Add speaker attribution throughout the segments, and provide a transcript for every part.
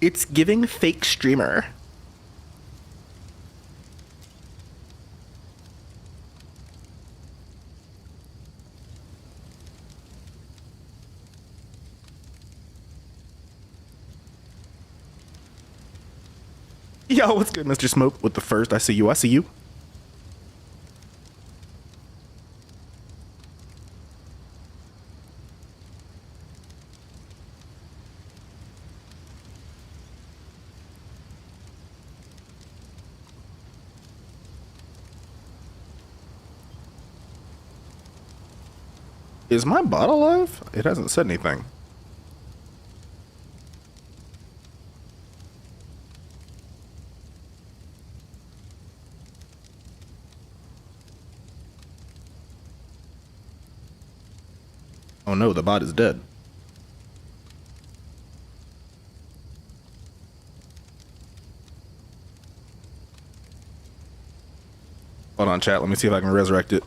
Speaker 1: It's giving fake streamer. Yo, what's good, Mr. Smoke? With the first, I see you. I see you. Is my bot alive? It hasn't said anything. Oh no, the bot is dead. Hold on, chat. Let me see if I can resurrect it.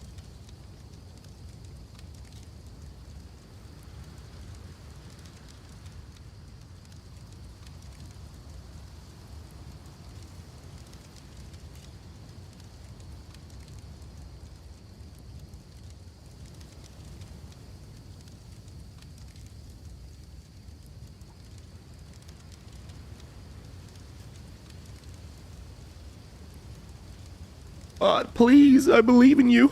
Speaker 1: Bot, please, I believe in you.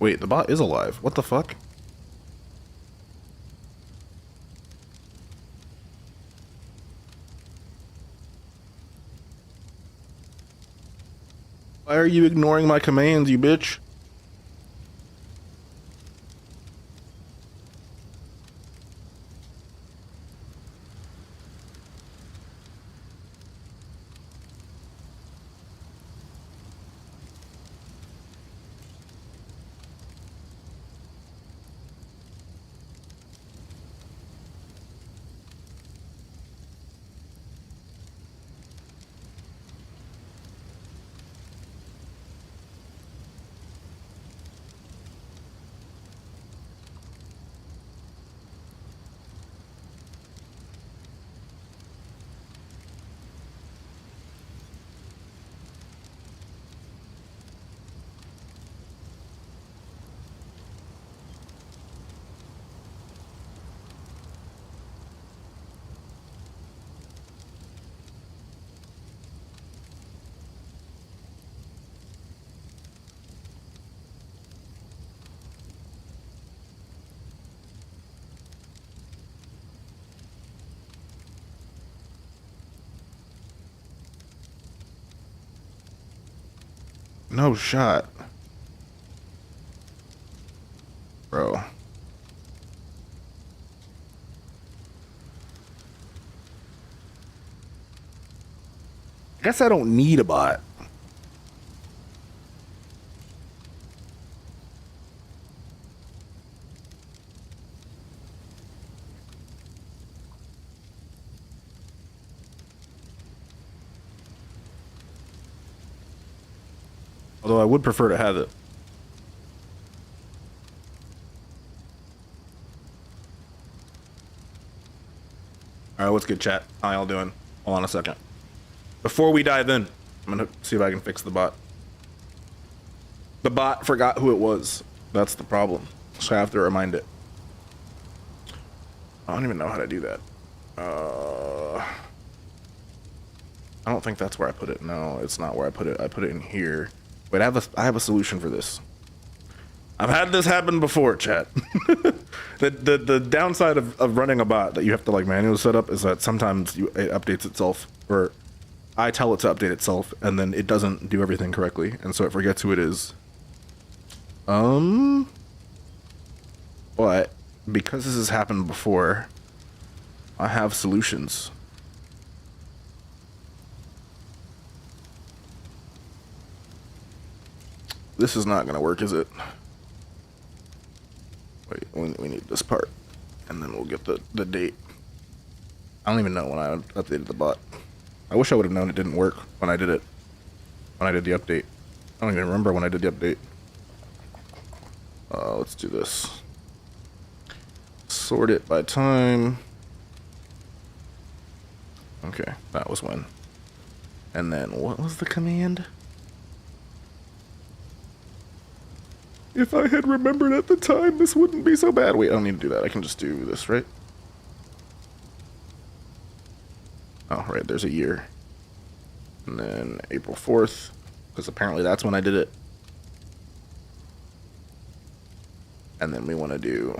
Speaker 1: Wait, the bot is alive. What the fuck? Why are you ignoring my commands, you bitch? No shot. Bro. I guess I don't need a bot. Although I would prefer to have it. Alright, what's good, chat? How y'all doing? Hold on a second. Before we dive in, I'm gonna see if I can fix the bot. The bot forgot who it was. That's the problem. So I have to remind it. I don't even know how to do that. I don't think that's where I put it. No, it's not where I put it. I put it in here. Wait, I have a solution for this. I've had this happen before, chat. The downside of running a bot that you have to like manually set up is that sometimes it updates itself, or I tell it to update itself, and then it doesn't do everything correctly, and so it forgets who it is. But because this has happened before, I have solutions. This is not gonna work, is it? Wait, we need this part, and then we'll get the date. I don't even know when I updated the bot. I wish I would have known it didn't work when I did it. When I did the update. I don't even remember when I did the update. Let's do this. Sort it by time. Okay, that was when. And then what was the command? If I had remembered at the time, this wouldn't be so bad. Wait, I don't need to do that. I can just do this, right? Oh, right, there's a year. And then April 4th, because apparently that's when I did it. And then we want to do...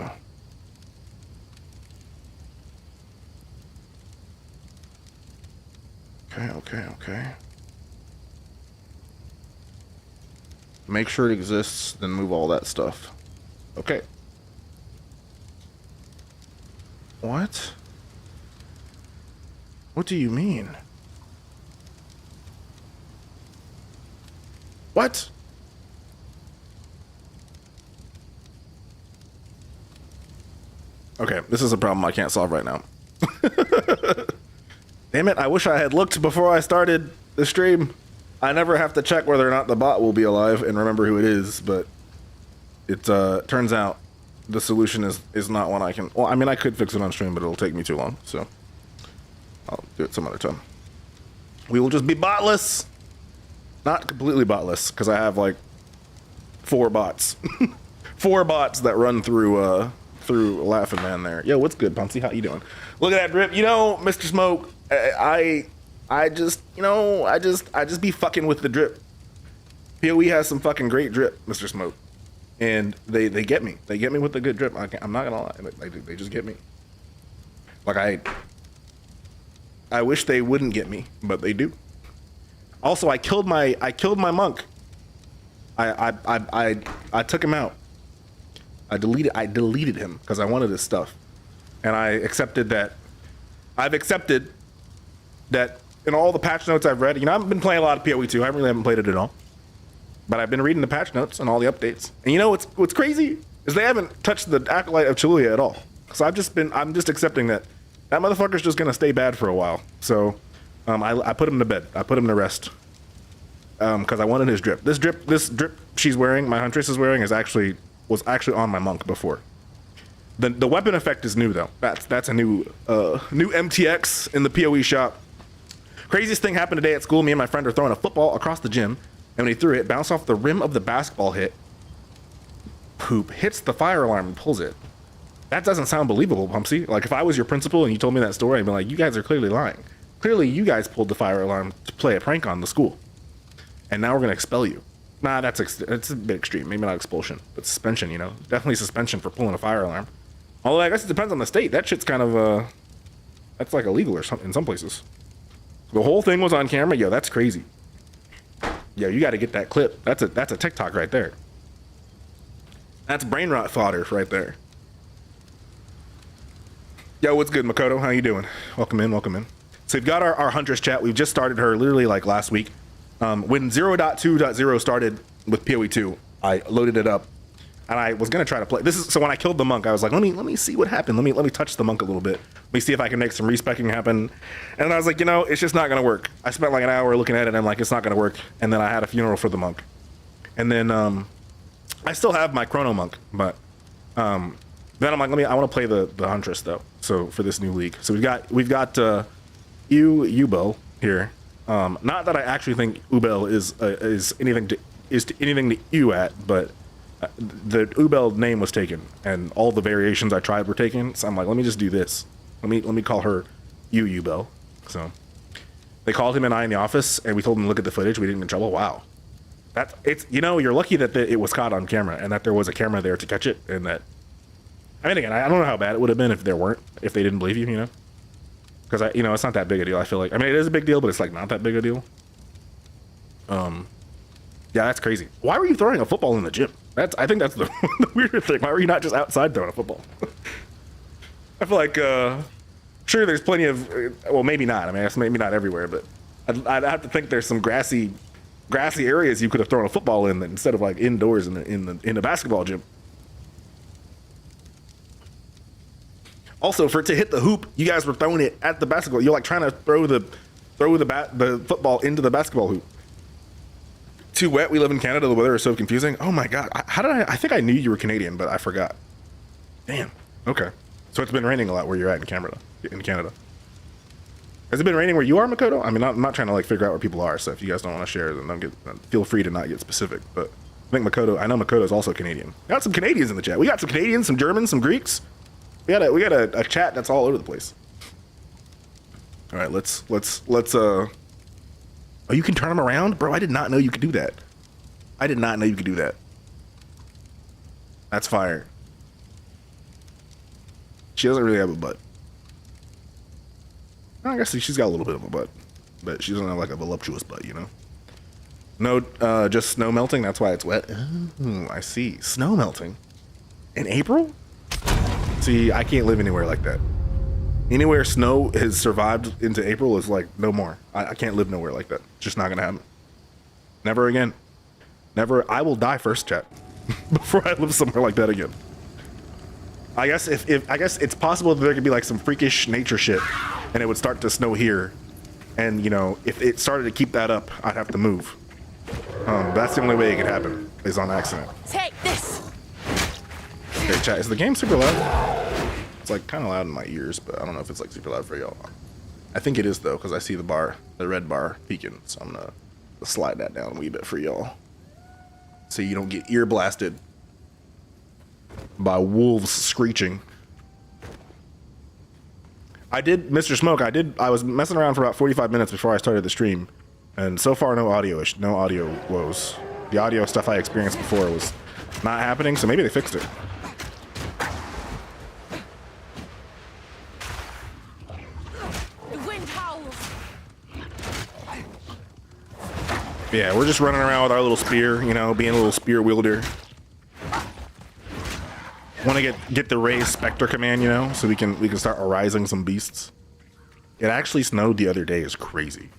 Speaker 1: Okay. Make sure it exists, then move all that stuff. Okay. What? What do you mean? What? Okay, this is a problem I can't solve right now. Damn it, I wish I had looked before I started the stream. I never have to check whether or not the bot will be alive and remember who it is, but it turns out the solution is not one I can... Well, I mean, I could fix it on stream, but it'll take me too long, so I'll do it some other time. We will just be botless. Not completely botless, because I have like 4 bots. 4 bots that run through Laughing Man there. Yo, what's good, Pumpsy? How you doing? Look at that drip. You know, Mr. Smoke, I just be fucking with the drip. PoE has some fucking great drip, Mr. Smoke. And they get me. They get me with the good drip. I'm not gonna lie. They just get me. Like I wish they wouldn't get me, but they do. Also, I killed my monk. I took him out. I deleted him because I wanted his stuff. And I've accepted that in all the patch notes I've read, you know, I've been playing a lot of PoE 2. I really haven't played it at all. But I've been reading the patch notes and all the updates. And you know what's crazy is they haven't touched the Acolyte of Chiluya at all. So I'm just accepting that motherfucker's just gonna stay bad for a while. So I put him to bed. I put him to rest. Because I wanted his drip. This drip she's wearing, my Huntress is wearing, was actually on my monk before. The weapon effect is new though. That's a new MTX in the PoE shop. Craziest thing happened today at school. Me and my friend are throwing a football across the gym, and when he threw it, bounced off the rim of the basketball hits the fire alarm and pulls it. That doesn't sound believable, Pumpsy. Like if I was your principal and you told me that story, I'd be like, you guys are clearly lying. Clearly you guys pulled the fire alarm to play a prank on the school. And now we're gonna expel you. Nah, that's a bit extreme. Maybe not expulsion, but suspension, you know? Definitely suspension for pulling a fire alarm. Although I guess it depends on the state. That shit's kind of, that's like illegal or something in some places. The whole thing was on camera. Yo, that's crazy. Yo, you gotta get that clip. That's a TikTok right there. That's brain rot fodder right there. Yo, what's good, Makoto? How you doing? Welcome in. So we've got our Huntress chat. We've just started her literally like last week. When 0.2.0 started with PoE 2, I loaded it up, and I was gonna try to play. So when I killed the monk, I was like, let me see what happened. Let me touch the monk a little bit. Let me see if I can make some respecking happen. And I was like, you know, it's just not gonna work. I spent like an hour looking at it, and I'm like, it's not gonna work. And then I had a funeral for the monk, and then I still have my chrono monk, but then I'm like, I want to play the Huntress though. So for this new league, so we've got Ubel here. Not that I actually think Ubel is anything to ew at, but the Ubel name was taken, and all the variations I tried were taken. So I'm like, let me just do this. Let me call her Ubel. So they called him and I in the office, and we told him to look at the footage. We didn't get in trouble. Wow, you know, you're lucky that it was caught on camera and that there was a camera there to catch it, and that. I mean, again, I don't know how bad it would have been if they didn't believe you, you know. Because it's not that big a deal. I feel like, I mean, it is a big deal, but it's like not that big a deal. Yeah, that's crazy. Why were you throwing a football in the gym? I think that's the weirder thing. Why were you not just outside throwing a football? I feel like, sure, there's plenty of, well, maybe not. I mean, maybe not everywhere, but I'd have to think there's some grassy grassy areas you could have thrown a football in instead of like indoors in the basketball gym. Also, for it to hit the hoop, you guys were throwing it at the basketball. You're like trying to throw the football into the basketball hoop. Too wet. We live in Canada. The weather is so confusing. Oh my god. I think I knew you were Canadian, but I forgot. Damn. Okay. So it's been raining a lot where you're at in Canada. Has it been raining where you are, Makoto? I mean, I'm not trying to like figure out where people are. So if you guys don't want to share, then feel free to not get specific. But I think I know Makoto is also Canadian. We got some Canadians in the chat. We got some Canadians, some Germans, some Greeks. We got a chat that's all over the place. All right, let's oh, you can turn them around? Bro, I did not know you could do that. I did not know you could do that. That's fire. She doesn't really have a butt. I guess she's got a little bit of a butt, but she doesn't have like a voluptuous butt, you know? No, just snow melting, that's why it's wet. Oh, I see. Snow melting? In April? See, I can't live anywhere like that. Anywhere snow has survived into April is like no more. I can't live nowhere like that. It's just not gonna happen. Never again. Never. I will die first, chat, before I live somewhere like that again. I guess I guess it's possible that there could be like some freakish nature shit, and it would start to snow here, and you know, if it started to keep that up, I'd have to move. That's the only way it could happen, is on accident. Take this. Okay, chat, is the game super loud? It's like kind of loud in my ears, but I don't know if it's like super loud for y'all. I think it is though, because I see the red bar peeking, so I'm gonna slide that down a wee bit for y'all, so you don't get ear blasted by wolves screeching. Mr. Smoke, I was messing around for about 45 minutes before I started the stream, and so far no audio woes. The audio stuff I experienced before was not happening, so maybe they fixed it. Yeah, we're just running around with our little spear, you know, being a little spear wielder. Want to get the raised specter command, you know, so we can start arising some beasts. It actually snowed the other day. Is crazy.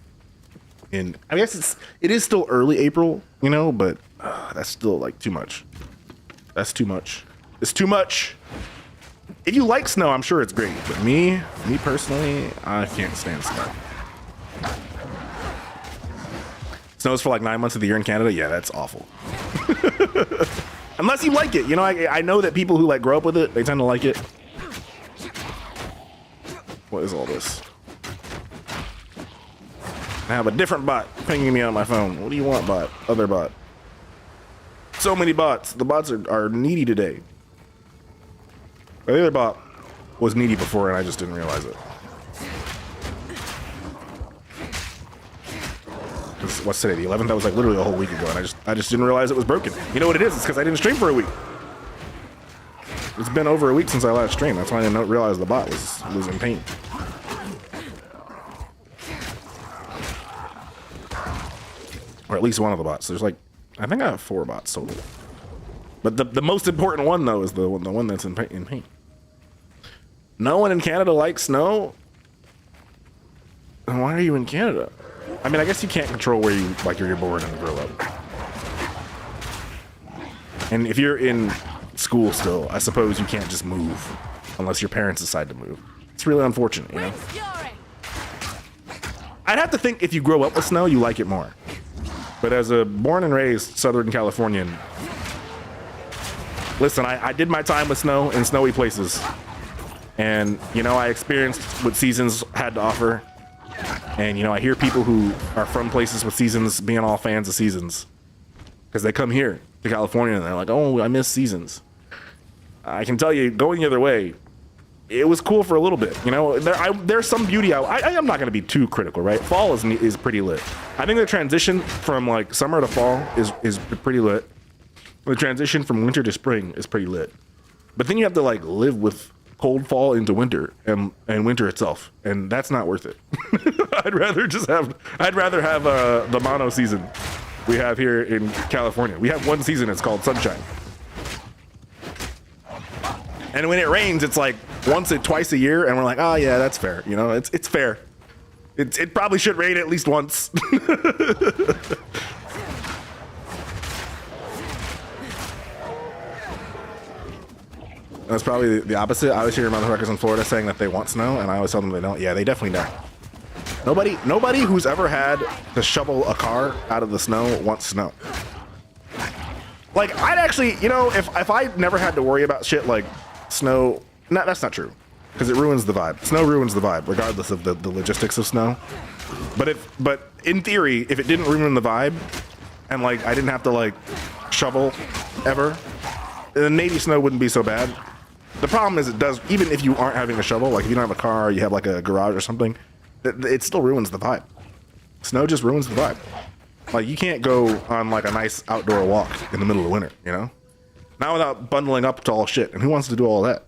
Speaker 1: And I guess it is still early April, you know, but that's still like too much. That's too much. It's too much. If you like snow, I'm sure it's great, but me personally, I can't stand snow. Snows for like 9 months of the year in Canada. Yeah, that's awful. Unless you like it, you know. I know that people who like grow up with it, they tend to like it. What is all this? I have a different bot pinging me on my phone. What do you want, bot? Other bot. So many bots. The bots are needy today. The other bot was needy before, and I just didn't realize it. What's today, the 11th? That was like literally a whole week ago, and I just didn't realize it was broken. You know what it is? It's because I didn't stream for a week. It's been over a week since I last streamed. That's why I didn't realize the bot was in pain. Or at least one of the bots. There's like, I think I have 4 bots total. But the most important one though is the one that's in pain. No one in Canada likes snow. Then why are you in Canada? I mean, I guess you can't control where you're born and grow up. And if you're in school still, I suppose you can't just move unless your parents decide to move. It's really unfortunate, you know? I'd have to think if you grow up with snow, you like it more. But as a born and raised Southern Californian, listen, I did my time with snow in snowy places. And, you know, I experienced what seasons had to offer. And, you know, I hear people who are from places with seasons being all fans of seasons. Because they come here to California and they're like, oh, I miss seasons. I can tell you, going the other way, it was cool for a little bit. You know, there's some beauty out. I'm not going to be too critical, right? Fall is pretty lit. I think the transition from, like, summer to fall is pretty lit. The transition from winter to spring is pretty lit. But then you have to, like, live with cold fall into winter and winter itself, and that's not worth it. I'd rather have the mono season we have here in California. We have one season, it's called sunshine, and when it rains, it's like twice a year, and we're like, oh yeah, that's fair. You know, it's fair. It probably should rain at least once. That's probably the opposite. I always hear motherfuckers in Florida saying that they want snow, and I always tell them they don't. Yeah, they definitely don't. Nobody who's ever had to shovel a car out of the snow wants snow. Like, I'd actually, you know, if I never had to worry about shit like snow, no, that's not true, because it ruins the vibe. Snow ruins the vibe, regardless of the logistics of snow. But in theory, if it didn't ruin the vibe, and like I didn't have to like shovel ever, then maybe snow wouldn't be so bad. The problem is it does, even if you aren't having a shovel, like if you don't have a car, you have like a garage or something, it still ruins the vibe. Snow just ruins the vibe. Like, you can't go on like a nice outdoor walk in the middle of winter, you know? Not without bundling up to all shit. And who wants to do all that?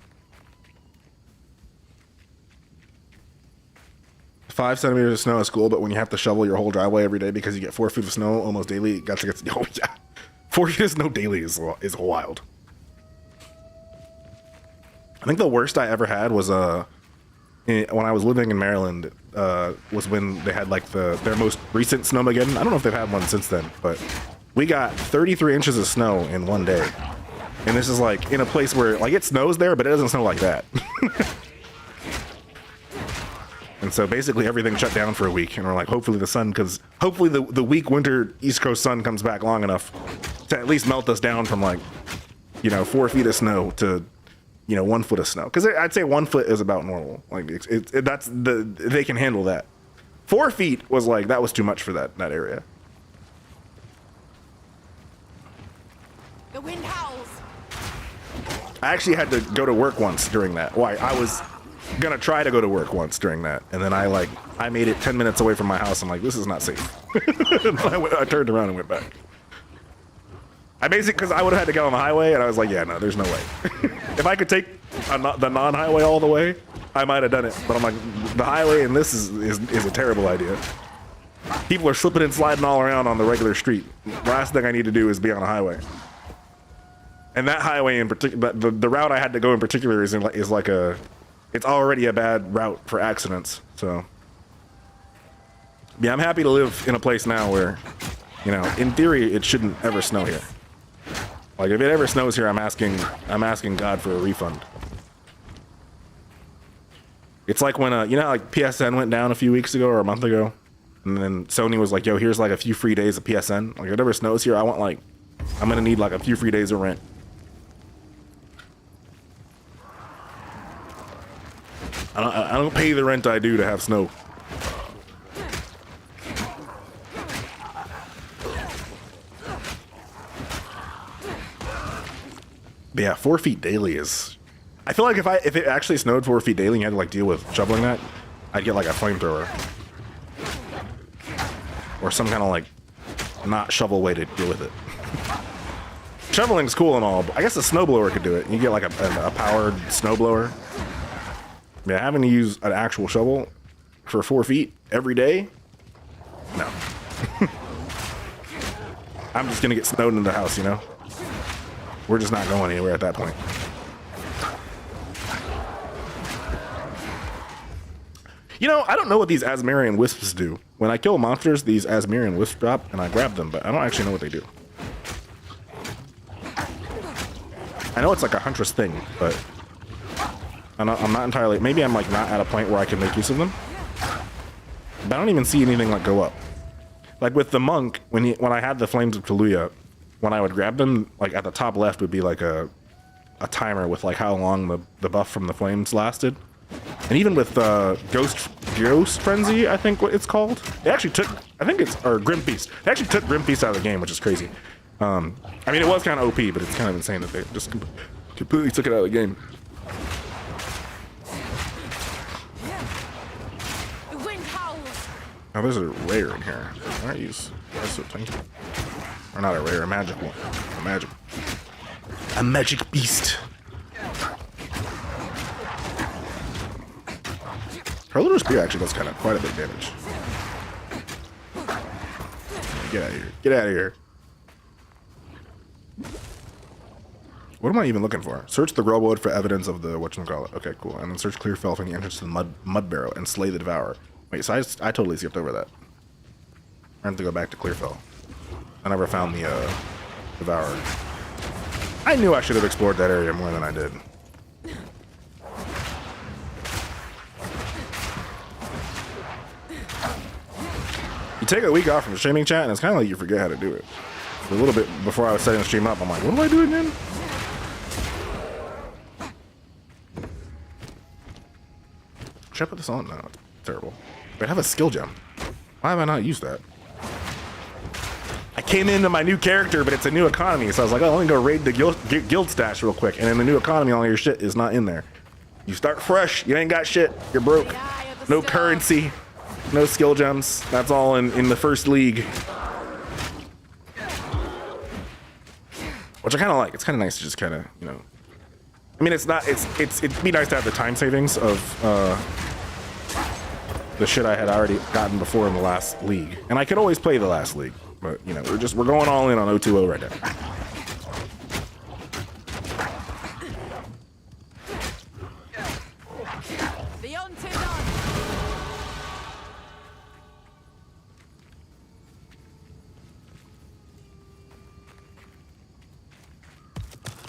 Speaker 1: 5 centimeters of snow is cool, but when you have to shovel your whole driveway every day because you get 4 feet of snow almost daily, it gets oh yeah. 4 feet of snow daily is wild. I think the worst I ever had was when I was living in Maryland, was when they had like their most recent snowmageddon. I don't know if they've had one since then, but we got 33 inches of snow in one day. And this is like in a place where like it snows there, but it doesn't snow like that. And so basically everything shut down for a week, and we're like, hopefully the weak winter East Coast sun comes back long enough to at least melt us down from like, you know, 4 feet of snow to, you know, 1 foot of snow. Because I'd say 1 foot is about normal. Like they can handle that. 4 feet was like, that was too much for that area.
Speaker 2: The wind howls.
Speaker 1: I actually had to go to work once during that. Why? I was gonna try to go to work once during that, and then I made it 10 minutes away from my house. I'm like, this is not safe. I turned around and went back. Because I would have had to get on the highway, and I was like, yeah, no, there's no way. If I could take the non-highway all the way, I might have done it. But I'm like, the highway and this is a terrible idea. People are slipping and sliding all around on the regular street. Last thing I need to do is be on a highway. And that highway in particular, the route I had to go in particular is like it's already a bad route for accidents. So yeah, I'm happy to live in a place now where, you know, in theory, it shouldn't ever snow here. Like, if it ever snows here, I'm asking God for a refund. It's like when, you know, like PSN went down a few weeks ago or a month ago, and then Sony was like, yo, here's like a few free days of PSN. Like, if it ever snows here, I'm gonna need like a few free days of rent. I don't pay the rent I do to have snow. But yeah, 4 feet daily is... I feel like if it actually snowed 4 feet daily and you had to like deal with shoveling that, I'd get like a flamethrower. Or some kind of like not shovel way to deal with it. Shoveling's cool and all, but I guess a snowblower could do it. You get like a powered snowblower. Yeah, having to use an actual shovel for 4 feet every day? No. I'm just gonna get snowed in the house, you know? We're just not going anywhere at that point. You know, I don't know what these Asmarian wisps do. When I kill monsters, these Asmarian wisps drop, and I grab them, but I don't actually know what they do. I know it's like a huntress thing, but I'm not entirely... Maybe I'm like not at a point where I can make use of them. But I don't even see anything like go up. Like with the monk, when I had the Flames of Kaluya, when I would grab them, like at the top left would be like a timer with like how long the buff from the flames lasted. And even with Ghost Frenzy, I think what it's called, they actually took, or Grim Feast. They actually took Grim Feast out of the game, which is crazy. I mean, it was kind of OP, but it's kind of insane that they just completely took it out of the game. Now there's a rare in here. Why not use? That's so tiny. Or not a rare, a magic one. A magic beast. Her little spear actually does quite a bit of damage. Get out of here. Get out of here. What am I even looking for? Search the Grubwood for evidence of the whatchamacallit. Okay, cool. And then search Clearfell from the entrance to the mud barrow and slay the Devourer. Wait, so I totally skipped over that. I have to go back to Clearfell. I never found the Devourer. I knew I should have explored that area more than I did. take a week off from streaming, chat, and it's kind of like you forget how to do it. A little bit before I was setting the stream up, I'm like, what do I do again? Should I put this on? No, it's terrible. But I have a skill gem. Why have I not used that? I came into my new character, but it's a new economy, so I was like, oh, let me go raid the guild stash real quick. And in the new economy, all your shit is not in there. You start fresh, you ain't got shit, you're broke. No currency, no skill gems. That's all in the first league. Which I kind of like. It's kind of nice to just kind of, you know. I mean, it's not. It'd be nice to have the time savings of the shit I had already gotten before in the last league, and I could always play the last league. But you know, we're going all in on 020 right now.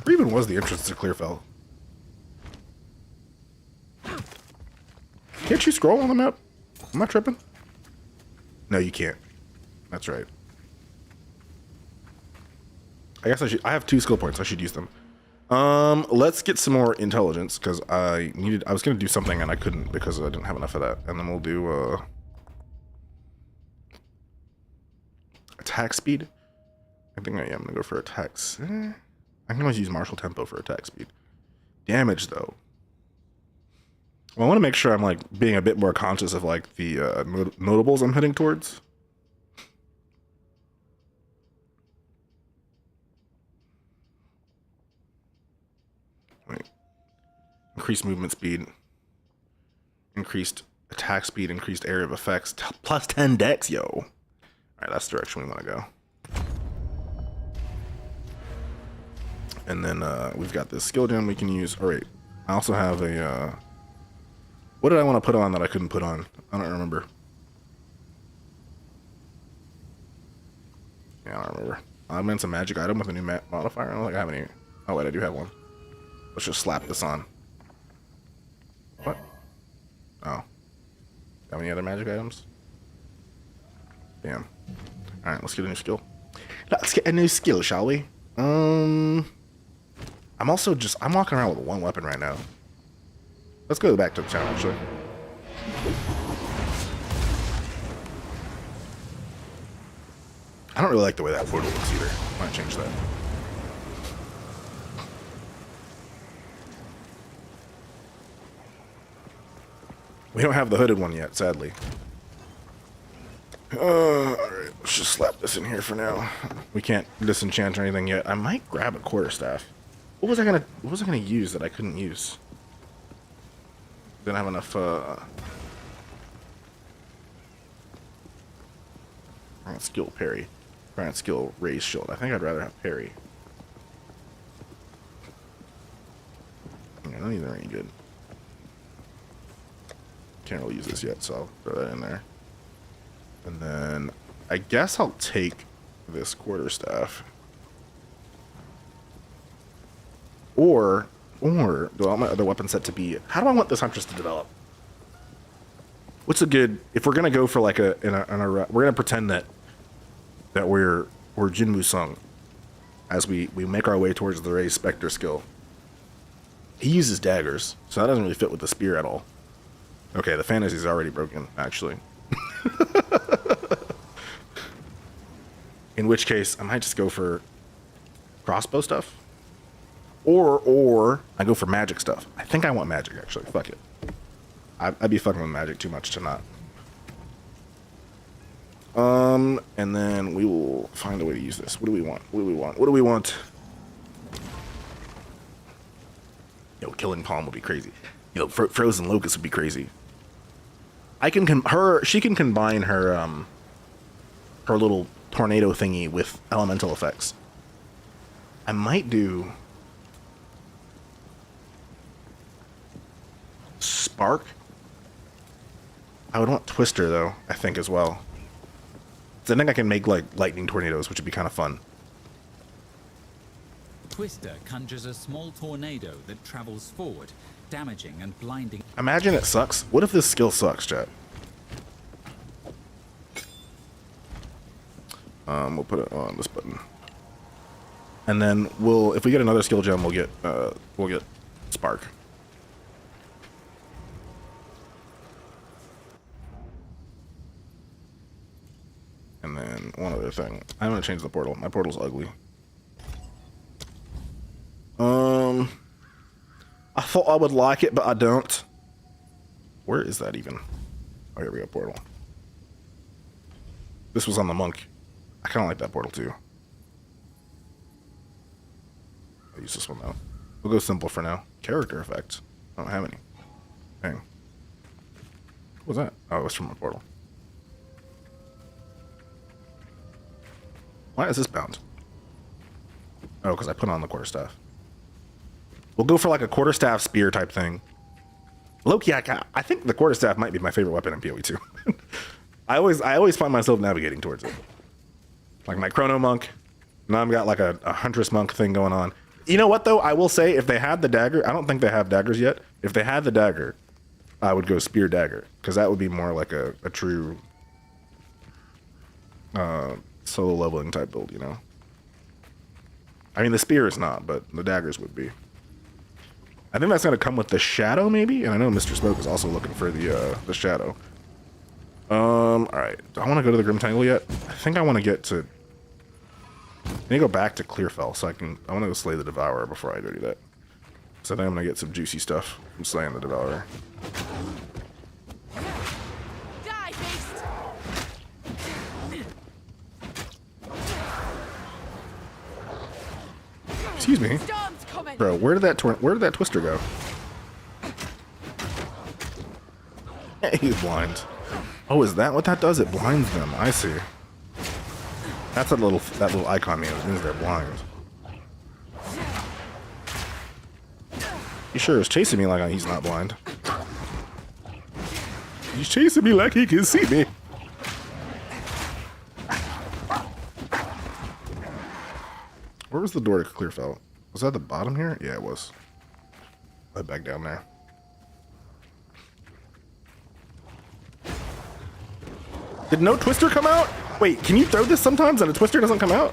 Speaker 1: Or even was the entrance to Clearfell? Can't you scroll on the map? Am I tripping? No, you can't. That's right. I guess I have 2 skill points. I should use them. Let's get some more intelligence because I was gonna do something and I couldn't because I didn't have enough of that. And then we'll do attack speed. I think I am gonna go for attacks. I can always use martial tempo for attack speed. Damage though. Well, I want to make sure I'm like being a bit more conscious of like the notables I'm heading towards. Wait. Increased movement speed. Increased attack speed. Increased area of effects. Plus 10 dex, yo. All right, that's the direction we want to go. And then we've got this skill gem we can use. All right. I also have a... what did I want to put on that I couldn't put on? I don't remember. Yeah, I don't remember. Augments a magic item with a new modifier. I don't think I have any. Oh, wait, I do have one. Let's just slap this on. What? Oh. Got any other magic items? Damn. Alright, let's get a new skill. Let's get a new skill, shall we? I'm walking around with 1 weapon right now. Let's go back to the town, actually. I don't really like the way that portal looks either. Might change that. We don't have the hooded one yet, sadly. Alright, let's just slap this in here for now. We can't disenchant or anything yet. I might grab a quarterstaff. What was I gonna use that I couldn't use? Didn't have enough skill parry. Skill raise shield. I think I'd rather have parry. Yeah, none of these are any good. Can't really use this yet, so I'll throw that in there. And then I guess I'll take this quarterstaff. Or do I want my other weapon set to be... How do I want this Huntress to develop? What's a good... If we're going to go for like we're going to pretend that we're Jinmu Sung as we make our way towards the Ray Spectre skill. He uses daggers, so that doesn't really fit with the spear at all. Okay, the fantasy's already broken, actually. In which case, I might just go for crossbow stuff. Or I go for magic stuff. I think I want magic, actually. Fuck it. I'd be fucking with magic too much to not. And then we will find a way to use this. What do we want? What do we want? What do we want? Yo, killing palm would be crazy. Yo, frozen locust would be crazy. She can combine her her little tornado thingy with elemental effects. I might do Spark. I would want Twister though, I think as well. So I think I can make like lightning tornadoes, which would be kind of fun.
Speaker 3: Twister conjures a small tornado that travels forward, damaging and blinding.
Speaker 1: Imagine it sucks. What if this skill sucks, chat? We'll put it on this button. And then if we get another skill gem, we'll get Spark. And then one other thing. I'm gonna change the portal. My portal's ugly. I thought I would like it, but I don't. Where is that even? Oh, here we go, portal. This was on the monk. I kind of like that portal too. I'll use this one though. We'll go simple for now. Character effect. I don't have any. Dang. What was that? Oh, it was from my portal. Why is this bound? Oh, because I put on the quarterstaff. We'll go for like a quarterstaff spear type thing. Loki, I think the quarterstaff might be my favorite weapon in PoE 2. I always find myself navigating towards it. Like my chrono monk. Now I've got like a huntress monk thing going on. You know what though? I will say if they had the dagger, I don't think they have daggers yet. If they had the dagger, I would go spear dagger because that would be more like a true solo leveling type build, you know. I mean the spear is not, but the daggers would be. I think that's gonna come with the shadow maybe, and I know Mr. Smoke is also looking for the shadow. All right. Do I want to go to the Grim Tangle yet? I think I want to get to. I need to go back to Clearfell so I want to go slay the Devourer before I go do that. So I think I'm gonna get some juicy stuff from slaying the Devourer.
Speaker 2: Die, beast!
Speaker 1: Excuse me,
Speaker 2: Storm's coming!
Speaker 1: bro. Where did that Twister go? He's blind. Oh, is that what that does? It blinds them. I see. That's that little icon means they're blind. He sure is chasing me like he's not blind. He's chasing me like he can see me. Where was the door to Clearfell? Was that the bottom here? Yeah, it was. Right back down there. Did no Twister come out? Wait, can you throw this sometimes and a Twister doesn't come out?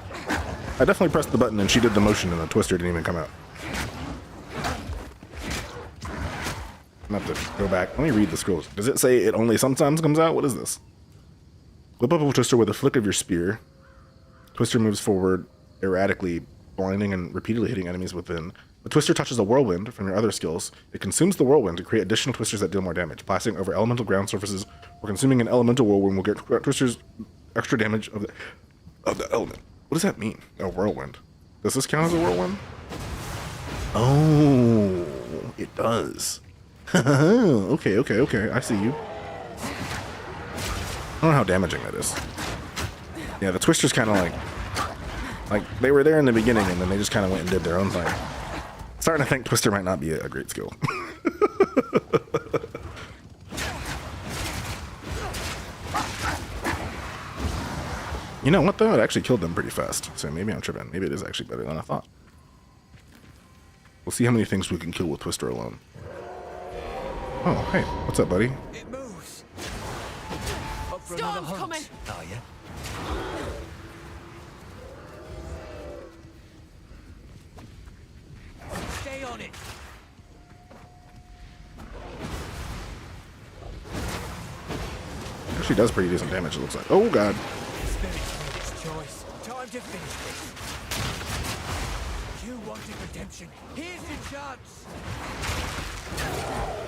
Speaker 1: I definitely pressed the button and she did the motion and the Twister didn't even come out. I'm gonna have to go back. Let me read the scrolls. Does it say it only sometimes comes out? What is this? Whip up a Twister with a flick of your spear. Twister moves forward erratically, blinding and repeatedly hitting enemies within. The Twister touches a whirlwind from your other skills. It consumes the whirlwind to create additional Twisters that deal more damage. Blasting over elemental ground surfaces or consuming an elemental whirlwind will get Twisters extra damage of the element. What does that mean? A whirlwind. Does this count as a whirlwind? Oh, it does. Okay. I see you. I don't know how damaging that is. Yeah, the Twister's kind of like they were there in the beginning and then they just kind of went and did their own thing. Starting to think Twister might not be a great skill. You know what though? It actually killed them pretty fast. So maybe I'm tripping. Maybe it is actually better than I thought. We'll see how many things we can kill with Twister alone. Oh, hey. What's up, buddy?
Speaker 4: It moves. Up for
Speaker 2: Storm's
Speaker 4: another hunt.
Speaker 2: coming.
Speaker 4: Oh, yeah? Stay on it.
Speaker 1: Actually does pretty decent damage, it looks like. Oh, God.
Speaker 4: Spirit made its choice. Time to finish this. You wanted redemption. Here's your chance.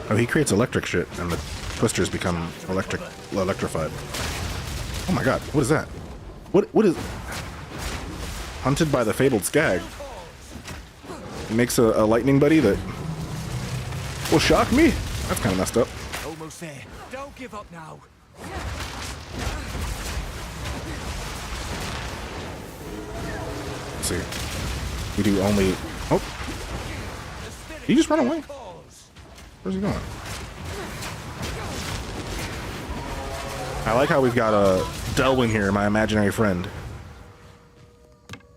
Speaker 1: Oh, he creates electric shit, and the Twisters become electrified. Oh my God, what is that? What is... Hunted by the fabled Skag. It makes a lightning buddy that will shock me. That's kind of messed up.
Speaker 4: Almost there. Don't give up now.
Speaker 1: Let's see. We do only... Oh, did he just run away? Where's he going? I like how we've got a Delwyn here, my imaginary friend.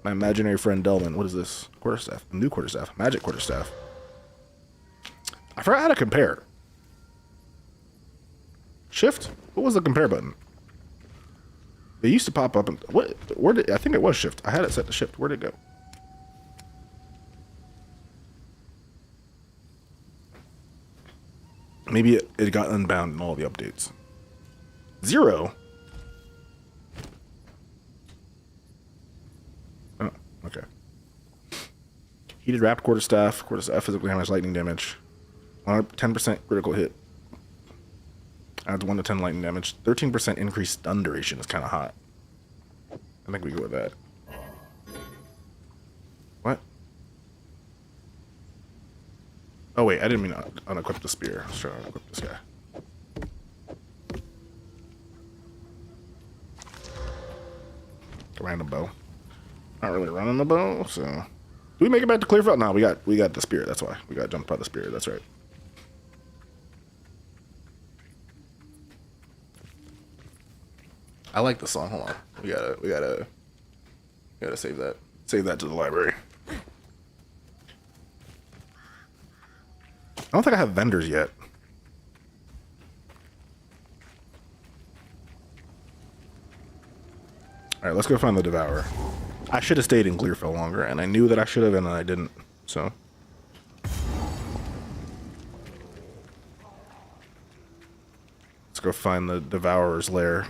Speaker 1: My imaginary friend Delwyn. What is this? Quarterstaff. New quarterstaff. Magic quarterstaff. I forgot how to compare. Shift? What was the compare button? They used to pop up and what? Where did I think it was shift? I had it set to shift. Where'd it go? Maybe it got unbound in all the updates. 0. Oh, okay. Heated wrapped quarterstaff physically hammers lightning damage. 10% critical hit. Adds 1 to 10 lightning damage. 13% increased stun duration is kind of hot. I think we go with that. What? Oh wait, I didn't mean to unequip the spear. I was trying to unequip this guy. Random bow. Not really running the bow, so. Do we make it back to Clearfield? No, we got the spear. That's why we got jumped by the spear. That's right. I like the song. Hold on. We gotta save that. Save that to the library. I don't think I have vendors yet. All right, let's go find the Devourer. I should have stayed in Clearfield longer, and I knew that I should have, and I didn't. So. Let's go find the Devourer's lair.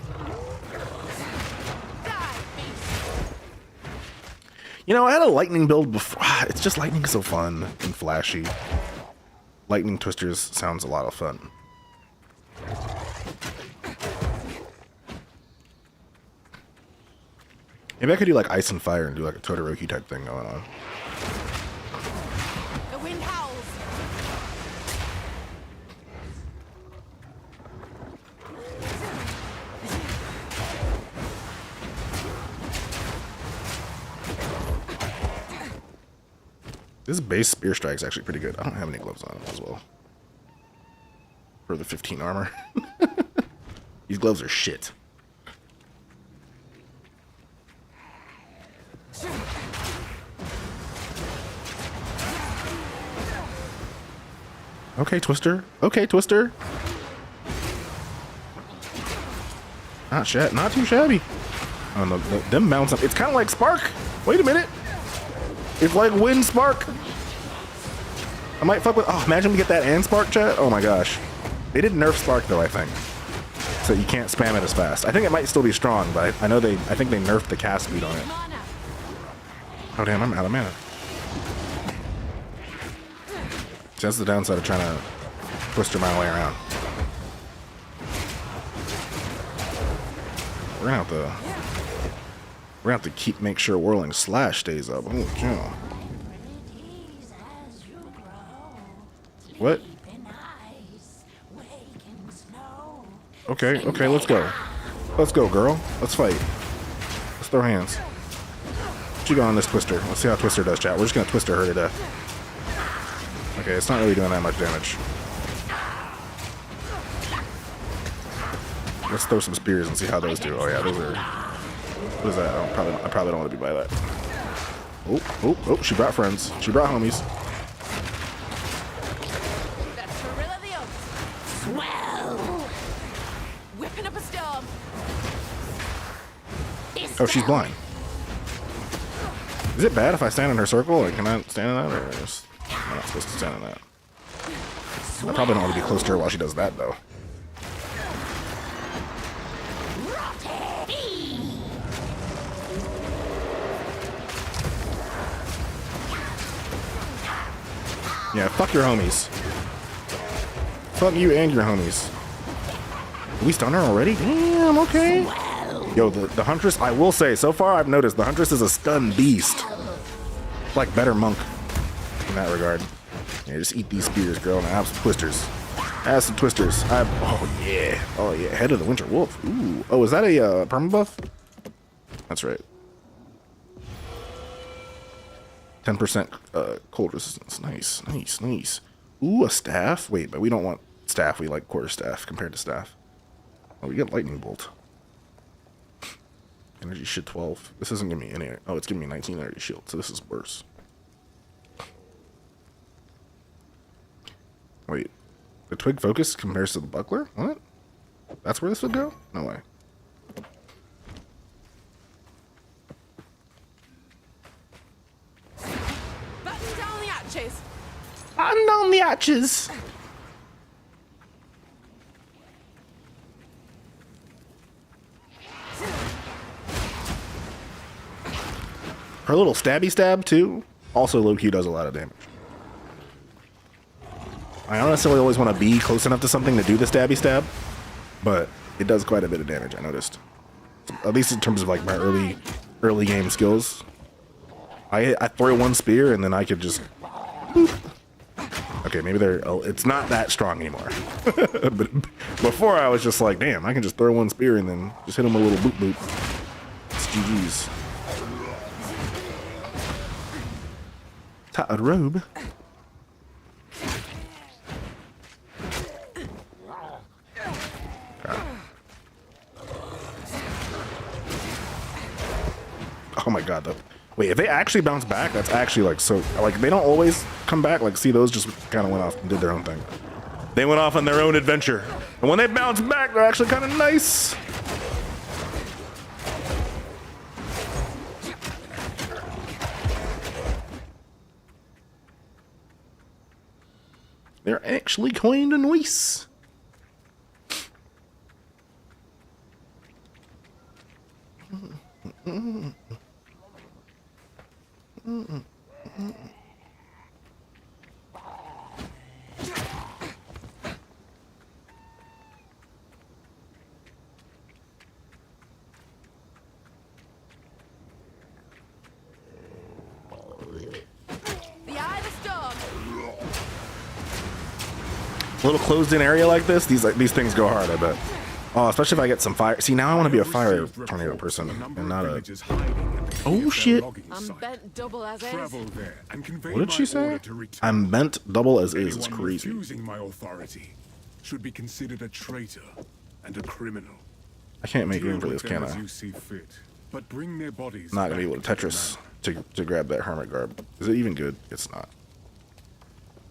Speaker 1: You know, I had a lightning build before. It's just lightning is so fun and flashy. Lightning twisters sounds a lot of fun. Maybe I could do like ice and fire and do like a Todoroki type thing going on.
Speaker 2: The wind howls.
Speaker 1: This base spear strike is actually pretty good. I don't have any gloves on as well. For the 15 armor. These gloves are shit. Okay, Twister. Okay, Twister. Not too shabby. Oh no, them mounts up. It's kind of like Spark. Wait a minute. It's like Wind Spark. I might fuck with. Oh, imagine we get that and Spark, chat. Oh my gosh. They did nerf Spark though, I think. So you can't spam it as fast. I think it might still be strong, but I know I think they nerfed the cast speed on it. Oh damn, I'm out of mana. So that's the downside of trying to twister my way around. We're gonna have to make sure Whirling Slash stays up. Oh, cow. What? Okay, let's go. Let's go, girl. Let's fight. Let's throw hands. What you got on this Twister? Let's see how Twister does, chat. We're just gonna Twister her to death. Okay, it's not really doing that much damage. Let's throw some spears and see how those do. Oh yeah, those are. What is that? I probably don't want to be by that. Oh! She brought friends. She brought homies.
Speaker 2: That's Gorilla the Oaks. Swell. Whipping up a storm.
Speaker 1: Oh, she's blind. Is it bad if I stand in her circle? Like, can I stand in that, or just, I'm not supposed to stand in that? I probably don't want to be close to her while she does that, though. Yeah, fuck your homies. Fuck you and your homies. Did we stun her already? Damn, okay. Yo, the Huntress, I will say, so far I've noticed the Huntress is a stun beast. Like better monk in that regard. Yeah, just eat these spears, girl, and have some twisters. Have some twisters. Oh yeah. Head of the Winter Wolf. Ooh. Oh, is that a perma buff? That's right. 10% cold resistance. Nice. Ooh, a staff. Wait, but we don't want staff. We like quarterstaff compared to staff. Oh, we get lightning bolt. Energy shield 12. This isn't giving me any. Oh, it's giving me 19 energy shield, so this is worse. Wait, the twig focus compares to the buckler? What? That's where this would go? No way. patches. Her little stabby stab too, also low-key does a lot of damage. I don't necessarily always want to be close enough to something to do the stabby stab, but it does quite a bit of damage, I noticed. At least in terms of like my early game skills. I throw one spear and then I could just boop. Okay, maybe it's not that strong anymore. But before I was just like, damn, I can just throw one spear and then just hit him a little boop boop. It's GG's. Tattered robe. Oh my god, though. Wait, if they actually bounce back, that's actually like so, like they don't always come back. Like, see, those just kind of went off and did their own thing. They went off on their own adventure. And when they bounce back, they're actually kind of nice. They're actually kind of nice.
Speaker 2: The eye of the storm.
Speaker 1: A little closed-in area like this, these things go hard, I bet. Oh, especially if I get some fire. See, now I want to be a fire tornado person and not a. Oh shit!
Speaker 2: I'm bent double as is.
Speaker 1: What did she say? I'm bent double as is. It's crazy.
Speaker 5: Refusing my authority should be considered a traitor and a criminal.
Speaker 1: I can't make room for this, can
Speaker 5: As
Speaker 1: I?
Speaker 5: you see fit, but bring their bodies
Speaker 1: Not gonna be able
Speaker 5: back
Speaker 1: to
Speaker 5: into
Speaker 1: Tetris
Speaker 5: the
Speaker 1: to grab that hermit garb. Is it even good? It's not.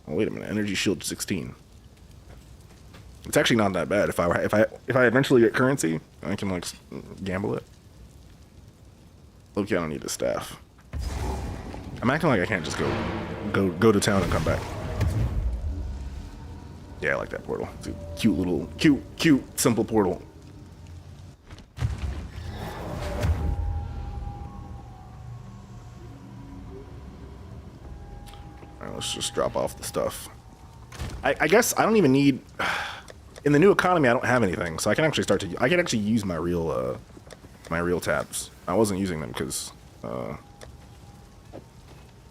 Speaker 1: Oh, wait a minute. Energy shield 16. It's actually not that bad. If I eventually get currency, I can like gamble it. Look, I don't need the staff. I'm acting like I can't just go to town and come back. Yeah, I like that portal. It's a cute little, cute, simple portal. All right, let's just drop off the stuff. I guess I don't even need. In the new economy, I don't have anything, so I can actually I can actually use my real tabs. I wasn't using them because I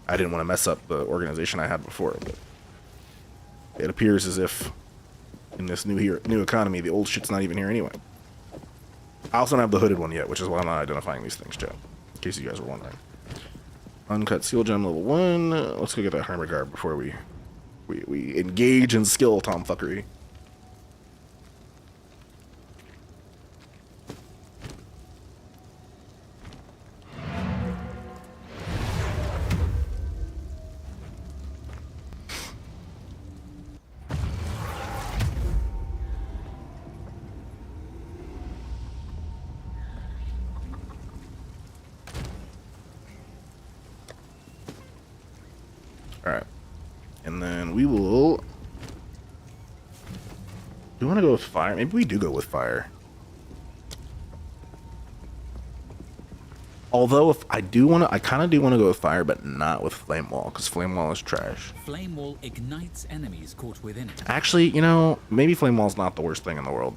Speaker 1: didn't want to mess up the organization I had before. But it appears as if in this new economy, the old shit's not even here anyway. I also don't have the hooded one yet, which is why I'm not identifying these things, chat. In case you guys were wondering. Uncut seal gem level 1. Let's go get that hermit garb before we engage in skill tomfuckery. Alright. And then we will... Do we want to go with fire? Maybe we do go with fire. Although, if I do want to... I kind of do want to go with fire, but not with flame wall, because flame wall is trash.
Speaker 3: Flame wall ignites enemies caught within it.
Speaker 1: Actually, you know, maybe flame wall's not the worst thing in the world.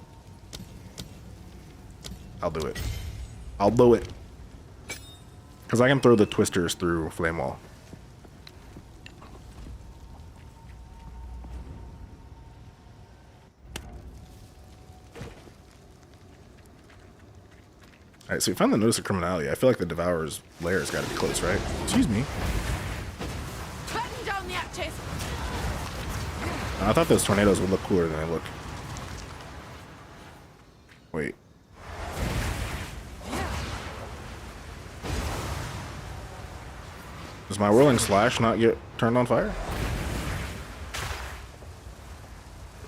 Speaker 1: I'll do it. I'll do it. Because I can throw the twisters through flame wall. Alright, so we found the notice of criminality. I feel like the Devourer's lair has got to be close, right? Excuse me.
Speaker 2: Button down the hatches.
Speaker 1: I thought those tornadoes would look cooler than they look. Wait. Does my whirling slash not get turned on fire?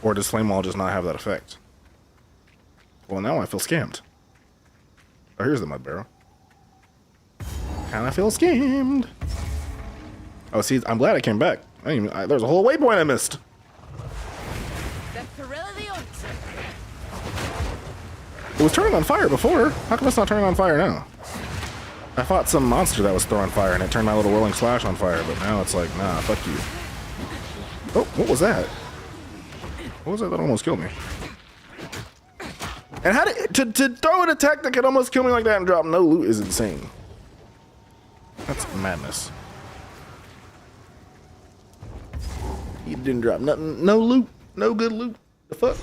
Speaker 1: Or does flame wall just not have that effect? Well, now I feel scammed. Oh, here's the mud barrel. Kinda feel scammed. Oh, see, I'm glad I came back. There's a whole waypoint I missed. It was turning on fire before. How come it's not turning on fire now? I fought some monster that was throwing fire and it turned my little whirling slash on fire, but now it's like, nah, fuck you. Oh, what was that? What was that that almost killed me? And how did to throw an attack that could almost kill me like that and drop no loot is insane. That's madness. He didn't drop nothing, no loot, no good loot. The fuck?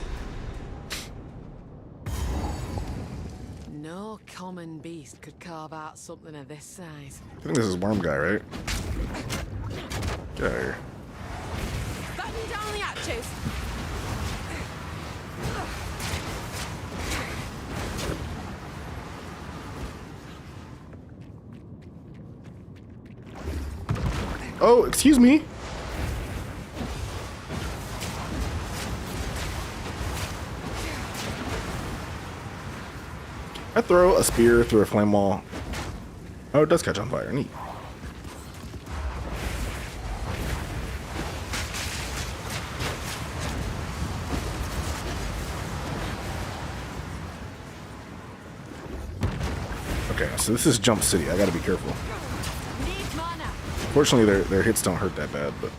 Speaker 2: No common beast could carve out something of this size.
Speaker 1: I think this is Worm Guy, right? Get out of here.
Speaker 2: Batten down the hatches.
Speaker 1: Oh, excuse me. I throw a spear through a flame wall. Oh, it does catch on fire. Neat. Okay, so this is Jump City. I gotta be careful.
Speaker 2: Need mana.
Speaker 1: Fortunately, their hits don't hurt that bad, but...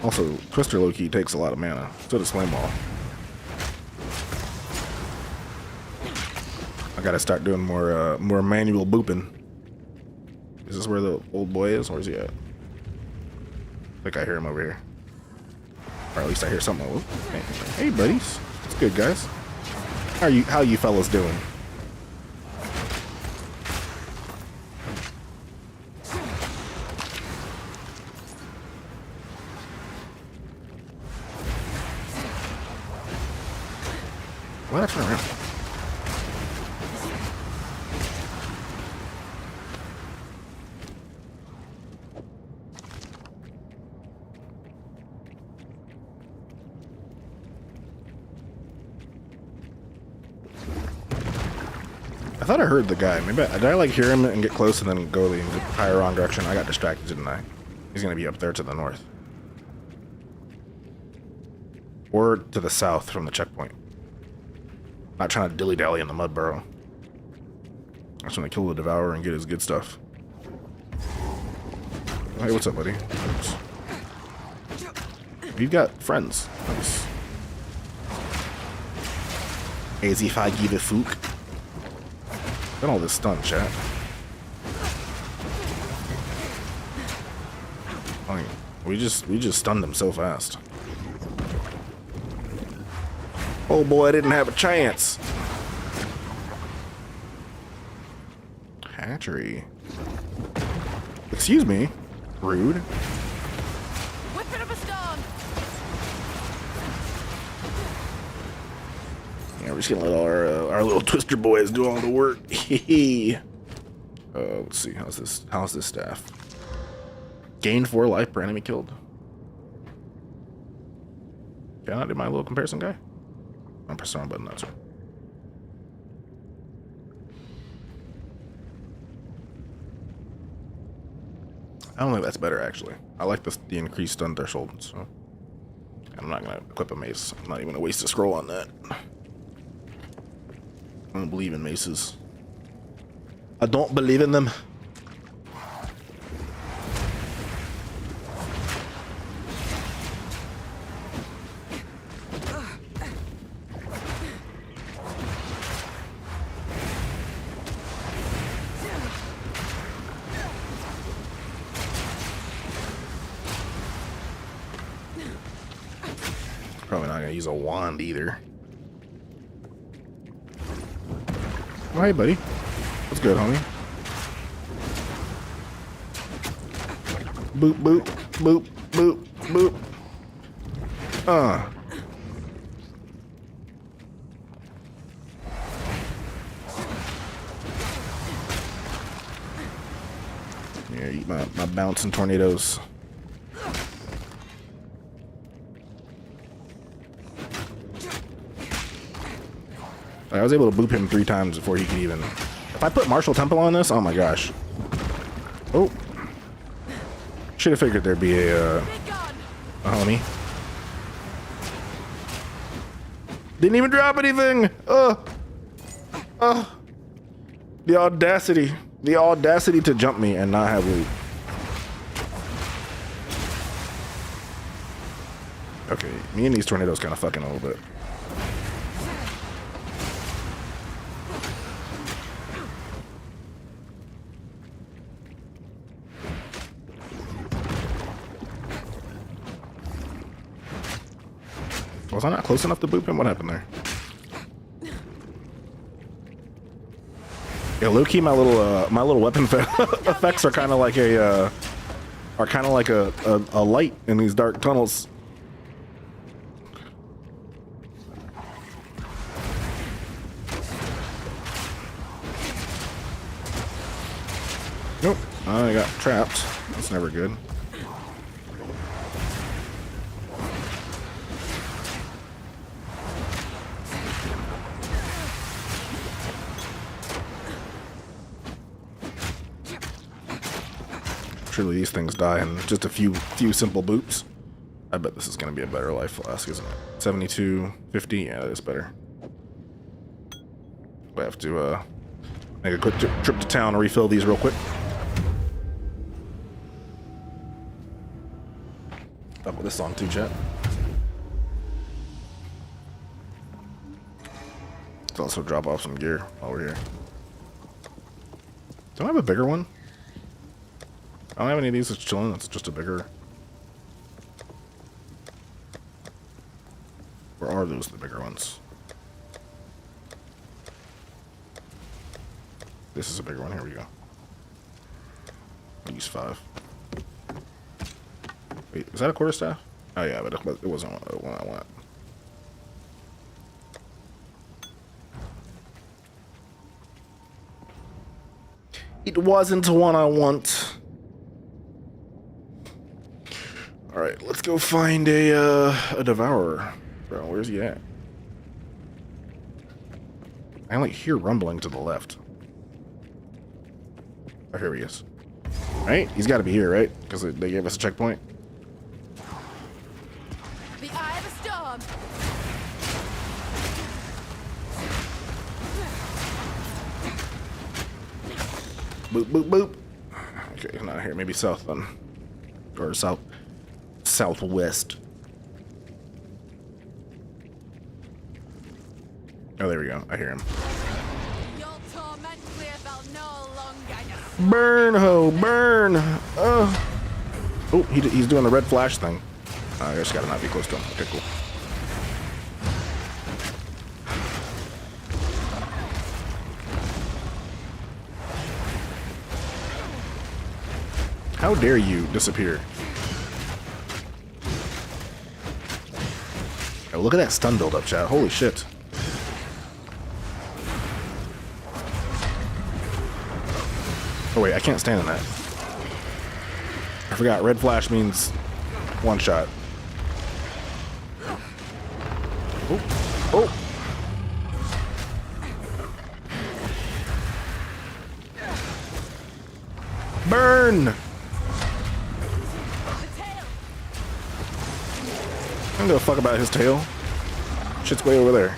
Speaker 1: Also, Twister low-key takes a lot of mana. So does Flame Wall. I gotta start doing more manual booping. Is this where the old boy is? Where's he at? I think I hear him over here. Or at least I hear something. Oh, hey, buddies. It's good, guys. How you fellas doing? Why did I turn around? I thought I heard the guy. Maybe did I like hear him and get close and then go the entire wrong direction? I got distracted, didn't I? He's gonna be up there to the north. Or to the south from the checkpoint. Not trying to dilly-dally in the mud burrow. I just want to kill the Devourer and get his good stuff. Hey, what's up, buddy? Oops. We've got friends. Nice. As if I give a fuck. Got all this stun, chat. I mean, we just stunned him so fast. Oh boy, I didn't have a chance. Hatchery. Excuse me. Rude.
Speaker 2: Whipping up a stone.
Speaker 1: Yeah, we're just gonna let our little Twister boys do all the work. Let's see. How's this staff? Gain 4 life per enemy killed. Can I do my little comparison guy? I'm pressing the wrong button, that's right. I don't think that's better, actually. I like the increased stun threshold, so... I'm not gonna equip a mace. I'm not even gonna waste a scroll on that. I don't believe in maces. I don't believe in them. Probably not gonna use a wand either. Oh, hey, buddy. What's good, homie? Boop, boop, boop, boop, boop. Yeah, eat my bouncing tornadoes. I was able to boop him 3 times before he could even... If I put Martial Temple on this, oh my gosh. Oh. Should have figured there'd be a homie. Didn't even drop anything. The audacity. The audacity to jump me and not have loot. Okay, me and these tornadoes kind of fucking a little bit. Was I not close enough to boop him? What happened there? Yeah, low key, my little weapon effects are kind of like a light in these dark tunnels. Nope, I got trapped. That's never good. Surely these things die in just a few simple boops. I bet this is going to be a better life flask, isn't it? 72, 50, yeah, that is better. We have to make a quick trip to town to refill these real quick. I'll put this on too, chat. Let's also drop off some gear while we're here. Don't I have a bigger one? I don't have any of these that's chilling. That's just a bigger. Or are those the bigger ones? This is a bigger one. Here we go. I'll use 5. Wait, is that a quarterstaff? Oh yeah, but it wasn't one I want. It wasn't one I want. All right, let's go find a devourer. Bro, where's he at? I only hear rumbling to the left. Oh, here he is. Right? He's got to be here, right? Because they gave us a checkpoint.
Speaker 2: The eye of the storm.
Speaker 1: Boop, boop, boop. Okay, he's not here. Maybe south then. Or southwest. Oh, there we go. I hear him.
Speaker 2: Your torment will no longer.
Speaker 1: Burn, ho, burn. Oh, he's doing the red flash thing. I just gotta not be close to him. Okay, cool. How dare you disappear? Oh, look at that stun build up, chat. Holy shit. Oh wait, I can't stand in that. I forgot, red flash means one shot. Oh, oh. Burn! I don't give a fuck about his tail. Shit's way over there.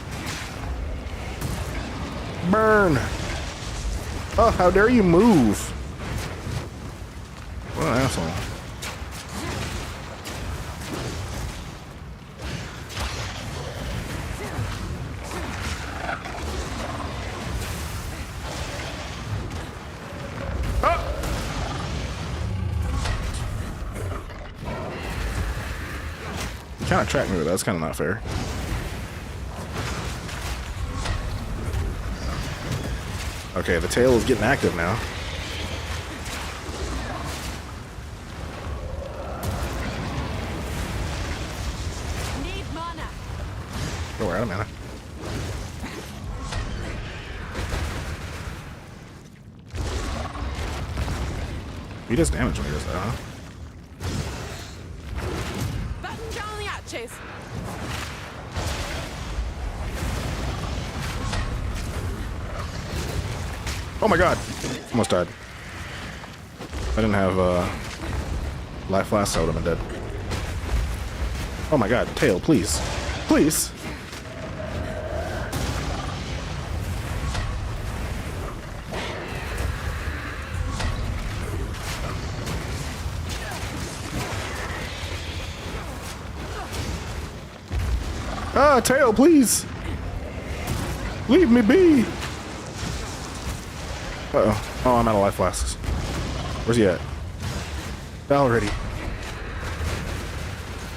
Speaker 1: Burn! Oh, how dare you move? What an asshole. You kind of tracked me with that. That's kind of not fair. Okay, the tail is getting active now.
Speaker 2: Need mana.
Speaker 1: Oh, we're out of mana. He does damage when he does that, huh?
Speaker 2: Batten down the hatches.
Speaker 1: Oh my god! Almost died. I didn't have life flask, I would have been dead. Oh my god, tail, please. Please! Ah, tail, please. Leave me be. Uh-oh. Oh, I'm out of life flasks. Where's he at? Die already.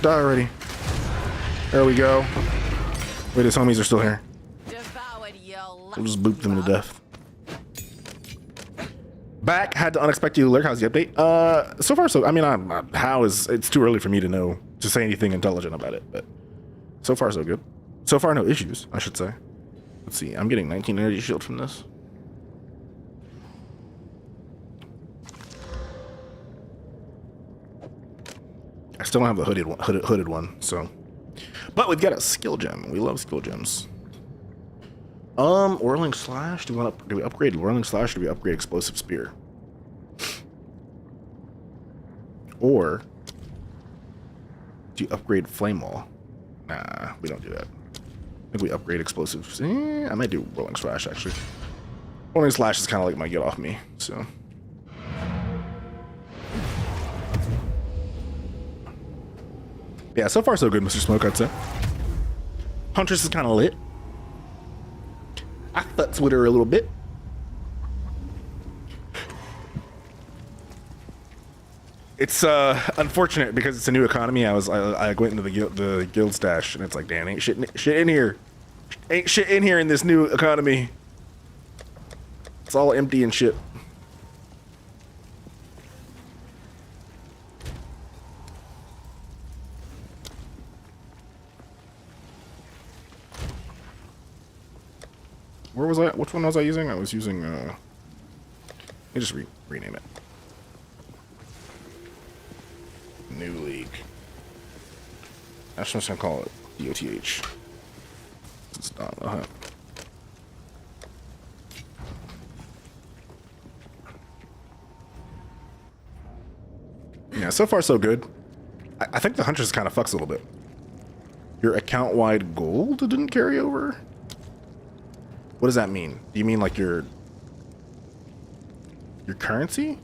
Speaker 1: Die already. There we go. Wait, his homies are still here.
Speaker 2: Devoured your
Speaker 1: We'll just boop them to death. Back, had to unexpectedly lurk. How's the update? So far, so, I mean, it's too early for me to know, to say anything intelligent about it, but so far, so good. So far, no issues, I should say. Let's see, I'm getting 19 energy shield from this. I still don't have the hooded one, so. But we've got a skill gem. We love skill gems. Whirling Slash. Do we upgrade Whirling Slash? Or do we upgrade Explosive Spear? Or do you upgrade Flame Wall? Nah, we don't do that. I think we upgrade Explosive. I might do Whirling Slash actually. Whirling Slash is kind of like my get off me. So. Yeah, so far so good, Mr. Smoke, I'd say. Huntress is kind of lit. I futz with her a little bit. It's unfortunate because it's a new economy. I went into the guild stash and it's like, damn, ain't shit in here. Ain't shit in here in this new economy. It's all empty and shit. Where was I? Which one was I using? I was using, let me just rename it. New League. I'm just gonna call it DOTH. It's not, Yeah, so far so good. I think the Huntress kind of fucks a little bit. Your account-wide gold didn't carry over? What does that mean? Do you mean like your currency?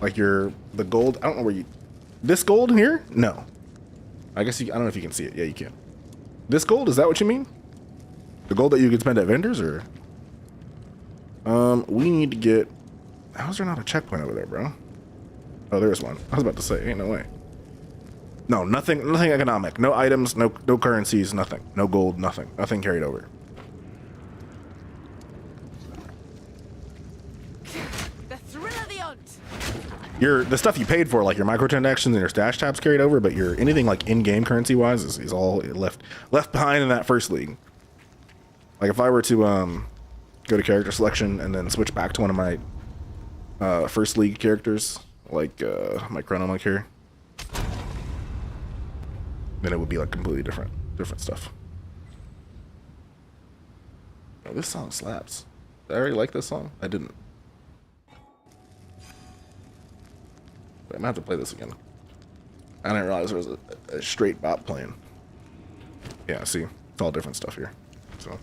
Speaker 1: Like the gold? I don't know where you... This gold in here? No. I guess I don't know if you can see it. Yeah, you can. This gold? Is that what you mean? The gold that you can spend at vendors, or? We need to get... How's there not a checkpoint over there, bro? Oh, there's one. I was about to say, ain't no way. No, nothing economic. No items, no currencies, nothing. No gold, nothing. Nothing carried over.
Speaker 2: The thrill of the hunt.
Speaker 1: The stuff you paid for, like your microtransactions and your stash tabs carried over, but your anything like in-game currency wise is all left behind in that first league. Like if I were to go to character selection and then switch back to one of my first league characters, like my Chronomonk here, then it would be like completely different stuff. Oh, this song slaps. Did I already like this song? I didn't. But I'm gonna have to play this again. I didn't realize there was a straight bop playing. Yeah, see, it's all different stuff here. So.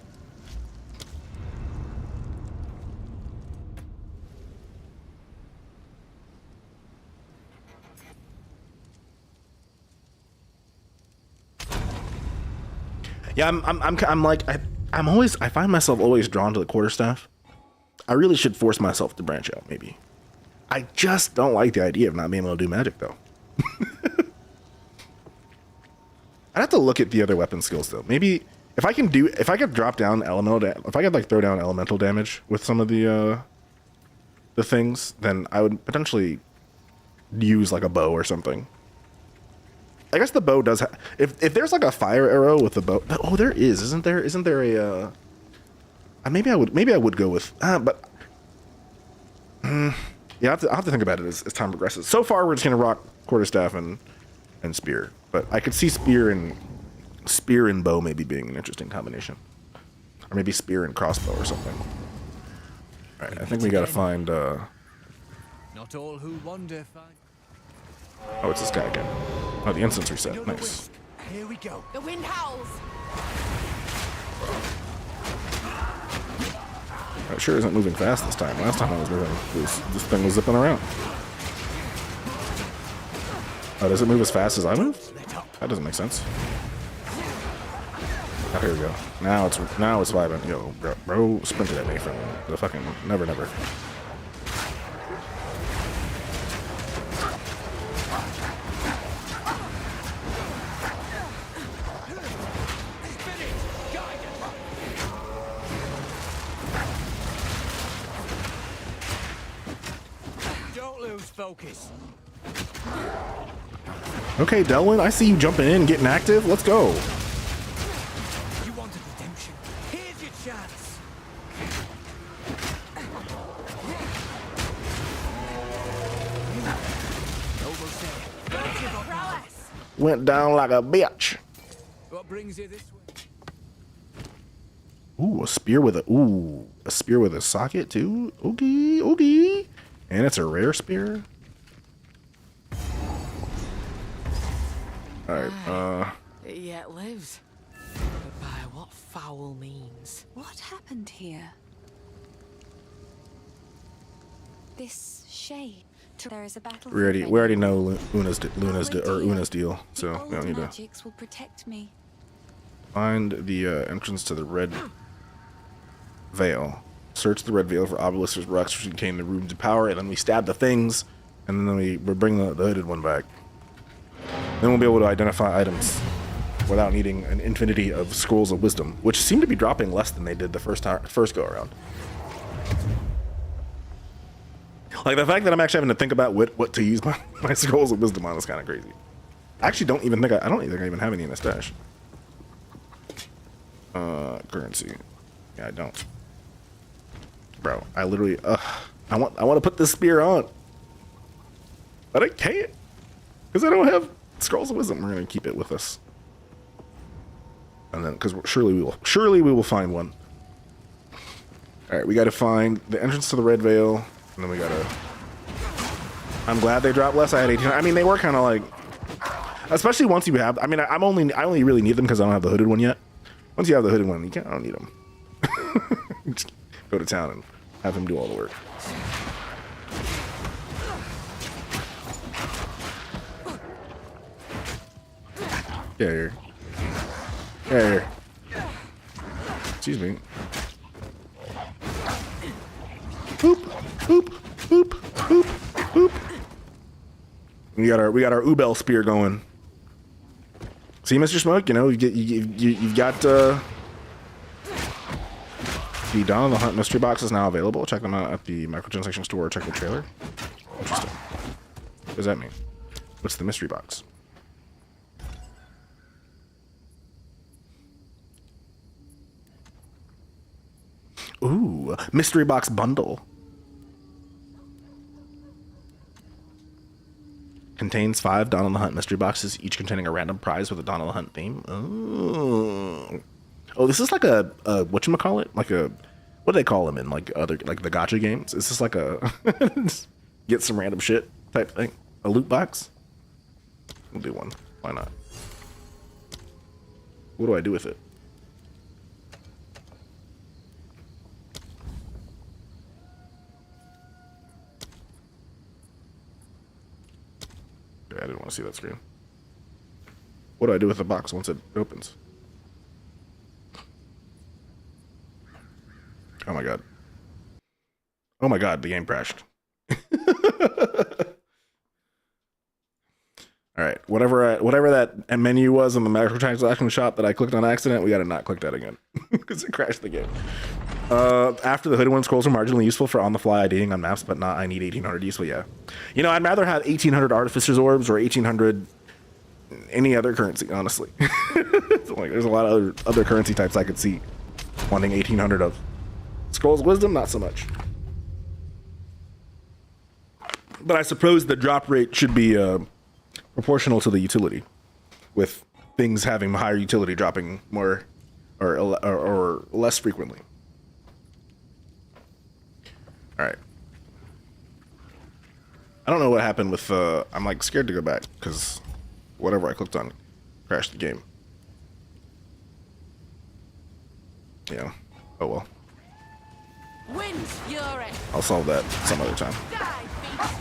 Speaker 1: Yeah, I'm like, I find myself always drawn to the quarterstaff. I really should force myself to branch out, maybe. I just don't like the idea of not being able to do magic, though. I'd have to look at the other weapon skills, though. Maybe if I could drop down if I could like throw down elemental damage with some of the things, then I would potentially use like a bow or something. I guess the bow does if there's like a fire arrow with the bow. Oh, there is, isn't there? Isn't there a maybe I would go with but yeah, I'll have to think about it as time progresses. So far we're just gonna rock quarterstaff and spear, but I could see spear and bow maybe being an interesting combination, or maybe spear and crossbow or something. All right, I think we gotta find
Speaker 4: Not all who wander find.
Speaker 1: oh, it's this guy again. Oh, the instance reset.
Speaker 4: Another
Speaker 1: Nice.
Speaker 4: whisk. Here we go.
Speaker 2: The wind howls.
Speaker 1: It sure isn't moving fast this time. Last time I was moving, this thing was zipping around. Oh, does it move as fast as I move? That doesn't make sense. Oh, here we go. Now it's vibing. Yo, bro sprinted at me from the fucking never.
Speaker 4: Don't lose focus.
Speaker 1: Okay, Delwyn, I see you jumping in, getting active. Let's go.
Speaker 4: You wanted redemption. Here's your chance. Almost there. Don't give up now.
Speaker 2: Prowess!
Speaker 1: Went down like a bitch.
Speaker 4: What brings you this way?
Speaker 1: Ooh, a spear with a socket too. Okay. And it's a rare spear. All right.
Speaker 2: It yet lives. But by what foul means?
Speaker 6: What happened here? This shade. There is a battle.
Speaker 1: We already know Una's deal, so we don't need to
Speaker 6: magics will protect me.
Speaker 1: find the entrance to the red veil. Search the red veil for obelisks or rocks which contain the rooms of power, and then we stab the things, and then we bring the hooded one back. Then we'll be able to identify items without needing an infinity of scrolls of wisdom, which seem to be dropping less than they did the first go around. Like the fact that I'm actually having to think about what to use my scrolls of wisdom on is kind of crazy. I actually don't even think I even have any in the stash. Currency. Yeah, I don't. Bro, I literally I want to put this spear on, but I can't because I don't have scrolls of wisdom. We're gonna keep it with us, and then because surely we will find one. All right, we got to find the entrance to the red veil, and then we gotta. I'm glad they dropped less. I had 18. I mean, they were kind of like, especially once you have. I mean, I only really need them because I don't have the hooded one yet. Once you have the hooded one, I don't need them. Just go to town and have him do all the work. Get here. Get here. Excuse me. Boop, boop, boop, boop, boop. We got our Ubel spear going. See, Mr. Smoke, you know, you've got the Dawn of the Hunt mystery box is now available. Check them out at the microtransaction store or check the trailer. Interesting. What does that mean? What's the mystery box? Ooh, mystery box bundle. Contains 5 Dawn of the Hunt mystery boxes, each containing a random prize with a Dawn of the Hunt theme. Oh, this is like a whatchamacallit? Like a, what do they call them in like the gacha games? Is this like a get some random shit type thing? A loot box? We'll do one. Why not? What do I do with it? I didn't want to see that screen. What do I do with the box once it opens? Oh my god. Oh my god, the game crashed. Alright, whatever that menu was in the microtransaction shop that I clicked on accident, we gotta not click that again. Because it crashed the game. After the hooded one, scrolls are marginally useful for on-the-fly IDing on maps, but not I need 1800 useful, yeah. You know, I'd rather have 1800 Artificer's Orbs or 1800 any other currency, honestly. Like, there's a lot of other currency types I could see wanting 1800 of. Scrolls of Wisdom, not so much. But I suppose the drop rate should be proportional to the utility, with things having higher utility dropping more or less frequently. All right. I don't know what happened with I'm like scared to go back because whatever I clicked on crashed the game. Yeah. Oh well.
Speaker 2: Wind's fury.
Speaker 1: I'll solve that some other time.
Speaker 2: Die, beast.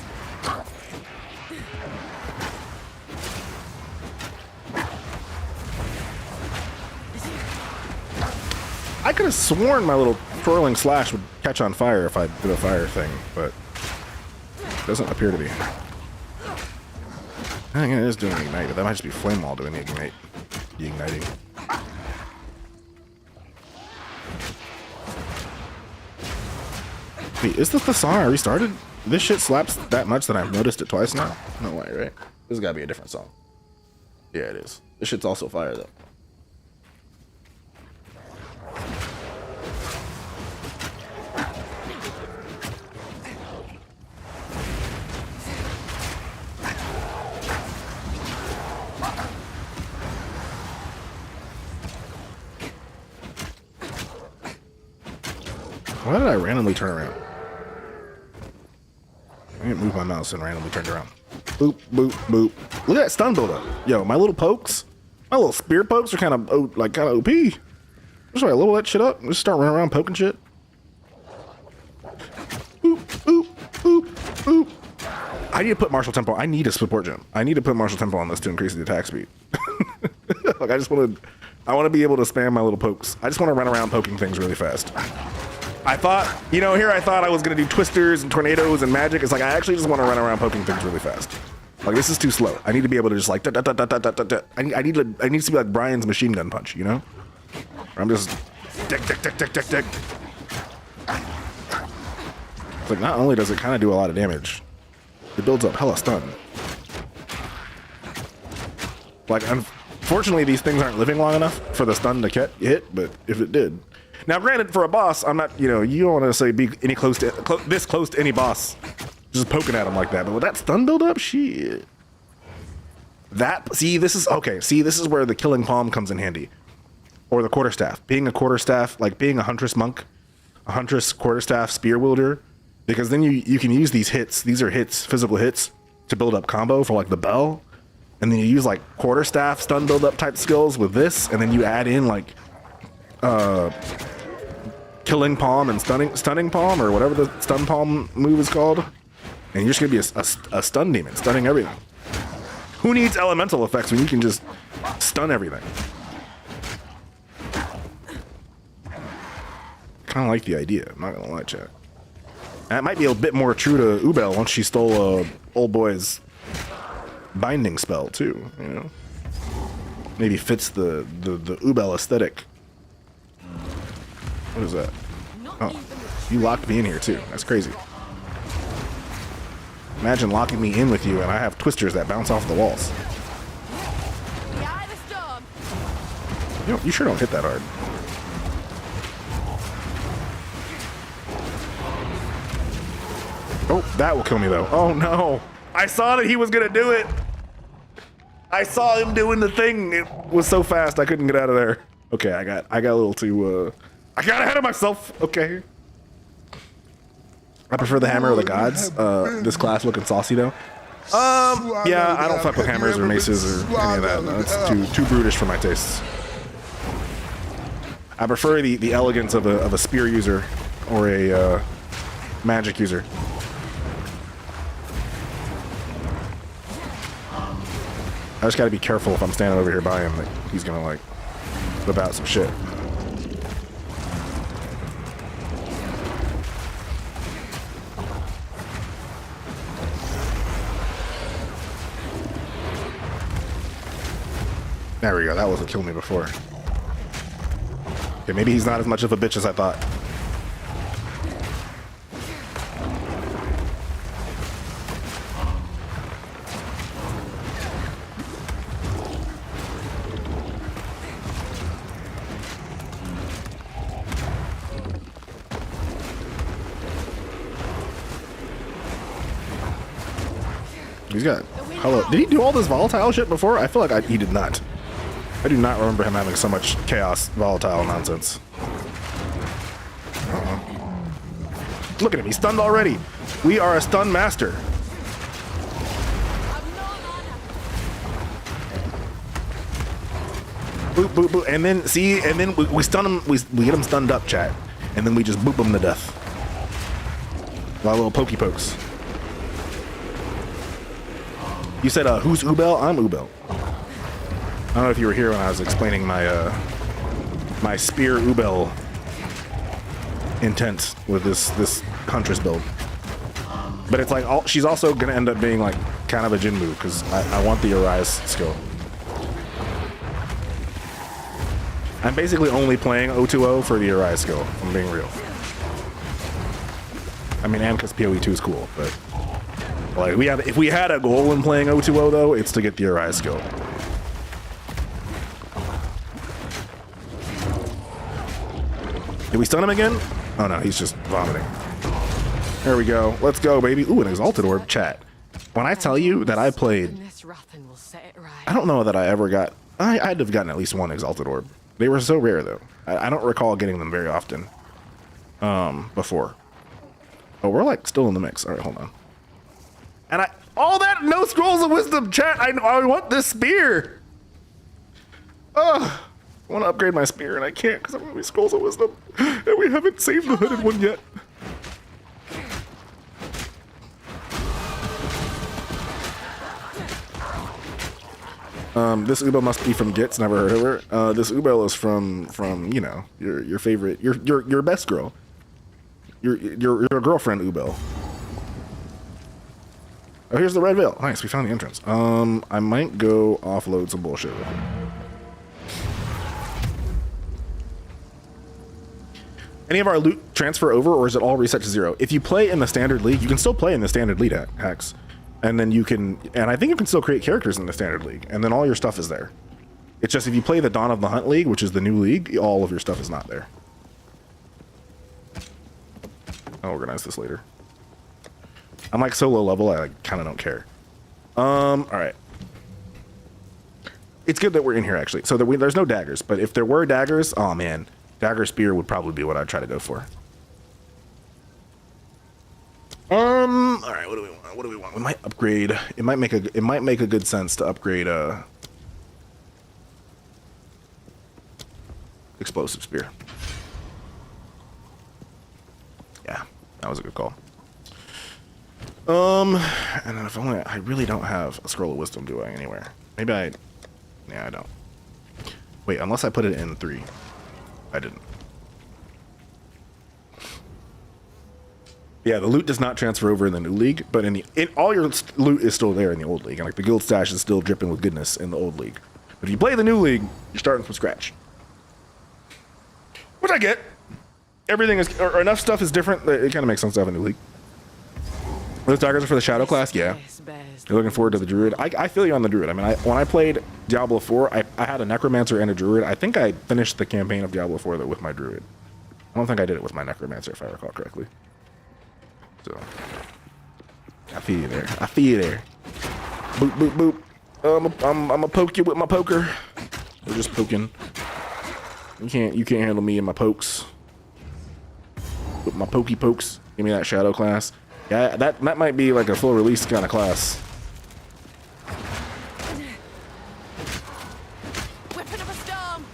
Speaker 1: I could have sworn my little twirling slash would catch on fire if I did a fire thing, but it doesn't appear to be. I think it is doing ignite, but that might just be flame wall doing the ignite. The igniting. Wait, is this the song I restarted? This shit slaps that much that I've noticed it twice now? No way, right? This has gotta be a different song. Yeah, it is. This shit's also fire though. Why did I randomly turn around? I didn't move my mouse and randomly turned around. Boop, boop, boop. Look at that stun buildup. Yo, my little pokes, my little spear pokes are kind of OP. Just like level that shit up. Just start running around poking shit. Boop, boop, boop, boop. I need to put martial tempo. I need a support gem. I need to put martial tempo on this to increase the attack speed. Like I want to be able to spam my little pokes. I just want to run around poking things really fast. I thought, you know, here I thought I was going to do twisters and tornadoes and magic. It's like, I actually just want to run around poking things really fast. Like, this is too slow. I need to be able to just like, I need to be like Brian's machine gun punch, you know? Where I'm just, dick. It's like, not only does it kind of do a lot of damage, it builds up hella stun. Like, unfortunately, these things aren't living long enough for the stun to hit, but if it did. Now, granted, for a boss, I'm not, you know, you don't want to say be any this close to any boss, just poking at him like that. But with that stun build up, shit. This is where the killing palm comes in handy, or the quarterstaff. Being a quarterstaff, like being a huntress monk, a huntress quarterstaff spear wielder, because then you can use these hits. These are hits, physical hits, to build up combo for like the bell, and then you use like quarterstaff stun build up type skills with this, and then you add in like killing palm and stunning palm, or whatever the stun palm move is called, and you're just gonna be a stun demon, stunning everything. Who needs elemental effects when you can just stun everything? Kind of like the idea, I'm not gonna lie, chat. That might be a bit more true to Ubel once she stole old boy's binding spell too, you know? Maybe fits the Ubel aesthetic. What is that? Oh, you locked me in here too. That's crazy. Imagine locking me in with you and I have twisters that bounce off the walls.
Speaker 2: The eye of the storm.
Speaker 1: You sure don't hit that hard. Oh, that will kill me though. Oh no. I saw that he was gonna do it. I saw him doing the thing. It was so fast I couldn't get out of there. Okay, I got a little too I got ahead of myself. Okay. I prefer the hammer of the gods. This class looking saucy though. Yeah, I don't fuck with hammers or maces or any of that. No, it's too brutish for my tastes. I prefer the elegance of a spear user or a magic user. I just gotta be careful if I'm standing over here by him that he's gonna like whip out some shit. There we go, that was what killed me before. Okay, maybe he's not as much of a bitch as I thought. He's got hello. Did he do all this volatile shit before? I feel like he did not. I do not remember him having so much chaos, volatile nonsense. Look at him, he's stunned already. We are a stun master. Boop, boop, boop. And then, see, and then we stun him, we get him stunned up, chat. And then we just boop him to death. A lot of little pokey pokes. You said, who's Ubel? I'm Ubel. I don't know if you were here when I was explaining my my spear Ubel intense with this Huntress build. But it's like she's also gonna end up being like kind of a Jinmu because I want the Arise skill. I'm basically only playing 020 for the Arise skill, if I'm being real. I mean, and because PoE2 is cool, but like if we had a goal in playing 020 though, it's to get the Arise skill. Did we stun him again? Oh no, he's just vomiting. There we go. Let's go, baby. Ooh, an Exalted Orb. Chat. When I tell you that I played, I don't know that I ever got, I had to have gotten at least one Exalted Orb. They were so rare though. I don't recall getting them very often before. Oh, we're like still in the mix. All right, hold on. And all that, no Scrolls of Wisdom, chat. I want this spear. Ugh. I want to upgrade my spear and I can't because I'm going to be Scrolls of Wisdom. And we haven't saved the hooded one yet. This Ubel must be from Gits. Never heard of her. This Ubel is from you know your favorite your best girl. Your girlfriend Ubel. Oh, here's the red veil. Nice, we found the entrance. I might go offload some bullshit. Any of our loot transfer over, or is it all reset to 0? If you play in the standard league, you can still play in the standard league hacks. And then you can, and I think you can still create characters in the standard league, and then all your stuff is there. It's just if you play the Dawn of the Hunt league, which is the new league, all of your stuff is not there. I'll organize this later. I'm like so low level, I kind of don't care. All right. It's good that we're in here actually. So there's no daggers, but if there were daggers, oh man, dagger spear would probably be what I'd try to go for. All right, what do we want? What do we want? We might upgrade. It might make a good sense to upgrade explosive spear. Yeah, that was a good call. And then if only I really don't have a Scroll of Wisdom, do I, anywhere? Maybe yeah, I don't. Wait, unless I put it in 3. I didn't. Yeah, the loot does not transfer over in the new league, but all your loot is still there in the old league, and like the guild stash is still dripping with goodness in the old league. But if you play the new league, you're starting from scratch. Which I get. Everything is, or enough stuff is different. It kind of makes sense to have a new league. Those daggers are for the Shadow class, yeah. You're looking forward to the Druid. I feel you on the Druid. I mean, when I played Diablo 4, I had a Necromancer and a Druid. I think I finished the campaign of Diablo 4 with my Druid. I don't think I did it with my Necromancer, if I recall correctly. So, I feel you there. I feel you there. Boop, boop, boop. I'm gonna poke you with my poker. We're just poking. You can't handle me and my pokes. With my pokey pokes. Give me that Shadow class. Yeah, that might be like a full release kind of class.
Speaker 2: Whipping up a storm.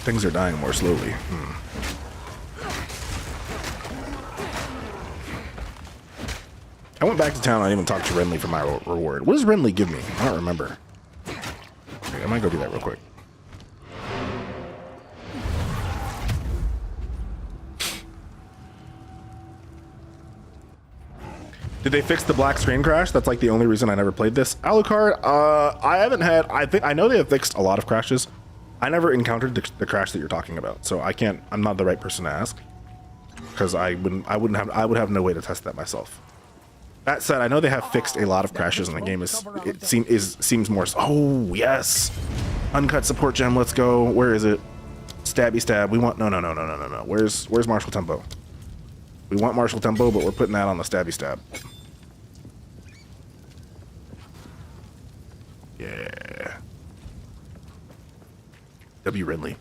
Speaker 1: Things are dying more slowly. I went back to town. I didn't even talk to Renly for my reward. What does Renly give me? I don't remember. Okay, I might go do that real quick. Did they fix the black screen crash? That's like the only reason I never played this. Alucard, I haven't had. I know they have fixed a lot of crashes. I never encountered the crash that you're talking about, so I can't. I'm not the right person to ask because I would have no way to test that myself. That said, I know they have fixed a lot of crashes in the game. Seems more. Oh yes, uncut support gem. Let's go. Where is it? Stabby stab. We want no. Where's Martial Tempo? We want Martial Tempo, but we're putting that on the stabby stab. Yeah. W. Ridley.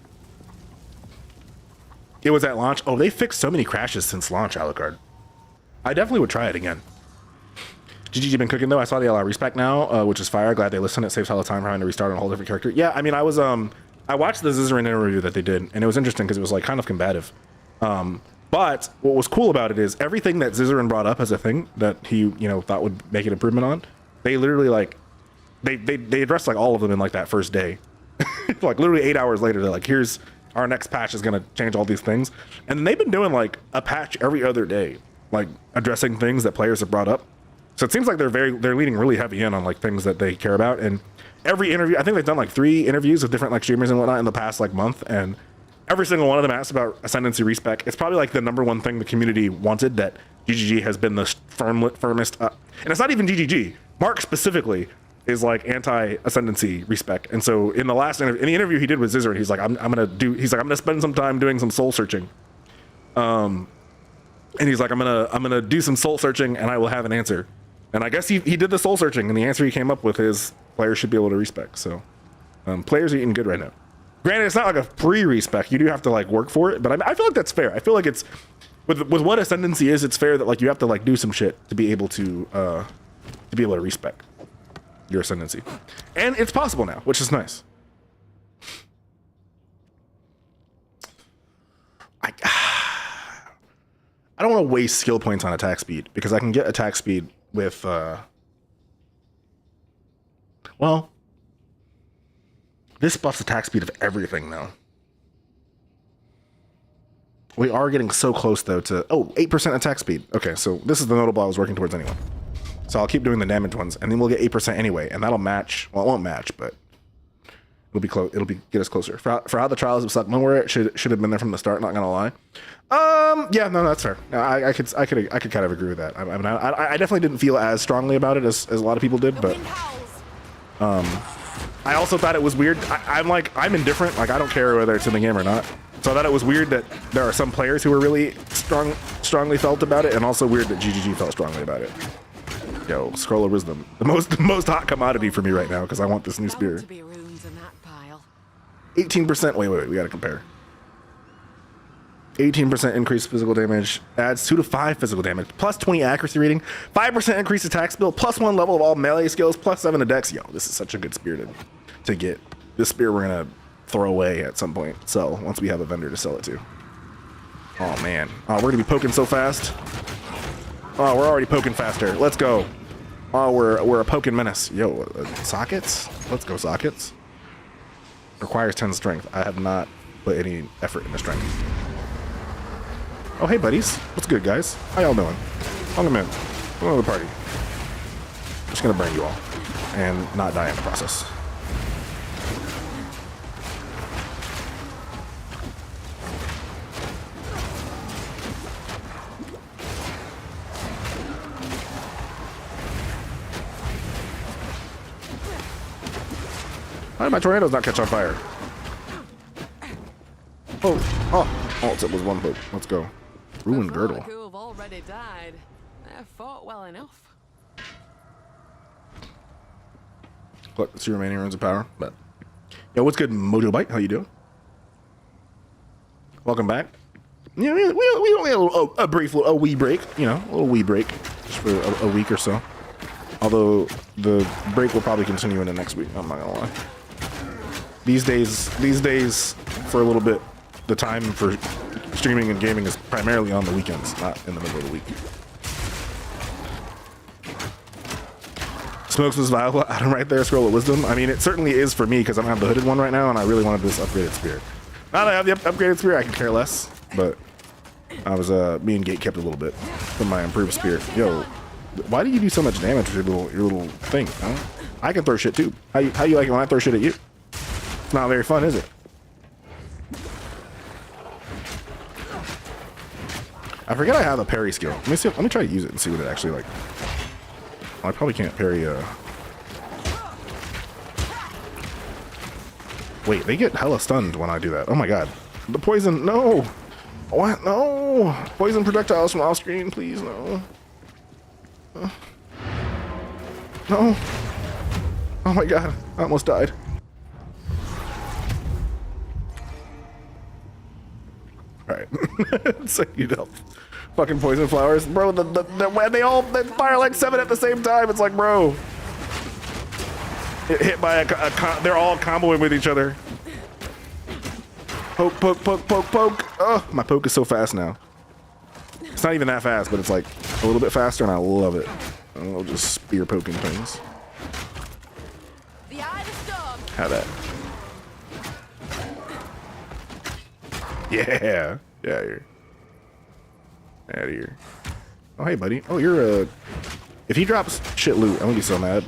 Speaker 1: It was at launch. Oh, they fixed so many crashes since launch, Alucard. I definitely would try it again. GG been cooking though. I saw the LR respec now, which is fire. Glad they listened. It saves all the time for having to restart on a whole different character. Yeah, I mean, I watched the Zizarin interview that they did, and it was interesting because it was like kind of combative. But what was cool about it is everything that Zizaran brought up as a thing that he, you know, thought would make an improvement on, they literally like, they addressed like all of them in like that first day. Like literally 8 hours later, they're like, here's our next patch is going to change all these things. And then they've been doing like a patch every other day, like addressing things that players have brought up. So it seems like they're leaning really heavy in on like things that they care about. And every interview, I think they've done like 3 interviews with different like streamers and whatnot in the past like month. And every single one of them asked about Ascendancy respec. It's probably like the #1 thing the community wanted, that GGG has been the firmest. And it's not even GGG. Mark specifically is like anti-Ascendancy respec. And so in the last in the interview he did with Zizaran, he's like, I'm gonna spend some time doing some soul searching. And he's like, I'm gonna do some soul searching and I will have an answer. And I guess he did the soul searching, and the answer he came up with is players should be able to respec. So players are eating good right now. Granted, it's not like a free respec. You do have to like work for it, but I feel like that's fair. I feel like it's with what Ascendancy is, it's fair that like you have to like do some shit to be able to respec your Ascendancy. And it's possible now, which is nice. I don't want to waste skill points on attack speed, because I can get attack speed with well, this buffs attack speed of everything though. We are getting so close though to 8% attack speed. Okay, so this is the notable I was working towards anyway. So I'll keep doing the damage ones, and then we'll get 8% anyway, and that'll match. Well, it won't match, but it'll be close. Get us closer. For how the Trials of Suckman it should have been there from the start. Not gonna lie. Yeah, no, that's fair. I could kind of agree with that. I mean, I definitely didn't feel as strongly about it as a lot of people did, but I also thought it was weird. I'm indifferent. Like, I don't care whether it's in the game or not. So I thought it was weird that there are some players who were really strongly felt about it, and also weird that GGG felt strongly about it. Yo, Scroll of Wisdom, the most hot commodity for me right now, because I want this new spear. 18%. Wait, we gotta compare. 18% increased physical damage, adds 2 to 5 physical damage, plus 20 accuracy rating, 5% increased attack skill, plus 1 level of all melee skills, plus 7 to dex. Yo, this is such a good spear to get. This spear we're gonna throw away at some point, so once we have a vendor to sell it to. Oh man, we're gonna be poking so fast. Oh, we're already poking faster. Let's go. Oh, we're a poking menace. Yo, sockets? Let's go sockets. Requires 10 strength. I have not put any effort into strength. Oh, hey buddies. What's good, guys? How y'all doing? Welcome in. Welcome to the party. Just gonna burn you all and not die in the process. Why did my tornadoes not catch on fire? Oh, it was one poke. Let's go. Ruined girdle.
Speaker 2: Who have already died. They've fought well enough.
Speaker 1: Look, it's your remaining runes of power. But yo, what's good, Mojo Bite? How you doing? Welcome back. Yeah, we only had a wee break. You know, a little wee break, just for a week or so. Although the break will probably continue into next week. I'm not gonna lie. These days, for a little bit, the time for streaming and gaming is primarily on the weekends, not in the middle of the week. Smokes was viable item right there, Scroll of Wisdom. I mean, it certainly is for me, because I don't have the hooded one right now, and I really wanted this upgraded spear. Now that I have the upgraded spear, I can care less, but I was being gate kept a little bit from my improved spear. Yo, why do you do so much damage with your little thing? Huh? I can throw shit too. How you like it when I throw shit at you? It's not very fun, is it? I forget I have a parry skill. Let me see. Let me try to use it and see what it actually like. Well, I probably can't parry. Wait, they get hella stunned when I do that. Oh my god, the poison! No, what? No, poison projectiles from off screen, please. No. No. Oh my god, I almost died. Alright. So, you know, fucking poison flowers. Bro, they fire like 7 at the same time. It's like, bro. It hit by they're all comboing with each other. Poke, poke, poke, poke, poke. Oh, my poke is so fast now. It's not even that fast, but it's like a little bit faster, and I love it. I'll just spear poking things.
Speaker 2: The eye of the storm.
Speaker 1: How that? Yeah. Yeah, here. Out of here. Oh, hey, buddy. Oh, you're a... If he drops shit loot, I'm gonna be so mad.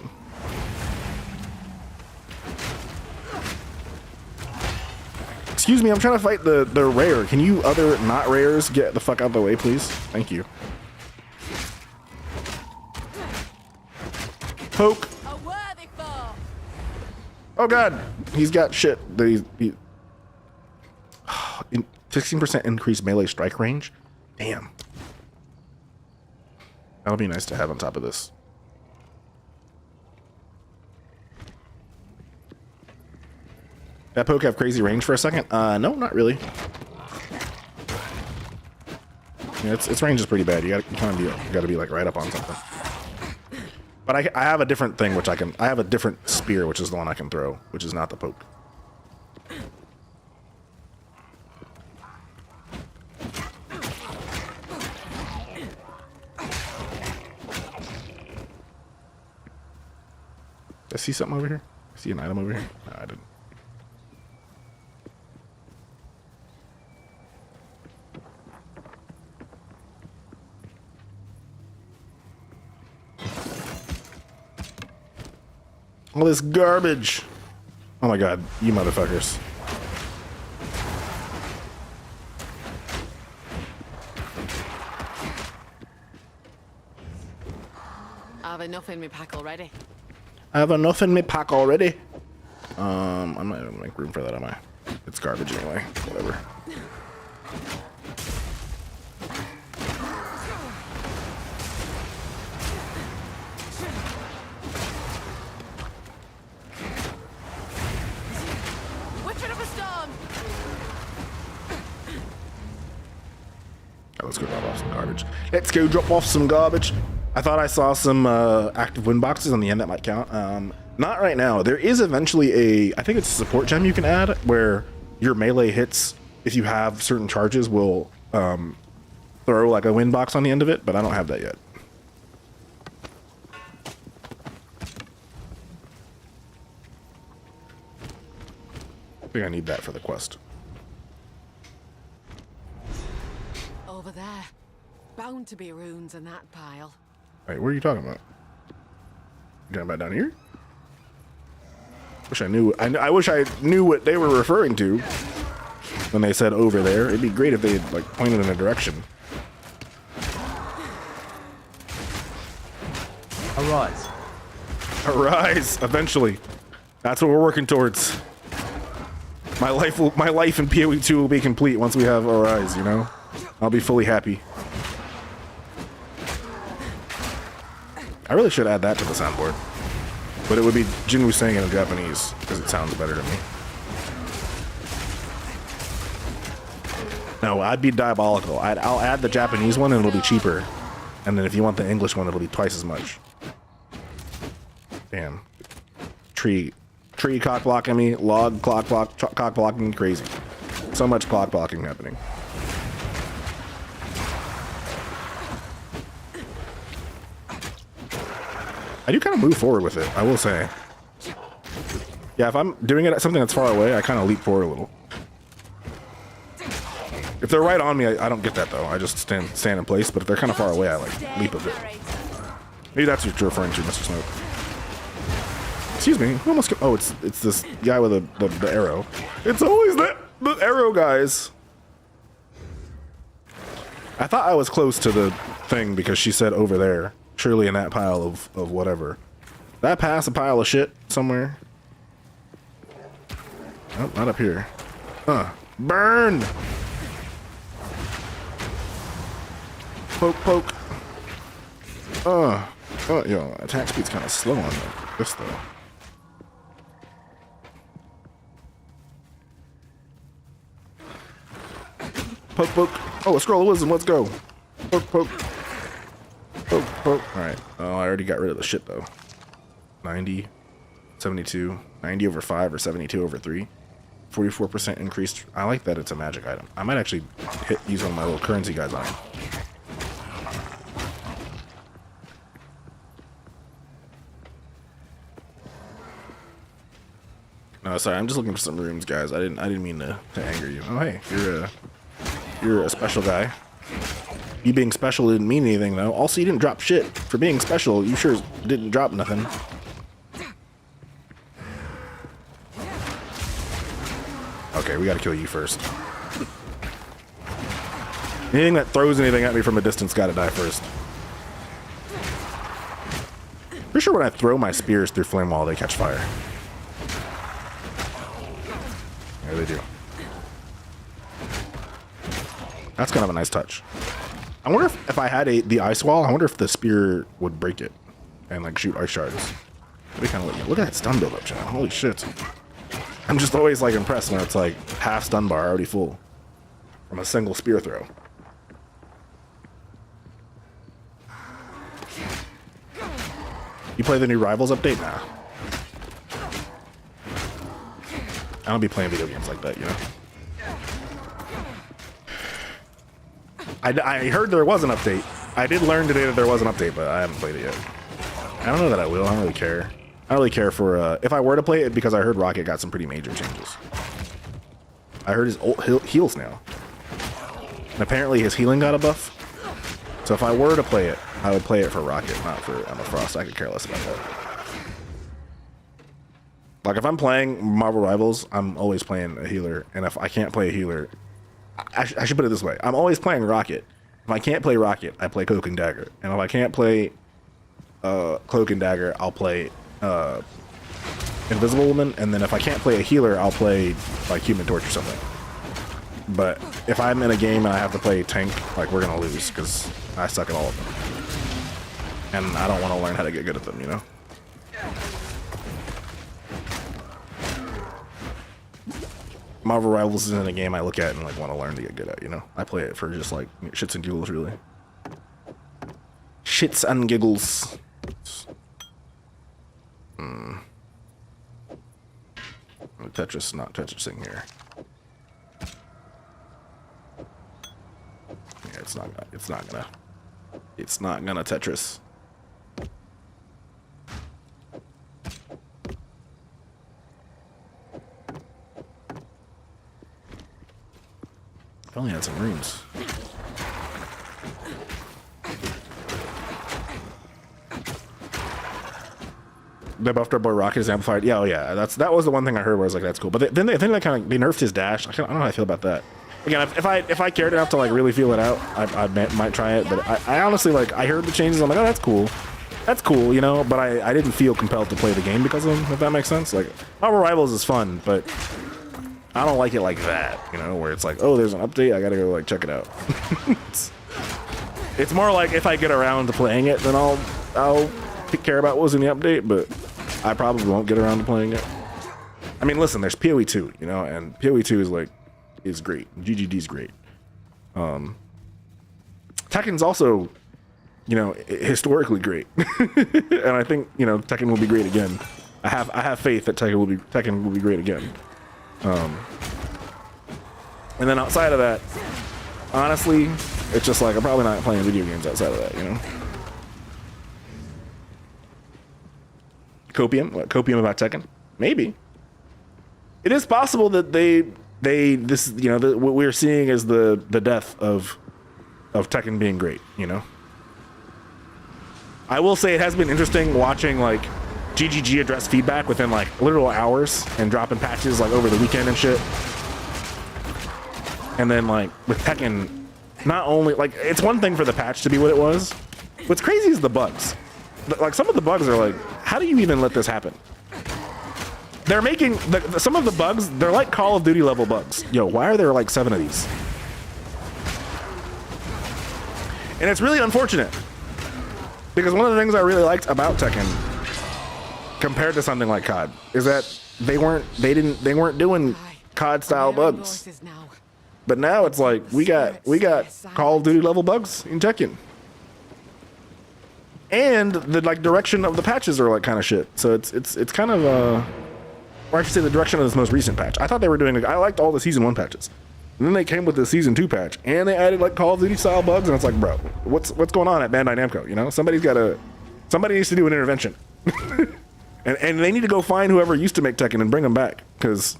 Speaker 1: Excuse me, I'm trying to fight the rare. Can you other not rares get the fuck out of the way, please? Thank you. Poke.
Speaker 2: A worthy foe.
Speaker 1: Oh god, he's got shit. That he 16% increased melee strike range. Damn. That'll be nice to have on top of this. That poke have crazy range for a second? No, not really. Yeah, its range is pretty bad. You gotta be like right up on something. But I have a different thing which I have a different spear, which is the one I can throw, which is not the poke. I see something over here. I see an item over here. No, I didn't. All this garbage. Oh my god, you motherfuckers.
Speaker 2: I've enough in my pack already.
Speaker 1: I have enough in my pack already. I'm not gonna make room for that, am I? It's garbage anyway. Whatever.
Speaker 2: Whipping up a storm.
Speaker 1: Oh, let's go drop off some garbage. Let's go drop off some garbage. I thought I saw some active win boxes on the end that might count. Not right now. There is eventually I think it's a support gem you can add where your melee hits, if you have certain charges, will throw like a win box on the end of it, but I don't have that yet. I think I need that for the quest.
Speaker 2: Over there. Bound to be runes in that pile.
Speaker 1: Wait, what are you talking about? You talking about down here? Wish I knew. I wish I knew what they were referring to when they said over there. It'd be great if they like pointed in a direction.
Speaker 4: Arise.
Speaker 1: Arise, eventually. That's what we're working towards. My life in PoE 2 will be complete once we have Arise. You know, I'll be fully happy. I really should add that to the soundboard. But it would be Jinwoo saying it in Japanese, because it sounds better to me. No, I'd be diabolical. I'll add the Japanese one and it'll be cheaper. And then if you want the English one, it'll be twice as much. Damn. Tree cock blocking me, log cock blocking me, crazy. So much clock blocking happening. I do kind of move forward with it, I will say. Yeah, if I'm doing it at something that's far away, I kind of leap forward a little. If they're right on me, I don't get that though. I just stand in place, but if they're kind of far away, I like leap a bit. Maybe that's what you're referring to, Mr. Snoke. Excuse me, who almost oh, it's this guy with the arrow. It's always the arrow guys. I thought I was close to the thing because she said over there. Surely in that pile of whatever. Did I pass a pile of shit somewhere? Oh, not up here. Burn! Poke. Oh, yo, attack speed's kind of slow on this though. Poke. Oh, a scroll of wisdom. Let's go. Poke. Alright. Oh, I already got rid of the shit though. 90, 72, 90 over 5 or 72 over 3. 44% increased. I like that it's a magic item. I might actually use one of my little currency guys on it. No, sorry, I'm just looking for some rooms, guys. I didn't mean to anger you. Oh, hey, you're a special guy. You being special didn't mean anything, though. Also, you didn't drop shit. For being special, you sure didn't drop nothing. Okay, we gotta kill you first. Anything that throws anything at me from a distance gotta die first. Pretty sure when I throw my spears through flame wall, they catch fire. Yeah, they do. That's kind of a nice touch. I wonder if I had the ice wall, I wonder if the spear would break it and like shoot ice shards. That'd be kind of look at that stun build up, chat. Holy shit. I'm just always like impressed when it's like half stun bar already full from a single spear throw. You play the new Rivals update? Nah. I don't be playing video games like that, you know? I heard there was an update. I did learn today that there was an update, but I haven't played it yet. I don't know that I will. I don't really care. I don't really care for, if I were to play it, because I heard Rocket got some pretty major changes. I heard his heals now. And apparently his healing got a buff. So if I were to play it, I would play it for Rocket, not for Emma Frost. I could care less about that. Like, if I'm playing Marvel Rivals, I'm always playing a healer. And if I can't play a healer, I should put it this way. I'm always playing Rocket. If I can't play Rocket, I play Cloak and Dagger. And if I can't play Cloak and Dagger, I'll play Invisible Woman. And then if I can't play a healer, I'll play, like, Human Torch or something. But if I'm in a game and I have to play tank, like, we're going to lose because I suck at all of them. And I don't want to learn how to get good at them, you know? Marvel Rivals isn't a game I look at and like want to learn to get good at, you know? I play it for just like shits and giggles, really. Shits and giggles. Tetris, not Tetrising here. Yeah, it's not gonna Tetris. I only had some runes. They buffed our boy Rocket is amplified. Yeah, oh yeah, that was the one thing I heard where I was like, that's cool. But then they nerfed his dash. I don't know how I feel about that. Again, if I cared enough to like really feel it out, I might try it. But I honestly like I heard the changes. I'm like, oh, that's cool, you know. But I didn't feel compelled to play the game because of them. If that makes sense. Like Marvel Rivals is fun, but I don't like it like that, you know, where it's like, oh, there's an update, I gotta go like check it out. It's more like if I get around to playing it, then I'll care about what was in the update, but I probably won't get around to playing it. I mean, listen, there's PoE 2, you know, and PoE 2 is great. GGD's great. Tekken's also, you know, historically great, and I think, you know, Tekken will be great again. I have faith that Tekken will be great again. And then outside of that, honestly, it's just like I'm probably not playing video games outside of that, you know. Copium? What, Copium about Tekken? Maybe. It is possible that this, you know, what we're seeing is the death of Tekken being great, you know. I will say it has been interesting watching like GGG address feedback within like literal hours and dropping patches like over the weekend and shit. And then like with Tekken, not only like it's one thing for the patch to be what it was. What's crazy is the bugs. Like some of the bugs are like, how do you even let this happen? They're making some of the bugs. They're like Call of Duty level bugs. Yo, why are there like 7 of these? And it's really unfortunate because one of the things I really liked about Tekken, compared to something like COD, is that they weren't doing COD style bugs. But now it's like we got Call of Duty level bugs in Tekken. And the like direction of the patches are like kind of shit. So it's kind of or I should say the direction of this most recent patch. I thought they were doing I liked all the season 1 patches. And then they came with the season 2 patch and they added like Call of Duty style bugs and it's like, bro, what's going on at Bandai Namco, you know? Somebody needs to do an intervention. And they need to go find whoever used to make Tekken and bring them back, because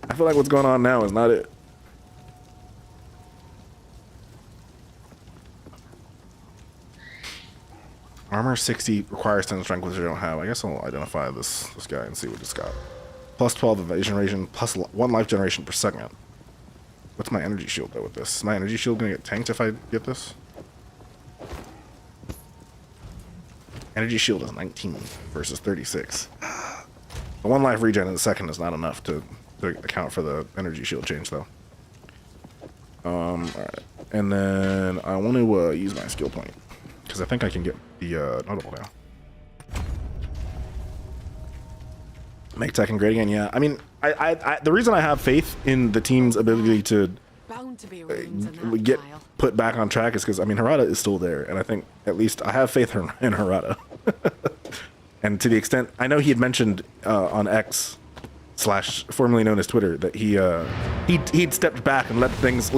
Speaker 1: I feel like what's going on now is not it. Armor 60 requires 10 strength, which I don't have. I guess I'll identify this guy and see what it's got. Plus 12 evasion generation, plus 1 life generation per second. What's my energy shield though with this? Is my energy shield gonna get tanked if I get this? Energy shield is 19 versus 36. The 1 life regen in the second is not enough to account for the energy shield change though. Alright. And then I want to use my skill point, because I think I can get the notable now. Make Tekken great again, yeah. I mean, I the reason I have faith in the team's ability to
Speaker 2: Bound to be ruins in that
Speaker 1: get
Speaker 2: file.
Speaker 1: put back on track is because, I mean, Harada is still there, and I think at least I have faith in Harada. And to the extent, I know he had mentioned on X / formerly known as Twitter, that he'd stepped back and left things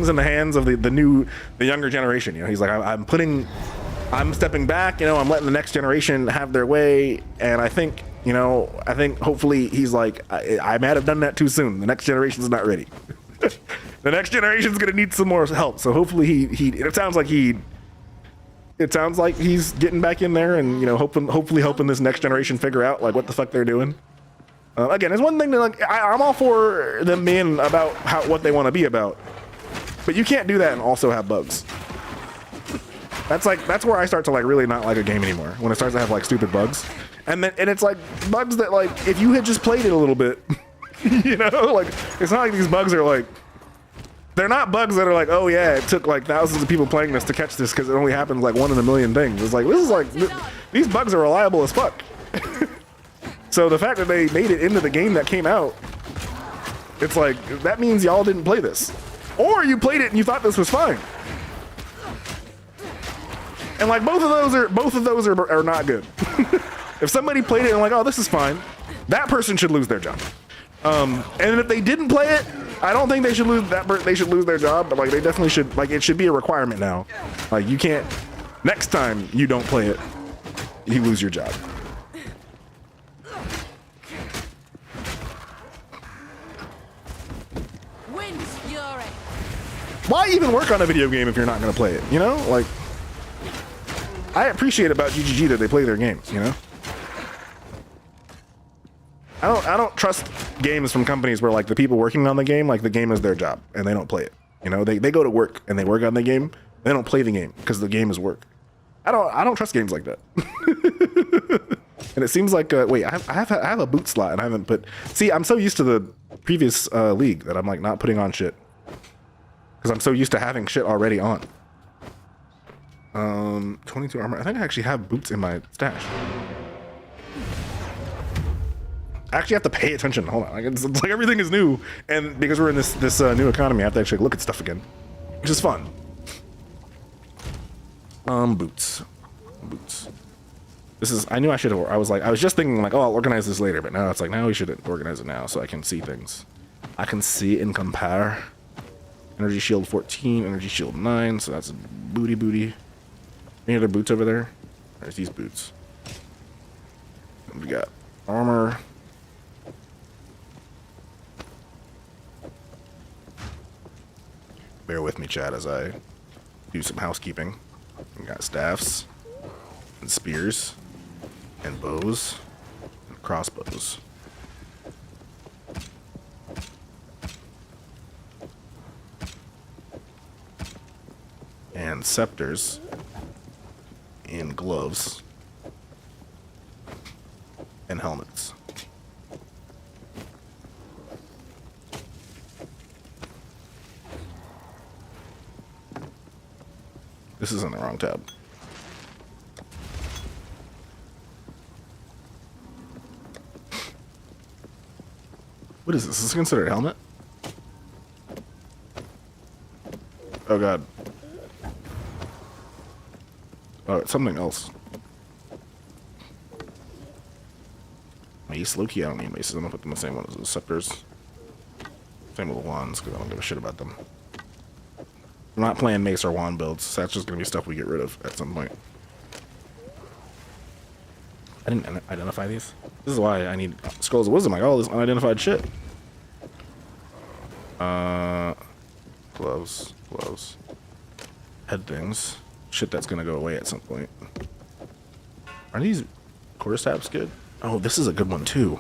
Speaker 1: in the hands of the younger generation. You know, he's like, I'm stepping back. You know, I'm letting the next generation have their way, and I think hopefully he's like, I might have done that too soon. The next generation's not ready. The next generation's gonna need some more help. So hopefully it sounds like he's getting back in there, and hopefully helping this next generation figure out like what the fuck they're doing. Again, it's one thing to like, I'm all for them being about what they want to be about, but you can't do that and also have bugs. That's where I start to like really not like a game anymore, when it starts to have like stupid bugs. And it's like bugs that, like, if you had just played it a little bit, like, it's not like these bugs are like, they're not bugs that are like, oh yeah, it took like thousands of people playing this to catch this because it only happens like 1 in a million things. It's like, this is like, these bugs are reliable as fuck. So the fact that they made it into the game that came out, it's like, that means y'all didn't play this. Or you played it and you thought this was fine. And like, both of those are not good. If somebody played it and like, oh, this is fine, that person should lose their job. And if they didn't play it, I don't think they should lose they should lose their job, but like, they definitely should, like, it should be a requirement now. Like, you can't, next time you don't play it, you lose your job.
Speaker 2: Wind's fury.
Speaker 1: Why even work on a video game if you're not going to play it? You know, like, I appreciate about GGG that they play their games, you know? I don't trust games from companies where like the people working on the game, like the game is their job and they don't play it. You know, they go to work and they work on the game. They don't play the game because the game is work. I don't trust games like that. And it seems like wait, I have a boot slot and I haven't put. See, I'm so used to the previous league that I'm like not putting on shit because I'm so used to having shit already on. 22 armor. I think I actually have boots in my stash. I actually have to pay attention. Hold on, it's like everything is new, and because we're in this new economy, I have to actually look at stuff again, which is fun. Boots. This is. I knew I should have. I was just thinking like, oh, I'll organize this later, but now it's like, now we should organize it now so I can see things. I can see and compare. Energy shield 14, energy shield 9, so that's booty. Any other boots over there? There's these boots. And we got armor. Bear with me, chat, as I do some housekeeping. We got staffs, and spears, and bows, and crossbows. And scepters, and gloves, and helmets. This is in the wrong tab. What is this? Is this considered a helmet? Oh god. Oh, it's something else. Mace, low-key, I don't need maces. I'm gonna put them in the same one as the scepters. Same with the wands, because I don't give a shit about them. I'm not playing mace or wand builds, so that's just gonna be stuff we get rid of at some point. I didn't identify these. This is why I need scrolls of wisdom. Like all this unidentified shit. Gloves. Head things. Shit that's gonna go away at some point. Are these quarterstaffs good? Oh, this is a good one too.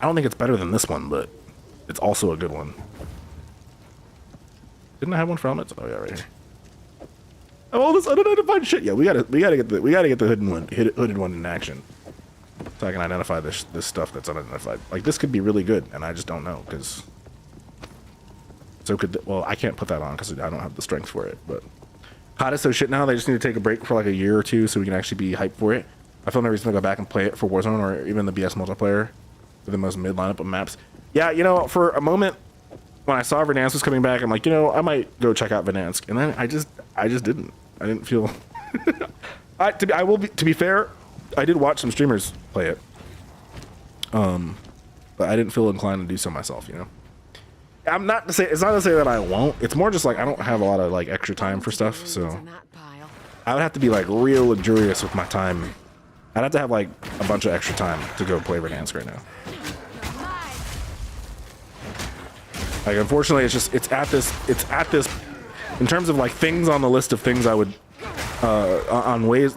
Speaker 1: I don't think it's better than this one, but it's also a good one. Didn't I have one for helmets? Oh yeah, right here. Oh, all this unidentified shit. Yeah, we gotta get the hooded one in action, so I can identify this stuff that's unidentified. Like this could be really good, and I just don't know because. So well, I can't put that on because I don't have the strength for it. But COD is so shit now. They just need to take a break for like a year or two so we can actually be hyped for it. I feel no reason to go back and play it for Warzone or even the BS multiplayer for the most mid lineup of maps. Yeah, you know, for a moment when I saw Verdansk was coming back, I'm like, you know, I might go check out Verdansk, and then I just didn't. I didn't feel. To be fair, I did watch some streamers play it, but I didn't feel inclined to do so myself. You know, it's not to say that I won't. It's more just like I don't have a lot of like extra time for stuff, so I would have to be like real luxurious with my time. I'd have to have like a bunch of extra time to go play Verdansk right now. Like unfortunately, it's at this in terms of like things on the list of things I would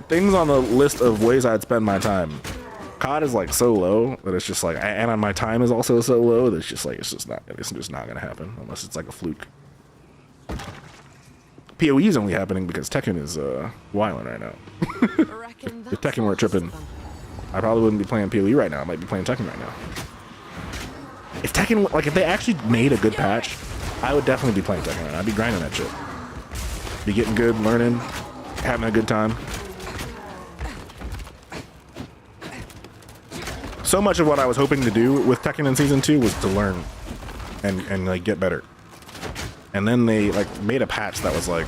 Speaker 1: things on the list of ways I'd spend my time. COD is like so low that it's just like, and my time is also so low that it's just not gonna happen unless it's like a fluke. PoE is only happening because Tekken is wilding right now. If Tekken weren't tripping, I probably wouldn't be playing PoE right now. I might be playing Tekken right now. If Tekken, like if they actually made a good patch, I would definitely be playing Tekken right now. I'd be grinding that shit. Be getting good, learning, having a good time. So much of what I was hoping to do with Tekken in Season 2 was to learn and like get better. And then they like made a patch that was like,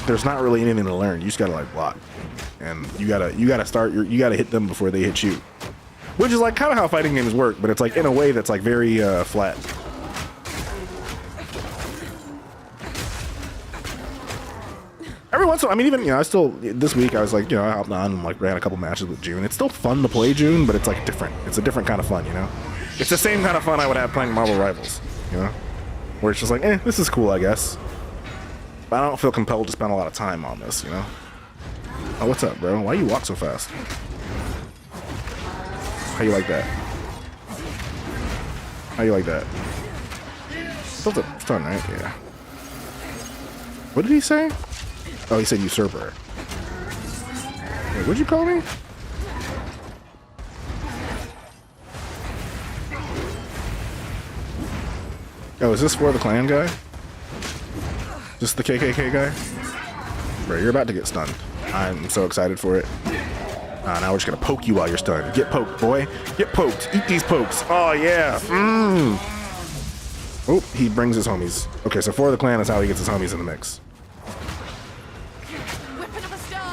Speaker 1: there's not really anything to learn. You just gotta like block. And you gotta hit them before they hit you. Which is like kind of how fighting games work, but it's like in a way that's like very flat. Every once in a while, I mean, even, you know, this week I was like, you know, I hopped on and like ran a couple matches with June. It's still fun to play June, but it's like different. It's a different kind of fun, you know? It's the same kind of fun I would have playing Marvel Rivals, you know? Where it's just like, this is cool, I guess. But I don't feel compelled to spend a lot of time on this, you know? Oh, what's up, bro? Why you walk so fast? How you like that? How you like that? Still fun, right? Yeah. What did he say? Oh, he said usurper. Wait, what'd you call me? Oh, is this for the clan guy? Is this the KKK guy? Bro, you're about to get stunned. I'm so excited for it. Now we're just gonna poke you while you're stunned. Get poked, boy. Get poked. Eat these pokes. Oh, yeah. Oh, he brings his homies. Okay, so for the clan is how he gets his homies in the mix.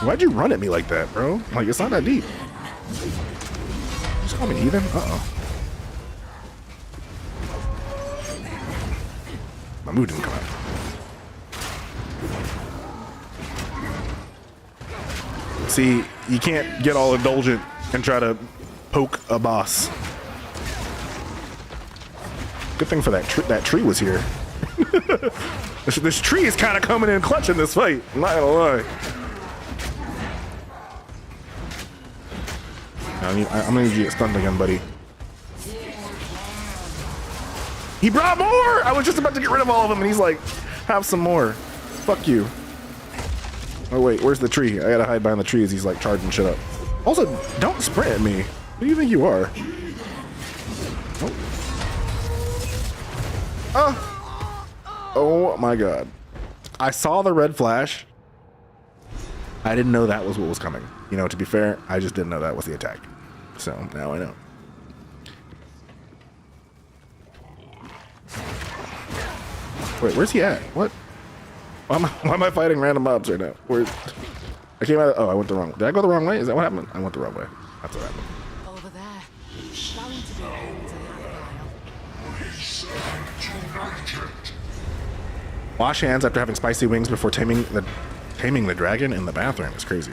Speaker 1: Why'd you run at me like that, bro? Like, it's not that deep. Just call me heathen? Uh-oh. My mood didn't come out. See, you can't get all indulgent and try to poke a boss. Good thing for that tree was here. This tree is kind of coming in clutch in this fight. I'm not gonna lie. I'm gonna need you to get stunned again, buddy. He brought more! I was just about to get rid of all of them, and he's like, have some more. Fuck you. Oh, wait, where's the tree? I gotta hide behind the tree as he's like charging shit up. Also, don't sprint at me. Who do you think you are? Oh. Oh my god. I saw the red flash. I didn't know that was what was coming. You know, to be fair, I just didn't know that was the attack. So now I know. Wait, where's he at? What? Why am I fighting random mobs right now? Where? I came out. Oh, I went the wrong. Did I go the wrong way? Is that what happened? I went the wrong way. That's what happened.
Speaker 2: Over there. Bound to be homes in that pile.
Speaker 1: Wash hands after having spicy wings before taming the dragon in the bathroom is crazy.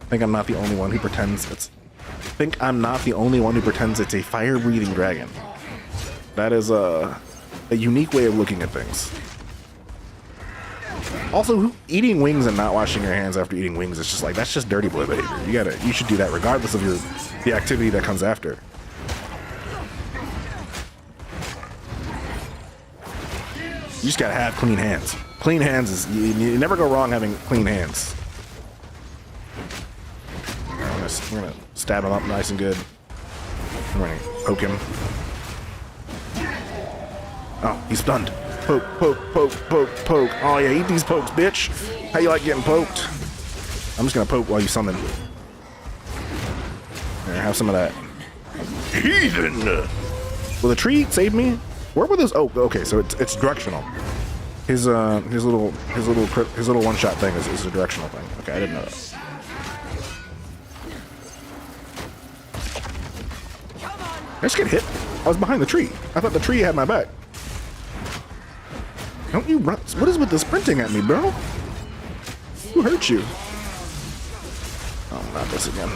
Speaker 1: I think I'm not the only one who pretends it's... I think I'm not the only one who pretends it's a fire-breathing dragon. That is a unique way of looking at things. Also, eating wings and not washing your hands after eating wings is just like, that's just dirty boy behavior. You should do that regardless of the activity that comes after. You just gotta have clean hands. Clean hands is, you never go wrong having clean hands. We're gonna stab him up nice and good. We're gonna poke him. Oh, he's stunned. Poke, poke, poke, poke, poke. Oh yeah, eat these pokes, bitch. How you like getting poked? I'm just gonna poke while you summon. There, have some of that. Heathen! Will the tree save me? Where were those? Oh, okay, so it's directional. His little one-shot thing is a directional thing. Okay, I didn't know that. I just get hit. I was behind the tree. I thought the tree had my back. Don't you run? What is with the sprinting at me, bro? Who hurt you? Oh, not this again.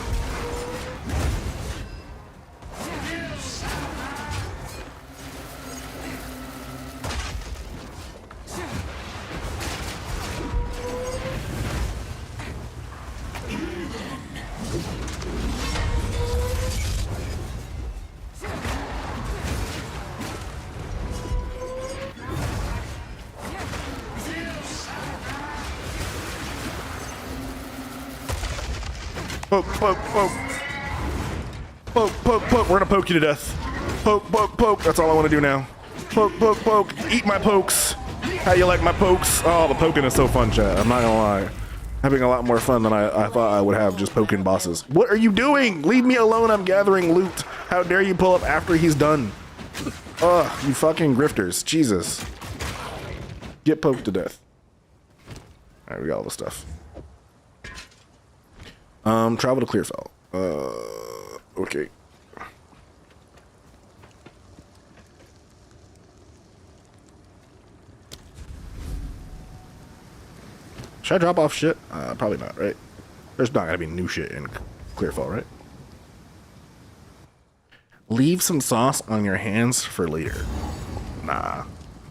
Speaker 1: Poke, poke, poke. Poke, poke, poke. We're gonna poke you to death. Poke, poke, poke. That's all I want to do now. Poke, poke, poke. Eat my pokes. How you like my pokes? Oh, the poking is so fun, chat. I'm not gonna lie. Having a lot more fun than I thought I would have just poking bosses. What are you doing? Leave me alone. I'm gathering loot. How dare you pull up after he's done? Ugh, you fucking grifters. Jesus. Get poked to death. Alright, we got all the stuff. Travel to Clearfell. Okay. Should I drop off shit? Probably not, right? There's not gonna be new shit in Clearfell, right? Leave some sauce on your hands for later. Nah.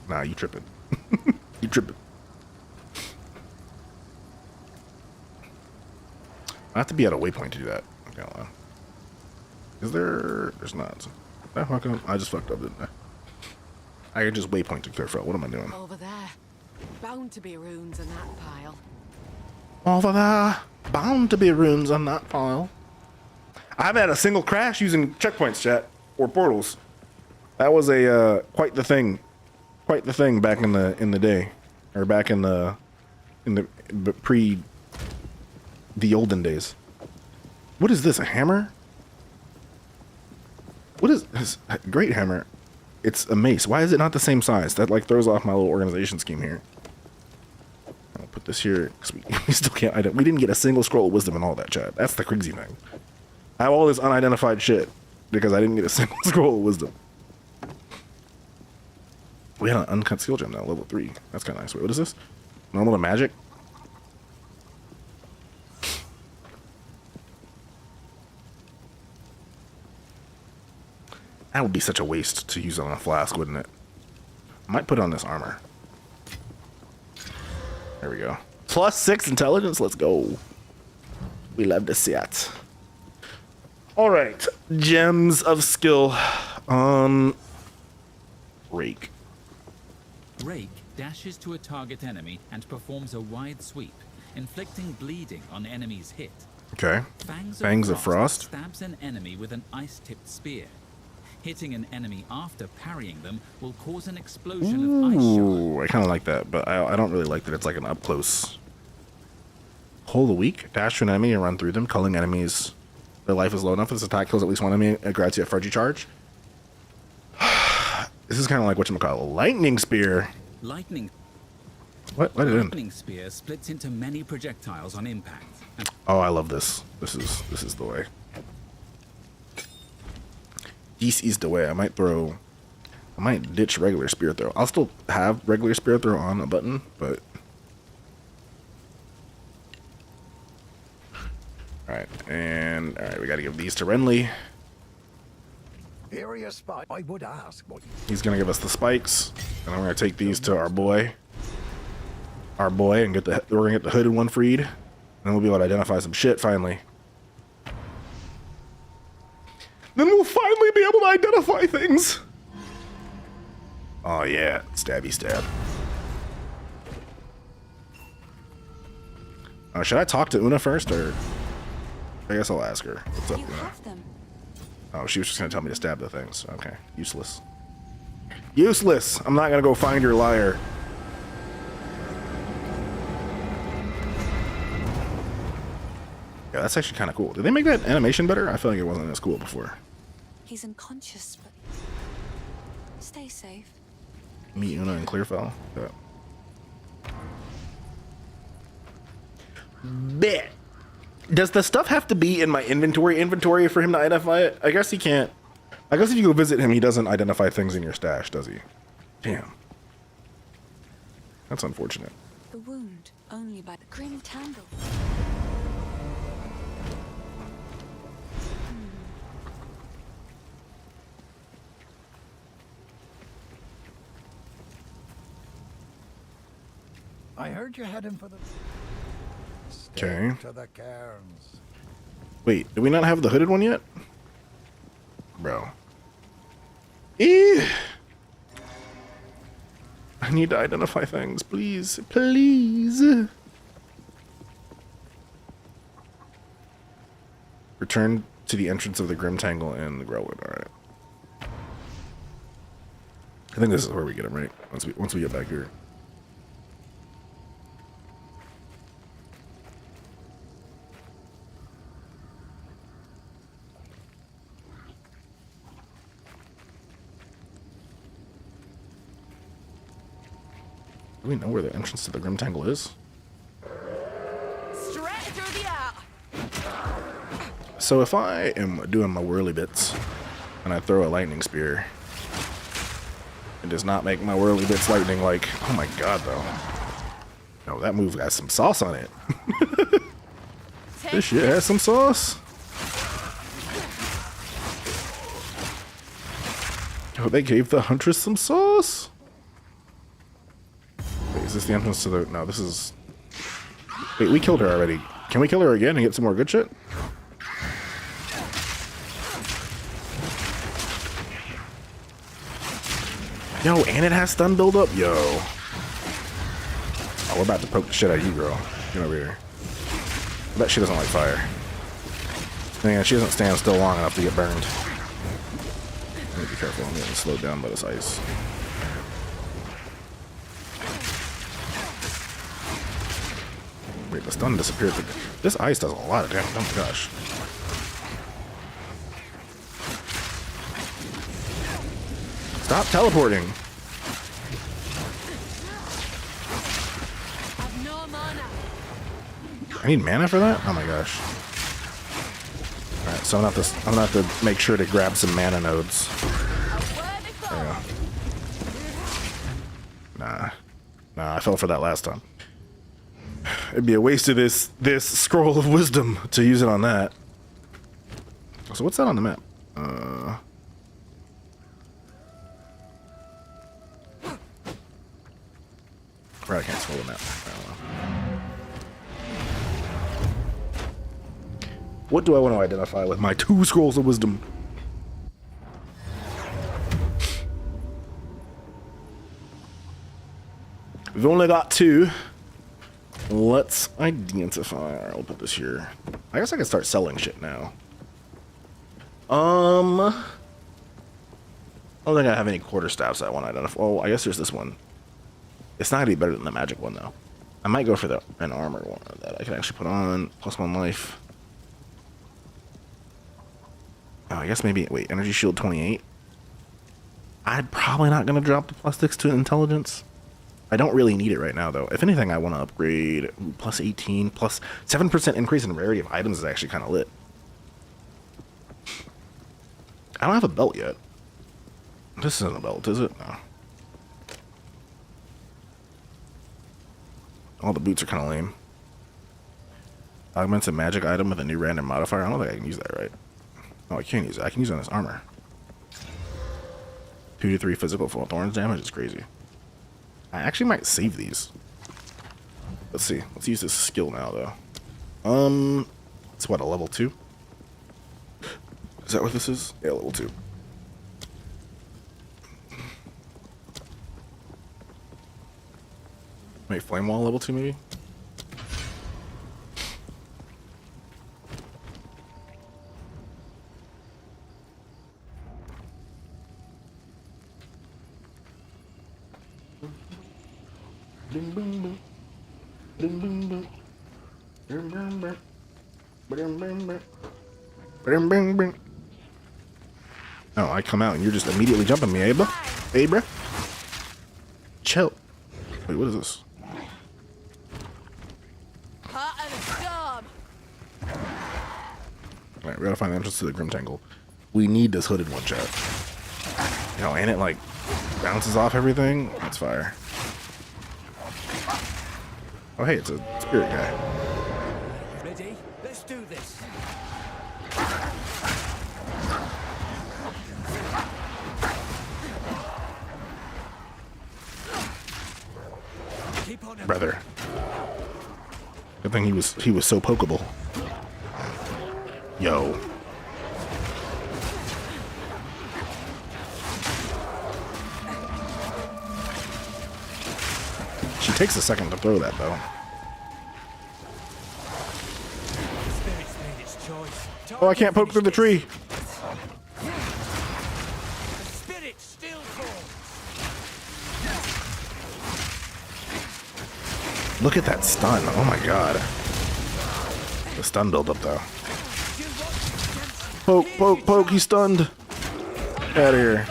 Speaker 1: Nah, you tripping. You tripping. I have to be at a waypoint to do that. Okay, hold on. Is there? There's not. I just fucked up, didn't I? I can just waypoint to Clearfell. What am I doing?
Speaker 2: Over there. Bound to be runes in that pile.
Speaker 1: Over there. Bound to be runes on that pile. I haven't had a single crash using checkpoints, chat, or portals. That was a quite the thing back in the day, or back in the pre the olden days. What is this? A hammer? What is this? Great hammer. It's a mace. Why is it not the same size? That like throws off my little organization scheme here. I'll put this here because we still can't. We didn't get a single scroll of wisdom and all that, chat. That's the crazy thing. I have all this unidentified shit because I didn't get a single scroll of wisdom. We had an uncut skill gem now, level 3. That's kind of nice. Wait, what is this? Normal to magic? That would be such a waste to use on a flask, wouldn't it? I might put on this armor. There we go. +6 intelligence. Let's go. We love to see it. All right. Gems of skill on Rake.
Speaker 3: Rake dashes to a target enemy and performs a wide sweep, inflicting bleeding on enemies hit.
Speaker 1: Okay. Fangs of Frost
Speaker 3: stabs an enemy with an ice-tipped spear. Hitting an enemy after parrying them will cause an explosion of ice shard.
Speaker 1: Ooh, I kind of like that, but I don't really like that it's like an up-close. Hole of the Weak. Dash to an enemy and run through them, culling enemies. Their life is low enough. This attack kills at least one enemy. It grants you a Fudgy charge. This is kind of like whatchamacallit. Lightning Spear.
Speaker 3: Lightning Spear splits into many projectiles on impact.
Speaker 1: Oh, I love this. This is the way. This is the way. I might ditch regular spear throw. I'll still have regular spear throw on a button, but Alright, and alright, we gotta give these to Renly.
Speaker 7: Area spot. I would ask what
Speaker 1: He's gonna give us the spikes, and I'm gonna take these to our boy. Our boy, and we're gonna get the hooded one freed. And we'll be able to identify some shit finally. Then we'll finally be able to identify things. Oh yeah, stabby stab. Should I talk to Una first, or I guess I'll ask her. What's up,
Speaker 6: You
Speaker 1: Una?
Speaker 6: have them.
Speaker 1: Oh, she was just gonna tell me to stab the things. Okay, useless. Useless! I'm not gonna go find your liar. Yeah, that's actually kind of cool. Did they make that animation better? I feel like it wasn't as cool before.
Speaker 6: He's unconscious, but stay safe.
Speaker 1: Meet Una and Clearfell. Yeah. Bet. Does the stuff have to be in my inventory for him to identify it? I guess he can't. I guess if you go visit him, he doesn't identify things in your stash, does he? Damn. That's unfortunate.
Speaker 6: The wound only by the grim tangle.
Speaker 7: I heard you're heading for the.
Speaker 1: Okay.
Speaker 7: Stick to the cairns.
Speaker 1: Wait, do we not have the hooded one yet? Bro. Eh. I need to identify things, please. Please. Return to the entrance of the Grim Tangle and the Growwood. Alright. I think this is where we get him, right? Once we get back here. Do we know where the entrance to the Grim Tangle is?
Speaker 2: Straight through the heart.
Speaker 1: So if I am doing my whirly bits and I throw a lightning spear, it does not make my whirly bits lightning like, oh my god though. No, that move has some sauce on it. This shit has some sauce. Oh, they gave the Huntress some sauce. Wait, is this the entrance to the... No, this is... Wait, we killed her already. Can we kill her again and get some more good shit? Yo, and it has stun build up? Yo. Oh, we're about to poke the shit out of you, girl. Get over here. I bet she doesn't like fire. Yeah, she doesn't stand still long enough to get burned. I need to be careful. I'm getting slowed down by this ice. Wait, the stun disappeared. This ice does a lot of damage. Oh my gosh. Stop teleporting.
Speaker 2: I've no mana.
Speaker 1: I need mana for that? Oh my gosh. Alright, so I'm gonna have to make sure to grab some mana nodes.
Speaker 2: A worthy foe.
Speaker 1: There we go. Nah, I fell for that last time. It'd be a waste of this scroll of wisdom to use it on that. So what's that on the map? Right, I can't scroll the map. I don't know. What do I want to identify with my 2 scrolls of wisdom? We've only got 2. Let's identify. Alright, I'll put this here. I guess I can start selling shit now. I don't think I have any quarterstaffs I want to identify. Oh, I guess there's this one. It's not gonna be better than the magic one though. I might go for an armor one that I can actually put on. +1 life. Oh, I guess maybe, wait, energy shield 28. I'm probably not gonna drop the +6 to intelligence. I don't really need it right now though. If anything, I want to upgrade. +18, +7% increase in rarity of items is actually kind of lit. I don't have a belt yet. This isn't a belt, is it? No. All the boots are kind of lame. Augments a magic item with a new random modifier. I don't think I can use that, right? Oh, I can't use it. I can use it on this armor. 2 to 3 physical full thorns damage is crazy. I actually might save these. Let's see. Let's use this skill now, though. It's what, a level 2? Is that what this is? Yeah, level 2. Wait, flame wall level 2 maybe? Bing, bing, bing. Bing, bing, bing. Bing, bing, bing. Bing, bing, bing. Bing, bing, bing. Oh, I come out and you're just immediately jumping me, eh, bro? Hey, bro? Chill. Wait, what is this?
Speaker 2: Hot and storm.
Speaker 1: Alright, we gotta find the entrance to the Grim Tangle. We need this hooded one, chat. You know, and it, like, bounces off everything. That's fire. Oh, hey, it's a spirit guy.
Speaker 4: Ready? Let's do this. Keep on.
Speaker 1: Brother. Good thing he was so pokeable. Yo. She takes a second to throw that though.
Speaker 4: Spirit's made its choice.
Speaker 1: Oh, I can't poke through the tree.
Speaker 4: The spirit still calls.
Speaker 1: Look at that stun. Oh my god. The stun build up though. Poke, poke, poke. He's stunned. Out of here.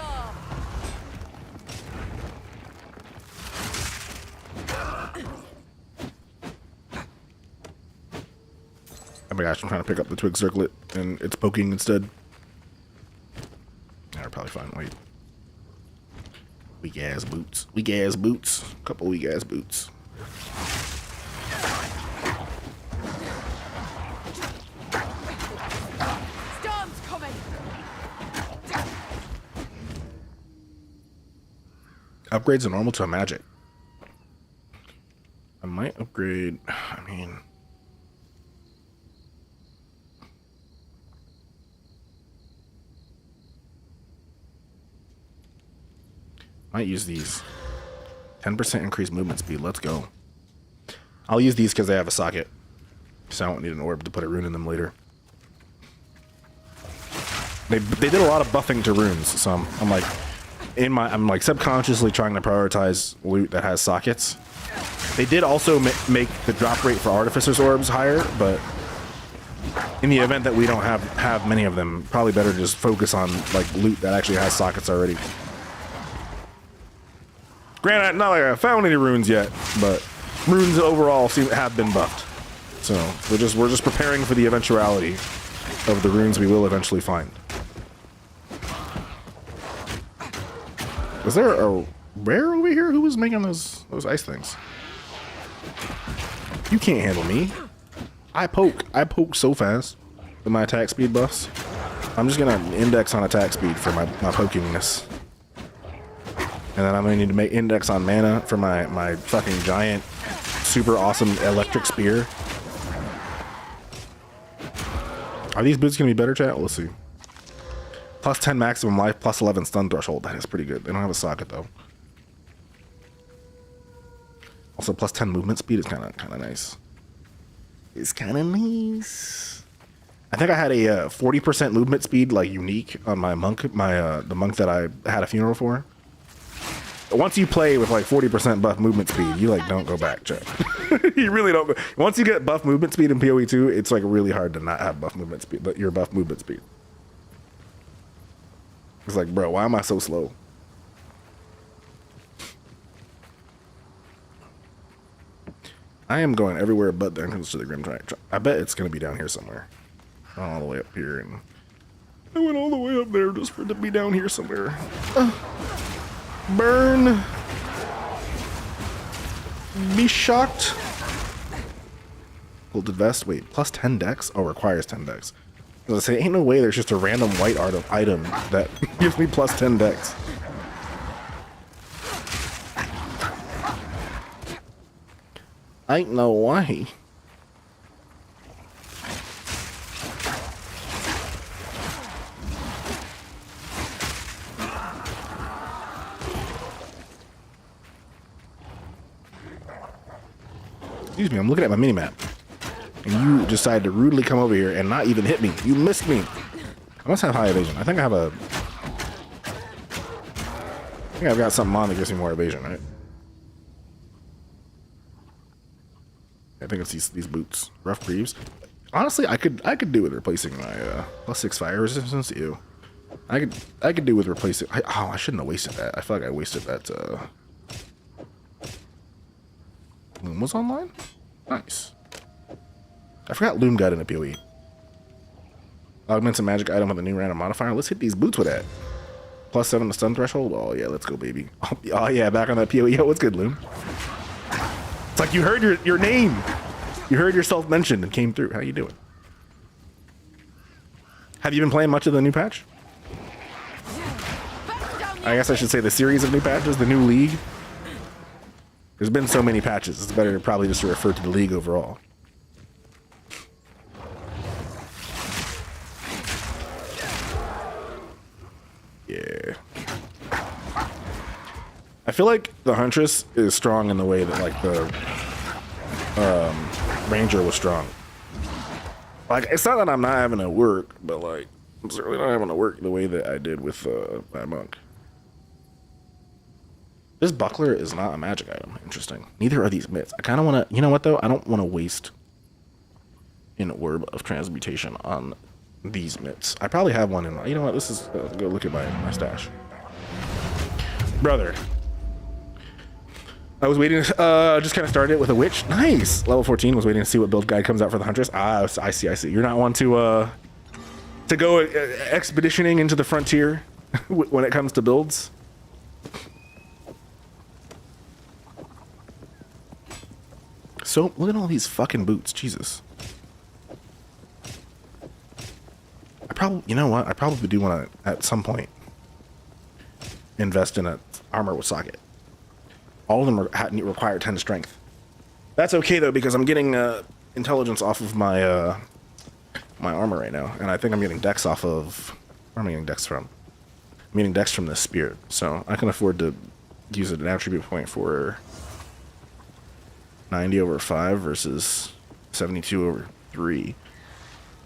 Speaker 1: Oh my gosh, I'm trying to pick up the twig circlet and it's poking instead. Yeah, we're probably fine. Wait. Weak ass boots. Weak ass boots. Couple weak ass boots.
Speaker 2: Storm's coming.
Speaker 1: Upgrades a normal to a magic. I might upgrade. I mean. Might use these. 10% increased movement speed. Let's go. I'll use these because they have a socket. So I don't need an orb to put a rune in them later. They did a lot of buffing to runes, so I'm like subconsciously trying to prioritize loot that has sockets. They did also make the drop rate for artificer's orbs higher, but in the event that we don't have many of them, probably better to just focus on like loot that actually has sockets already. Granted, not like I found any runes yet, but runes overall have been buffed. So we're just preparing for the eventuality of the runes we will eventually find. Was there a rare over here? Who was making those ice things? You can't handle me. I poke so fast with my attack speed buffs. I'm just gonna index on attack speed for my pokingness. And then I'm gonna need to make index on mana for my fucking giant, super awesome electric spear. Are these boots gonna be better, chat? Let's see. Plus 10 maximum life, plus 11 stun threshold. That is pretty good. They don't have a socket though. Also, plus 10 movement speed is kind of nice. It's kind of nice. I think I had a 40% movement speed, like unique, on my monk, the monk that I had a funeral for. Once you play with like 40% buff movement speed, you like don't go back, chat. You really don't. Once you get buff movement speed in PoE 2, it's like really hard to not have buff movement speed. But your buff movement speed. It's like, bro, why am I so slow? I am going everywhere but the entrance to the Grim Track. I bet it's gonna be down here somewhere. All the way up here, and I went all the way up there just for it to be down here somewhere. Burn. Be shocked. Quilted vest. Wait, plus 10 dex? Oh, requires 10 dex. I was gonna say, ain't no way there's just a random white art of item that gives me plus 10 dex. Ain't no way. Excuse me, I'm looking at my mini-map. And you decided to rudely come over here and not even hit me. You missed me. I must have high evasion. I think I have a... I think I've got something on that gives me more evasion, right? I think it's these boots. Rough Greaves. Honestly, I could do with replacing my plus 6 fire resistance. Ew. I could do with replacing... I shouldn't have wasted that. I feel like I wasted that... Loom was online? Nice. I forgot Loom got in a PoE. Augments a magic item with a new random modifier. Let's hit these boots with that. Plus 7 to stun threshold. Oh yeah, let's go, baby. Oh yeah, back on that PoE. Yo, what's good, Loom? It's like you heard your name. You heard yourself mentioned and came through. How you doing? Have you been playing much of the new patch? I guess I should say the series of new patches, the new league. There's been so many patches. It's better probably just to refer to the league overall. Yeah. I feel like the Huntress is strong in the way that like the Ranger was strong. Like, it's not that I'm not having to work, but like, I'm certainly not having to work the way that I did with my monk. This buckler is not a magic item. Interesting. Neither are these mitts. I kind of want to... You know what, though? I don't want to waste an orb of transmutation on these mitts. I probably have one in... You know what? This is... go look at my stash. Brother. I was waiting... just kind of started it with a witch. Nice! Level 14. Was waiting to see what build guide comes out for the Huntress. Ah, I see. You're not one to go expeditioning into the frontier when it comes to builds. So, look at all these fucking boots. Jesus. You know what? I probably do want to, at some point, invest in an armor with socket. All of them require 10 strength. That's okay, though, because I'm getting intelligence off of my my armor right now. And I think I'm getting dex off of... Where am I getting dex from? I'm getting dex from this spirit. So, I can afford to use an attribute point for... 90 over 5 versus 72 over 3.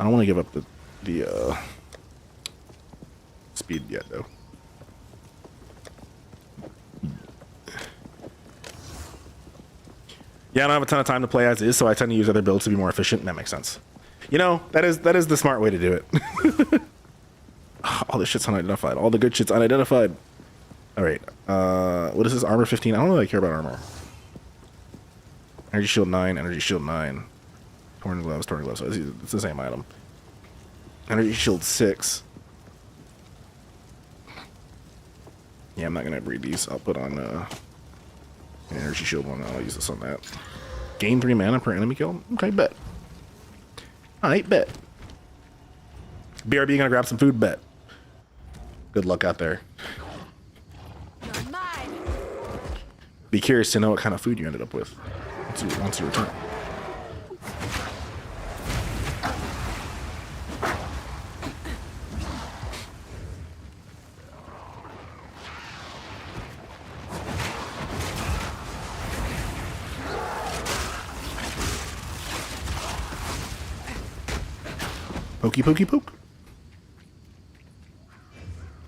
Speaker 1: I don't want to give up the speed yet, though. Yeah, I don't have a ton of time to play as is, so I tend to use other builds to be more efficient. That makes sense. You know, that is the smart way to do it. All this shit's unidentified. All the good shit's unidentified. All right. What is this? Armor 15? I don't really care about armor. Energy shield 9, energy shield 9. Torn gloves. So it's the same item. Energy shield 6. Yeah, I'm not gonna breed these. I'll put on an energy shield 1. I'll use this on that. Gain 3 mana per enemy kill. Okay, bet. Alright, bet. BRB gonna grab some food, bet. Good luck out there.
Speaker 2: You're mine.
Speaker 1: Be curious to know what kind of food you ended up with once you return. Pokey, pokey, poke.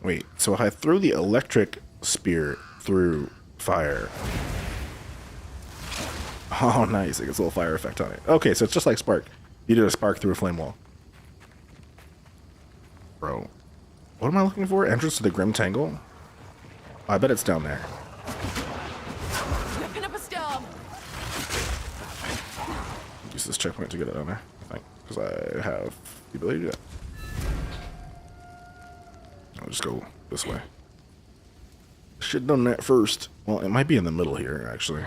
Speaker 1: Wait, so if I throw the electric spear through fire... Oh, nice. It gets a little fire effect on it. Okay, so it's just like Spark. You did a spark through a flame wall. Bro. What am I looking for? Entrance to the Grim Tangle? I bet it's down there.
Speaker 2: Whipping up a storm.
Speaker 1: Use this checkpoint to get it down there. I think. Because I have the ability to do that. I'll just go this way. Should have done that first. Well, it might be in the middle here, actually.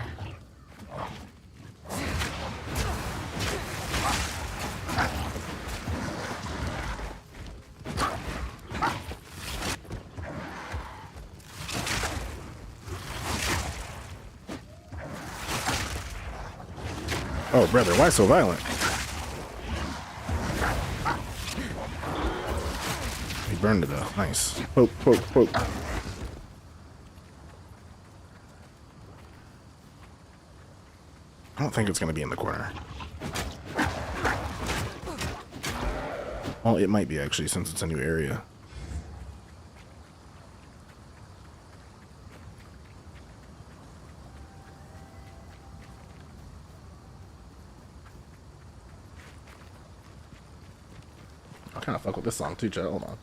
Speaker 1: Oh, brother, why so violent? He burned it though. Nice. Poke, poke, poke. I don't think it's gonna be in the corner. Well, it might be actually, since it's a new area. I kind of fuck with this song too, chat. Hold on.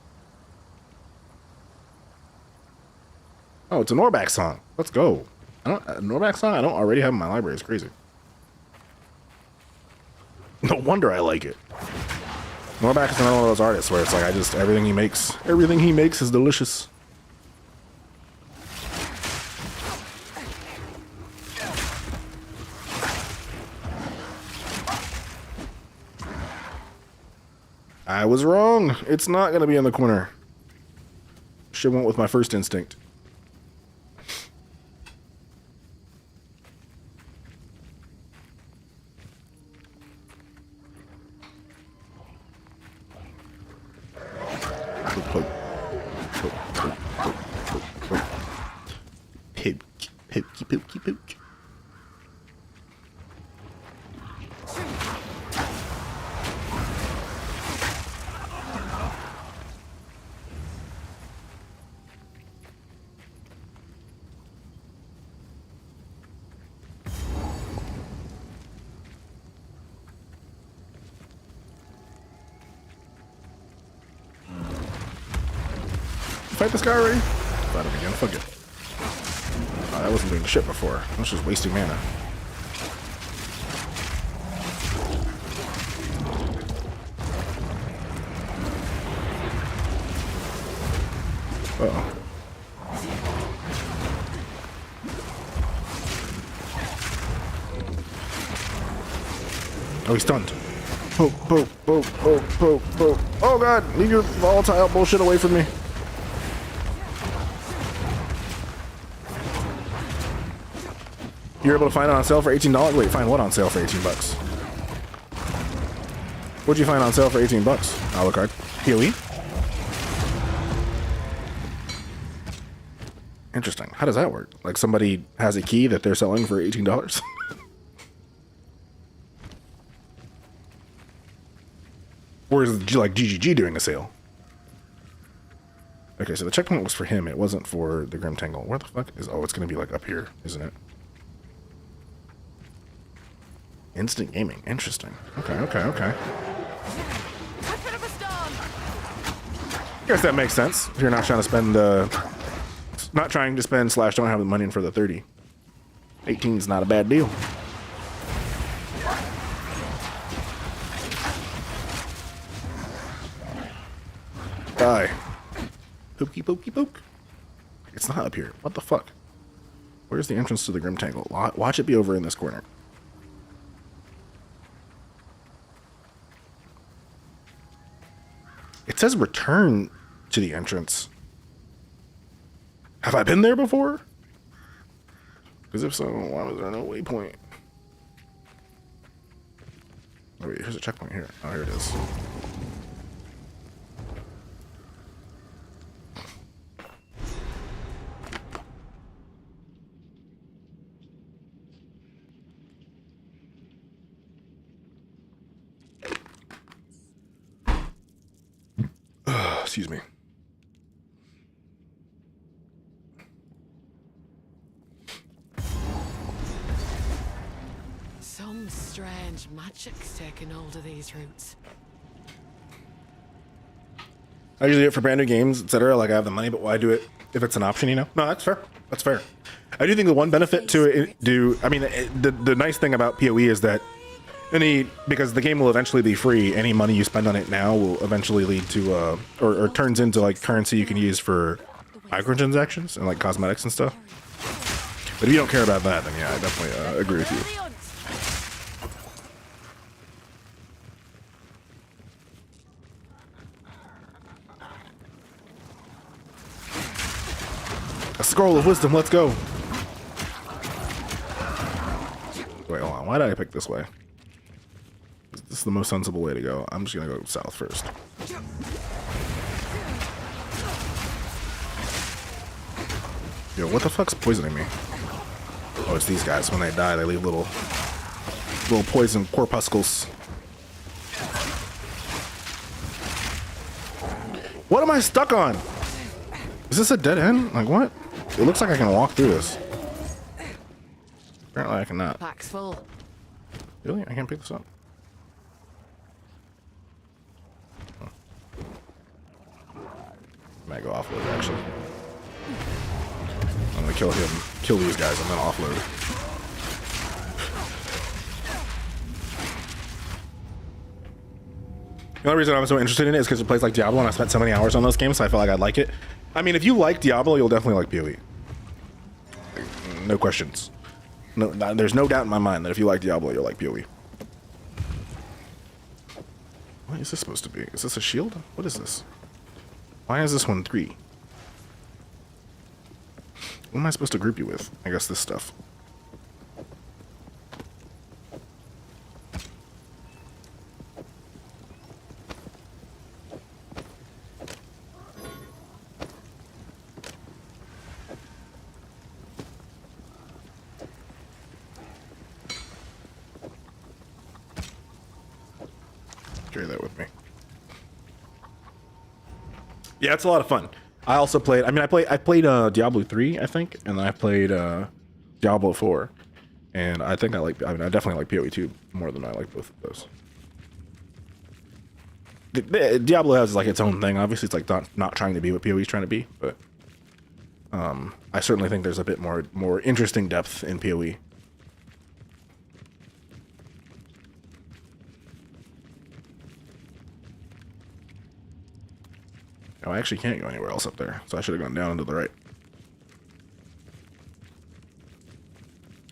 Speaker 1: Oh, it's a Norback song. Let's go. I don't a Norback song I don't already have in my library. It's crazy. No wonder I like it. Norback is another one of those artists where it's like everything he makes is delicious. I was wrong. It's not gonna be in the corner. Should went with my first instinct. Poke. Fight this guy already? Fight him again. Fuck it. I wasn't doing shit before. I was just wasting mana. Uh-oh. Oh, he's stunned. Poke, poke, poke, poke, poke, poke. Oh god, leave your volatile bullshit away from me. You're able to find it on sale for $18? Wait, find what on sale for 18 bucks? What'd you find on sale for 18 bucks? Alucard. PoE? Interesting. How does that work? Like somebody has a key that they're selling for $18? Or is it like GGG doing a sale? Okay, so the checkpoint was for him. It wasn't for the Grim Tangle. Where the fuck is... Oh, it's going to be like up here, isn't it? Instant gaming. Interesting. Okay. Guess that makes sense. If you're not trying to spend not trying to spend / don't have the money in for the 30. 18 is not a bad deal. Die. Pokey, pokey, poke. It's not up here. What the fuck? Where's the entrance to the Grim Tangle? Watch it be over in this corner. It says return to the entrance. Have I been there before? Because if so, why was there no waypoint? Oh wait, here's a checkpoint here. Oh, here it is. Excuse me.
Speaker 2: Some strange magic's taking hold of these roots.
Speaker 1: I usually do it for brand new games, etc. Like I have the money, but why do it if it's an option? You know? No, that's fair. That's fair. I do think the one benefit to it, the nice thing about PoE is that because the game will eventually be free, any money you spend on it now will eventually lead to or turns into like currency you can use for microtransactions and like cosmetics and stuff. But if you don't care about that, then yeah, I definitely agree with you. A scroll of wisdom, let's go. Wait, hold on, why did I pick this way? This is the most sensible way to go. I'm just gonna go south first. Yo, what the fuck's poisoning me? Oh, it's these guys. When they die, they leave little poison corpuscles. What am I stuck on? Is this a dead end? Like what? It looks like I can walk through this. Apparently I cannot.
Speaker 2: Pack's full.
Speaker 1: Really? I can't pick this up. Oh. Might go offload actually. I'm gonna kill him, kill these guys, and then offload. The only reason I'm so interested in it is because it plays like Diablo, and I spent so many hours on those games, so I feel like I'd like it. I mean, if you like Diablo, you'll definitely like PoE. No questions. No, there's no doubt in my mind that if you like Diablo, you'll like PoE. What is this supposed to be? Is this a shield? What is this? Why is this one 3? What am I supposed to group you with? I guess this stuff. Carry that with me. Yeah, it's a lot of fun. I also played. I mean, I played Diablo 3, I think, and then I played Diablo 4, and I think I like. I mean, I definitely like PoE 2 more than I like both of those. Diablo has like its own thing. Obviously, it's like not trying to be what PoE is trying to be, but I certainly think there's a bit more interesting depth in PoE. Oh, I actually can't go anywhere else up there, so I should have gone down and to the right.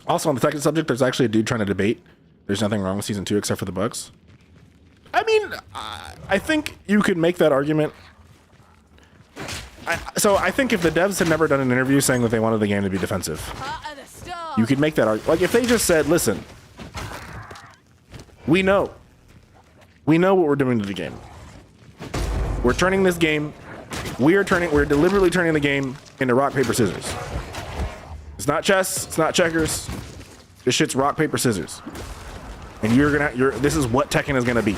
Speaker 1: Also, on the second subject, there's actually a dude trying to debate there's nothing wrong with Season 2 except for the bugs. I mean, I think you could make that argument. So I think if the devs had never done an interview saying that they wanted the game to be defensive,
Speaker 2: Part of the storm.
Speaker 1: you could make that argument. Like, if they just said, listen, we know what we're doing to the game. We're turning this game, we're deliberately turning the game into rock, paper, scissors. It's not chess, it's not checkers. This shit's rock, paper, scissors. And this is what Tekken is gonna be.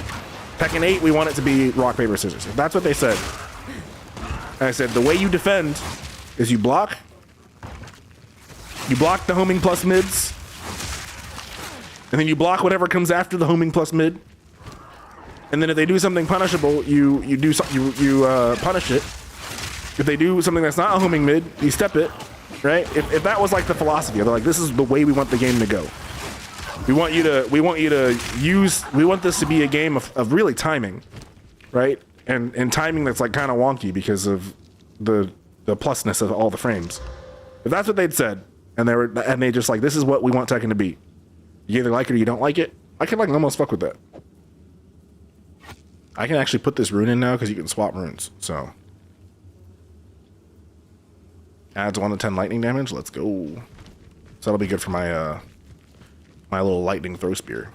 Speaker 1: Tekken 8, we want it to be rock, paper, scissors. If that's what they said. And I said, the way you defend is you block the homing plus mids, and then you block whatever comes after the homing plus mid. And then if they do something punishable, you punish it. If they do something that's not a homing mid, you step it, right? If that was like the philosophy, they're like, this is the way we want the game to go. We want this to be a game of really timing, right? And timing that's like kind of wonky because of the plusness of all the frames. If that's what they'd said, and they just like, this is what we want Tekken to be. You either like it or you don't like it. I can like almost fuck with that. I can actually put this rune in now because you can swap runes. So adds 1 to 10 lightning damage. Let's go. So that'll be good for my my little lightning throw spear.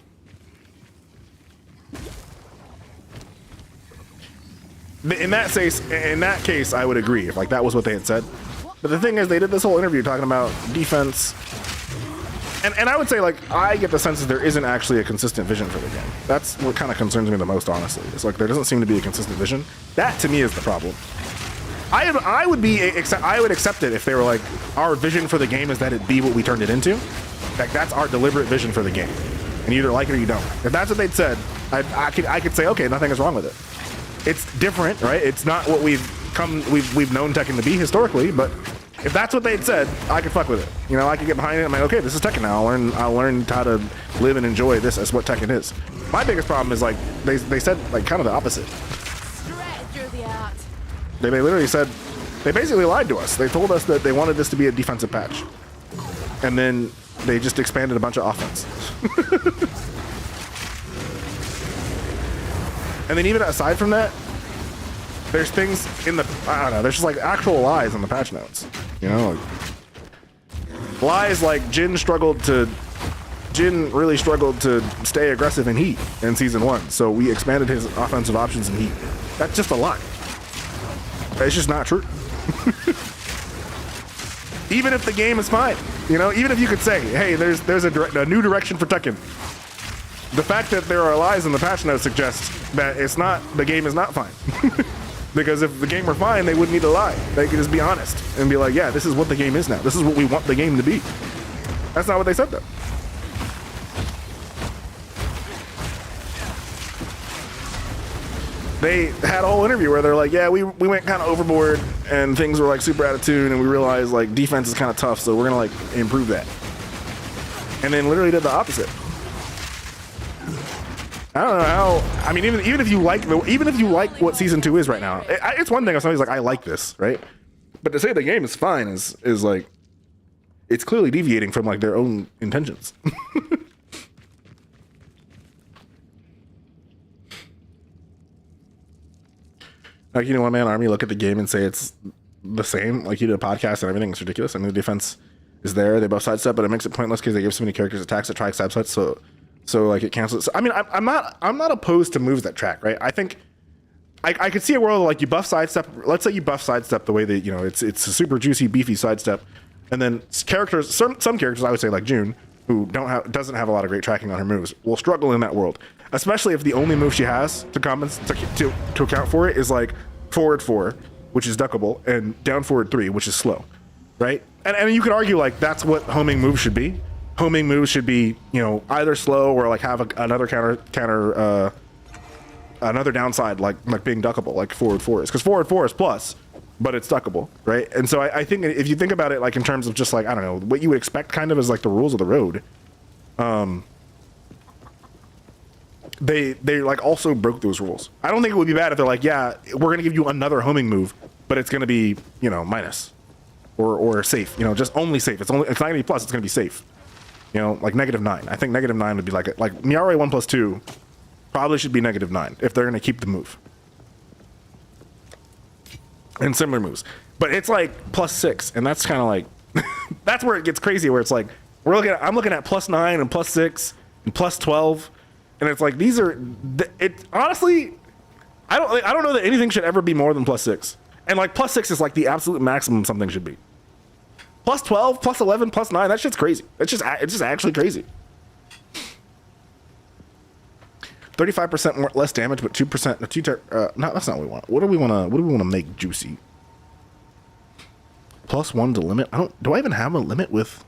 Speaker 1: In that case, I would agree if like that was what they had said. But the thing is, they did this whole interview talking about defense. And I would say, like, I get the sense that there isn't actually a consistent vision for the game. That's what kind of concerns me the most, honestly. It's like there doesn't seem to be a consistent vision. That, to me, is the problem. I would accept it if they were like, our vision for the game is that it be what we turned it into. Like, that's our deliberate vision for the game. And you either like it or you don't. If that's what they'd said, I could say, okay, nothing is wrong with it. It's different, right? It's not what we've known Tekken to be historically, but if that's what they'd said, I could fuck with it. You know, I could get behind it. I'm like, okay, this is Tekken now. I'll learn how to live and enjoy this as what Tekken is. My biggest problem is like they said like kind of the opposite.
Speaker 2: Straight through the art.
Speaker 1: They literally said, they basically lied to us. They told us that they wanted this to be a defensive patch, and then they just expanded a bunch of offense. And then even aside from that, there's things in the, I don't know, there's just like actual lies in the patch notes. You know, like, lies like Jin struggled to Jin really struggled to stay aggressive in Heat in season 1, so we expanded his offensive options in Heat. That's just a lie. It's just not true. Even if the game is fine, you know, even if you could say, hey, there's a new direction for Tekken. The fact that there are lies in the patch notes suggests that the game is not fine. Because if the game were fine, they wouldn't need to lie. They could just be honest and be like, yeah, this is what the game is now. This is what we want the game to be. That's not what they said though. They had a whole interview where they're like, yeah, we went kind of overboard and things were like super out of tune and we realized like defense is kind of tough, so we're gonna like improve that. And then literally did the opposite. I don't know how. I mean, even if you like what season 2 is right now, it's one thing if somebody's like, I like this, right? But to say the game is fine is like, it's clearly deviating from like their own intentions. Like, you know, one man army look at the game and say it's the same. Like, you did a podcast and everything. It's ridiculous. I mean, the defense is there. They both sidestep, but it makes it pointless because they give so many characters attacks that track sidesteps. So like it cancels. So, I mean, I'm not opposed to moves that track, right? I think I could see a world like you buff sidestep. Let's say you buff sidestep the way that, you know, it's a super juicy, beefy sidestep, and then characters, some characters, I would say like June, who doesn't have a lot of great tracking on her moves, will struggle in that world. Especially if the only move she has to account for it is like forward 4, which is duckable, and down forward 3, which is slow, right? And you could argue like that's what homing moves should be. Homing moves should be, you know, either slow or like have another counter another downside like being duckable, like forward 4 is, because forward 4 is plus, but it's duckable, right? And so I think if you think about it like in terms of just like, I don't know, what you would expect kind of as like the rules of the road, they like also broke those rules. I don't think it would be bad if they're like, yeah, we're gonna give you another homing move, but it's gonna be, you know, minus or safe, you know, just only safe. It's not gonna be plus, it's gonna be safe. You know, like -9. I think -9 would be like Miare 1+2 probably should be -9 if they're gonna keep the move. And similar moves. But it's like +6, and that's kind of like that's where it gets crazy, where it's like I'm looking at +9 and +6 and +12. And it's like, these are, honestly, I don't know that anything should ever be more than +6. And like +6 is like the absolute maximum something should be. +12, +11, +9, that shit's crazy. It's just actually crazy. 35% more, less damage, but 2%, no, that's not what we want. What do we want to make juicy? +1 to limit. Do I even have a limit with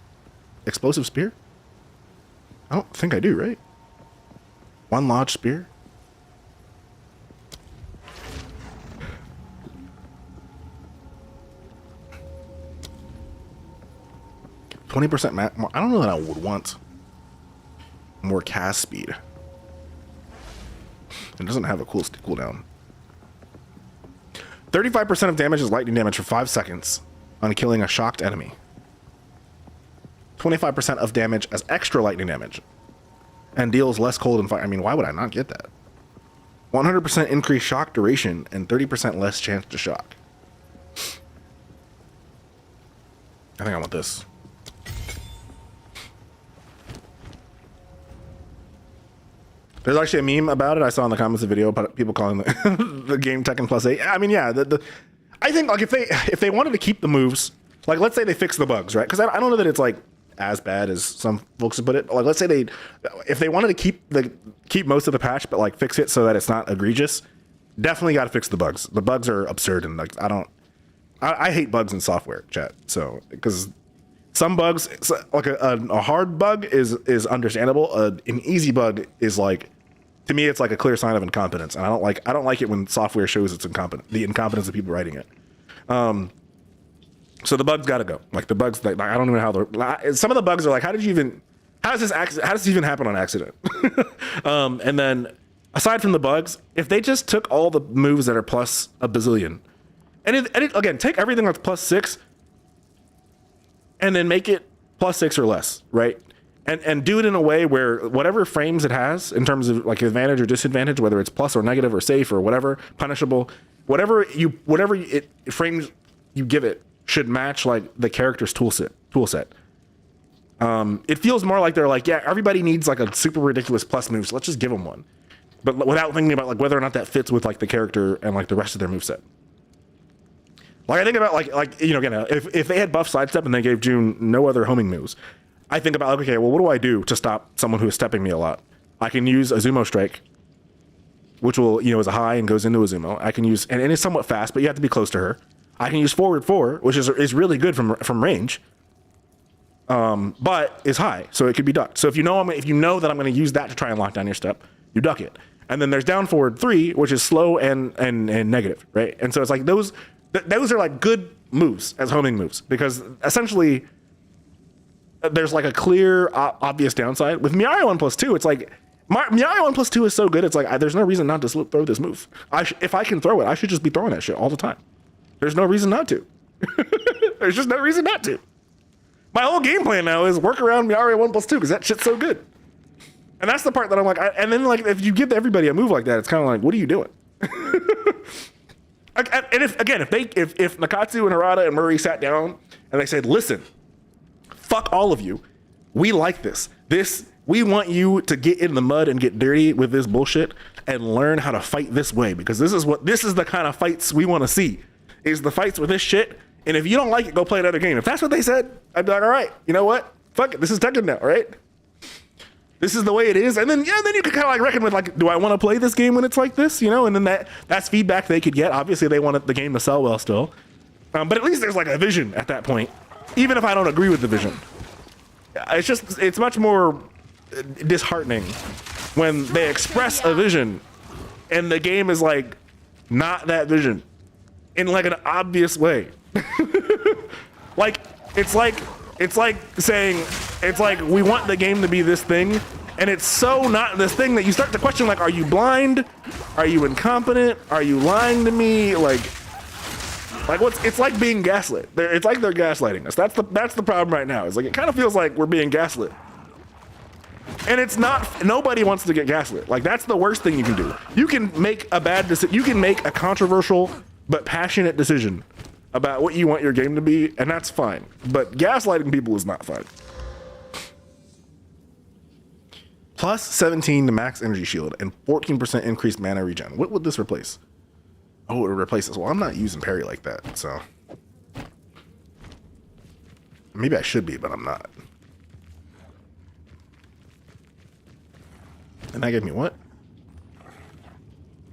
Speaker 1: explosive spear? I don't think I do, right? 1 lodge spear. %. I don't know that I would want more cast speed. It doesn't have a cooldown. 35% of damage is lightning damage for 5 seconds on killing a shocked enemy. 25% of damage as extra lightning damage. And deals less cold and fire. I mean, why would I not get that? 100% increased shock duration and 30% less chance to shock. I think I want this. There's actually a meme about it I saw in the comments of the video about people calling the game Tekken +8. I mean, yeah, I think like if they wanted to keep the moves, like let's say they fix the bugs, right? Because I don't know that it's like as bad as some folks have put it. Like let's say if they wanted to keep most of the patch, but like fix it so that it's not egregious, definitely got to fix the bugs. The bugs are absurd, and like I hate bugs in software, chat. So because some bugs, like a hard bug is understandable. An easy bug is like, to me, it's like a clear sign of incompetence, and I don't like it when software shows it's incompetent, the incompetence of people writing it. So the bugs got to go. Like the bugs, like I don't even know how some of the bugs are like, how does this even happen on accident? And then aside from the bugs, if they just took all the moves that are plus a bazillion, and again, take everything that's +6 and then make it +6 or less, right? And do it in a way where whatever frames it has in terms of like advantage or disadvantage, whether it's plus or negative or safe or whatever, punishable, whatever frames you give it should match like the character's tool set. It feels more like they're like, yeah, everybody needs like a super ridiculous plus move, so let's just give them one, but without thinking about like whether or not that fits with like the character and like the rest of their moveset. Like I think about like you know, again, if they had buff sidestep and they gave June no other homing moves, I think about like, okay, well, what do I do to stop someone who is stepping me a lot? I can use a Zumo Strike, which will, you know, is a high and goes into a Zumo. I can use, and it's somewhat fast, but you have to be close to her. I can use forward 4, which is really good from range, but is high, so it could be ducked. So if you know that I'm going to use that to try and lock down your step, you duck it. And then there's down forward 3, which is slow and negative, right? And so it's like those are like good moves as homing moves, because essentially there's like a clear obvious downside with Miari 1+2. It's like Miari 1+2 is so good. It's like there's no reason not to throw this move. If I can throw it, I should just be throwing that shit all the time. There's no reason not to. There's just no reason not to. My whole game plan now is work around Miari 1+2 because that shit's so good. And that's the part that I'm like, and then like if you give everybody a move like that, it's kind of like, what are you doing? And if Nakatsu and Harada and Murray sat down and they said, listen, fuck all of you, we like this. We want you to get in the mud and get dirty with this bullshit and learn how to fight this way, because this is the kind of fights we want to see, is the fights with this shit. And if you don't like it, go play another game. If that's what they said, I'd be like, all right, you know what? Fuck it. This is Tekken now, right? This is the way it is. And then, yeah, then you can kind of like reckon with like, do I want to play this game when it's like this? You know, and then that's feedback they could get. Obviously they want the game to sell well still. But at least there's like a vision at that point, even if I don't agree with the vision. It's much more disheartening when they express a vision and the game is like not that vision in like an obvious way. Like it's like saying it's like we want the game to be this thing and it's so not this thing that you start to question, like, are you blind? Are you incompetent? Are you lying to me? Like it's like being gaslit. It's like they're gaslighting us. That's the problem right now. It's like it kind of feels like we're being gaslit. And it's not, nobody wants to get gaslit. Like that's the worst thing you can do. You can make a bad decision. You can make a controversial but passionate decision about what you want your game to be, and that's fine. But gaslighting people is not fine. Plus 17 to max energy shield and 14% increased mana regen. What would this replace? Oh, it replaces. Well, I'm not using parry like that, so maybe I should be, but I'm not. And that gave me what?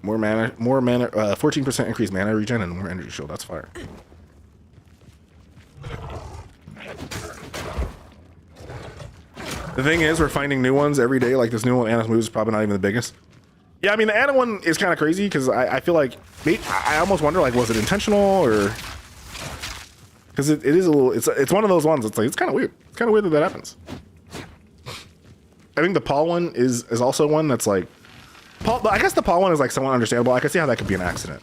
Speaker 1: More mana, 14% increased mana regen and more energy shield. That's fire. The thing is, we're finding new ones every day. Like this new one, Anna's moves is probably not even the biggest. Yeah, I mean, the Anna one is kind of crazy because I feel like, I almost wonder, like, was it intentional or... Because it is a little, it's one of those ones, it's like, it's kind of weird. It's kind of weird that happens. I think the Paul one is also one that's like, I guess the Paul one is like somewhat understandable. I can see how that could be an accident.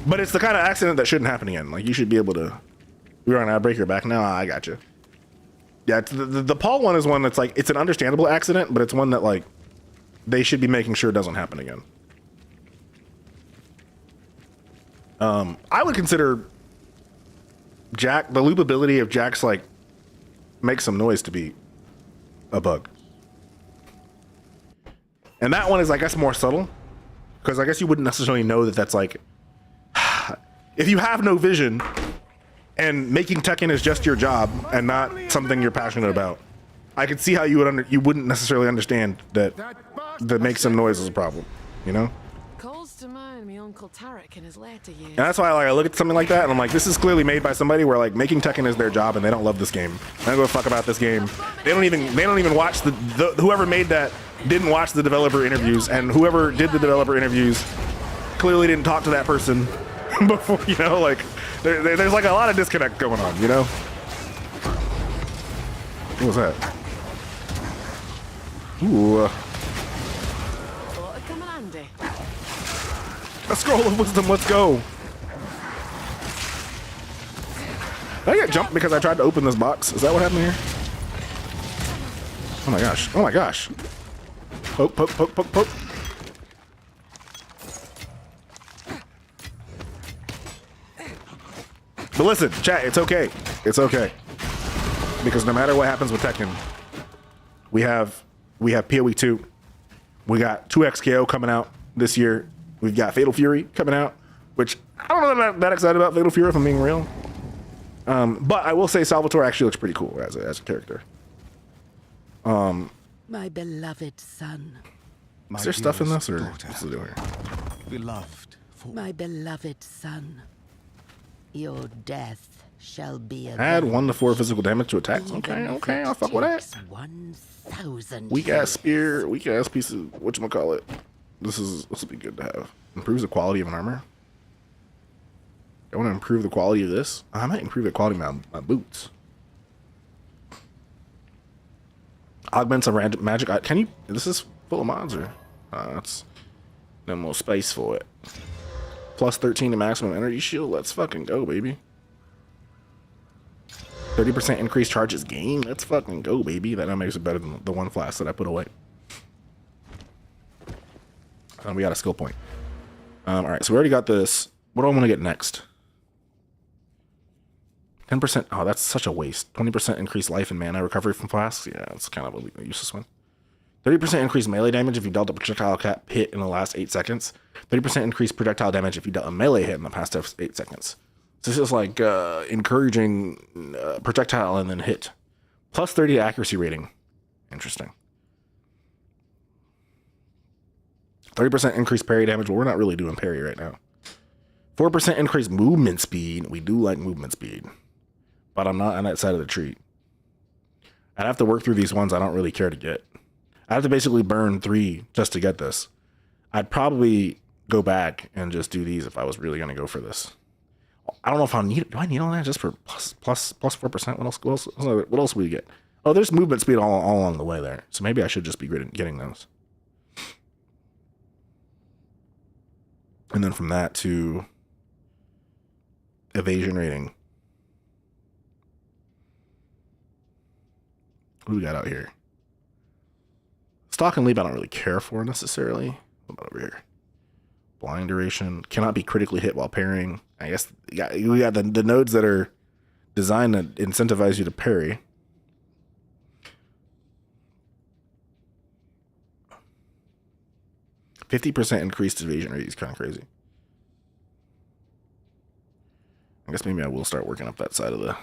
Speaker 1: But it's the kind of accident that shouldn't happen again. Like, you should be able to, we're gonna break your back now. I got you. Yeah, the Paul one is one that's like, it's an understandable accident, but it's one that like, they should be making sure it doesn't happen again. I would consider Jack, the loopability of Jack's like, make some noise to be a bug. And that one is, I guess, more subtle, because I guess you wouldn't necessarily know that that's like, if you have no vision and making Tekken is just your job and not something you're passionate about, I could see how you wouldn't necessarily understand that make some noise is a problem, you know?
Speaker 2: Calls to mind me Uncle Tarek in his later years.
Speaker 1: And that's why I look at something like that and I'm like, this is clearly made by somebody where like making Tekken is their job and they don't love this game. They don't give a fuck about this game. They don't even watch whoever made that didn't watch the developer interviews, and whoever did the developer interviews clearly didn't talk to that person before, you know, like there's like a lot of disconnect going on, you know? What was that? Ooh.
Speaker 2: Thought it'd come in handy.
Speaker 1: A scroll of wisdom, let's go. Did I get jumped because I tried to open this box? Is that what happened here? Oh my gosh. Oh my gosh. Poke, poke, poke, poke, poke. But listen, chat, it's okay. It's okay. because no matter what happens with Tekken, we have PoE 2. We got 2XKO coming out this year. We've got Fatal Fury coming out, which I don't know that I'm that excited about Fatal Fury if I'm being real. But I will say Salvatore actually looks pretty cool as a character.
Speaker 2: My beloved son.
Speaker 1: Is there stuff in this or what's it doing here?
Speaker 8: Beloved. For
Speaker 2: My beloved son. Your death shall be
Speaker 1: Add 1 to 4 physical damage to attacks. Okay, I'll fuck with that.
Speaker 2: 1,000
Speaker 1: Weak ass spear, weak ass piece of whatchamacallit. This will be good to have. Improves the quality of an armor. I want to improve the quality of this. I might improve the quality of my boots. Augments a random magic. Can you? This is full of mods or? That's no more space for it. Plus 13 to maximum energy shield. Let's fucking go, baby. 30% increased charges gain. Let's fucking go, baby. That now makes it better than the one flask that I put away. We got a skill point. All right, so we already got this. What do I want to get next? 10%. Oh, that's such a waste. 20% increased life and mana recovery from flasks. Yeah, it's kind of a useless one. 30% increased melee damage if you dealt a projectile hit in the last 8 seconds. 30% increased projectile damage if you dealt a melee hit in the past 8 seconds. So this is like encouraging projectile and then hit. Plus 30 accuracy rating. Interesting. 30% increased parry damage. Well, we're not really doing parry right now. 4% increased movement speed. We do like movement speed. But I'm not on that side of the tree. I'd have to work through these ones I don't really care to get. I have to basically burn 3 just to get this. I'd probably go back and just do these if I was really going to go for this. I don't know if I'll need it. Do I need all that just for plus 4%? What else will we get? Oh, there's movement speed all along the way there. So maybe I should just be getting those. And then from that to evasion rating. What do we got out here? Stock and leap I don't really care for necessarily. What about over here? Blind duration. Cannot be critically hit while parrying. I guess we got the nodes that are designed to incentivize you to parry. %50 increased evasion rate is kind of crazy. I guess maybe I will start working up that side of the...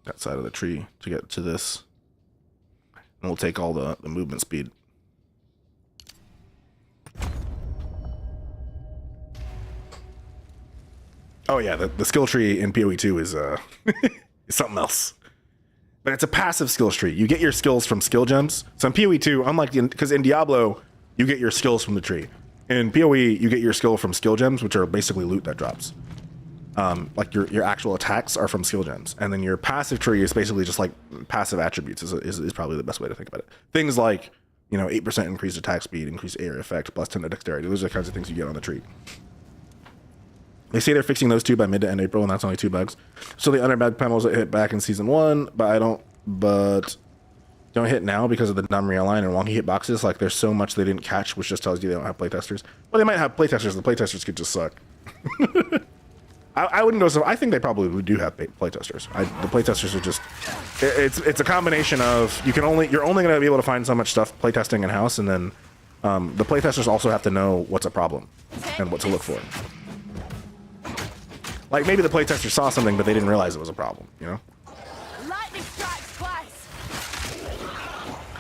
Speaker 1: that side of the tree to get to this. And we'll take all the movement speed. Oh yeah, the skill tree in PoE 2 is is something else. But it's a passive skills tree. You get your skills from skill gems. So in PoE 2, unlike because in Diablo, you get your skills from the tree. In PoE, you get your skill from skill gems, which are basically loot that drops. Like your actual attacks are from skill gems, and then your passive tree is basically just like passive attributes is probably the best way to think about it. Things like 8% increased attack speed, increased area effect, plus 10 to dexterity. Those are the kinds of things you get on the tree. They say they're fixing those 2 by mid to end April, and that's only 2 bugs. So the underbag panels that hit back in season 1, but don't hit now because of the dumb realign and wonky hitboxes. Like there's so much they didn't catch, which just tells you they don't have playtesters. Well, they might have playtesters. The playtesters could just suck. I wouldn't go so. I think they probably do have playtesters. The playtesters are just. It's a combination of you're only going to be able to find so much stuff playtesting in house, and then the playtesters also have to know what's a problem and what to look for. Like maybe the playtester saw something, but they didn't realize it was a problem.
Speaker 2: Lightning strikes twice.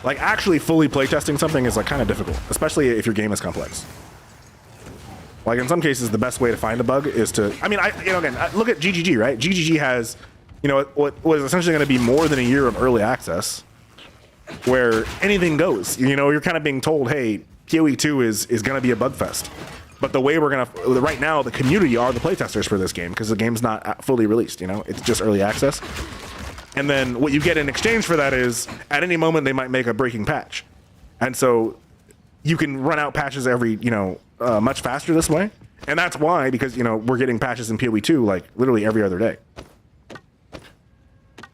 Speaker 1: Like actually fully playtesting something is like kind of difficult, especially if your game is complex. Like in some cases, the best way to find a bug is to, again, look at GGG, right? GGG has, what was essentially going to be more than a year of early access where anything goes. You're kind of being told, hey, PoE 2 is going to be a bug fest. But the way we're going to, right now, the community are the playtesters for this game because the game's not fully released, It's just early access. And then what you get in exchange for that is at any moment they might make a breaking patch. And so you can run out patches every, much faster this way. And that's why, because, we're getting patches in PoE 2 like literally every other day.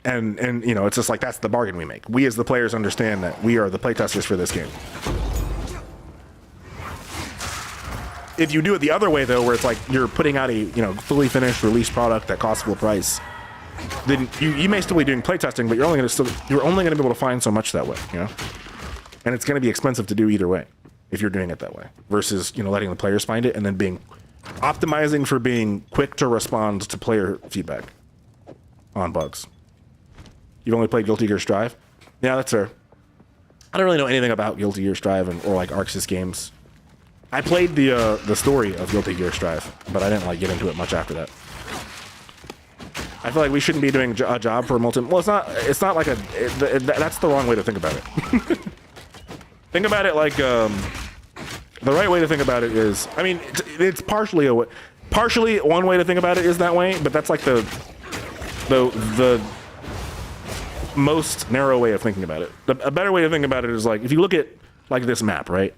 Speaker 1: And it's just like that's the bargain we make. We as the players understand that we are the playtesters for this game. If you do it the other way though, where it's like you're putting out a fully finished released product at cost full price, then you may still be doing playtesting, but you're only gonna be able to find so much that way, and it's gonna be expensive to do either way if you're doing it that way versus letting the players find it and then optimizing for being quick to respond to player feedback on bugs. You've only played Guilty Gear Strive? Yeah, that's fair. I don't really know anything about Guilty Gear Strive or like Arxis games. I played the story of Guilty Gear Strive, but I didn't get into it much after that. I feel like we shouldn't be doing a job for multi. Well, it's not like that's the wrong way to think about it. Think about it like the right way to think about it is. I mean, it's partially one way to think about it is that way, but that's like the most narrow way of thinking about it. A better way to think about it is like if you look at like this map, right?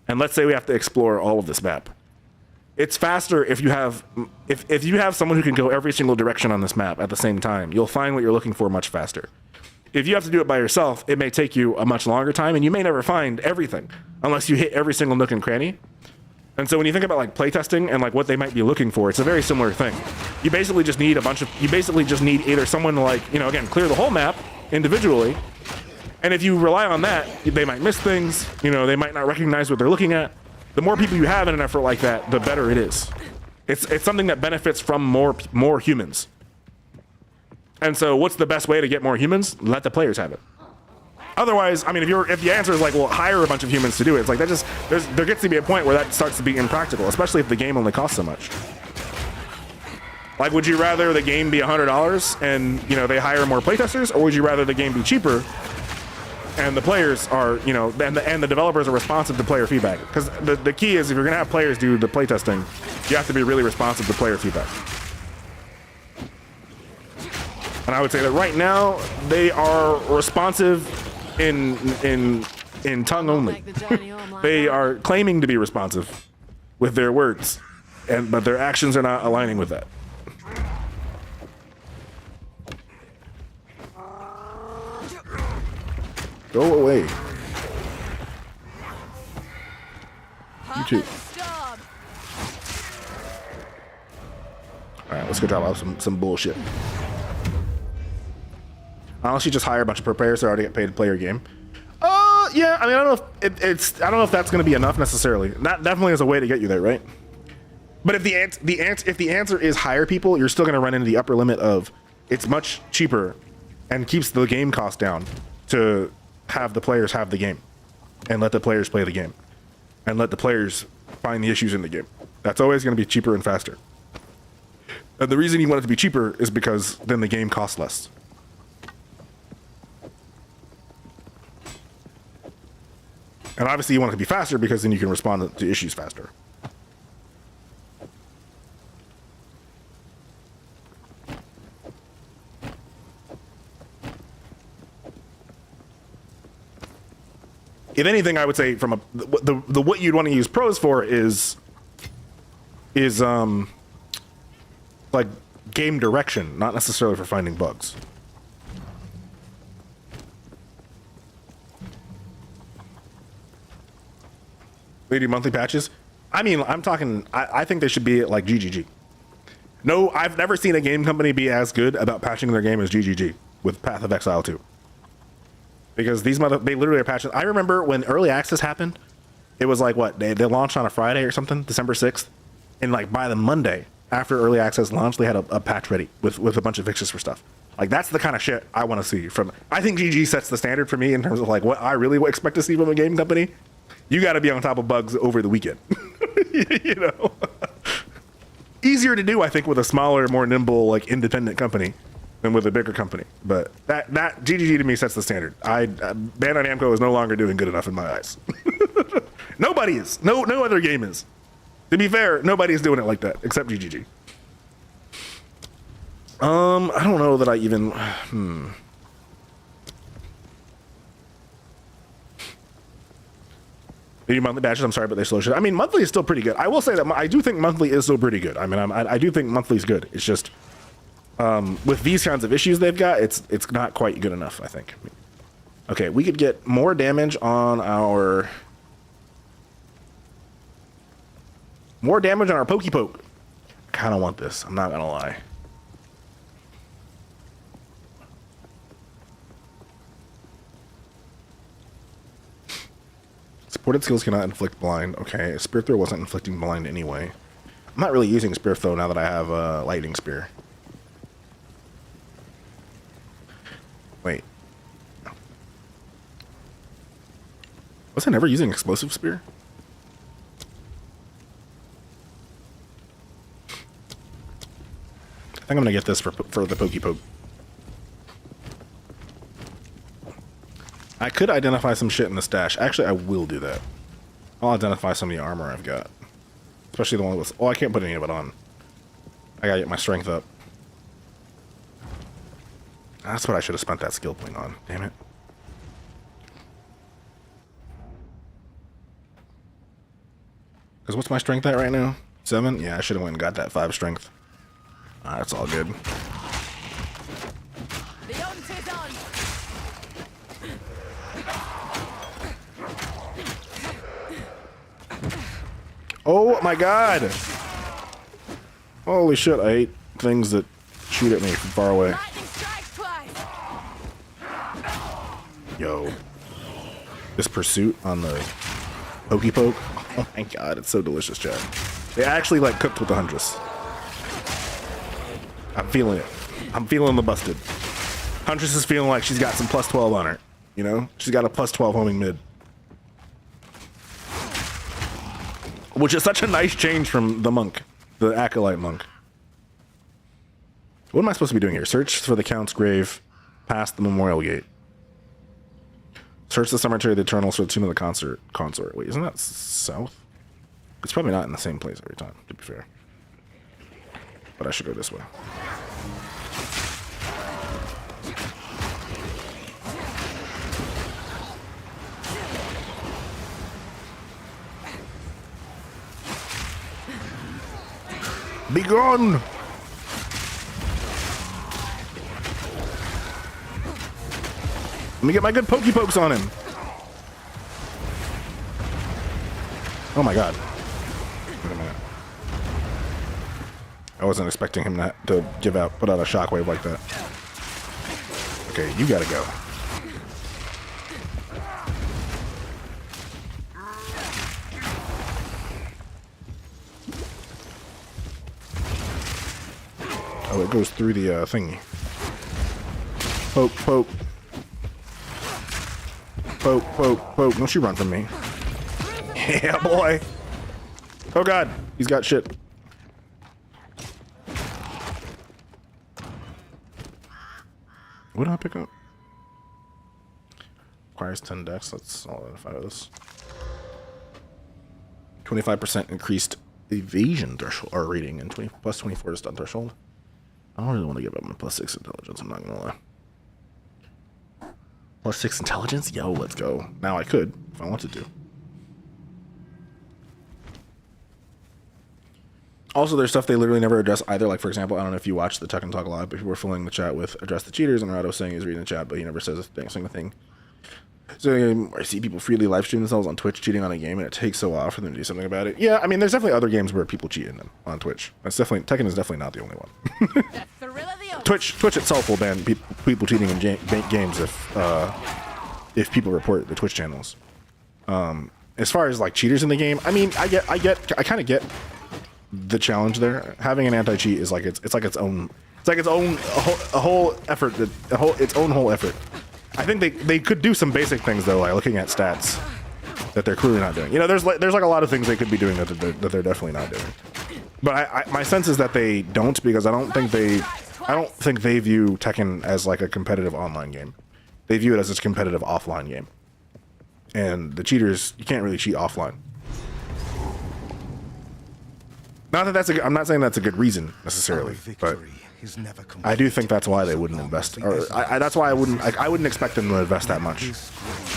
Speaker 1: And let's say we have to explore all of this map. It's faster if you have someone who can go every single direction on this map at the same time. You'll find what you're looking for much faster. If you have to do it by yourself, it may take you a much longer time, and you may never find everything unless you hit every single nook and cranny. And so when you think about like playtesting and like what they might be looking for, it's a very similar thing. You basically just need either someone to like, again, clear the whole map individually. And if you rely on that, they might miss things, they might not recognize what they're looking at. The more people you have in an effort like that, the better it is. It's something that benefits from more humans. And so what's the best way to get more humans? Let the players have it. Otherwise, I mean, if the answer is like, well, hire a bunch of humans to do it, it's like there gets to be a point where that starts to be impractical, especially if the game only costs so much. Like, would you rather the game be $100 and they hire more playtesters, or would you rather the game be cheaper and the players are and the developers are responsive to player feedback? Because the key is if you're gonna have players do the playtesting, you have to be really responsive to player feedback. And I would say that right now they are responsive in tongue only. They are claiming to be responsive with their words, but their actions are not aligning with that. Go away. You too. Alright, let's go talk about some bullshit. Honestly, just hire a bunch of preparers that already get paid to play your game. Yeah, I mean, I don't know if I don't know if that's going to be enough necessarily. That definitely is a way to get you there, right? But if the answer is hire people, you're still going to run into the upper limit of it's much cheaper and keeps the game cost down to have the players have the game and let the players play the game and let the players find the issues in the game. That's always going to be cheaper and faster. And the reason you want it to be cheaper is because then the game costs less. And obviously you want it to be faster because then you can respond to issues faster. If anything, I would say from the what you'd want to use pros for is like game direction, not necessarily for finding bugs. They do monthly patches. I mean, I'm talking. I think they should be like GGG. No, I've never seen a game company be as good about patching their game as GGG with Path of Exile 2. Because they literally are patching. I remember when early access happened, it was like what they launched on a Friday or something, December 6th, and like by the Monday after early access launched, they had a patch ready with a bunch of fixes for stuff. Like that's the kind of shit I want to see from. I think GG sets the standard for me in terms of like what I really expect to see from a game company. You got to be on top of bugs over the weekend. You know, easier to do, I think, with a smaller, more nimble, like independent company than with a bigger company. But that GGG to me sets the standard. Bandai Namco is no longer doing good enough in my eyes. Nobody is. No other game is. To be fair, nobody's doing it like that except GGG. I don't know that I even. They do monthly batches. I'm sorry, but they slow shit. I mean, monthly is still pretty good. I will say that I do think monthly is still pretty good. I mean, I do think monthly is good. It's just with these kinds of issues they've got, it's not quite good enough, I think. Okay, we could get more damage on our. More damage on our Pokey Poke. I kind of want this. I'm not gonna lie. Supported skills cannot inflict blind. Okay, Spear Throw wasn't inflicting blind anyway. I'm not really using Spear Throw now that I have a Lightning Spear. Wait. Was I never using Explosive Spear? I think I'm gonna get this for the Pokey Poke. I could identify some shit in the stash. Actually, I will do that. I'll identify some of the armor I've got. Especially the one with... Oh, I can't put any of it on. I gotta get my strength up. That's what I should have spent that skill point on. Damn it. Because what's my strength at right now? 7? Yeah, I should have went and got that 5 strength. That's all good.
Speaker 2: The hunt is on.
Speaker 1: Oh my god! Holy shit, I hate things that shoot at me from far away.
Speaker 2: Lightning strike twice.
Speaker 1: Yo. This pursuit on the Pokey Poke. Oh my god, it's so delicious, chat. They actually like cooked with the Huntress. I'm feeling it. I'm feeling the busted. Huntress is feeling like she's got some plus 12 on her. You know? She's got a plus 12 homing mid. Which is such a nice change from the monk. The Acolyte monk. What am I supposed to be doing here? Search for the Count's grave past the Memorial Gate. Search the cemetery of the Eternals for the tomb of the consort. Wait, isn't that south? It's probably not in the same place every time, to be fair. But I should go this way. Be gone! Let me get my good Pokey Pokes on him. Oh my god. Wait a minute. I wasn't expecting him to put out a shockwave like that. Okay, you gotta go. Oh, it goes through the thingy. Poke, poke. Poke, poke, poke. Don't you run from me. Yeah, boy. Oh god, he's got shit. What did I pick up? Requires 10 dex. Let's identify this. 25% increased evasion threshold or rating and plus 24 to stun threshold. I don't really want to give up my plus 6 intelligence, I'm not gonna lie. Plus 6 intelligence? Yo, let's go. Now I could, if I wanted to. Also, there's stuff they literally never address either. Like, for example, I don't know if you watched the Tuck and Talk Live, but people were filling the chat with address the cheaters, and Rado saying he's reading the chat, but he never says a single thing. So I see people freely live stream themselves on Twitch cheating on a game, and it takes so long for them to do something about it. Yeah, I mean, there's definitely other games where people cheat in them on Twitch. That's definitely Tekken is definitely not the only one.
Speaker 2: The thrill of the hunt.
Speaker 1: Twitch itself will ban people cheating in games if people report the Twitch channels. As far as like cheaters in the game, I mean, I kind of get the challenge there. Having an anti-cheat is like it's like its own a whole effort, its own whole effort. I think they could do some basic things though, like looking at stats that they're clearly not doing. You know, there's like a lot of things they could be doing that they're definitely not doing. But my sense is that they don't, because I don't think they view Tekken as like a competitive online game. They view it as a competitive offline game. And the cheaters, you can't really cheat offline. Not that I'm not saying that's a good reason necessarily, but I do think that's why they wouldn't invest, or that's why I wouldn't expect them to invest that much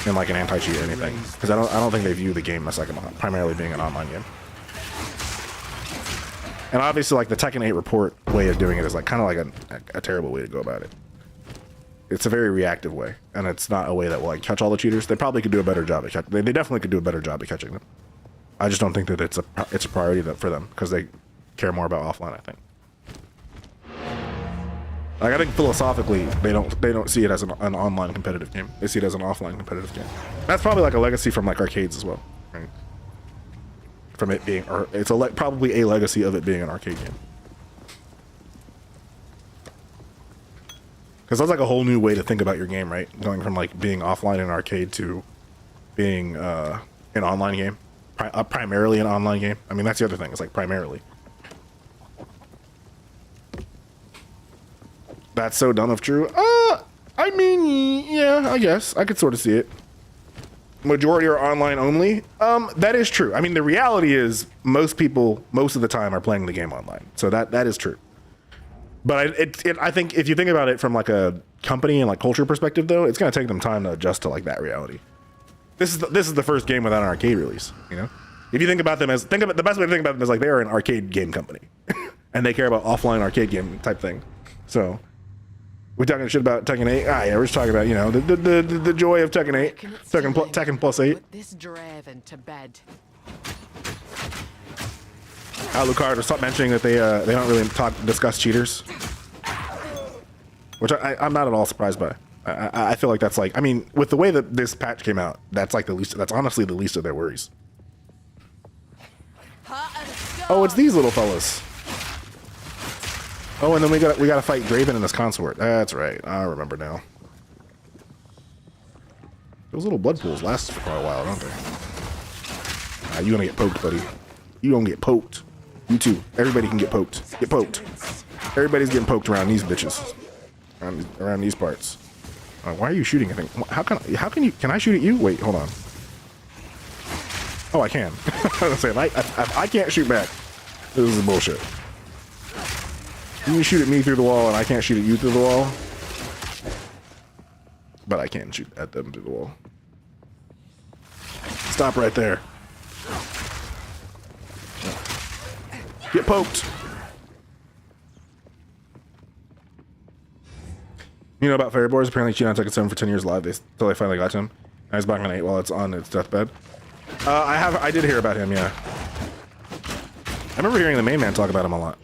Speaker 1: in like an anti-cheat or anything, because I don't think they view the game as like primarily being an online game. And obviously, like the Tekken 8 report way of doing it is like kind of like a terrible way to go about it. It's a very reactive way, and it's not a way that will like catch all the cheaters. They probably could do a better job at they definitely could do a better job at catching them. I just don't think that it's a priority for them because they care more about offline, I think. Like, I think philosophically they don't see it as an online competitive game. They see it as an offline competitive game. That's probably like a legacy from like arcades as well, right? From it being, or it's probably a legacy of it being an arcade game. Because that's like a whole new way to think about your game, right? Going from like being offline in an arcade to being an online game, primarily an online game. I mean, that's the other thing. It's like primarily. That's so dumb if true. I mean, yeah, I guess I could sort of see it. Majority are online only. That is true. I mean, the reality is most people, most of the time, are playing the game online. So that is true. But I think if you think about it from like a company and like culture perspective, though, it's gonna take them time to adjust to like that reality. This is the first game without an arcade release. You know, if you think about them as the best way to think about them is like they are an arcade game company, and they care about offline arcade game type thing. So we're talking shit about Tekken 8. Ah, yeah, we're just talking about, you know, the joy of Tekken 8, Tekken plus 8.
Speaker 2: Put this draven to bed.
Speaker 1: Alucard, stop mentioning that they don't really discuss cheaters, which I'm not at all surprised by. I feel like that's like, I mean, with the way that this patch came out, that's like that's honestly the least of their worries. Oh, it's these little fellas. Oh, and then we gotta fight Draven and his consort. That's right. I remember now. Those little blood pools last for quite a while, don't they? You gonna get poked, buddy. You gonna get poked. You too. Everybody can get poked. Get poked. Everybody's getting poked around these bitches. Around these parts. Why are you shooting? I think. How can you? Can I shoot at you? Wait, hold on. Oh, I can. I was saying, I can't shoot back. This is bullshit. You can shoot at me through the wall, and I can't shoot at you through the wall. But I can shoot at them through the wall. Stop right there. Get poked. You know about Fairy Boars? Apparently cheated on Tekken 7 for 10 years live until they finally got to him. Now he's back on 8 while it's on its deathbed. I did hear about him, yeah. I remember hearing the main man talk about him a lot.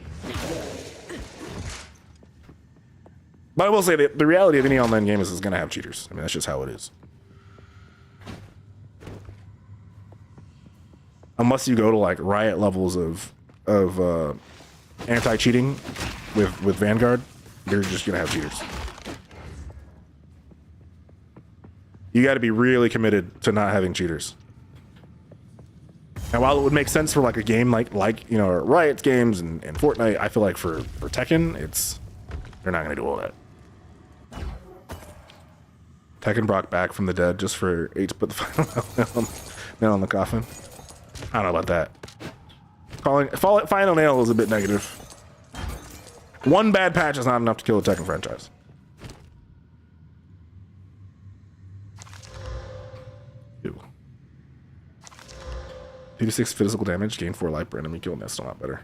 Speaker 1: But I will say that the reality of any online game is going to have cheaters. I mean, that's just how it is. Unless you go to like riot levels of anti-cheating with Vanguard, you're just going to have cheaters. You got to be really committed to not having cheaters. And while it would make sense for like a game like you know, Riot's games and Fortnite, I feel like for Tekken, they're not going to do all that. Tekken brought back from the dead just for 8 to put the final nail on the coffin. I don't know about that. Calling final nail is a bit negative. One bad patch is not enough to kill a Tekken franchise. Ew. 2d6 physical damage, gain 4 life per enemy kill, and that's still not better.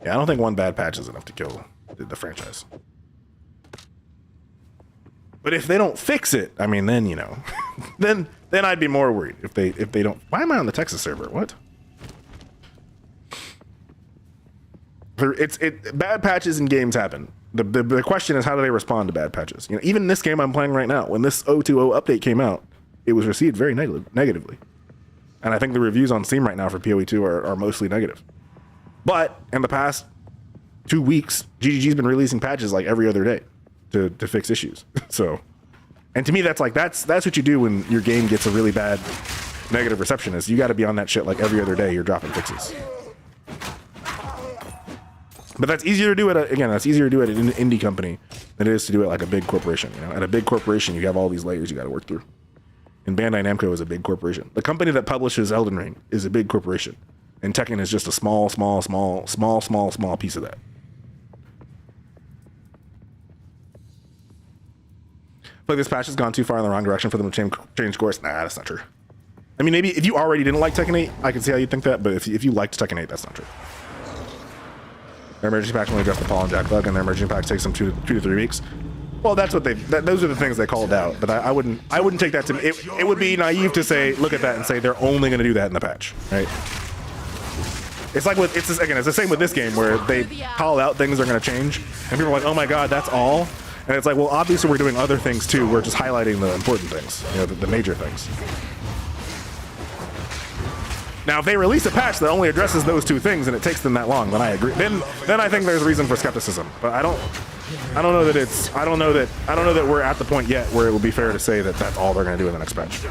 Speaker 1: Yeah, I don't think one bad patch is enough to kill the franchise. But if they don't fix it, I mean, then, you know, then I'd be more worried if they don't. Why am I on the Texas server? What? Bad patches in games happen. The question is, how do they respond to bad patches? You know, even this game I'm playing right now, when this 0.20 update came out, it was received very negatively. And I think the reviews on Steam right now for PoE2 are mostly negative. But in the past 2 weeks, GGG's been releasing patches like every other day to fix issues. So, and to me, that's what you do when your game gets a really bad negative reception. Is you got to be on that shit like every other day. You're dropping fixes. But that's easier to do that's easier to do at an indie company than it is to do it like a big corporation. You know, at a big corporation, you have all these layers you got to work through. And Bandai Namco is a big corporation. The company that publishes Elden Ring is a big corporation, and Tekken is just a small piece of that. Like this patch has gone too far in the wrong direction for them to change course. Nah, that's not true. I mean, maybe if you already didn't like Tekken 8, I can see how you think that, but if you liked Tekken 8, that's not true. Their emergency pack only addressed the Paul and Jack bug, and their emergency pack takes them 2 to 3 weeks. Well, that's what those are the things they called out. But I wouldn't take that to me. It would be naive to say, look at that and say they're only going to do that in the patch, right? It's like it's the same with this game where they call out things are going to change, and people are like, oh my god, that's all. And it's like, well, obviously we're doing other things too. We're just highlighting the important things, you know, the major things. Now, if they release a patch that only addresses those two things and it takes them that long, then I agree. Then I think there's reason for skepticism. But I don't know that we're at the point yet where it would be fair to say that that's all they're going to do in the next patch.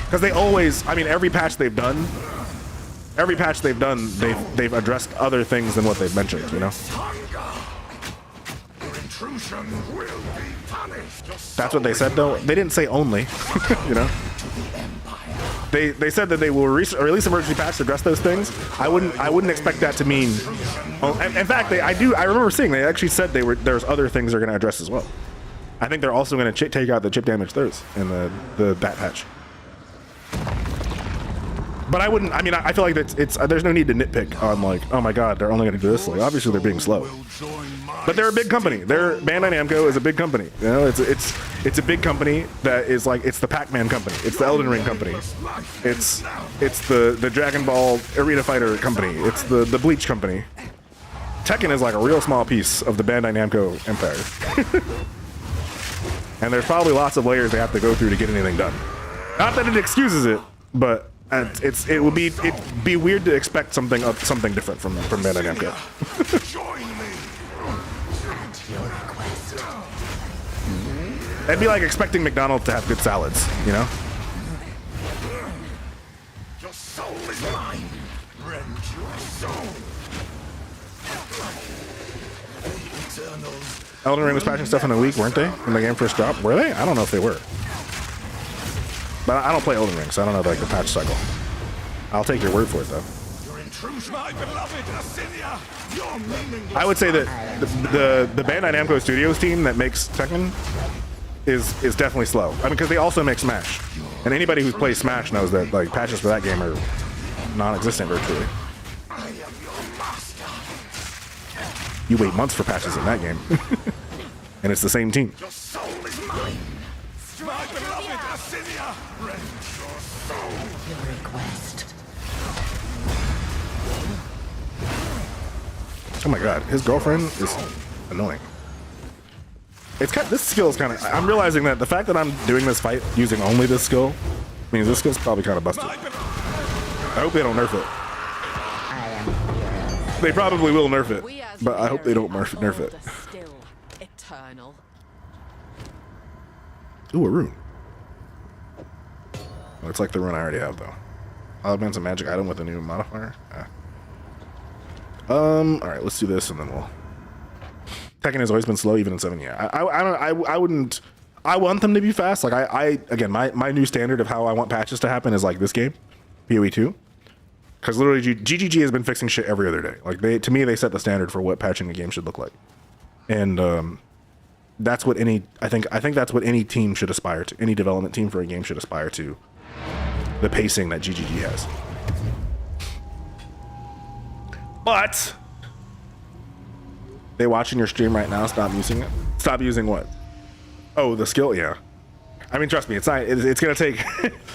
Speaker 1: Because they always, I mean, every patch they've done, they've addressed other things than what they've mentioned, you know? That's what they said, though. They didn't say only, you know? They said that they will release emergency patch to address those things. I wouldn't expect that to mean. Well, in fact, I remember seeing they actually said there's other things they're going to address as well. I think they're also going to take out the chip damage thirds in that patch. But I wouldn't. I mean, I feel like there's no need to nitpick on like, oh my god, they're only going to do this. Like, obviously they're being slow. But they're a big company. Bandai Namco is a big company. You know, it's a big company that is like, it's the Pac-Man company. It's the Elden Ring company. It's the Dragon Ball Arena Fighter company. It's the Bleach company. Tekken is like a real small piece of the Bandai Namco empire. And there's probably lots of layers they have to go through to get anything done. Not that it excuses it, but it'd be weird to expect something different from Bandai Namco. It'd be like expecting McDonald's to have good salads, you know?
Speaker 4: Your soul is mine. Rend your soul.
Speaker 1: Elden Ring was patching stuff in a week, weren't they? When the game first dropped? Were they? I don't know if they were. But I don't play Elden Ring, so I don't know like the patch cycle. I'll take your word for it, though.
Speaker 4: My beloved Assyria, your
Speaker 1: I would say that the Bandai Namco Studios team that makes Tekken is definitely slow. I mean, because they also make Smash, and anybody who plays Smash knows that like patches for that game are non-existent virtually. You wait months for patches in that game, and it's the same team.
Speaker 4: Your soul is mine. My beloved Assyria, rend your soul. Your request.
Speaker 1: Oh my god, his girlfriend is annoying. This skill is kind of. I'm realizing that the fact that I'm doing this fight using only this skill means this skill's probably kind of busted. I hope they don't nerf it. They probably will nerf it, but I hope they don't nerf it.
Speaker 2: Still eternal.
Speaker 1: Ooh, a rune. Looks like the rune I already have, though. Augments a magic item with a new modifier. Alright, let's do this and then we'll. Tekken has always been slow, even in 7. Yeah, I wouldn't. I want them to be fast. Like again, my new standard of how I want patches to happen is like this game, PoE 2, because literally GGG has been fixing shit every other day. Like to me, they set the standard for what patching a game should look like, and that's what I think that's what any team should aspire to. Any development team for a game should aspire to. The pacing that GGG has. But they watching your stream right now. Stop using it. Stop using what? Oh, the skill. Yeah. I mean, trust me. It's not. It's gonna take.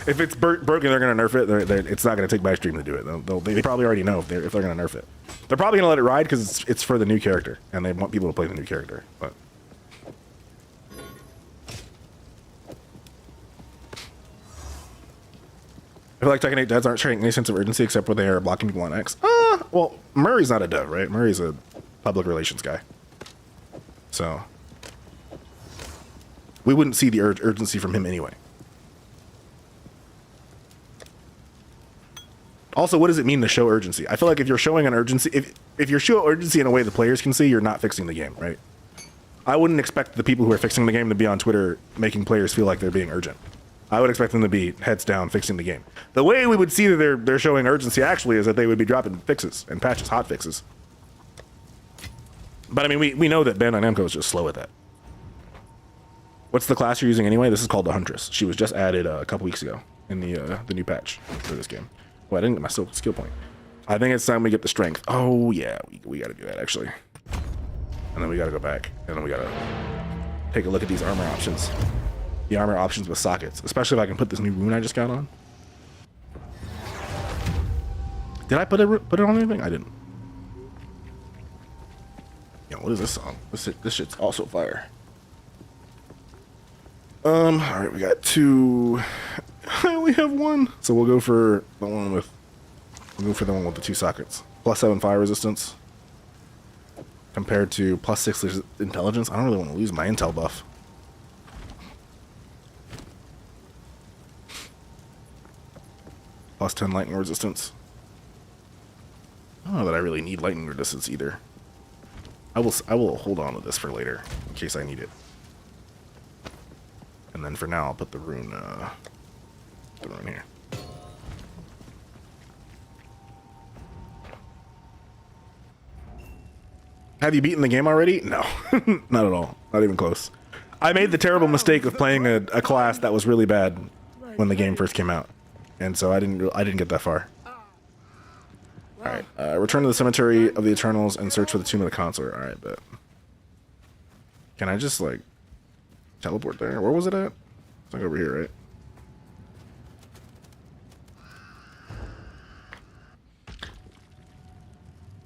Speaker 1: If it's broken, they're gonna nerf it. It's not gonna take my stream to do it. They probably already know if they're gonna nerf it. They're probably gonna let it ride because it's for the new character and they want people to play the new character. But I feel like Tekken 8 devs aren't showing any sense of urgency except when they are blocking people on X. Well, Murray's not a dev, right? Murray's a public relations guy. So we wouldn't see the urgency from him anyway. Also, what does it mean to show urgency? I feel like if you're showing an urgency, if you're showing urgency in a way the players can see, you're not fixing the game, right? I wouldn't expect the people who are fixing the game to be on Twitter making players feel like they're being urgent. I would expect them to be heads down fixing the game. The way we would see that they're showing urgency actually is that they would be dropping fixes and patches, hot fixes. But I mean, we know that Bandai Namco is just slow at that. What's the class you're using anyway? This is called the Huntress. She was just added a couple weeks ago in the new patch for this game. Well, I didn't get my skill point. I think it's time we get the strength. Oh yeah, we got to do that actually. And then we gotta go back. And then we gotta take a look at these armor options. The armor options with sockets. Especially if I can put this new rune I just got on. Did I put it on anything? I didn't. Yo, what is this song? This shit's also fire. Alright, we got 2. I only have 1. So we'll go for the one with the 2 sockets. +7 fire resistance. Compared to +6 intelligence. I don't really want to lose my intel buff. +10 lightning resistance. I don't know that I really need lightning resistance either. I will hold on to this for later in case I need it. And then for now I'll put the rune here. Have you beaten the game already? No, not at all. Not even close. I made the terrible mistake of playing a class that was really bad when the game first came out, and so I didn't get that far. All right, return to the Cemetery of the Eternals and search for the Tomb of the Consort. All right, bet. Can I just like teleport there? Where was it at? It's like over here, right?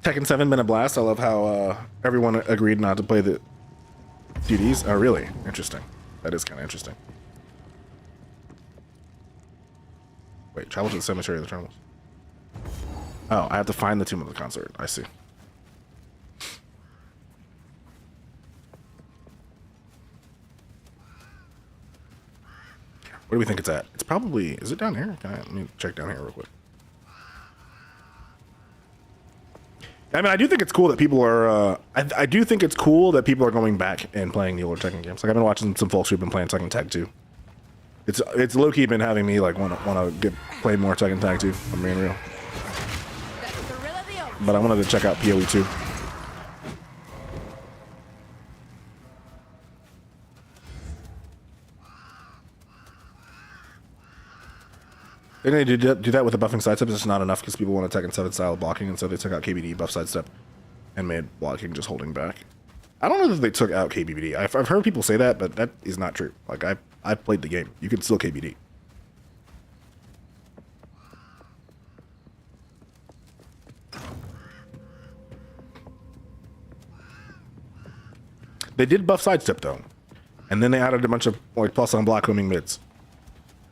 Speaker 1: Tekken 7 been a blast. I love how everyone agreed not to play the CDs. Oh, really? Interesting. That is kind of interesting. Wait, travel to the Cemetery of the Eternals. Oh, I have to find the Tomb of the Consort. I see. Where do we think it's at? It's probably... Is it down here? Let me check down here real quick. I mean, I do think it's cool that people are... I do think it's cool that people are going back and playing the older Tekken games. Like, I've been watching some folks who've been playing Tekken Tag 2. It's low-key been having me, like, want to play more Tekken Tag 2. I'm being real. But I wanted to check out PoE 2. They're going to do that with the buffing sidestep. It's not enough because people want a Tekken 7 style of blocking, and so they took out KBD buff sidestep and made blocking just holding back. I don't know if they took out KBD. I've heard people say that, but that is not true. Like, I've played the game. You can still KBD. They did buff sidestep though, and then they added a bunch of like plus on block homing mids.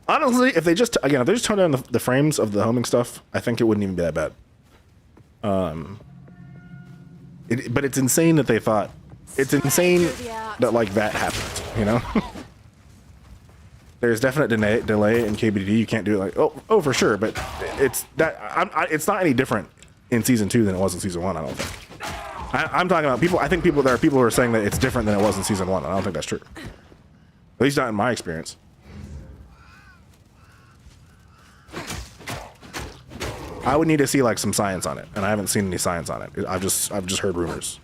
Speaker 1: Honestly, if they just turned down the frames of the homing stuff, I think it wouldn't even be that bad. But it's insane that they thought. It's insane that like that happened. You know, there's definite delay in KBD. You can't do it like oh for sure, but it's it's not any different in season 2 than it was in season 1. I don't think. I'm talking about people. I think there are people who are saying that it's different than it was in season 1. I don't think that's true. At least not in my experience. I would need to see like some science on it, and I haven't seen any science on it. I've just heard rumors.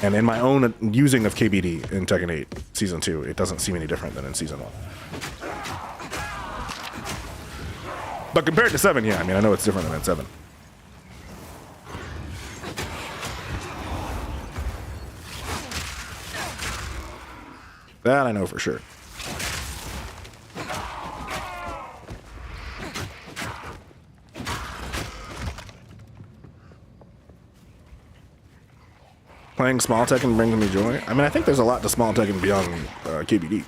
Speaker 1: And in my own using of KBD in Tekken 8 season 2, it doesn't seem any different than in season 1. But compared to 7, yeah, I mean I know it's different than in 7. That I know for sure. Playing small Tekken brings me joy. I mean, I think there's a lot to small Tekken beyond KBD.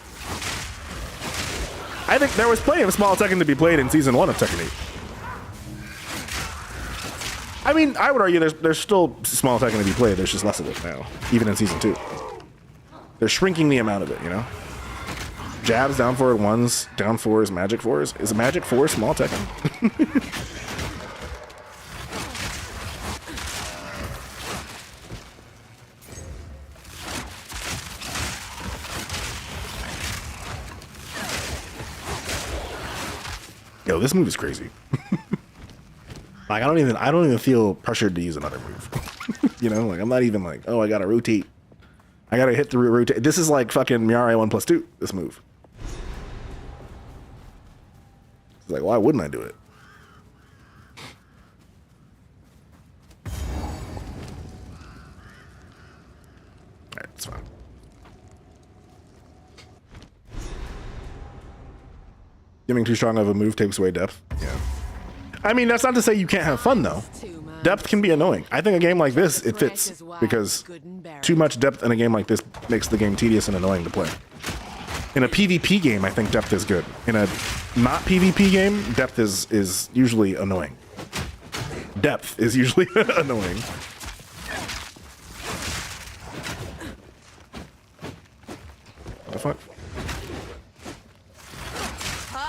Speaker 1: I think there was plenty of small Tekken to be played in season 1 of Tekken 8. I mean, I would argue there's still small Tekken to be played. There's just less of it now, even in season 2. They're shrinking the amount of it, you know? Jabs, down forward ones, down fours, magic fours. Is a magic 4 small Tekken? Yo, this move is crazy. Like I don't even feel pressured to use another move. You know, like I'm not even like, oh, I gotta rotate. I gotta hit the rotate. This is like fucking Miare 1+2, this move. It's like, why wouldn't I do it? Giving too strong of a move takes away depth. Yeah. I mean, that's not to say you can't have fun though. Depth can be annoying. I think a game like this, it fits because too much depth in a game like this makes the game tedious and annoying to play. In a PvP game, I think depth is good. In a not PvP game, depth is usually annoying. Depth is usually annoying. What the fuck?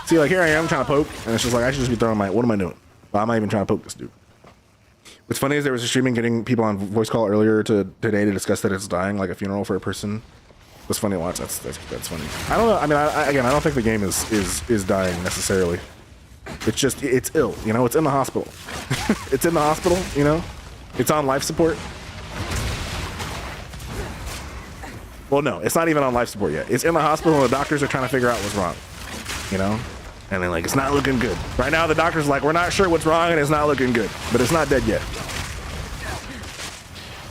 Speaker 1: See, like here I am trying to poke, and it's just like I should just be throwing my. What am I doing? Well, I'm not even trying to poke this dude. What's funny is there was a streaming getting people on voice call earlier today to discuss that it's dying, like a funeral for a person. It's funny to watch. That's funny. I don't know. I mean, again, I don't think the game is dying necessarily. It's just it's ill. You know, it's in the hospital. It's in the hospital. You know, it's on life support. Well, no, it's not even on life support yet. It's in the hospital, and the doctors are trying to figure out what's wrong. You know, and they're like, it's not looking good. Right now, the doctor's like, we're not sure what's wrong, and it's not looking good, but it's not dead yet.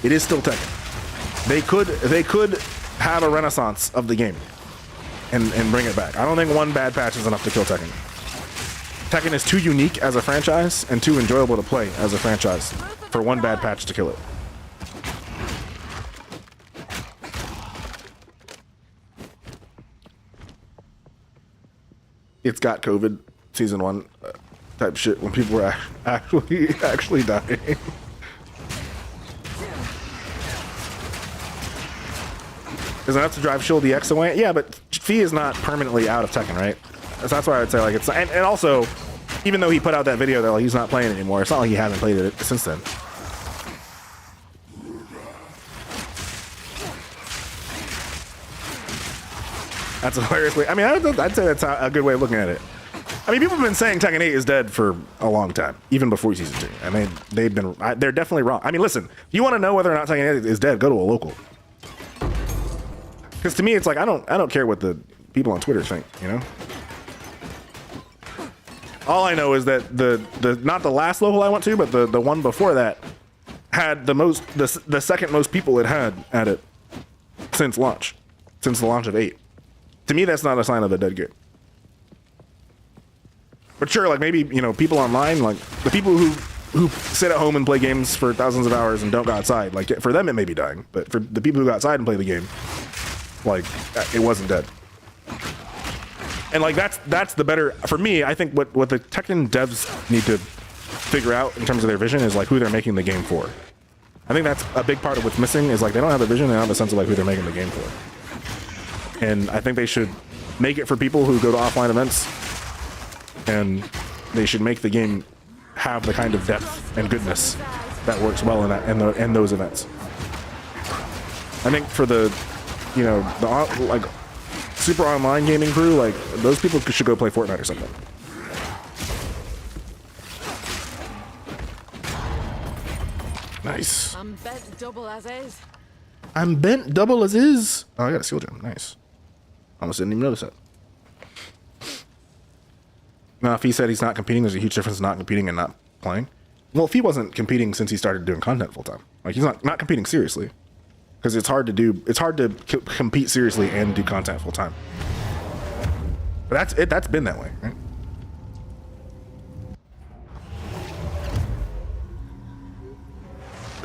Speaker 1: It is still Tekken. They could have a renaissance of the game and bring it back. I don't think one bad patch is enough to kill Tekken. Tekken is too unique as a franchise and too enjoyable to play as a franchise for one bad patch to kill it. It's got COVID season 1 type shit when people were actually dying. Is enough to drive Shield EX away? Yeah, but Fee is not permanently out of Tekken, right? So that's why I'd say like it's and also, even though he put out that video that like he's not playing anymore, it's not like he hasn't played it since then. That's a hilarious way. I mean, I'd say that's a good way of looking at it. I mean, people have been saying Tekken 8 is dead for a long time, even before season 2, and they're definitely wrong. I mean, listen, if you want to know whether or not Tekken 8 is dead, go to a local. Because to me, it's like I don't care what the people on Twitter think, you know. All I know is that the not the last local I went to, but the one before that had the second most people it had at it since the launch of 8. To me, that's not a sign of a dead game. But sure, like maybe, you know, people online, like the people who sit at home and play games for thousands of hours and don't go outside, like for them it may be dying, but for the people who go outside and play the game, like it wasn't dead. And like that's the better for me. I think what the Tekken devs need to figure out in terms of their vision is like who they're making the game for. I think that's a big part of what's missing is like they don't have a vision, they don't have a sense of like who they're making the game for. And I think they should make it for people who go to offline events, and they should make the game have the kind of depth and goodness that works well in those events. I think for the, you know, the like super online gaming crew, like those people should go play Fortnite or something. Nice.
Speaker 2: I'm bent double as is.
Speaker 1: I'm bent double as is. Oh, I got a seal gem. Nice. Almost didn't even notice that. Now, if he said he's not competing, there's a huge difference in not competing and not playing. Well, if he wasn't competing since he started doing content full time, like he's not competing seriously, because it's hard to compete seriously and do content full time. But that's it. That's been that way, right?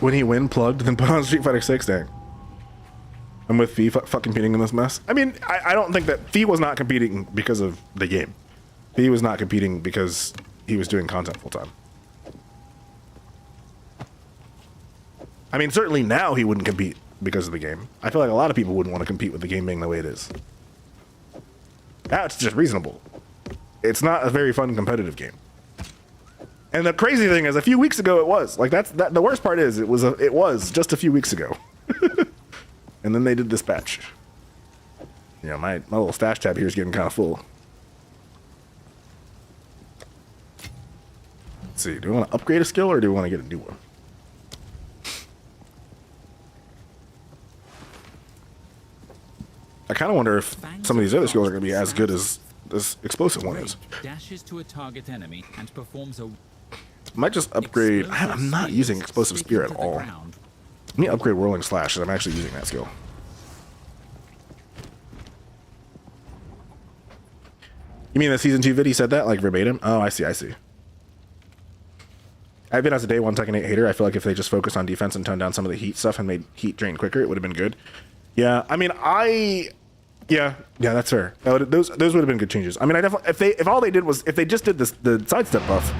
Speaker 1: When he plugged, then put on Street Fighter 6, dang. I'm with Fee fucking competing in this mess. I mean, I don't think that Fee was not competing because of the game. Fee was not competing because he was doing content full time. I mean, certainly now he wouldn't compete because of the game. I feel like a lot of people wouldn't want to compete with the game being the way it is. That's just reasonable. It's not a very fun competitive game. And the crazy thing is, a few weeks ago it was. Like the worst part is it was just a few weeks ago. And then they did this patch. You know, my little stash tab here is getting kind of full. Let's see, do we want to upgrade a skill or do we want to get a new one? I kind of wonder if some of these other skills are going to be as good as this explosive one is.
Speaker 3: Dashes to a target enemy and performs a
Speaker 1: Might just upgrade. I'm not using explosive spear at all. Let me upgrade whirling slash, because I'm actually using that skill. You mean the season 2 vid? He said that like verbatim? Oh, I see. I've been as a day 1 Tekken 8 hater. I feel like if they just focused on defense and toned down some of the heat stuff and made heat drain quicker, it would have been good. Yeah, I mean, yeah, that's fair. Those would have been good changes. I mean, I definitely if all they did was if they just did the sidestep buff,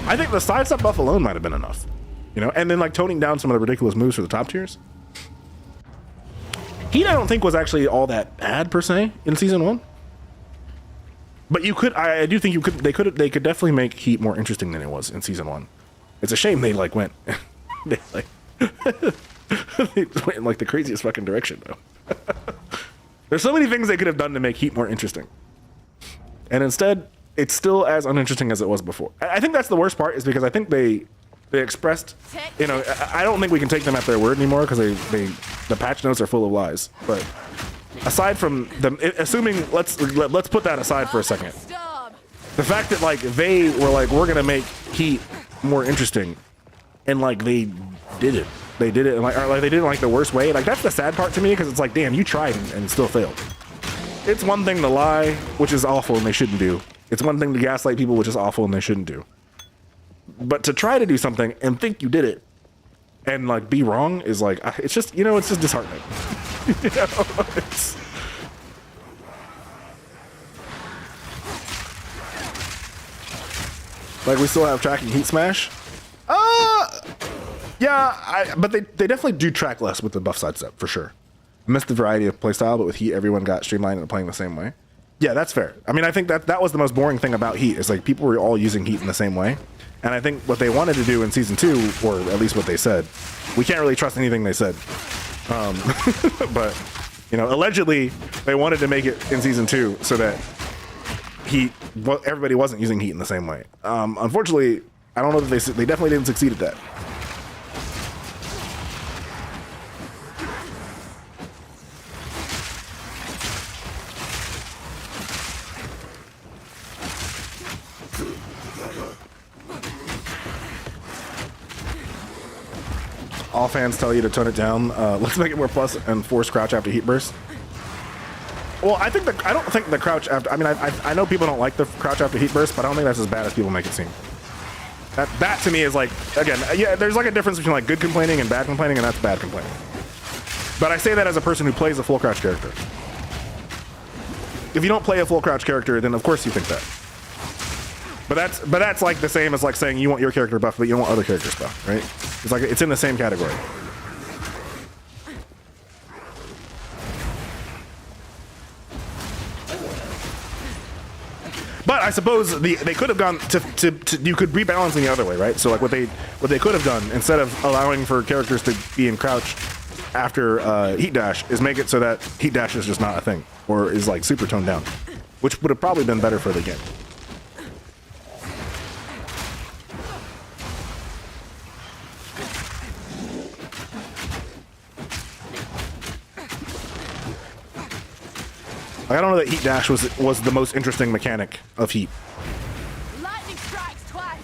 Speaker 1: I think the sidestep buff alone might have been enough, you know. And then like toning down some of the ridiculous moves for the top tiers. Heat, I don't think was actually all that bad per se in season 1. But you could, I do think they could definitely make Heat more interesting than it was in season 1. It's a shame they like went, they like, they went in like the craziest fucking direction though. There's so many things they could have done to make Heat more interesting, and instead it's still as uninteresting as it was before. I think that's the worst part, is because I think they expressed, you know, I don't think we can take them at their word anymore because the patch notes are full of lies. But aside from them, assuming let's put that aside for a second, the fact that like they were like, we're gonna make Heat more interesting, and like they did it and like, or like they did it like the worst way. Like that's the sad part to me, because it's like, damn, you tried and it still failed. It's one thing to lie, which is awful and they shouldn't do. It's one thing to gaslight people, which is awful and they shouldn't do. But to try to do something and think you did it and like be wrong is like, it's just, you know, it's just disheartening. You know, it's... Like we still have tracking Heat Smash. Yeah, but they definitely do track less with the buff sidestep for sure. I missed the variety of playstyle, but with Heat, everyone got streamlined and playing the same way. Yeah, that's fair. I mean, I think that was the most boring thing about Heat, is like people were all using Heat in the same way. And I think what they wanted to do in season 2, or at least what they said, we can't really trust anything they said. But, you know, allegedly they wanted to make it in season 2 so that everybody wasn't using Heat in the same way. Unfortunately, I don't know that they definitely didn't succeed at that. All fans tell you to tone it down. Let's make it more plus and force crouch after Heat burst. Well, I don't think the crouch after. I mean, I know people don't like the crouch after Heat burst, but I don't think that's as bad as people make it seem. That to me is like, again, yeah, there's like a difference between like good complaining and bad complaining, and that's bad complaining. But I say that as a person who plays a full crouch character. If you don't play a full crouch character, then of course you think that. But that's like the same as like saying you want your character buffed, but you don't want other characters buffed, right? It's like it's in the same category. But I suppose they could have gone to you could rebalance in the other way, right? So like what they could have done, instead of allowing for characters to be in crouch after Heat Dash, is make it so that Heat Dash is just not a thing, or is like super toned down, which would have probably been better for the game. I don't know that Heat Dash was the most interesting mechanic of Heat.
Speaker 2: Lightning strikes twice.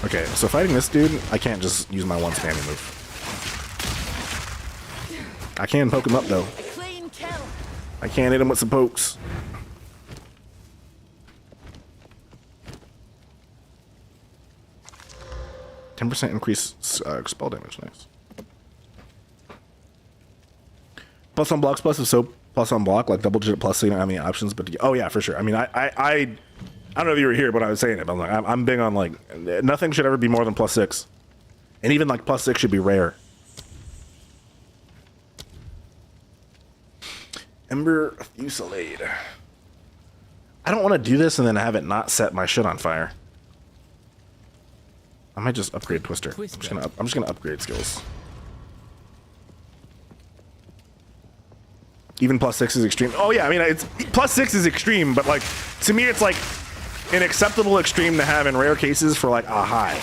Speaker 1: Okay, so fighting this dude, I can't just use my one spamming move. I can poke him up though.
Speaker 2: A clean kill.
Speaker 1: I can hit him with some pokes. %10 increase spell damage, nice. Plus on blocks plus, so plus on block, like double digit plus, so you don't have any options, but oh yeah, for sure. I mean, I don't know if you were here when I was saying it, but I'm big on like, nothing should ever be more than +6. And even like +6 should be rare. Ember Fusillade. I don't want to do this and then have it not set my shit on fire. I might just upgrade Twister. I'm just gonna upgrade skills. Even +6 is extreme. Oh yeah, I mean it's +6 is extreme, but like to me it's like an acceptable extreme to have in rare cases for like a high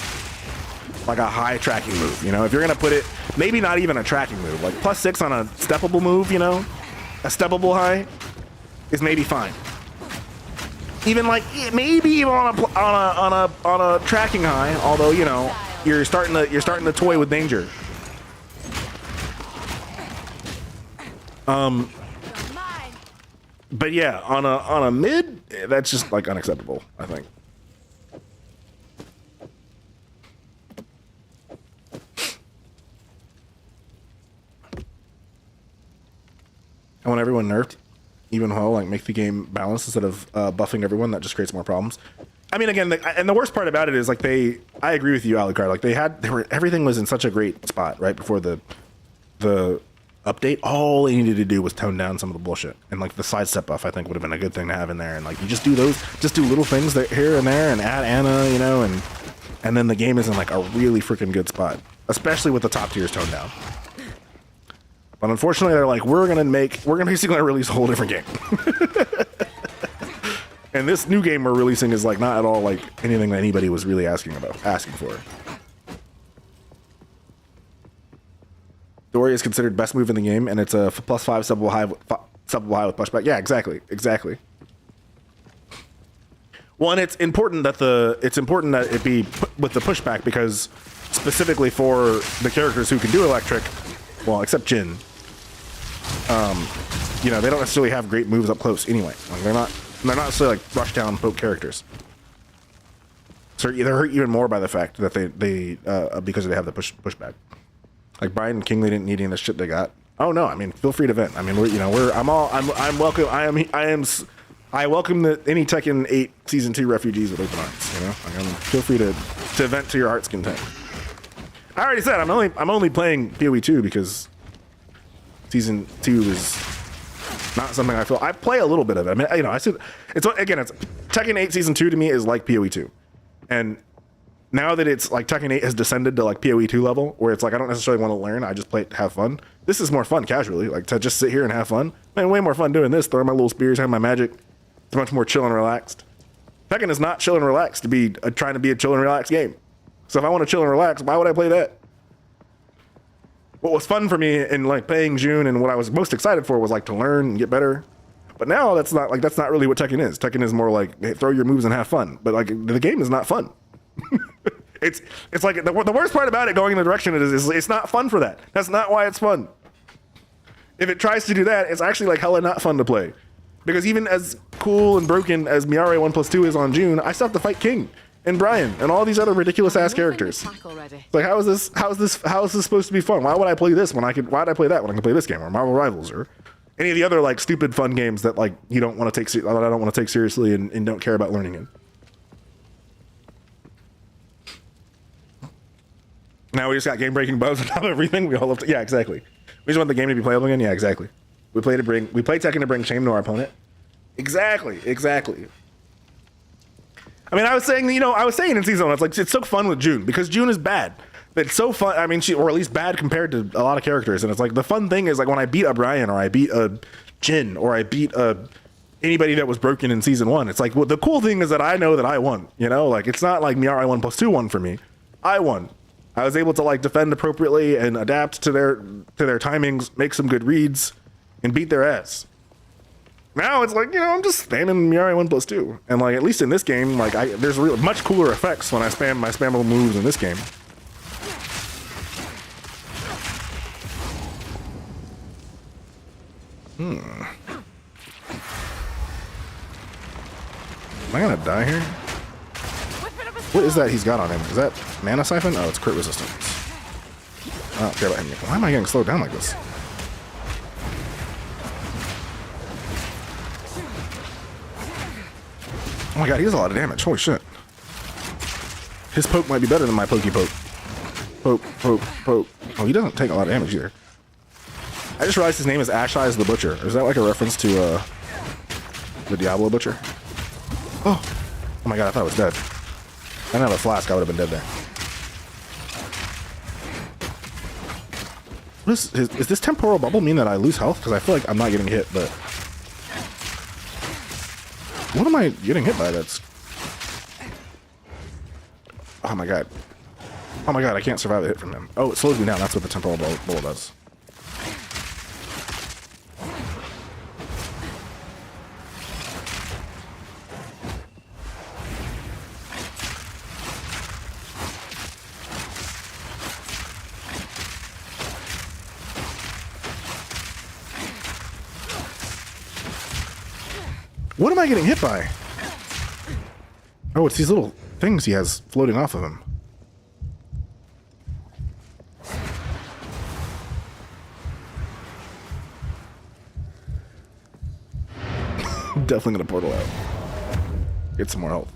Speaker 1: tracking move. You know, if you're gonna put it, maybe not even a tracking move, like +6 on a steppable move. You know, a steppable high is maybe fine. Even like maybe even on a tracking high, although you know you're starting to toy with danger. But yeah, on a mid, that's just like unacceptable, I think. I want everyone nerfed, even well, like make the game balanced instead of buffing everyone. That just creates more problems. I mean, again, and the worst part about it is like I agree with you, Alucard. Like everything was in such a great spot right before the update. All they needed to do was tone down some of the bullshit, and like the sidestep buff, I think would have been a good thing to have in there. And like you just do little things that here and there, and add Anna, you know, and then the game is in like a really freaking good spot, especially with the top tiers toned down. But unfortunately, they're like, we're basically gonna release a whole different game. And this new game we're releasing is like not at all like anything that anybody was really asking for. Dory is considered best move in the game, and it's a +5 subbable high with pushback. Yeah, exactly. One, it's important that it be with the pushback because specifically for the characters who can do electric, well, except Jin. You know, they don't necessarily have great moves up close anyway. Like they're not necessarily like rush down poke characters. So they're hurt even more by the fact that they because they have the pushback. Like Brian and King, they didn't need any of the shit they got. Oh no, I mean, feel free to vent. I mean, I'm welcome. I welcome any Tekken 8 Season 2 refugees with open arms. You know, feel free to vent to your heart's content. I already said I'm only playing PoE 2 because Season 2 is not something I play a little bit of it. I mean, you know, it's Tekken 8 Season 2 to me is like PoE 2. And now that it's like Tekken 8 has descended to like PoE 2 level, where it's like I don't necessarily want to learn, I just play it to have fun. This is more fun casually, like to just sit here and have fun. Man, way more fun doing this, throwing my little spears, having my magic. It's much more chill and relaxed. Tekken is not chill and relaxed to be trying to be a chill and relaxed game. So if I want to chill and relax, why would I play that? What was fun for me in like playing June and what I was most excited for was like to learn and get better. But now that's not really what Tekken is. Tekken is more like hey, throw your moves and have fun. But like the game is not fun. It's like the worst part about it going in the direction it is it's not fun for that. That's not why it's fun. If it tries to do that, it's actually like hella not fun to play. Because even as cool and broken as Miare 1+2 is on June, I still have to fight King and Brian and all these other ridiculous ass characters. It's like how is this supposed to be fun? Why would I play this why'd I play that when I can play this game or Marvel Rivals or any of the other like stupid fun games that like you don't want to take that I don't want to take seriously and don't care about learning in. Now we just got game breaking bugs on top of everything. We all love yeah, exactly. We just want the game to be playable again. Yeah, exactly. We play Tekken to bring shame to our opponent. Exactly. I mean, I was saying in season 1, it's so fun with June because June is bad. It's so fun. I mean, or at least bad compared to a lot of characters. And it's like the fun thing is like when I beat a Brian or I beat a Jin or I beat anybody that was broken in season 1. It's like well, the cool thing is that I know that I won. You know, like it's not like Miare 1+2 won for me. I won. I was able to like defend appropriately and adapt to their timings, make some good reads, and beat their ass. Now it's like, you know, I'm just spamming Miare 1+2. And like at least in this game, like there's much cooler effects when I spam my spammable moves in this game. Am I gonna die here? What is that he's got on him? Is that mana siphon? Oh, it's crit resistance. I don't care about him. Why am I getting slowed down like this? Oh my god, he does a lot of damage. Holy shit. His poke might be better than my pokey poke. Poke. Oh, he doesn't take a lot of damage either. I just realized his name is Ash Eyes the Butcher. Is that like a reference to the Diablo Butcher? Oh my god, I thought I was dead. I didn't have a flask, I would have been dead there. Is this temporal bubble mean that I lose health? Because I feel like I'm not getting hit, but... What am I getting hit by that's... Oh my god. Oh my god, I can't survive a hit from him. Oh, it slows me down, that's what the temporal bubble does. What am I getting hit by? Oh, it's these little things he has floating off of him. Definitely gonna portal out. Get some more health.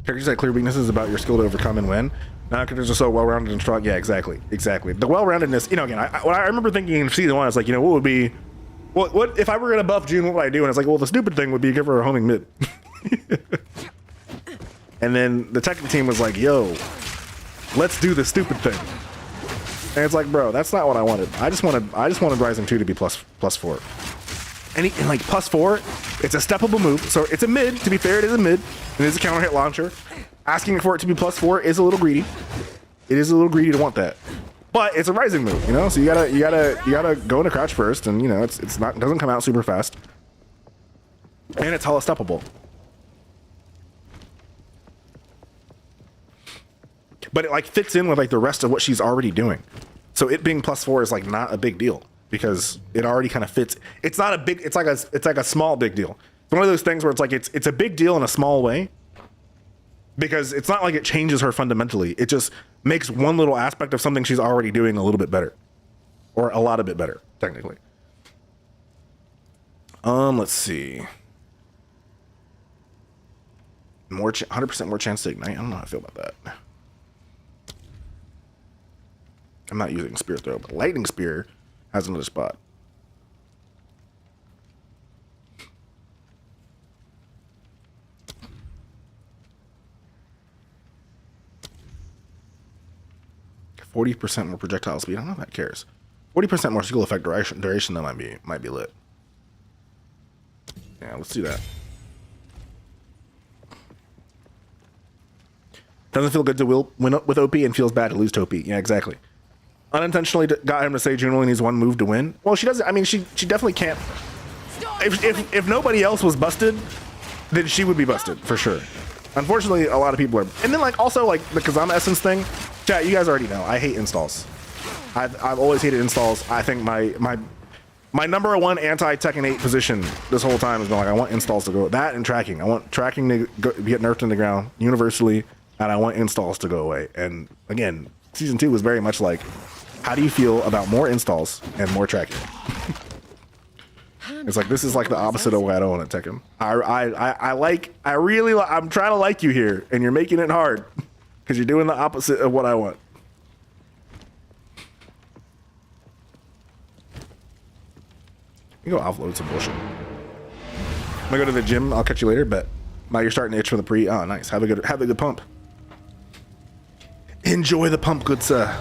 Speaker 1: Characters that clear weaknesses about your skill to overcome and win. Now characters are so well-rounded and strong. Yeah, exactly. The well-roundedness, you know, again, I remember thinking in season 1, it's like, you know, what would be, what if I were gonna buff June, what would I do? And it's like, well, the stupid thing would be give her a homing mid. And then the technical team was like, yo, let's do the stupid thing. And it's like, bro, that's not what I wanted. I just wanted Rising 2 to be plus 4. And like +4, it's a steppable move. So it's a mid. To be fair, it is a mid. It is a counter hit launcher. Asking for it to be +4 is a little greedy. It is a little greedy to want that. But it's a rising move, you know. So you gotta go into crouch first, and you know it doesn't come out super fast, and it's hella steppable. But it like fits in with like the rest of what she's already doing. So it being +4 is like not a big deal because it already kind of fits. It's not a big. It's like a small big deal. It's one of those things where it's like it's a big deal in a small way because it's not like it changes her fundamentally. It just makes one little aspect of something she's already doing a little bit better, or a lot of bit better technically. Let's see. 100% more chance to ignite. I don't know how I feel about that. I'm not using Spear Throw, but Lightning Spear has another spot. %40 more projectile speed. I don't know if that cares. 40% more skill effect duration that might be lit. Yeah, let's do that. Doesn't feel good to win up with OP and feels bad to lose to OP. Yeah, exactly. Unintentionally got him to say June only needs one move to win. Well, she doesn't. I mean, she definitely can't. If nobody else was busted, then she would be busted for sure. Unfortunately, a lot of people are. And then like also like the Kazama Essence thing. Chat, you guys already know. I hate installs. I've always hated installs. I think my number one anti-Tekken 8 position this whole time has been like I want installs to go. That and tracking. I want tracking to get nerfed in the ground universally, and I want installs to go away. And again, season 2 was very much like, how do you feel about more installs and more tracking? It's like this is like the opposite of what I don't want at Tekken. I'm trying to like you here, and you're making it hard because you're doing the opposite of what I want. You go offload some bullshit. I'm gonna go to the gym. I'll catch you later. But now you're starting to itch for the pre. Oh, nice. Have a good pump. Enjoy the pump, good sir.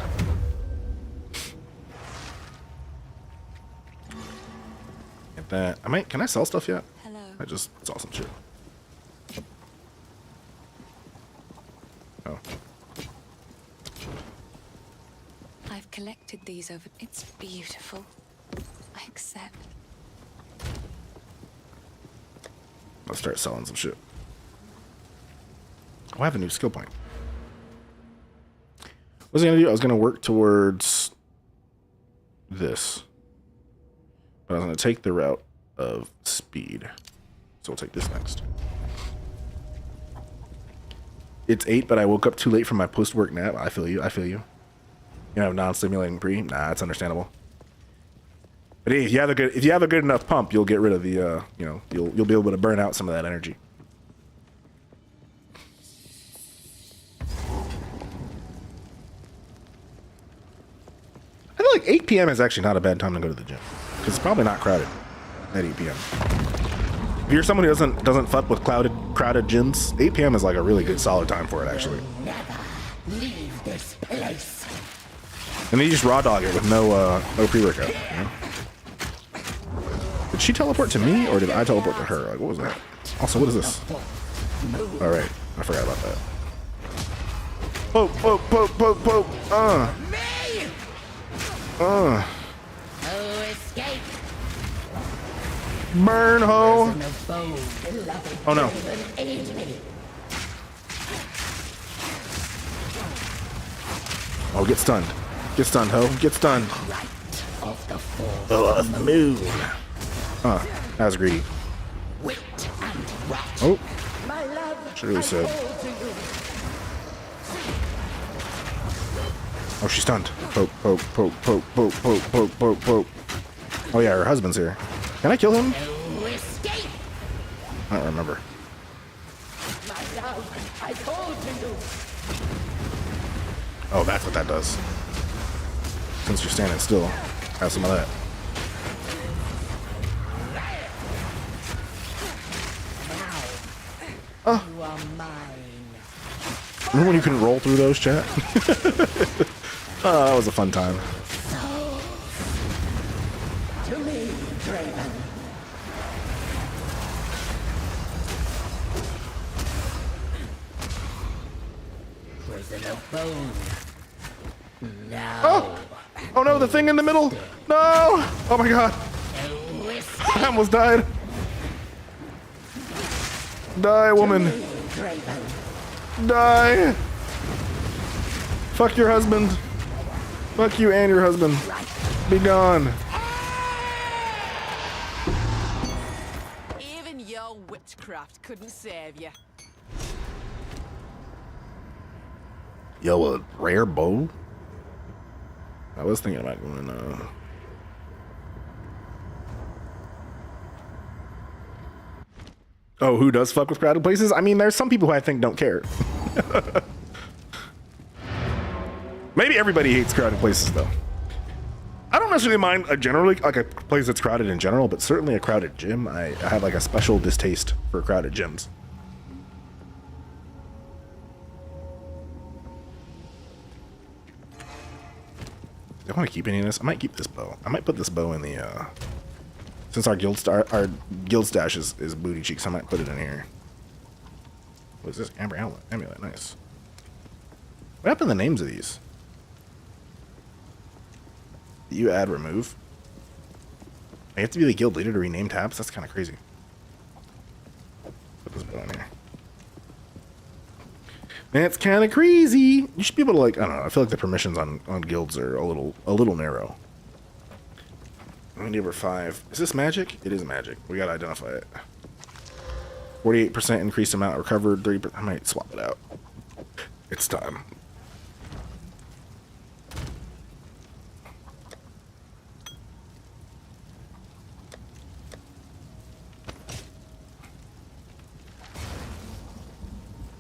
Speaker 1: Get that. Can I sell stuff yet?
Speaker 6: Hello.
Speaker 1: I just saw some shit. Oh.
Speaker 6: I've collected these over. It's beautiful. I accept.
Speaker 1: Let's start selling some shit. Oh, I have a new skill point. What was I gonna do? I was gonna work towards this, but I was gonna take the route of speed. So we'll take this next. It's 8, but I woke up too late from my post-work nap. I feel you. You have non-stimulating pre. Nah, it's understandable. But hey, if you have a good enough pump, you'll get rid of the you'll be able to burn out some of that energy. I feel like 8 p.m. is actually not a bad time to go to the gym because it's probably not crowded at 8 p.m. If you're someone who doesn't fuck with crowded gyms, 8 p.m. is like a really good solid time for it actually.
Speaker 4: Never leave this place.
Speaker 1: And then you just raw dog it with no pre-workout. You know? Did she teleport to me or did I teleport to her? Like, what was that? Also, what is this? All right, I forgot about that. Poke.
Speaker 4: No escape.
Speaker 1: Burn, ho. Oh no. Oh, get stunned. Get stunned, ho. Get stunned.
Speaker 4: Of the fall.
Speaker 1: Oh, move. That was greedy.
Speaker 4: Wit and rat.
Speaker 1: Oh,
Speaker 4: My love,
Speaker 1: should really
Speaker 4: I
Speaker 1: said.
Speaker 4: call to you.
Speaker 1: Oh, she's stunned. Poke, poke, poke, poke, poke, poke, poke, poke, poke. Oh yeah, her husband's here. Can I kill him?
Speaker 4: No escape.
Speaker 1: I don't remember.
Speaker 4: My love, I call to you.
Speaker 1: Oh, that's what that does. Since you're standing still, have some of that.
Speaker 4: You are mine.
Speaker 1: Remember when you couldn't roll through those, chat? Oh, that was a fun time.
Speaker 4: To me, Draven. Prisoner bone. Now.
Speaker 1: Oh no, the thing in the middle! No! Oh my god!
Speaker 4: No escape.
Speaker 1: I almost died. Die, woman.
Speaker 4: Draven.
Speaker 1: Die! Fuck your husband. Fuck you and your husband. Be gone.
Speaker 2: Even your witchcraft couldn't save you.
Speaker 1: Yo, a rare bow? I was thinking about going, Oh, who does fuck with crowded places? I mean, there's some people who I think don't care. Maybe everybody hates crowded places, though. I don't necessarily mind a generally, like a place that's crowded in general, but certainly a crowded gym. I have like a special distaste for crowded gyms. Do I want to keep any of this? I might keep this bow. I might put this bow in the, since our guild stash is booty cheeks, I might put it in here. What is this? Amber amulet, nice. What happened to the names of these? Did you add remove? I have to be the guild leader to rename tabs? That's kind of crazy. Put this bow in here. That's kind of crazy. You should be able to, like, I don't know. I feel like the permissions on guilds are a little narrow. Number 5. Is this magic? It is magic. We gotta identify it. 48% increased amount recovered. 30%. I might swap it out. It's time.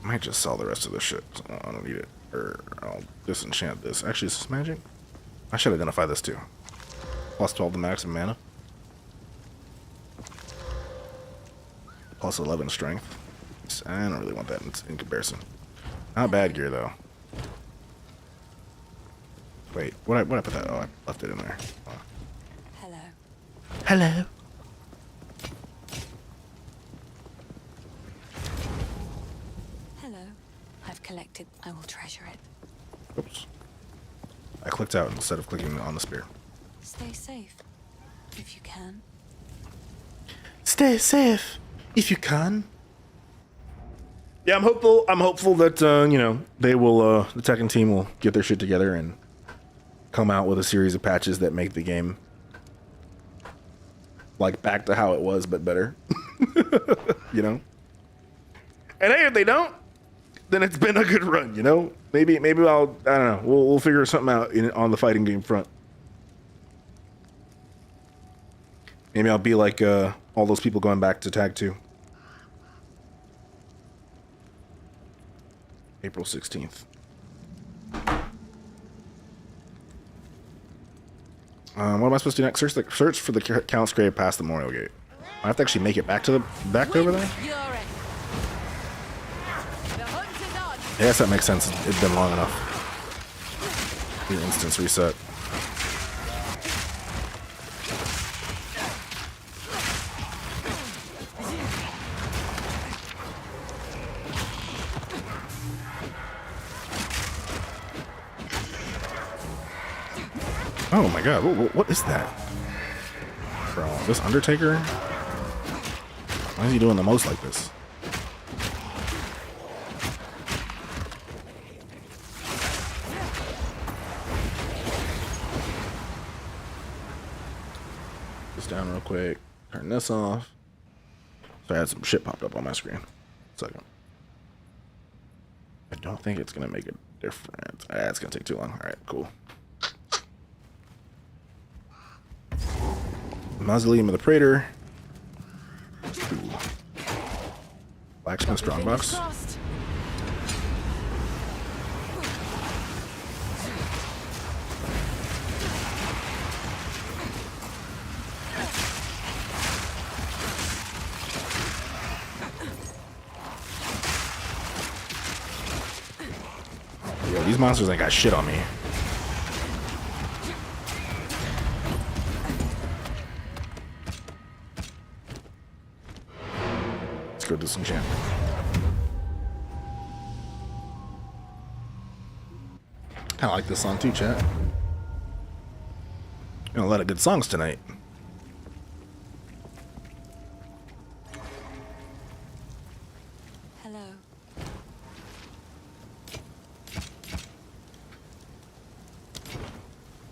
Speaker 1: I might just sell the rest of this shit. I don't need it. Or I'll disenchant this. Actually, is this magic? I should identify this too. Plus 12 to maximum mana. Plus 11 strength. I don't really want that in comparison. Not bad gear though. Wait, what I put that? Oh, I left it in there. Oh.
Speaker 6: Hello.
Speaker 1: Hello.
Speaker 6: Hello. I've collected. I will treasure it.
Speaker 1: Oops. I clicked out instead of clicking on the spear.
Speaker 6: Stay safe, if you can.
Speaker 1: Stay safe, if you can. Yeah, I'm hopeful. I'm hopeful that you know, they will. The Tekken team will get their shit together and come out with a series of patches that make the game like back to how it was, but better. You know. And hey, if they don't, then it's been a good run. You know. Maybe I'll. I don't know. We'll figure something out on the fighting game front. Maybe I'll be like all those people going back to Tag 2. April 16th. What am I supposed to do next? Search for the Count's grave past the Memorial Gate. I have to actually make it back over there?
Speaker 2: Fury. The hunt is on.
Speaker 1: I guess that makes sense. It's been long enough. The instance reset. Oh my god, what is that? Bro, this Undertaker? Why is he doing the most like this? This down real quick. Turn this off. So I had some shit popped up on my screen. Second. I don't think it's gonna make a difference. It's gonna take too long. Alright, cool. Mausoleum of the Praetor. Blacksmith Strongbox.
Speaker 2: Crossed.
Speaker 1: Yo, these monsters ain't got shit on me. Let's go disenchant. Kinda like this song too, chat. A lot of good songs tonight.
Speaker 6: Hello.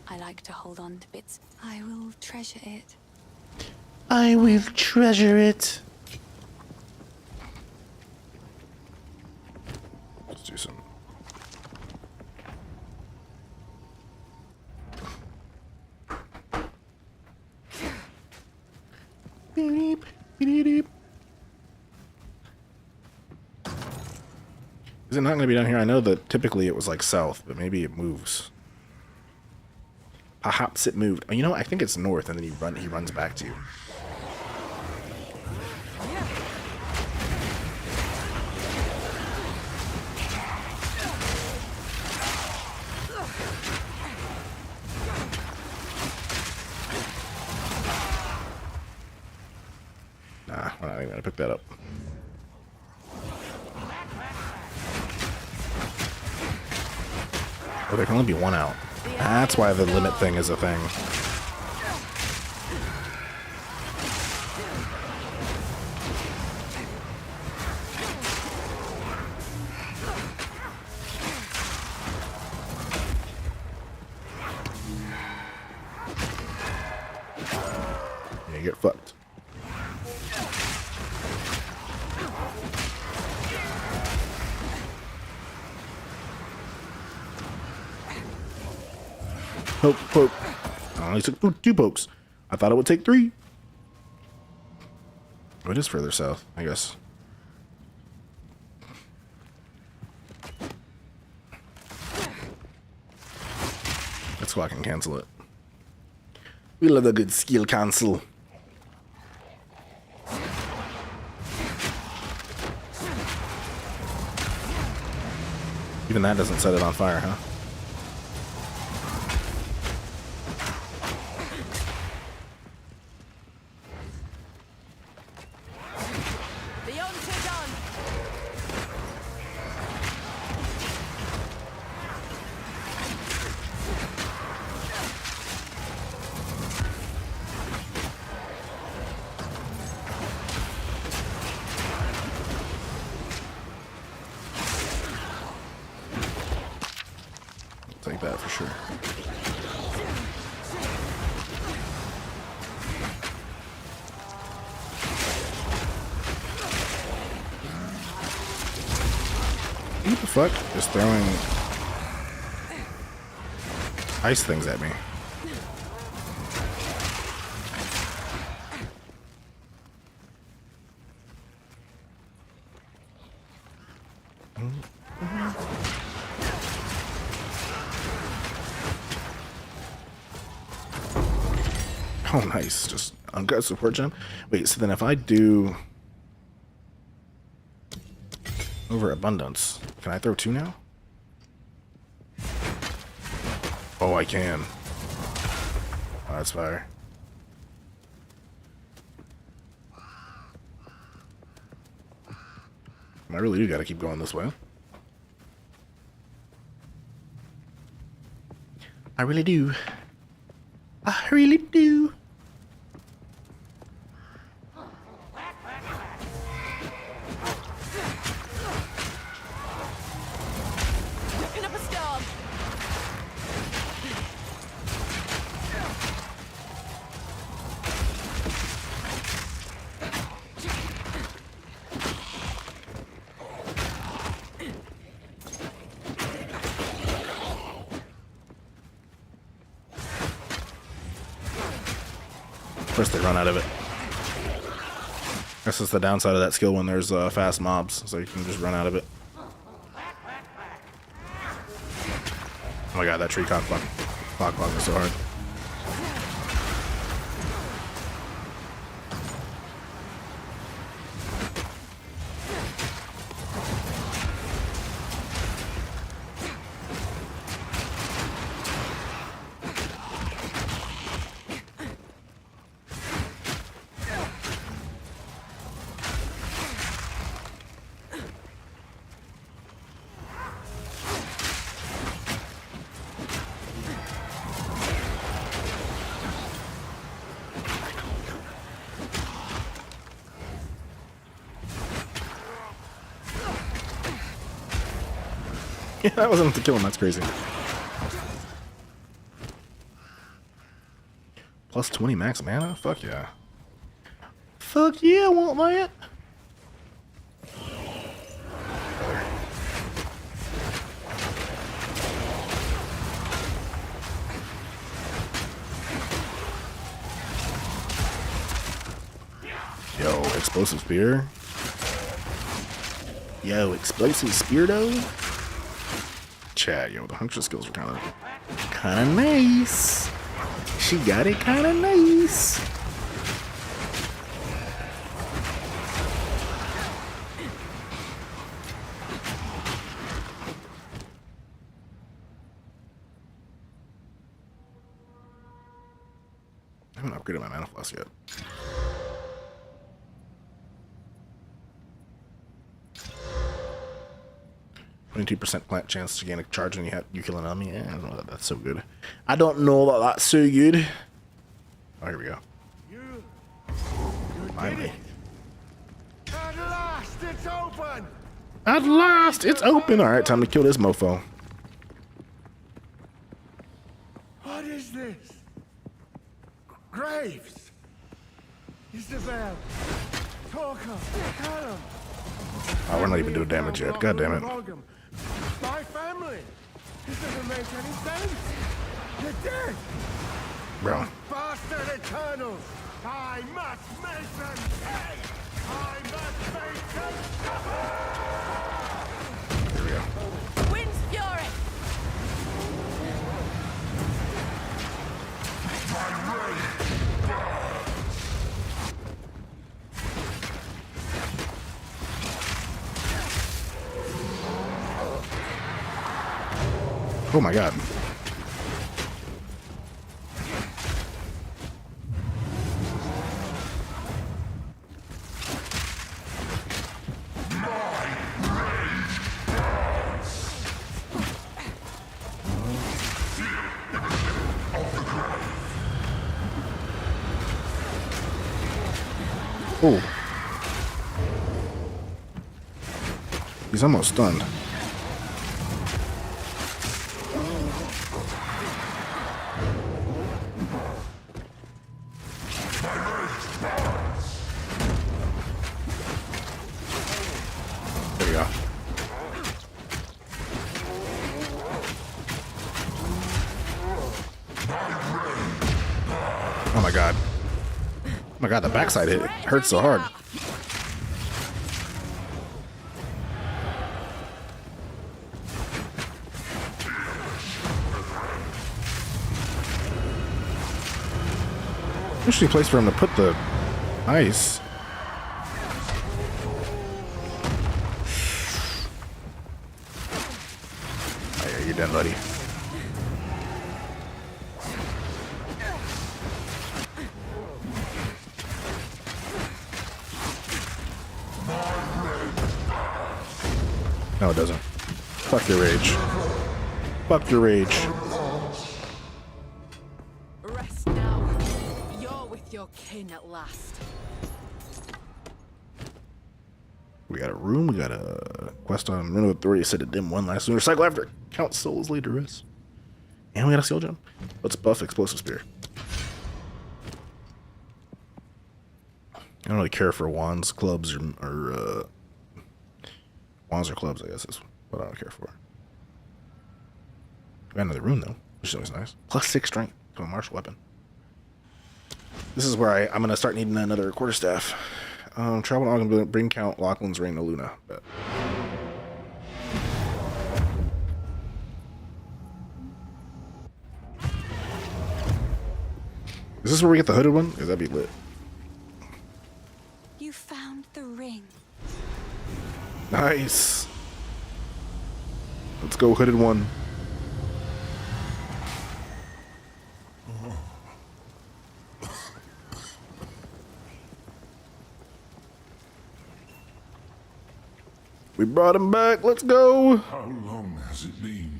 Speaker 6: I like to hold on to bits. I will treasure it.
Speaker 1: I will treasure it. Let's do some. Beep, beep, beep. Is it not going to be down here? I know that typically it was like south, but maybe it moves. Perhaps it moved. Oh, you know what? I think it's north, and then he runs back to you. Nah, we're not even gonna pick that up. Oh, there can only be one out. That's why the limit thing is a thing. Yeah, you get fucked. Poke, poke. I only took 2 pokes. I thought it would take 3. Oh, it is further south, I guess. Let's go. I can cancel it. We love a good skill cancel. Even that doesn't set it on fire, huh?
Speaker 2: Beyond to done.
Speaker 1: I'll take that for sure. What the fuck? Just throwing ice things at me. Oh, nice. Just uncut support gem. Wait, so then if I do overabundance, can I throw 2 now? Oh, I can. Oh, that's fire. I really do gotta keep going this way. I really do. I really do.
Speaker 2: Whipping up a storm.
Speaker 1: First they run out of it. That's just the downside of that skill when there's fast mobs, so you can just run out of it. Oh my god, that tree cock block is so hard. Yeah, that wasn't enough to kill him. That's crazy. Plus 20 max mana? Fuck yeah. Fuck yeah, I want that. Yo, explosive spear. Yo, explosive spear though. Chat, yo, the hunter skills are kind of nice. She got it kind of nice. I haven't upgraded my mana floss yet. %22% plant chance to gain a charge when you kill an enemy. Yeah, I don't know that that's so good. I don't know that that's so good. Oh, here we go. Finally.
Speaker 4: At last, it's open.
Speaker 1: At last, it's open. All right, time to kill this mofo.
Speaker 4: What is this? Graves. Isabel. Talker. Callum.
Speaker 1: Oh, we're not even doing damage yet. God damn it.
Speaker 4: My family. This doesn't make any sense. You're dead.
Speaker 1: Bro.
Speaker 4: Bastard Eternals. I must make them pay. I must make them suffer.
Speaker 1: Here we go.
Speaker 2: Wind's fury.
Speaker 1: Oh my god. Oh. He's almost stunned. There you go. Oh my god. Oh my god, the backside hit hurts so hard. Interesting place for him to put the ice. Oh yeah, you're done, buddy. No, it doesn't. Fuck your rage. Fuck your rage.
Speaker 2: Rest now. You're with your kin at last.
Speaker 1: We got a room, we got a quest on Rune of Authority, set to dim one last sooner. Cycle after count souls later rest. And we got a skill gem. Let's buff explosive spear. I don't really care for wands, clubs, or wands or clubs, I guess is what I don't care for. Got another rune though, which is always nice. +6 strength to a martial weapon. This is where I'm gonna start needing another quarterstaff. Travel on bring count Lachlan's Reign to Luna. But is this where we get the hooded one? Because that'd be lit.
Speaker 6: You found the ring.
Speaker 1: Nice. Let's go hooded one. We brought him back. Let's go.
Speaker 5: How long has it been?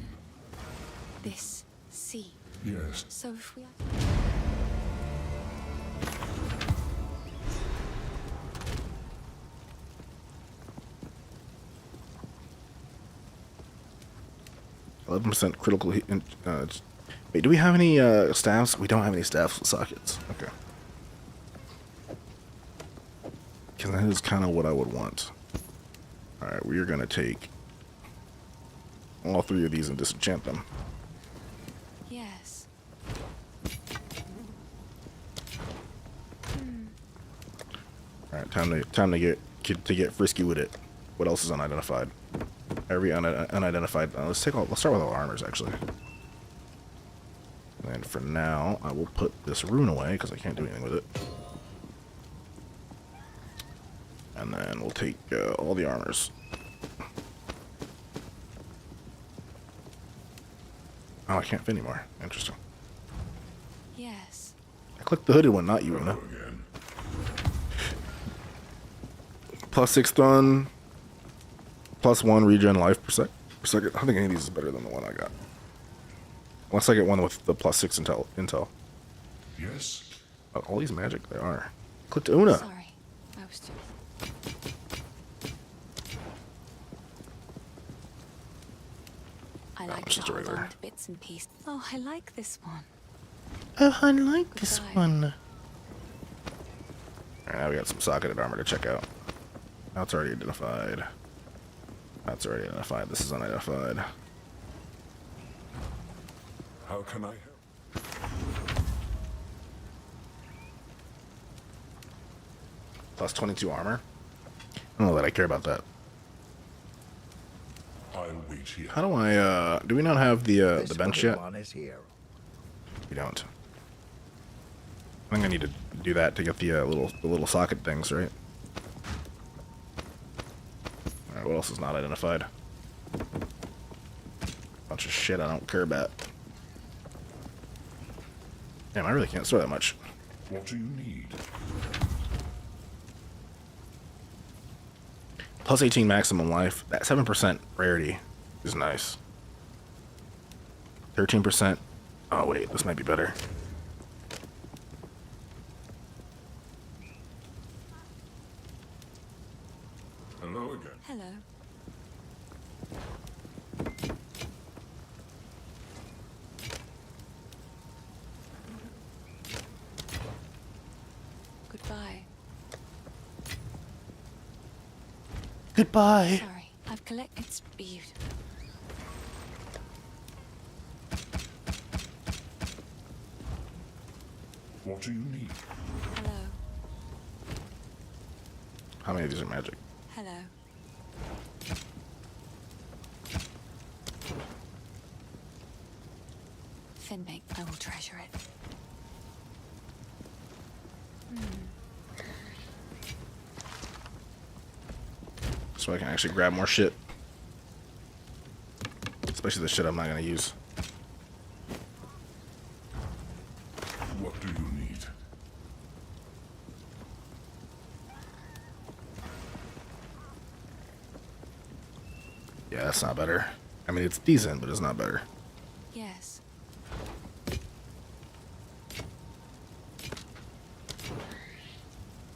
Speaker 6: This sea.
Speaker 5: Yes.
Speaker 6: So if we...
Speaker 1: 11% critical hit. Wait, do we have any staffs? We don't have any staffs with sockets. Okay. Because that is kind of what I would want. Alright, we are going to take all 3 of these and disenchant them.
Speaker 6: Yes.
Speaker 1: Alright, time to get frisky with it. What else is unidentified? Every unidentified. Let's start with all armors actually. And for now, I will put this rune away because I can't do anything with it. And then we'll take all the armors. Oh, I can't fit anymore. Interesting.
Speaker 6: Yes.
Speaker 1: I clicked the hooded one, not you, Una. +6 stun. +1 regen life per second. I think any of these is better than the one I got. Unless I get one with the +6 intel.
Speaker 5: Yes.
Speaker 1: Oh, all these magic, they are. Click to Una.
Speaker 6: Sorry. I was just... I like
Speaker 1: just
Speaker 6: to
Speaker 1: a
Speaker 6: hold
Speaker 1: regular.
Speaker 6: on to bits and pieces. Oh, I like this one.
Speaker 1: Oh, I like this
Speaker 6: Goodbye.
Speaker 1: one. Alright, now we got some socketed armor to check out. That's already identified. That's already identified. This is unidentified.
Speaker 5: How can I help?
Speaker 1: +22 armor. I don't know that I care about that.
Speaker 5: I'll wait here.
Speaker 1: How do I, do we not have the bench
Speaker 7: hooded
Speaker 1: yet?
Speaker 7: one is here.
Speaker 1: We don't. I think I need to do that to get the little socket things, right? Alright, what else is not identified? Bunch of shit I don't care about. Damn, I really can't store that much.
Speaker 5: What do you need?
Speaker 1: +18 maximum life. That 7% rarity is nice. 13%. Oh wait, this might be better.
Speaker 5: Hello again.
Speaker 6: Hello. Goodbye.
Speaker 1: Goodbye.
Speaker 6: Sorry. I've collected... It's beautiful.
Speaker 5: What do you need?
Speaker 6: Hello.
Speaker 1: How many of these are magic?
Speaker 6: Hello. Finmake, I will treasure it.
Speaker 1: So I can actually grab more shit. Especially the shit I'm not gonna use.
Speaker 5: What do you need?
Speaker 1: Yeah, that's not better. I mean, it's decent, but it's not better.
Speaker 6: Yes.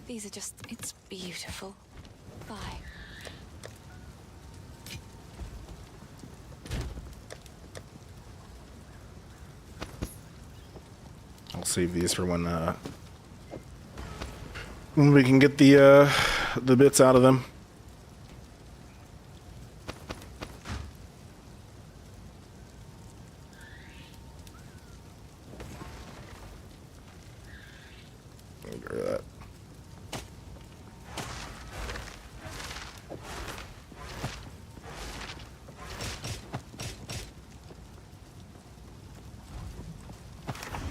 Speaker 6: These are just... It's beautiful. Bye.
Speaker 1: I'll save these for when we can get the bits out of them. get rid of that.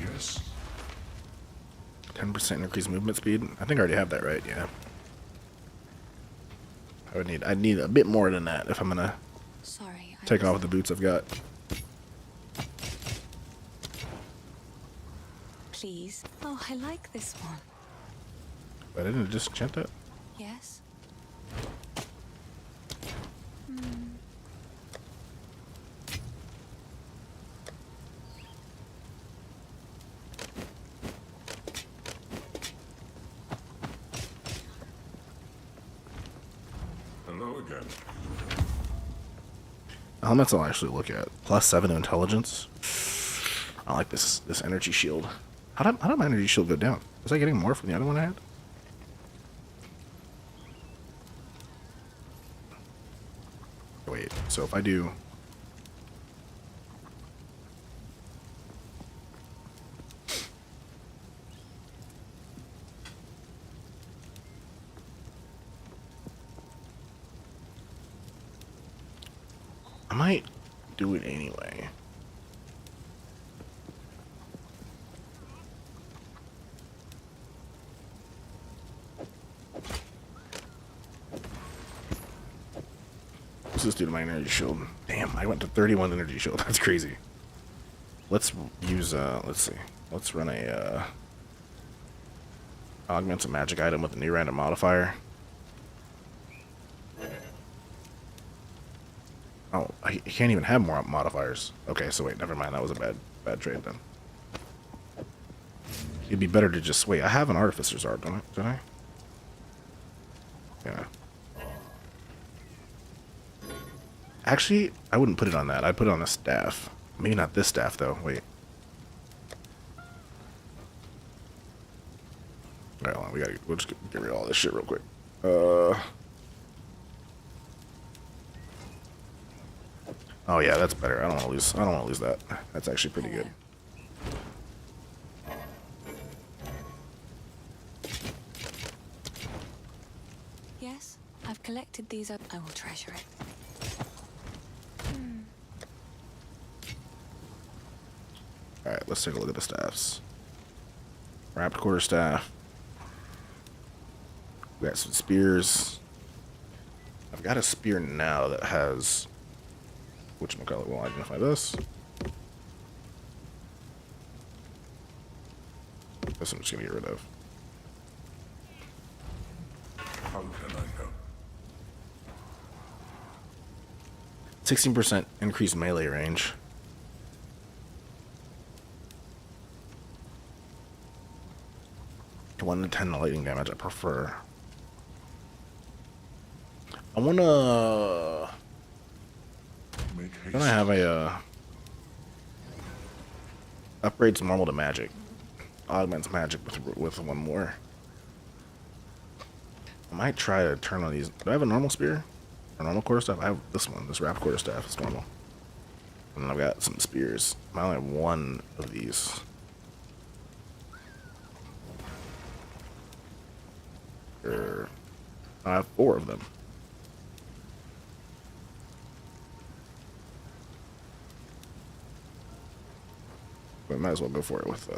Speaker 5: Yes.
Speaker 1: 10% increased movement speed. I think I already have that, right? Yeah. I'd need a bit more than that if I'm gonna
Speaker 6: Sorry.
Speaker 1: take off the boots I've got.
Speaker 6: Please. Oh, I like this one.
Speaker 1: But I didn't just enchant that.
Speaker 6: Yes?
Speaker 5: Hello again.
Speaker 1: Helmets I'll actually look at. +7 to intelligence. I like this energy shield. How did my energy shield go down? Was I getting more from the other one I had? Wait, so if I do... I might do it anyway. What's this do to my energy shield? Damn, I went to 31 energy shield. That's crazy. Let's use, let's see. Let's run a, augments a magic item with a new random modifier. Oh, I can't even have more modifiers. Okay, so wait, never mind. That was a bad trade then. It'd be better to just wait. I have an artificer's art, don't I? Yeah. Actually, I wouldn't put it on that. I'd put it on a staff. Maybe not this staff though. Wait. Alright, hold on. We'll just get rid of all this shit real quick. Oh yeah, that's better. I don't want to lose that. That's actually pretty good.
Speaker 6: Yes? I've collected these up. I will treasure it.
Speaker 1: Alright, let's take a look at the staffs. Wrapped quarterstaff. We got some spears. I've got a spear now that has... Whatchamacallit will identify this. This I'm just gonna get rid of.
Speaker 5: How can I help?
Speaker 1: 16% increased melee range. To 1 to 10 lightning damage, I prefer. I wanna...
Speaker 5: Make haste.
Speaker 1: Don't I have a, upgrades normal to magic. Augments magic with one more. I might try to turn on these. Do I have a normal spear? Or normal quarterstaff? I have this one, this wrapped quarterstaff. It's normal. And then I've got some spears. I only have one of these. I have 4 of them. But might as well go for it with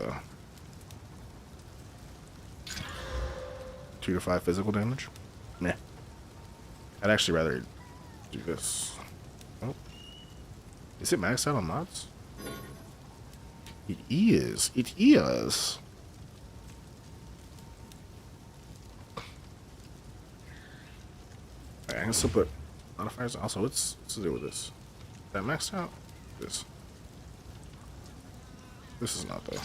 Speaker 1: 2 to 5 physical damage. Meh. I'd actually rather do this. Oh. Is it maxed out on mods? It is. It is. Alright, I can still put modifiers. Also, what's to do with this? Is that maxed out? This. This is not though.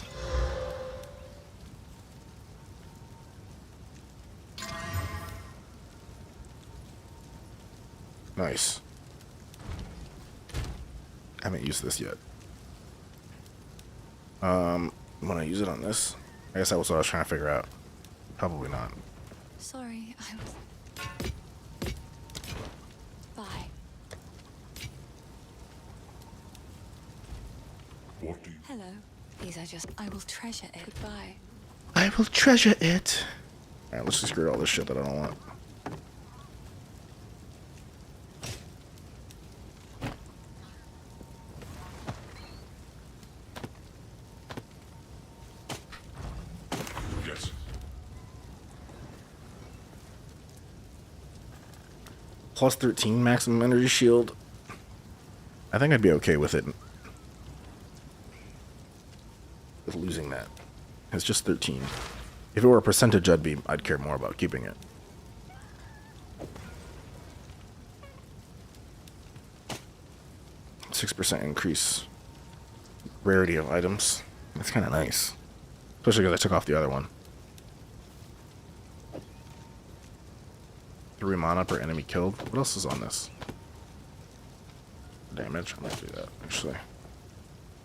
Speaker 1: Nice. I haven't used this yet. When I use it on this, I guess that was what I was trying to figure out. Probably not.
Speaker 6: Sorry, I was... Bye.
Speaker 5: What do you...
Speaker 6: Hello. These are just... I will treasure it. Goodbye.
Speaker 1: I will treasure it. Alright, let's just get rid of all this shit that I don't want.
Speaker 5: Yes.
Speaker 1: Plus 13 maximum energy shield. I think I'd be okay with it. With losing that. It's just 13. If it were a percentage, I'd care more about keeping it. %6 increase rarity of items. That's kind of nice. Especially because I took off the other one. 3 mana per enemy killed. What else is on this? Damage. I might do that, actually.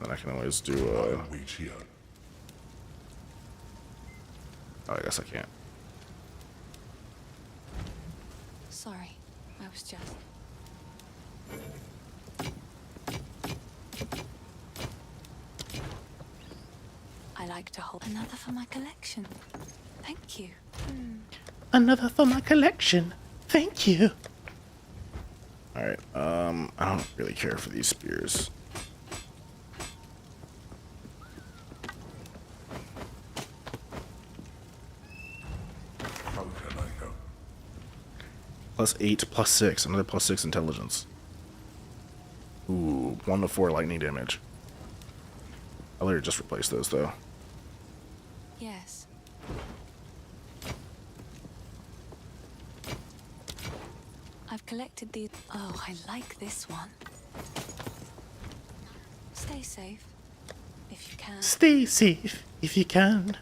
Speaker 1: Then I can always do,
Speaker 5: Wait here.
Speaker 1: Oh, I guess I can't.
Speaker 6: Sorry, I was just. I like to hold another for my collection. Thank you.
Speaker 1: Another for my collection. Thank you. Alright, I don't really care for these spears.
Speaker 5: How can I help?
Speaker 1: +8, +6, another +6 intelligence. Ooh, 1 to 4 lightning damage. I'll later just replace those though.
Speaker 6: Yes. I've collected these. Oh, I like this one. Stay safe, if you can.
Speaker 1: Stay safe if you can.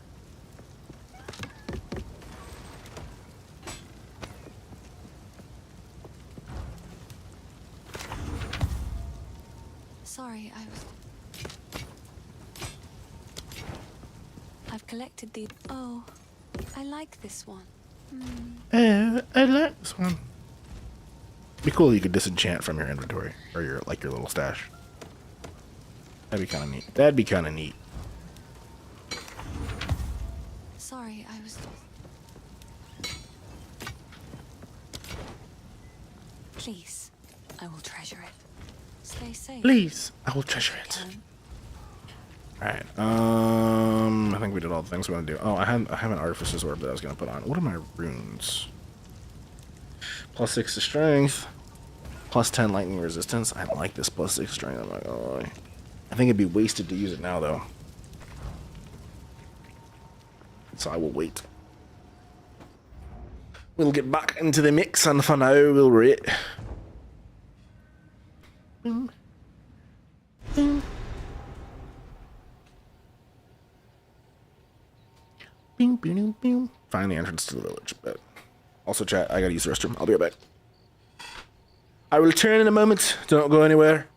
Speaker 6: Sorry, I've collected the. Oh, I like this one.
Speaker 1: Oh, I like this one. Be cool if you could disenchant from your inventory or your little stash. That'd be kind of neat. That'd be kind of neat.
Speaker 6: Sorry, I was. Please, I will treasure it. Stay safe.
Speaker 1: Please, I will treasure it.
Speaker 6: Can.
Speaker 1: Alright, I think we did all the things we want to do. Oh, I have an Artificer's Orb that I was going to put on. What are my runes? +6 to strength. +10 lightning resistance. I like this +6 strength, I'm not gonna lie. I think it'd be wasted to use it now, though. So I will wait. We'll get back into the mix, and for now, we'll rate. Boom. Boom. Boom, boom, boom. Find the entrance to the village. But also, chat, I gotta use the restroom. I'll be right back. I will return in a moment. Don't go anywhere.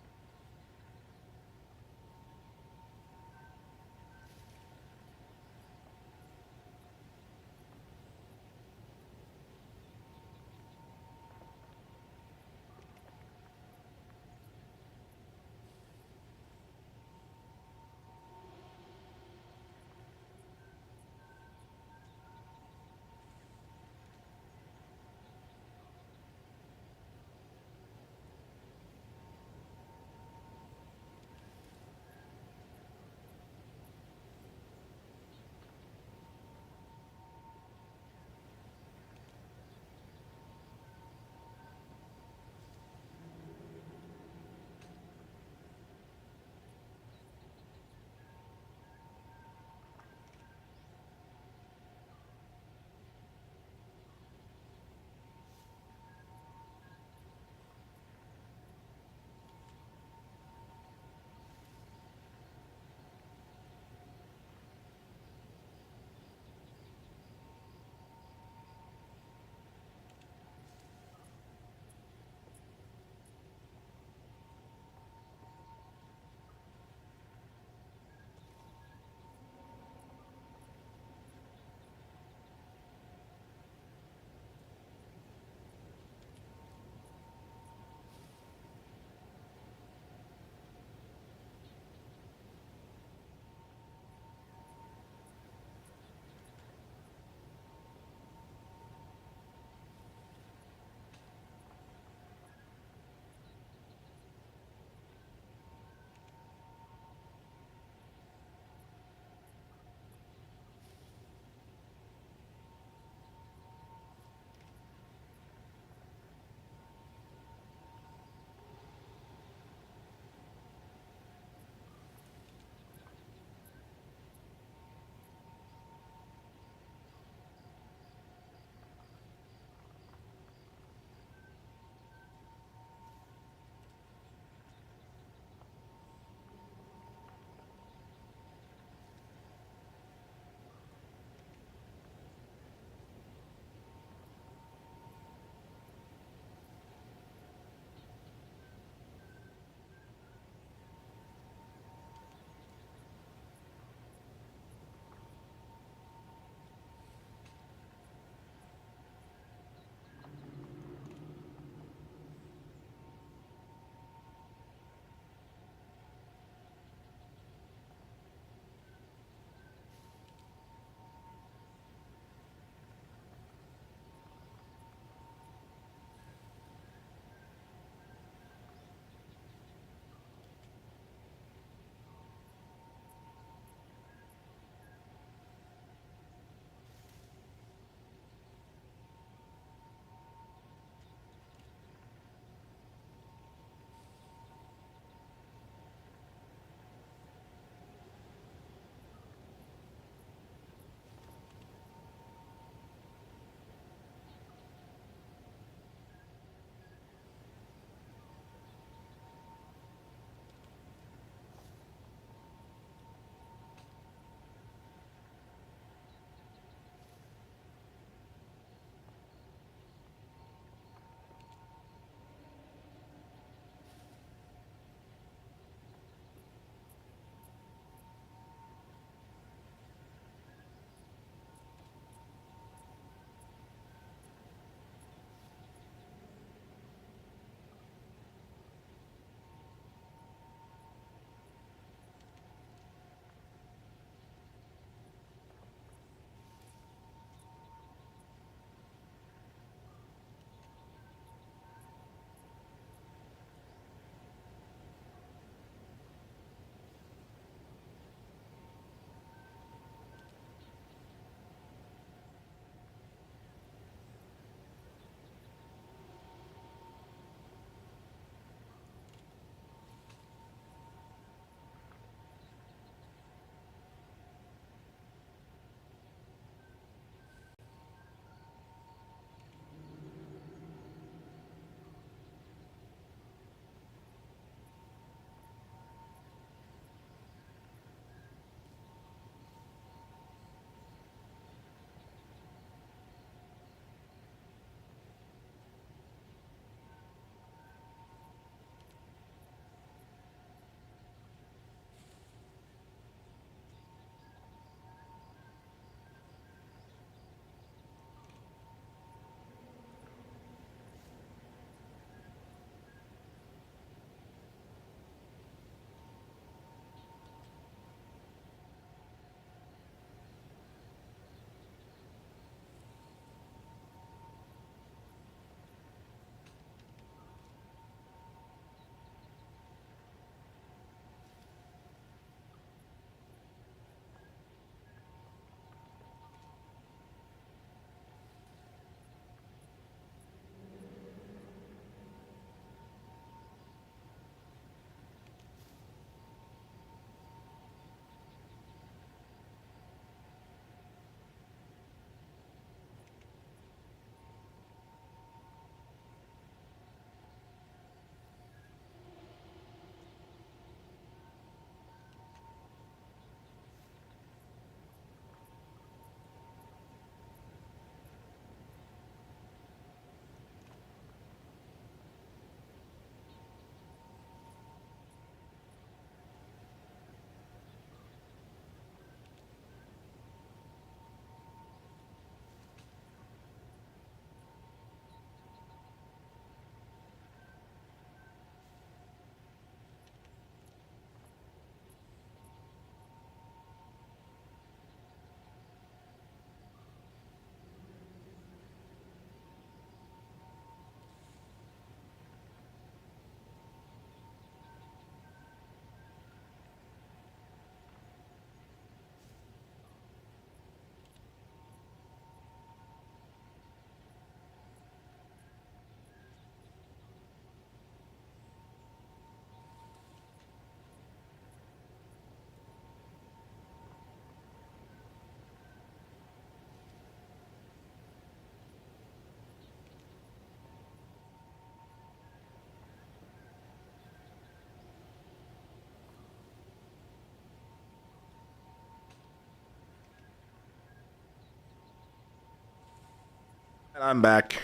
Speaker 1: I'm back.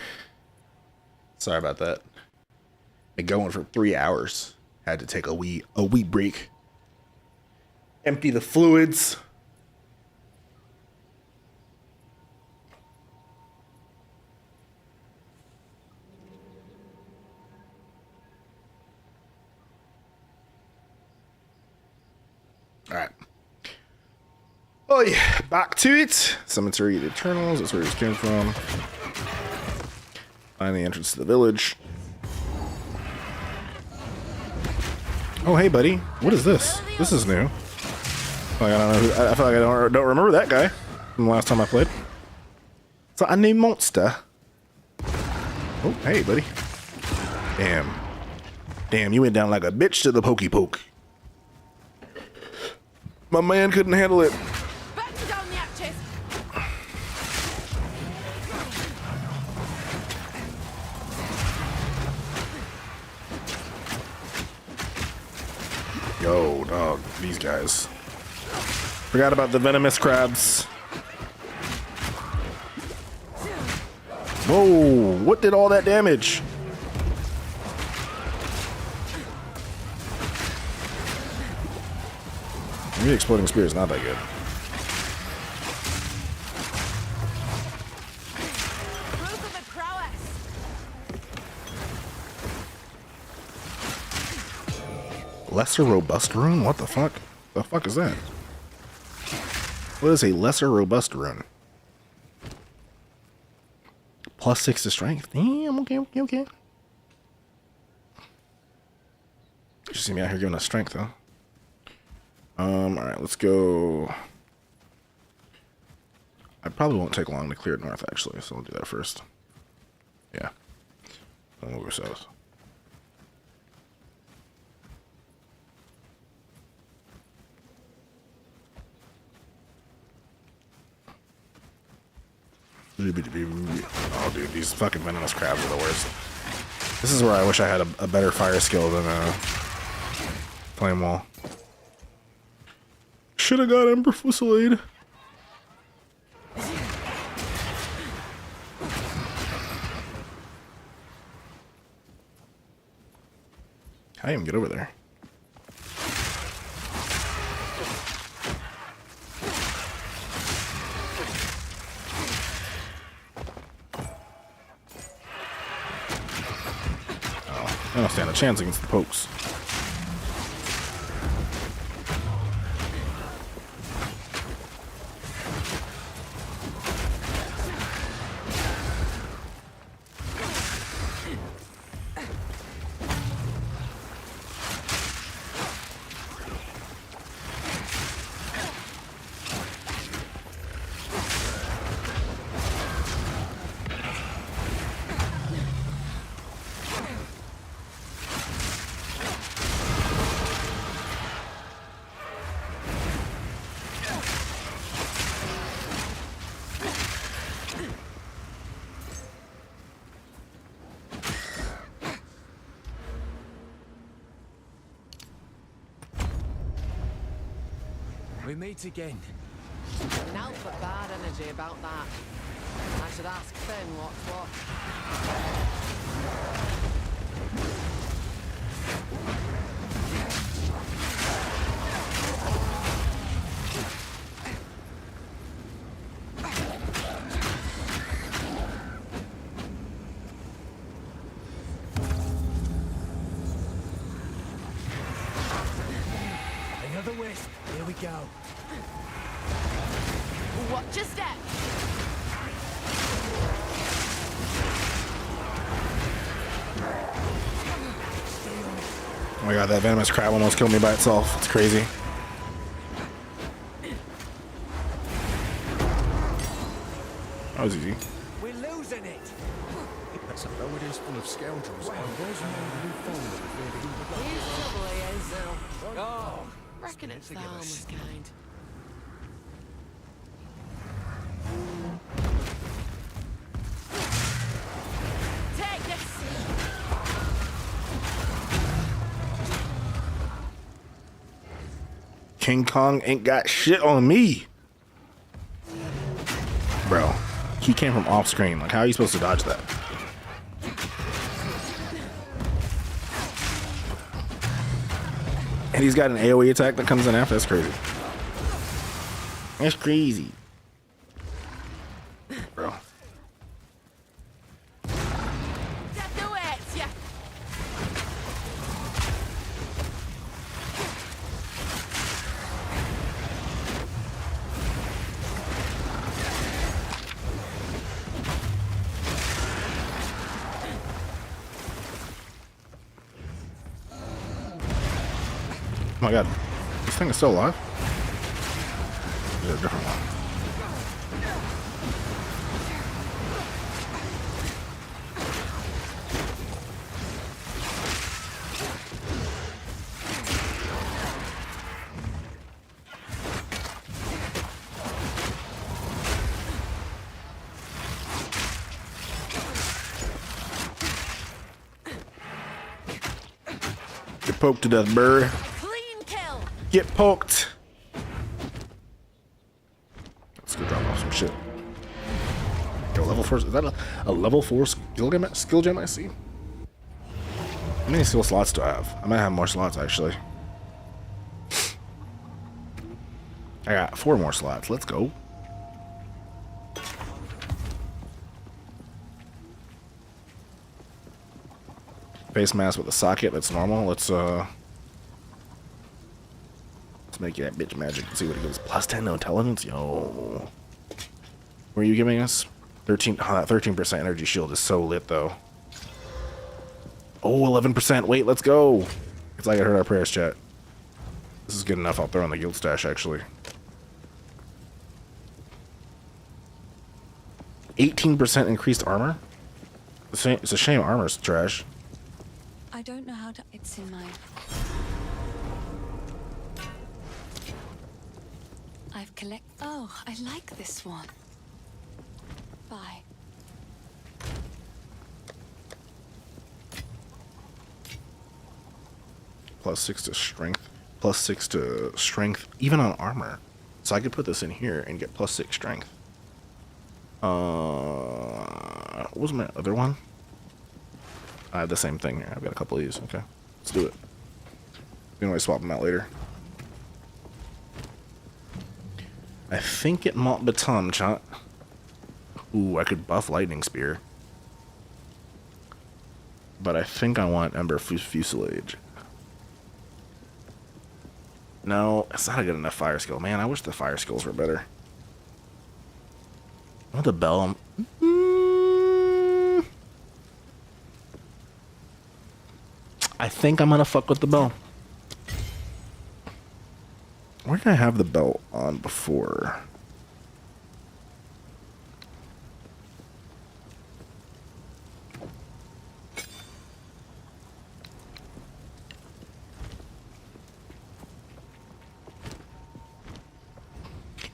Speaker 1: Sorry about that. Been going for 3 hours. Had to take a wee break. Empty the fluids. All right. Oh yeah, back to it. Cemetery of the Eternals. That's where it came from. Find the entrance to the village. Oh hey, buddy. What is this? This is new. Like, I don't know. I feel like I don't remember that guy from the last time I played. It's a new monster. Oh hey, buddy. Damn, you went down like a bitch to the pokey poke. My man couldn't handle it.
Speaker 2: Batten down the hatches.
Speaker 1: Yo, dog, these guys. Forgot about the venomous crabs. Whoa, what did all that damage? Maybe exploding spear is not that good.
Speaker 2: Proof of a prowess.
Speaker 1: Lesser robust rune? What the fuck? The fuck is that? What is a lesser robust rune? +6 to strength. Damn, okay. You see me out here giving us strength, though. Alright, let's go. I probably won't take long to clear north, actually, so we'll do that first. Yeah. Then we'll go south. Oh, dude, these fucking venomous crabs are the worst. This is where I wish I had a better fire skill than Flame Wall. Should have got Ember Fusillade. How do you even get over there? Oh, I don't stand a chance against the pokes.
Speaker 4: We meet again.
Speaker 2: Now for bad energy about that. I should ask Finn what's what.
Speaker 7: Another wisp. Here we go.
Speaker 2: Watch your step.
Speaker 1: Oh my god, that venomous crab almost killed me by itself. It's crazy. That was easy.
Speaker 7: We're losing it.
Speaker 5: That's a road is full of scoundrels. I was made new followers before they even
Speaker 2: He's trouble, he is.
Speaker 7: Oh,
Speaker 2: Reckon it's the harmless kind. Take this.
Speaker 1: King Kong ain't got shit on me. Bro, he came from off screen. Like, how are you supposed to dodge that? And he's got an AoE attack that comes in after. That's crazy. That's crazy. Bro. Oh my god, this thing is still alive? Is it a different one? Get poked to death, bird. Get poked. Let's go drop off some shit. Yo, level 4. Is that a level 4 skill gem I see? How many skill slots do I have? I might have more slots actually. I got 4 more slots. Let's go. Face mask with a socket. That's normal. Let's make that bitch magic and see what it gives. Plus 10 no intelligence? Yo. What are you giving us? 13. Oh, that 13% energy shield is so lit, though. Oh, 11%. Wait, let's go. It's like I heard our prayers, chat. This is good enough. I'll throw in the guild stash, actually. 18% increased armor? It's a shame armor's trash.
Speaker 6: I don't know how to. It's in my. I've collect. Oh, I like this one. Bye.
Speaker 1: Plus 6 to strength. Plus 6 to strength, even on armor. So I could put this in here and get plus 6 strength. What was my other one? I have the same thing here. I've got a couple of these. Okay, let's do it. We can always swap them out later. I think it might be time, chat. Ooh, I could buff Lightning Spear. But I think I want Ember Fusilage. No, it's not a good enough fire skill. Man, I wish the fire skills were better. I want the bell. I think I'm gonna fuck with the bell. Where did I have the belt on before?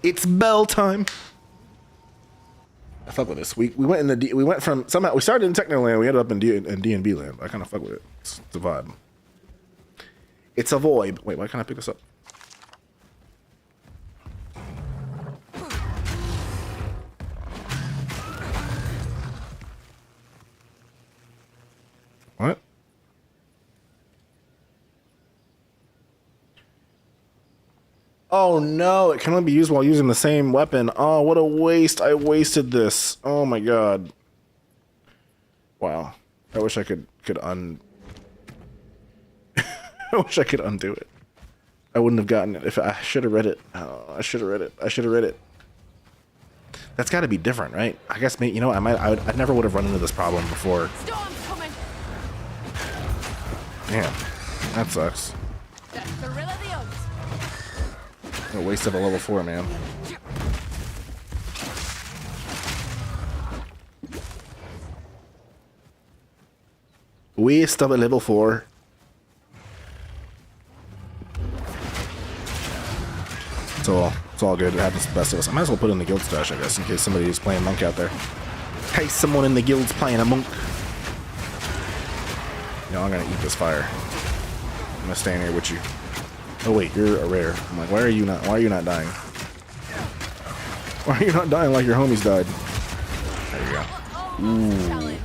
Speaker 1: It's bell time. I fuck with this. We went in the we went from somehow we started in Techno land. We ended up in D&B land. I kind of fuck with it. It's the vibe. It's a void. Wait, why can't I pick this up? What? Oh no, it can only be used while using the same weapon. Oh, what a waste. I wasted this. Oh my god. Wow. I wish I could I wish I could undo it. I wouldn't have gotten it if I should have read it. Oh, I should have read it. I should have read it. That's got to be different, right? I guess maybe, you know, I never would have run into this problem before.
Speaker 2: Storm's coming.
Speaker 1: Damn. That sucks.
Speaker 2: The thrill of the odds.
Speaker 1: A waste of a level 4, man. Waste of a level 4. It's all good. It happens to the best of us. I might as well put it in the guild stash, I guess, in case somebody is playing monk out there. In case someone in the guild's playing a monk. You know, I'm gonna eat this fire. I'm gonna stay in here with you. Oh wait, you're a rare. I'm like, why are you not dying? Why are you not dying like your homies died? There you go.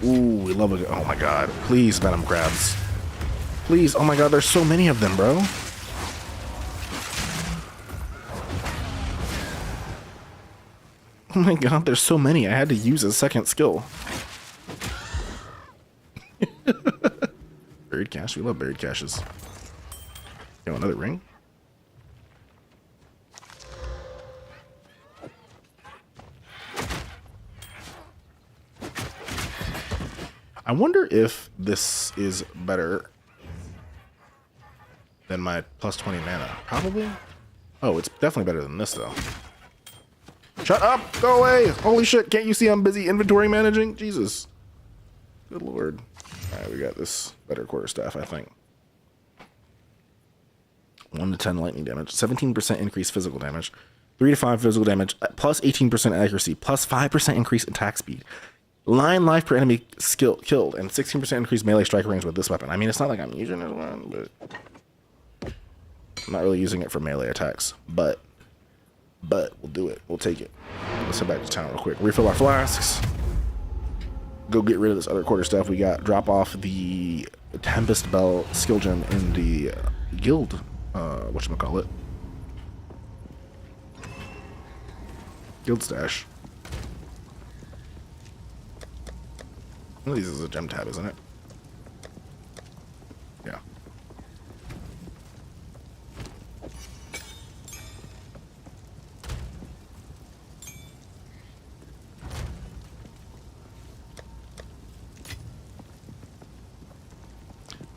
Speaker 1: Ooh, we love it. Oh my god. Please, venom crabs. Please. Oh my god, there's so many of them, bro. Oh my god, there's so many. I had to use a second skill. Buried cache. We love buried caches. Yo, another ring? I wonder if this is better than my plus 20 mana. Probably. Oh, it's definitely better than this, though. Shut up! Go away! Holy shit, can't you see I'm busy inventory managing? Jesus. Good lord. Alright, we got this better quarterstaff, I think. 1 to 10 lightning damage, 17% increased physical damage, 3 to 5 physical damage, plus 18% accuracy, plus 5% increased attack speed. 9 life per enemy killed, and 16% increased melee strike range with this weapon. I mean, it's not like I'm using this one, but I'm not really using it for melee attacks. But we'll do it. We'll take it. Let's head back to town real quick. Refill our flasks. Go get rid of this other quarterstaff we got. Drop off the Tempest Bell skill gem in the guild. Whatchamacallit? Guild stash. One of these is a gem tab, isn't it? Yeah.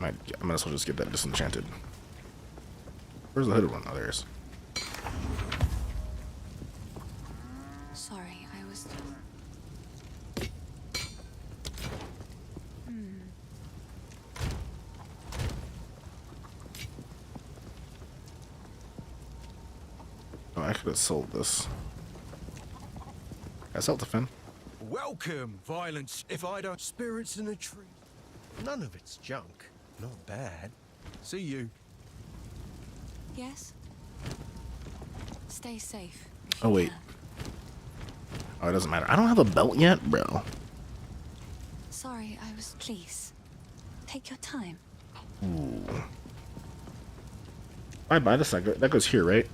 Speaker 1: I might as well just get that disenchanted. Where's the hooded one? Oh, there it is.
Speaker 6: Sorry, I was.
Speaker 1: Oh, I could have sold this. I sold the fin.
Speaker 5: Welcome, violence. If I don't spirits in a tree. None of it's junk. Not bad. See you.
Speaker 6: Yes? Stay safe.
Speaker 1: Oh, wait. Oh, it doesn't matter. I don't have a belt yet, bro.
Speaker 6: Sorry, I was. Please. Take your time.
Speaker 1: Ooh. I buy this. That goes here, right?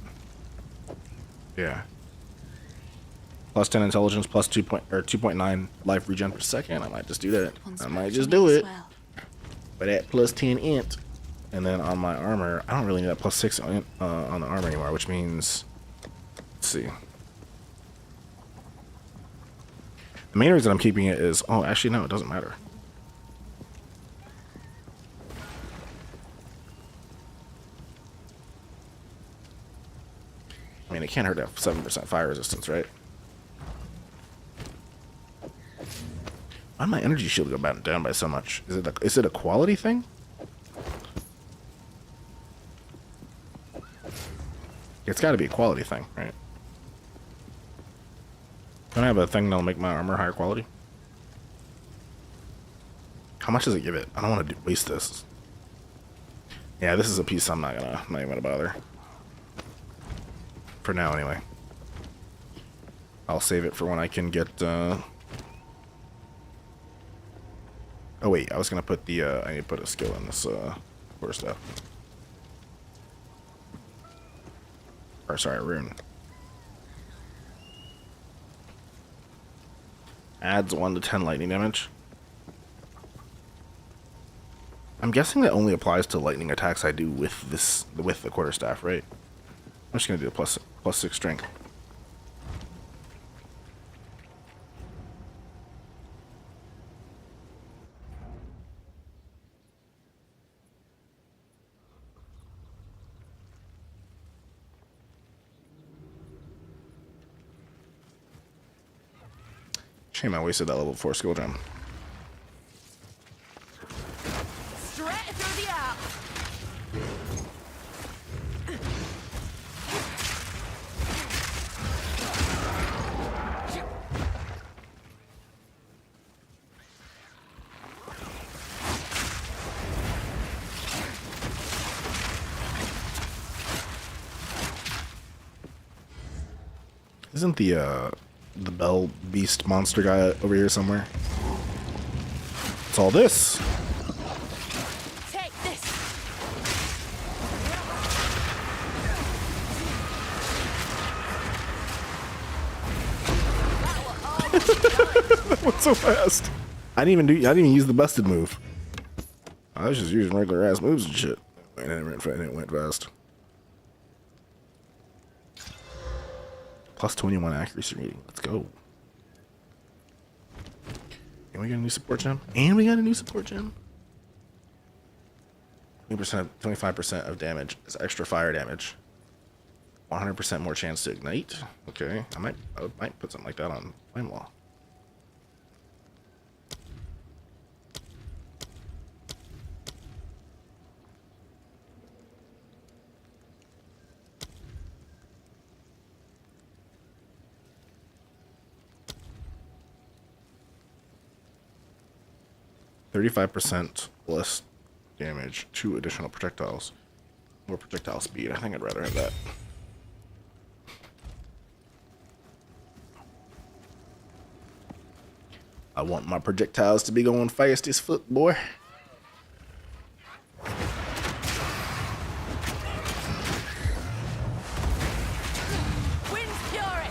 Speaker 1: Yeah. Plus 10 intelligence, plus 2.9 life regen per second. I might just do that. I might just do it. But at plus 10 int. And then on my armor, I don't really need that plus 6 on the armor anymore, which means, let's see. The main reason I'm keeping it is, oh, actually, no, it doesn't matter. I mean, it can't hurt to have 7% fire resistance, right? Why did my energy shield go down by so much? Is it a quality thing? It's got to be a quality thing, right? Don't I have a thing that'll make my armor higher quality? How much does it give it? I don't want to waste this. Yeah, this is a piece I'm not even gonna bother. For now, anyway. I'll save it for when I can get. Oh wait, I was gonna put the. I need to put a skill in this core stuff. Or sorry, rune. Adds 1 to 10 lightning damage. I'm guessing that only applies to lightning attacks I do with the quarterstaff, right? I'm just gonna do a plus 6 strength. Shame I wasted that level 4 skill gem.
Speaker 2: Straight through the app.
Speaker 1: Isn't the the bell beast monster guy over here somewhere. It's all this.
Speaker 6: Take this.
Speaker 1: That went so fast. I didn't even use the busted move. I was just using regular ass moves and shit. And it went fast. Plus 21 accuracy rating. Let's go. And we got a new support gem. 20%, 25% of damage is extra fire damage. 100% more chance to ignite. Okay, I might put something like that on Flame Law. %35% less damage, 2 additional projectiles, more projectile speed. I think I'd rather have that. I want my projectiles to be going fast as foot, boy.
Speaker 6: Wind's fury.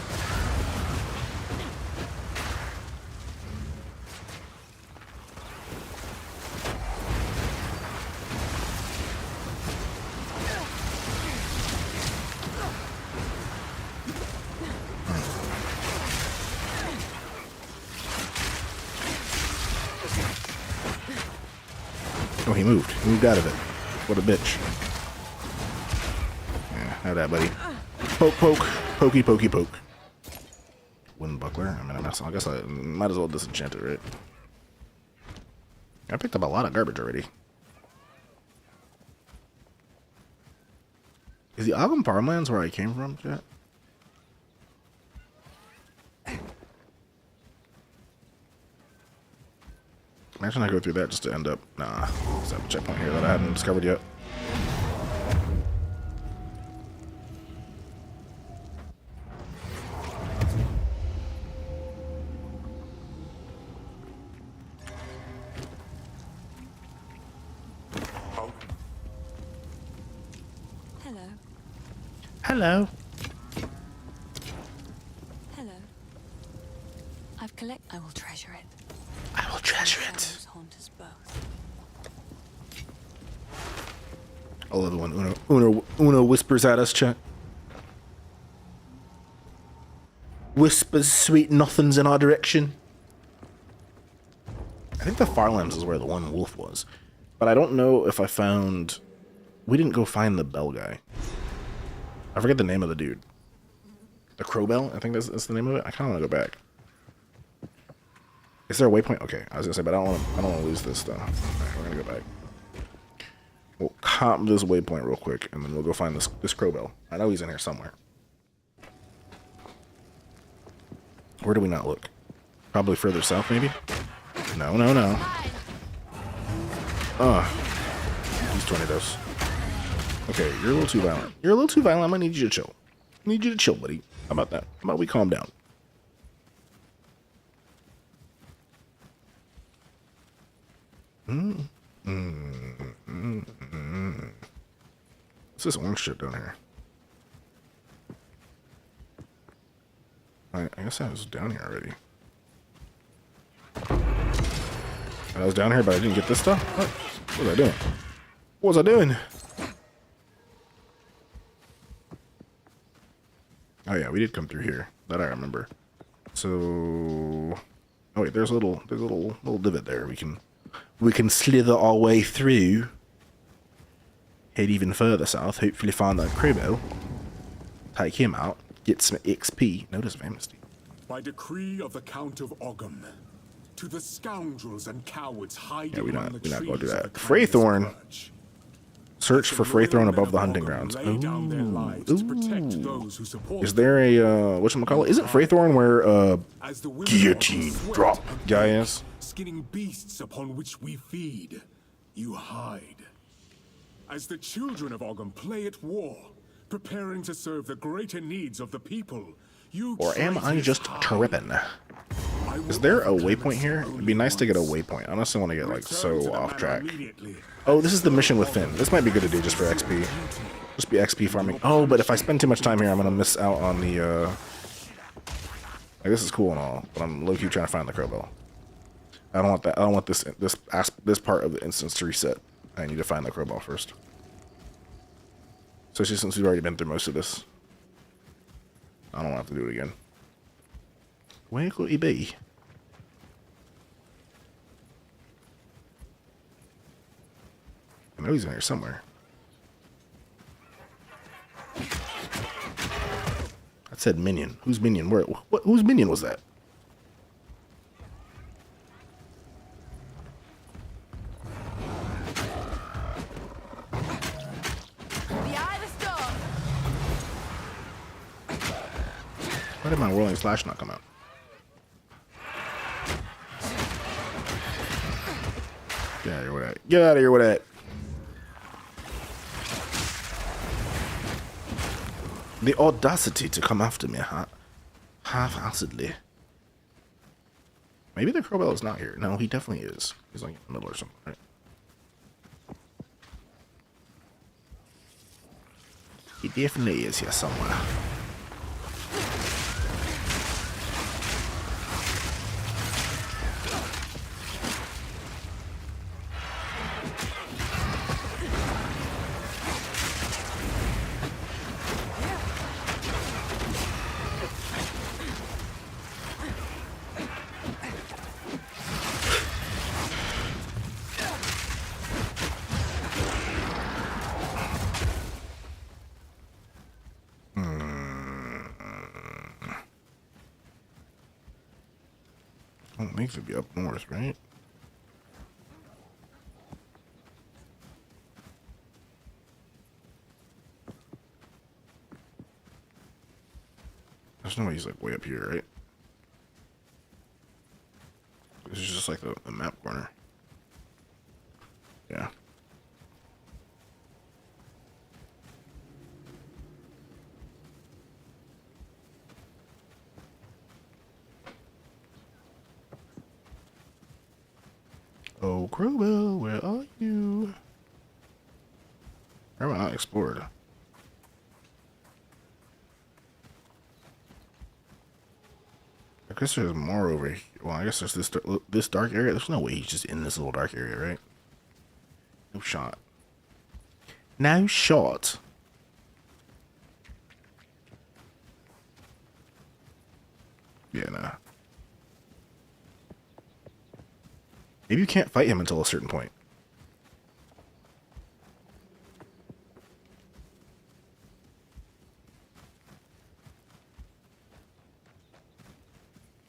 Speaker 1: Oh, he moved. He moved out of it. What a bitch. Yeah, have that, buddy. Poke, poke. Pokey, pokey, poke. Wind buckler. I mean, I guess I might as well disenchant it, right? I picked up a lot of garbage already. Is the Ogum farmlands where I came from, chat? Imagine I go through that just to end up... Nah, there's a checkpoint here that I hadn't discovered yet.
Speaker 6: Hello.
Speaker 1: Hello.
Speaker 6: Hello. I will treasure it.
Speaker 1: I will treasure it.
Speaker 6: Shadows haunt us both.
Speaker 1: I love it when Uno whispers at us, chat. Whispers sweet nothings in our direction. I think the Farlands is where the one wolf was. But I don't know if I found... We didn't go find the bell guy. I forget the name of the dude. The Crowbell? I think that's the name of it. I kind of want to go back. Is there a waypoint? Okay, I was gonna say, but I don't want to lose this though. Alright, we're gonna go back. We'll cop this waypoint real quick, and then we'll go find this Crowbell. I know he's in here somewhere. Where do we not look? Probably further south, maybe? No. These tornadoes. Okay, you're a little too violent. You're a little too violent. I'm gonna need you to chill. I need you to chill, buddy. How about that? How about we calm down? What's this orange shit down here? I guess I was down here already. I was down here, but I didn't get this stuff? What was I doing? What was I doing? Oh yeah, we did come through here. That I remember. So... Oh wait, there's a little divot there. We can slither our way through. Head even further south. Hopefully find that Crowbell. Take him out. Get some XP. Notice of amnesty.
Speaker 9: By decree of the Count of Ogum, to the scoundrels and cowards hiding
Speaker 1: Yeah, we're not
Speaker 9: among the
Speaker 1: gonna do
Speaker 9: trees
Speaker 1: that.
Speaker 9: of the Clan's
Speaker 1: Freythorn.
Speaker 9: Purge.
Speaker 1: Search for
Speaker 9: The loyal
Speaker 1: Freythorn
Speaker 9: men
Speaker 1: above
Speaker 9: of
Speaker 1: the hunting
Speaker 9: Ogum
Speaker 1: grounds.
Speaker 9: lay down their lives to protect those who support
Speaker 1: Is there a whatchamacallit? Isn't Freythorn where
Speaker 9: as the women
Speaker 1: guillotine
Speaker 9: of Ogum sweat
Speaker 1: drop
Speaker 9: and
Speaker 1: guy
Speaker 9: bleed,
Speaker 1: is?
Speaker 9: skinning beasts upon which we feed, you hide. As the children of Ogum play at war, preparing to serve the greater needs of the people, You
Speaker 1: Or am I
Speaker 9: traitors
Speaker 1: just
Speaker 9: hide.
Speaker 1: tripping?
Speaker 9: I will
Speaker 1: Is there a
Speaker 9: find them
Speaker 1: waypoint here? It'd be nice to get a waypoint. I honestly want to get like
Speaker 9: Return to
Speaker 1: so
Speaker 9: the
Speaker 1: off
Speaker 9: manor
Speaker 1: track.
Speaker 9: immediately.
Speaker 1: Oh, this is the mission with Finn. This might be good to do just for XP. Just be XP farming. Oh, but if I spend too much time here, I'm gonna miss out on the. Like, this is cool and all, but I'm low-key trying to find the crowbell. I don't want that. I don't want this part of the instance to reset. I need to find the crowbell first. Especially since we've already been through most of this. I don't have to do it again. Where could he be? I know he's in here somewhere. I said minion. Who's minion? Where? What? Whose minion was that?
Speaker 2: Behind the storm.
Speaker 1: Why did my whirling slash not come out? Get out of here with that. Get out of here with that. The audacity to come after me, half-assedly. Maybe the crowbell is not here. No, he definitely is. He's like in the middle or something, right? He definitely is here somewhere. I don't think it'd be up north, right? There's no way he's like way up here, right? This is just like the map corner. Yeah. Oh, Crowbell, where are you? Where am I not explored? I guess there's more over here. Well, I guess there's this dark area. There's no way he's just in this little dark area, right? No shot. No shot. Yeah, nah. Maybe you can't fight him until a certain point.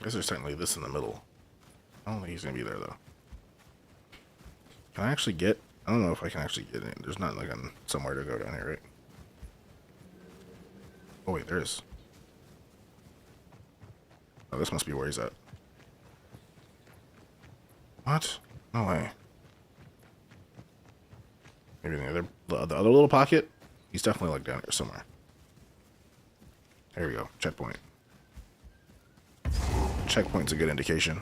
Speaker 1: I guess there's technically this in the middle. I don't think he's gonna be there though. Can I actually get? I don't know if I can actually get in. There's not like somewhere to go down here, right? Oh wait, there is. Oh, this must be where he's at. What? No way. Maybe the other little pocket? He's definitely like down here somewhere. There we go. Checkpoint. Checkpoint's a good indication.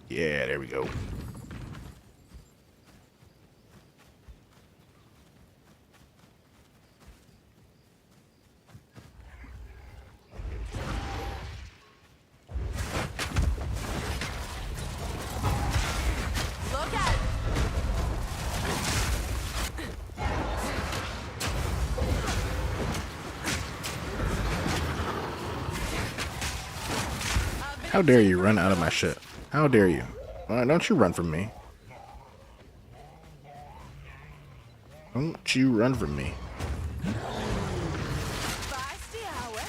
Speaker 1: Yeah, there we go.
Speaker 2: Look out!
Speaker 1: How dare you run out of my shit? How dare you? Don't you run from me. Don't you run from me.
Speaker 2: Feisty hour.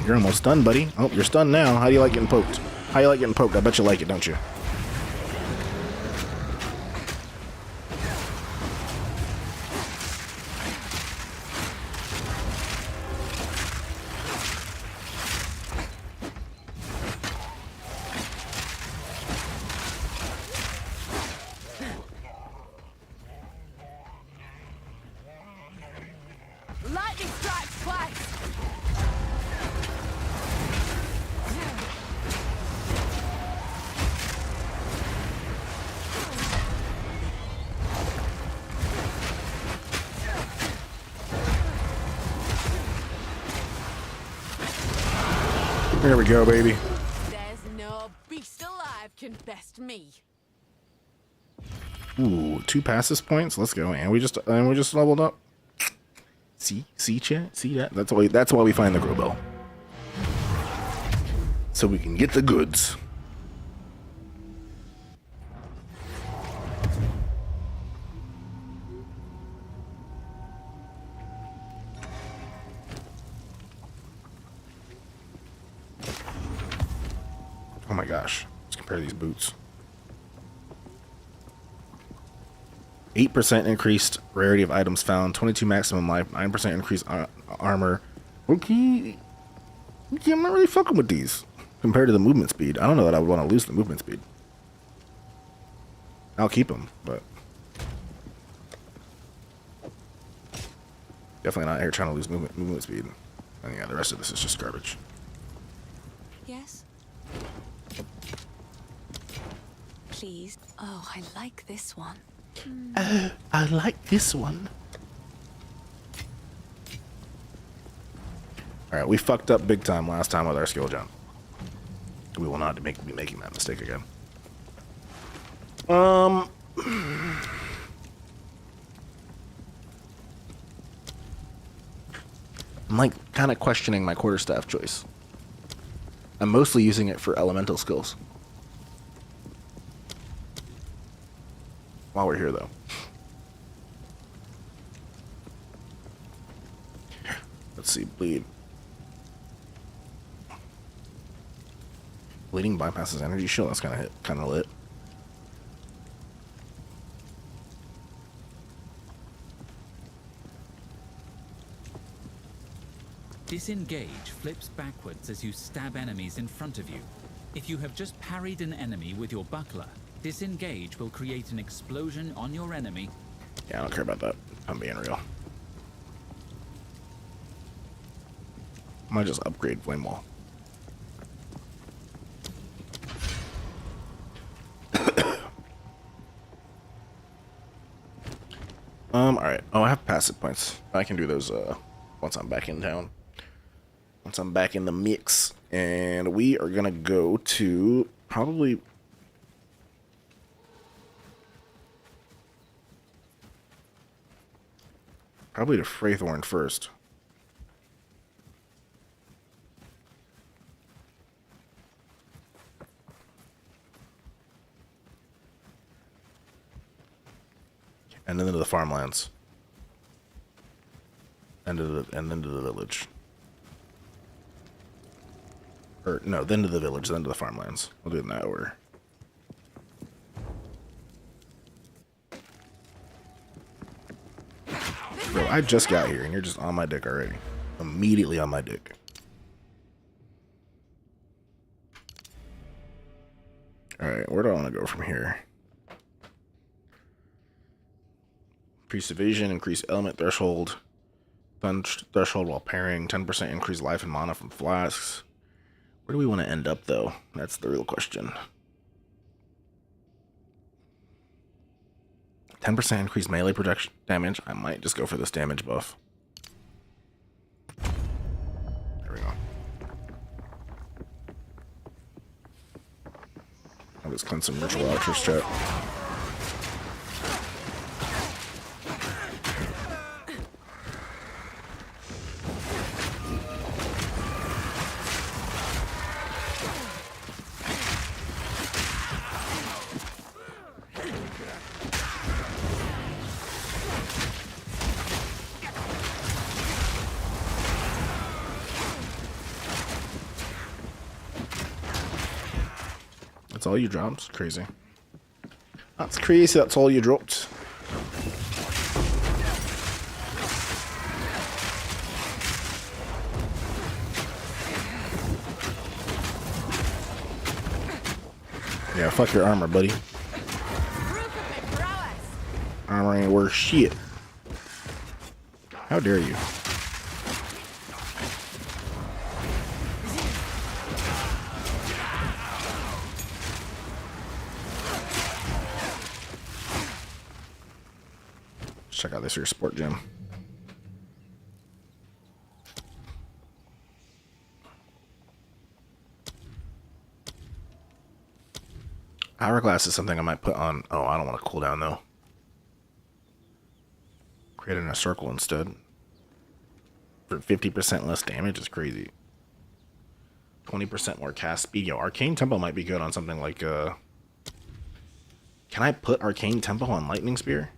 Speaker 1: You're almost done, buddy. Oh, you're stunned now. How do you like getting poked? How do you like getting poked? I bet you like it, don't you? There we go, baby.
Speaker 2: There's no beast alive can best me.
Speaker 1: Ooh, 2 passes points. Let's go. And we just leveled up. See, chat. See that? That's why we find the grow bell. So we can get the goods. Oh my gosh. Let's compare these boots. 8% increased rarity of items found, 22 maximum life, 9% increased armor. Okay. I'm not really fucking with these compared to the movement speed. I don't know that I would want to lose the movement speed. I'll keep them, but definitely not here trying to lose movement speed. And yeah, the rest of this is just garbage.
Speaker 6: Yes? Please. Oh, I like this one.
Speaker 1: I like this one. Alright, we fucked up big time last time with our skill jump. We will not be making that mistake again. I'm like kind of questioning my quarterstaff choice. I'm mostly using it for elemental skills. While we're here, though. Let's see, bleed. Bleeding bypasses energy shield. That's kind of lit.
Speaker 3: Disengage flips backwards as you stab enemies in front of you. If you have just parried an enemy with your buckler, disengage will create an explosion on your enemy.
Speaker 1: Yeah, I don't care about that. I'm being real. I might just upgrade Flame Wall. Alright. Oh, I have passive points. I can do those once I'm back in town. Once I'm back in the mix. And we are gonna go to probably to Fraythorn first. And then to the farmlands. And then to the village. Or no, then to the village, then to the farmlands. We'll do it in that order. Bro, I just got here and you're just on my dick already. Immediately on my dick. Alright, where do I want to go from here? Increase evasion, increase element threshold. Threshold while parrying. 10% increase life and mana from flasks. Where do we want to end up, though? That's the real question. 10% increased melee protection damage. I might just go for this damage buff. There we go. I'll just cleanse some ritual archers chat. That's all you dropped? Crazy. That's crazy, that's all you dropped. Yeah, fuck your armor, buddy. Armor ain't worth shit. How dare you? Check out this here sport gym. Hourglass is something I might put on. Oh, I don't want to cool down though. Create it in a circle instead. For 50% less damage is crazy. 20% more cast speed. Yo, Arcane Tempo might be good on something like can I put Arcane Tempo on Lightning Spear?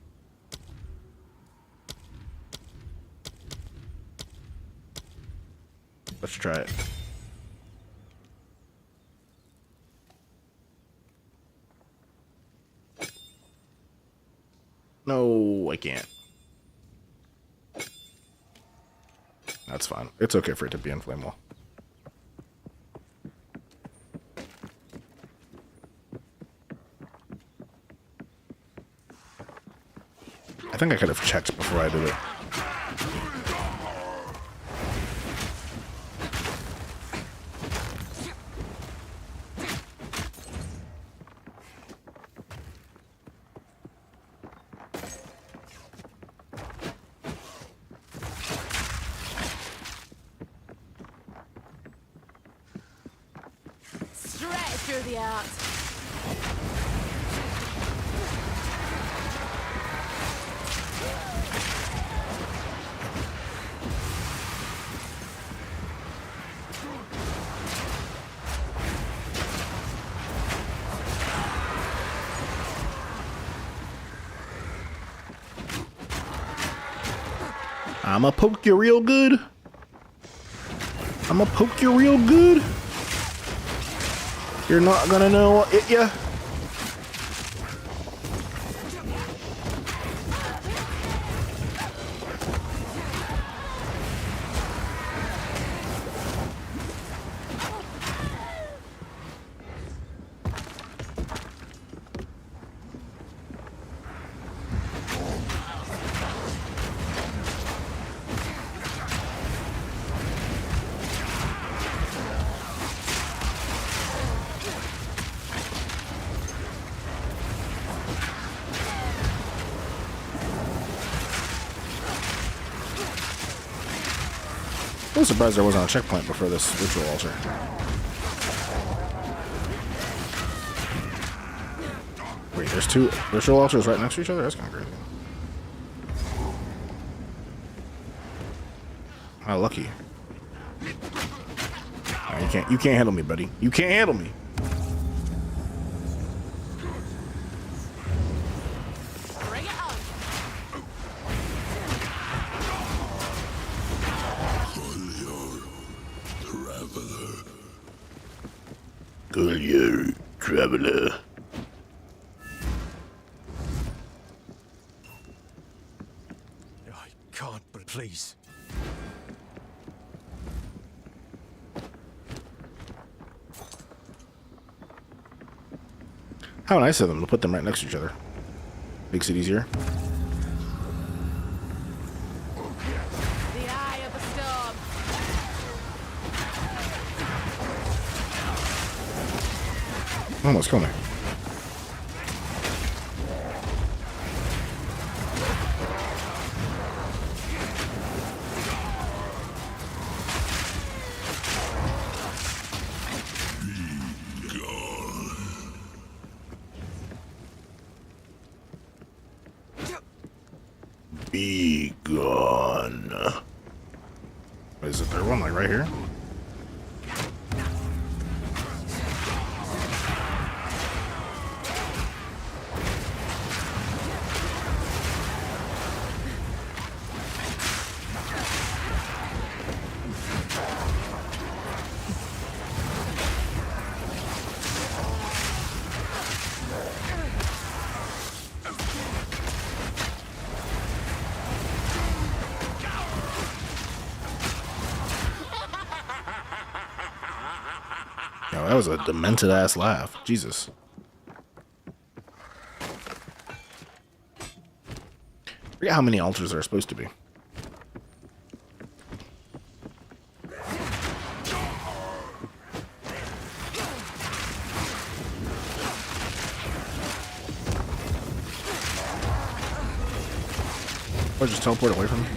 Speaker 1: Let's try it. No, I can't. That's fine. It's okay for it to be inflammable. I think I could have checked before I did it.
Speaker 2: Straight through the art.
Speaker 1: I'ma poke you real good. I'ma poke you real good. You're not gonna know it, yeah. I'm surprised there wasn't a checkpoint before this ritual altar. Wait, there's two ritual altars right next to each other? That's kind of crazy. How lucky. Oh, you can't handle me, buddy. You can't handle me.
Speaker 2: Bring it on.
Speaker 1: Good traveler.
Speaker 5: I can't, but please.
Speaker 1: How nice of them to put them right next to each other. Makes it easier.
Speaker 2: The eye of the storm.
Speaker 1: Almost kill me. Be gone. Is it there one like right here? Yo, that was a demented ass laugh. Jesus. I forget how many altars there are supposed to be. Or just teleport away from me.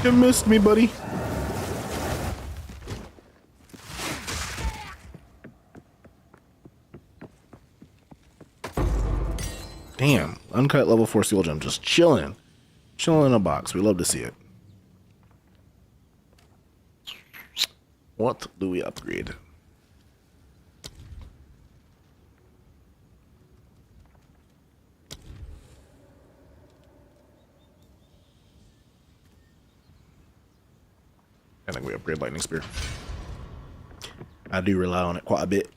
Speaker 1: You missed me, buddy. Damn, uncut level 4 steel gem just chilling. Chilling in a box. We love to see it. What do we upgrade? I think we upgrade lightning spear. I do rely on it quite a bit.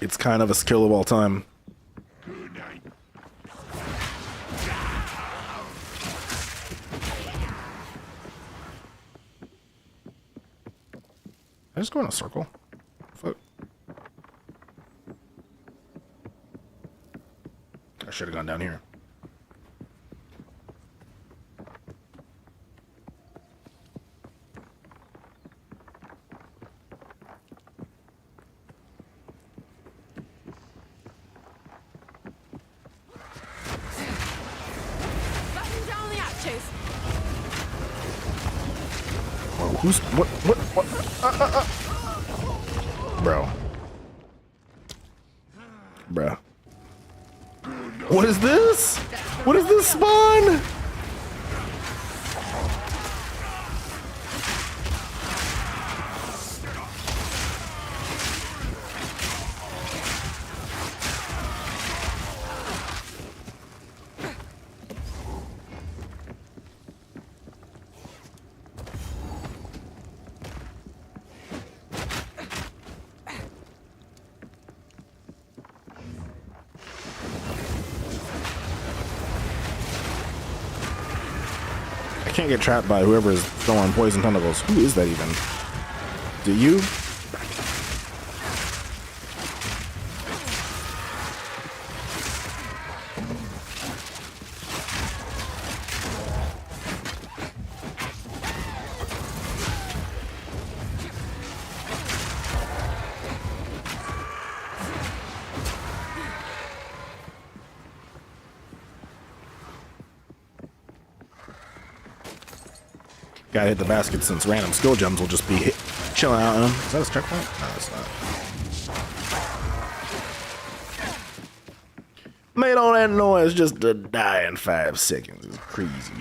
Speaker 1: It's kind of a skill of all time. I just go in a circle. Fuck. I should have gone down here.
Speaker 2: Batten down the hatches.
Speaker 1: Whoa, who's what? Bro. Bro. What is this? What is this spawn? I can't get trapped by whoever is throwing poison tentacles. Who is that even? Do you? Gotta hit the basket since random skill gems will just be chilling out on them. Is that a checkpoint? No, it's not. Made all that noise just to die in 5 seconds. It's crazy.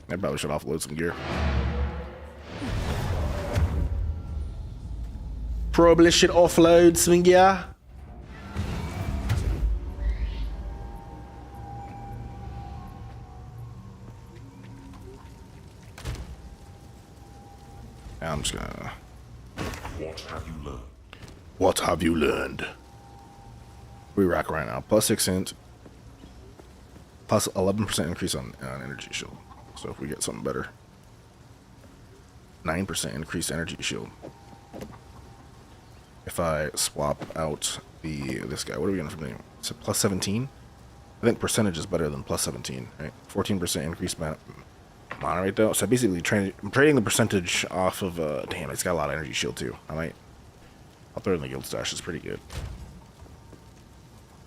Speaker 1: I probably should offload some gear. Probably should offload some gear. I'm just gonna...
Speaker 9: What have you learned?
Speaker 1: What have you learned? We rock right now. Plus 6 int. Plus 11% increase on energy shield. So if we get something better. 9% increased energy shield. If I swap out this guy, what are we gonna from him? It's a plus 17? I think percentage is better than plus 17, right? 14% increased mana rate though. So basically I'm trading the percentage off of damn, it's got a lot of energy shield too. I'll throw it in the guild stash, it's pretty good.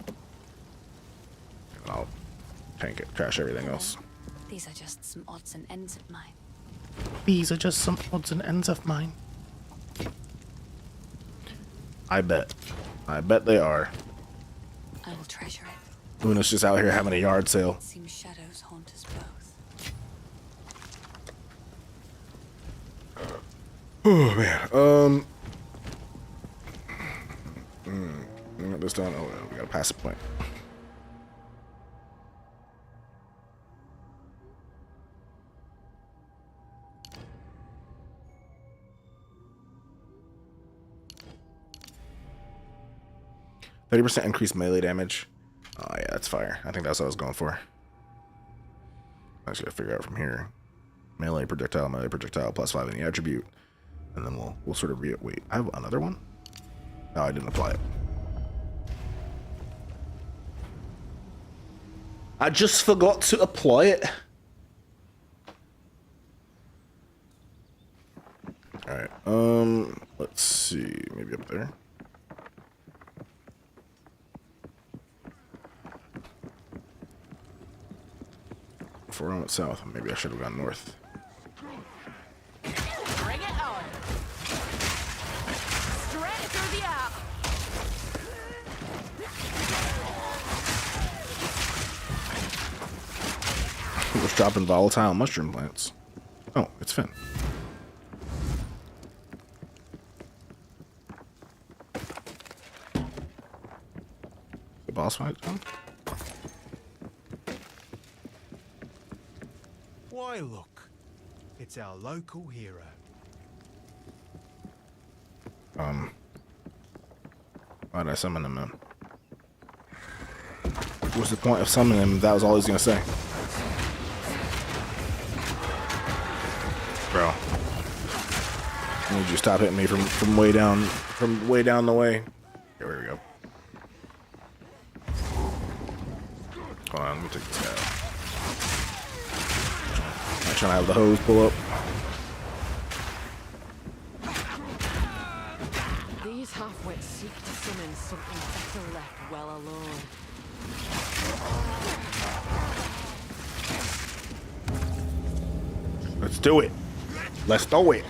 Speaker 1: And I'll tank it, trash everything else.
Speaker 6: These are just some odds and ends of mine.
Speaker 1: These are just some odds and ends of mine. I bet they are.
Speaker 6: I will treasure it.
Speaker 1: Luna's just out here having a yard sale.
Speaker 6: It seems shadows haunt us both.
Speaker 1: Oh man. This done. Oh, we gotta pass the point. 30% increased melee damage. Oh yeah, that's fire. I think that's what I was going for. I just gotta figure out from here. Melee projectile, +5 in the attribute. And then we'll sort of wait, I have another one? No, I didn't apply it. I just forgot to apply it. Alright, let's see, maybe up there. Before I went south, maybe I should have gone north.
Speaker 2: Bring it on. Straight through the app.
Speaker 1: It was dropping volatile mushroom plants. Oh, it's Finn. The boss fight zone?
Speaker 5: Why, look. It's our local hero.
Speaker 1: Why'd I summon him then? What's the point of summoning him? That was all he's gonna say. Bro. I need you to stop hitting me from way down the way. Here we go. Hold on, let me take this guy out. I'm trying to have the hose pull up.
Speaker 2: These half-wits seek to summon something better left well alone.
Speaker 1: Let's do it. Let's do it.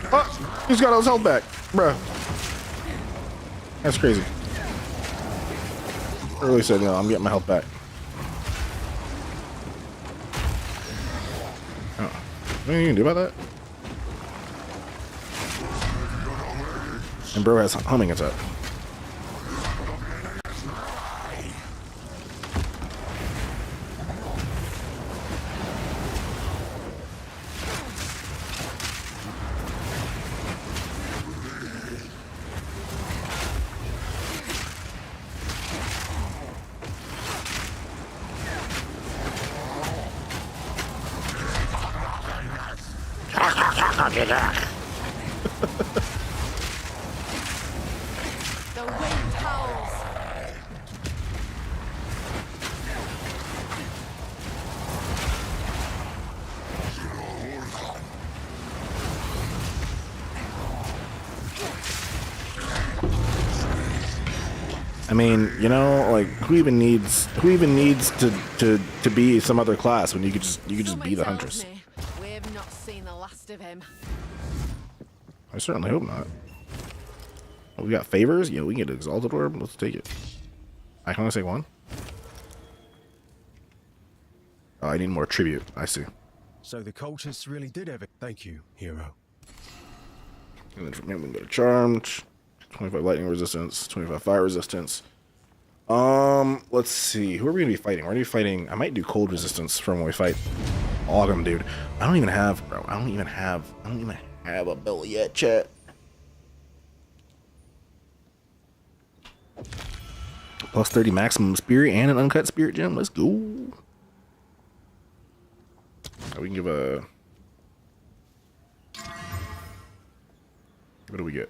Speaker 1: Oh, he's got all his health back, bruh. That's crazy. Early said, no, I'm getting my health back. Oh, what are you gonna do about that? And bro has humming attack.
Speaker 2: The wind howls.
Speaker 1: I mean, you know, like who even needs to be some other class when you could just be
Speaker 2: Something
Speaker 1: the
Speaker 2: tells
Speaker 1: huntress?
Speaker 2: me we've not seen the last of him.
Speaker 1: I certainly hope not. Oh, we got favors? Yeah, we can get an exalted orb. Let's take it. I can only take one. Oh, I need more tribute. I see.
Speaker 5: So the cultists really did have it. Thank you, hero.
Speaker 1: And then from here we can go to charmed. 25 lightning resistance, 25 fire resistance. Let's see. Who are we gonna be fighting? We're gonna be fighting. I might do cold resistance from when we fight Ogum, dude. I don't even have a belly yet, chat. Plus 30 maximum spirit and an uncut spirit gem. Let's go. We can give a What do we get?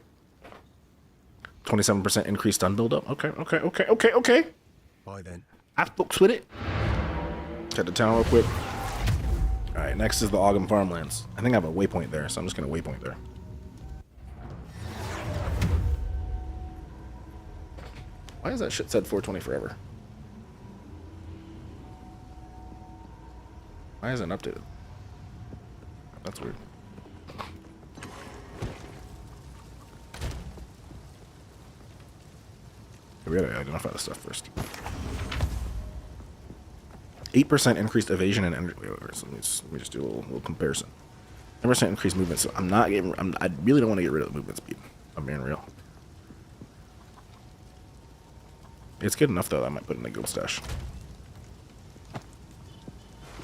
Speaker 1: 27% increased stun buildup. Okay.
Speaker 5: Bye then.
Speaker 1: I fucks with it. Head to town real quick. Alright, next is the Ogum Farmlands. I think I have a waypoint there, so I'm just gonna waypoint there. Why is that shit said 420 forever? Why isn't it updated? That's weird. We gotta identify the stuff first. 8% increased evasion and energy. So let me just do a little comparison. 10% increased movement. So I'm not getting. I really don't want to get rid of the movement speed. I'm being real. It's good enough though that I might put in a guild stash.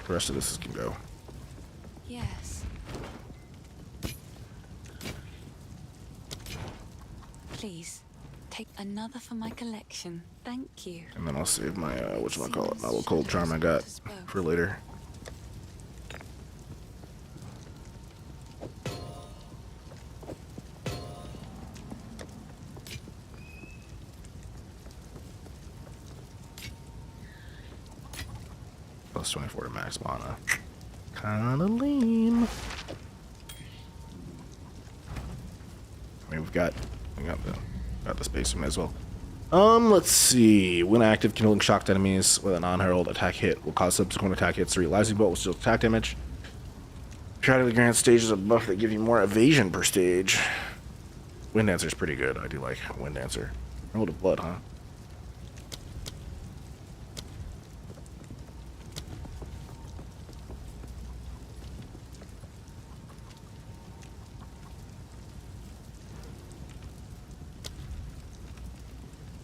Speaker 1: The rest of this can go.
Speaker 6: Yes. Please, take another for my collection. Thank you.
Speaker 1: And then I'll save my whatchamacallit, my little cold charm I got for later. Plus 24 to max mana. Kinda lame. I mean, we got the space, we might as well. Let's see. When active, killing shocked enemies with a non-herald attack hit will cause subsequent attack hits to realize bolt with still attack damage. Periodically grant stages of buff that give you more evasion per stage. Wind Dancer is pretty good. I do like Wind Dancer. Herald of Blood, huh?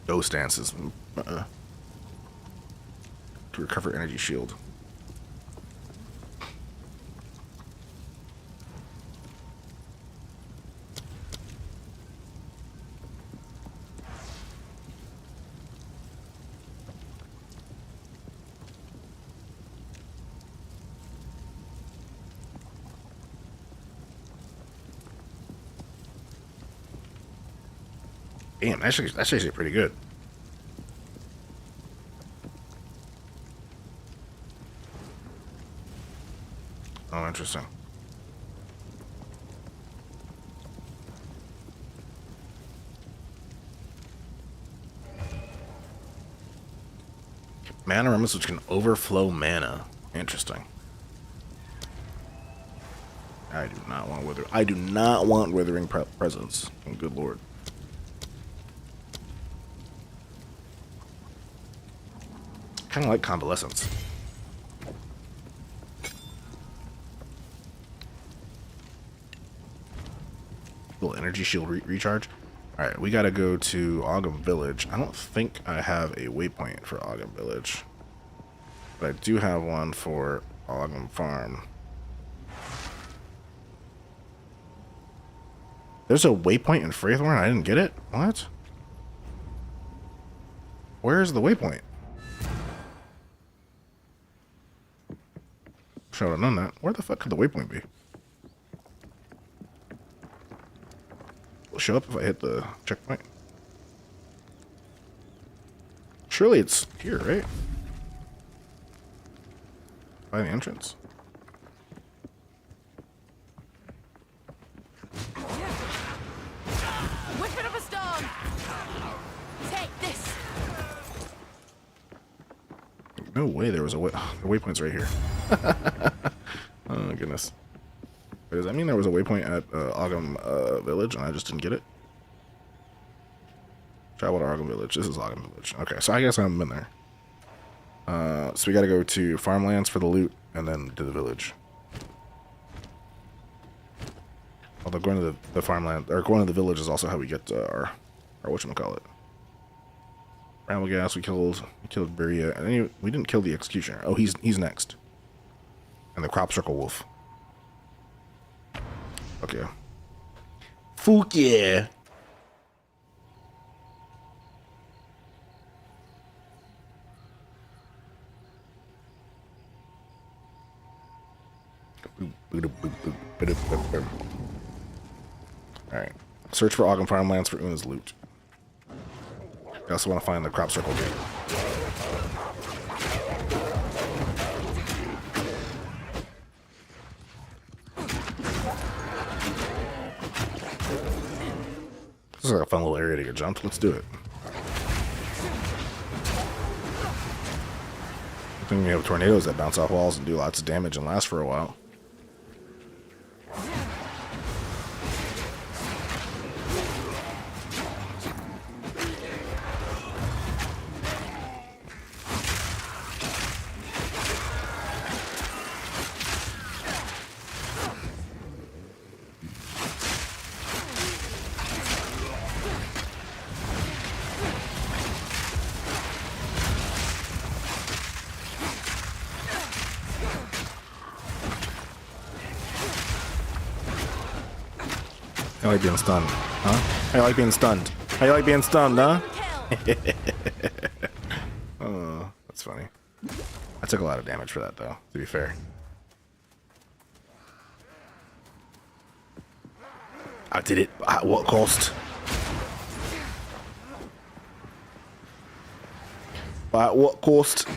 Speaker 1: Those stances. To recover energy shield. Damn, that's actually pretty good. Oh, interesting. Mana remnants which can overflow mana. Interesting. I do not want wither. I do not want withering presence. Oh, good lord. Kind of like convalescence. Little energy shield recharge. All right, we gotta go to Ogum Village. I don't think I have a waypoint for Ogum Village, but I do have one for Ogum Farm. There's a waypoint in Freythorn. I didn't get it. What? Where's the waypoint? Should have known that. Where the fuck could the waypoint be? Will show up if I hit the checkpoint. Surely it's here, right? By the entrance.
Speaker 2: Whipping up a storm! Take this!
Speaker 1: No way there was a way. The waypoint's right here. Oh my goodness. Wait, does that mean there was a waypoint at Ogum Village and I just didn't get it? Travel to Ogum Village. This is Ogum Village. Okay, so I guess I haven't been there. So we gotta go to Farmlands for the loot and then to the village. Although going to the farmland, or going to the village is also how we get our whatchamacallit. Bramble Gas, we killed Beria, and then we didn't kill the Executioner. Oh, he's next. And the Crop Circle Wolf. Okay. Fuck yeah. Alright. Search for Ogden farmlands for Una's loot. I also want to find the crop circle gate. This is like a fun little area to get jumped. Let's do it. I think we have tornadoes that bounce off walls and do lots of damage and last for a while. I like being stunned, huh? I like being stunned. I like being stunned, huh? Oh, that's funny. I took a lot of damage for that, though, to be fair. I did it. At what cost? At what cost?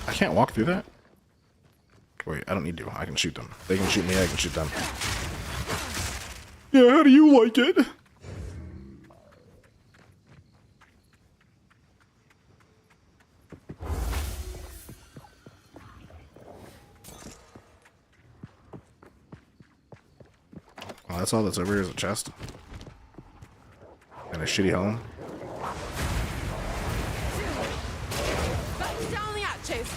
Speaker 1: I can't walk through that? Wait, I don't need to. I can shoot them. They can shoot me, I can shoot them. Yeah, how do you like it? Well, that's all that's over here is a chest. And a shitty home.
Speaker 2: Back down the hatches.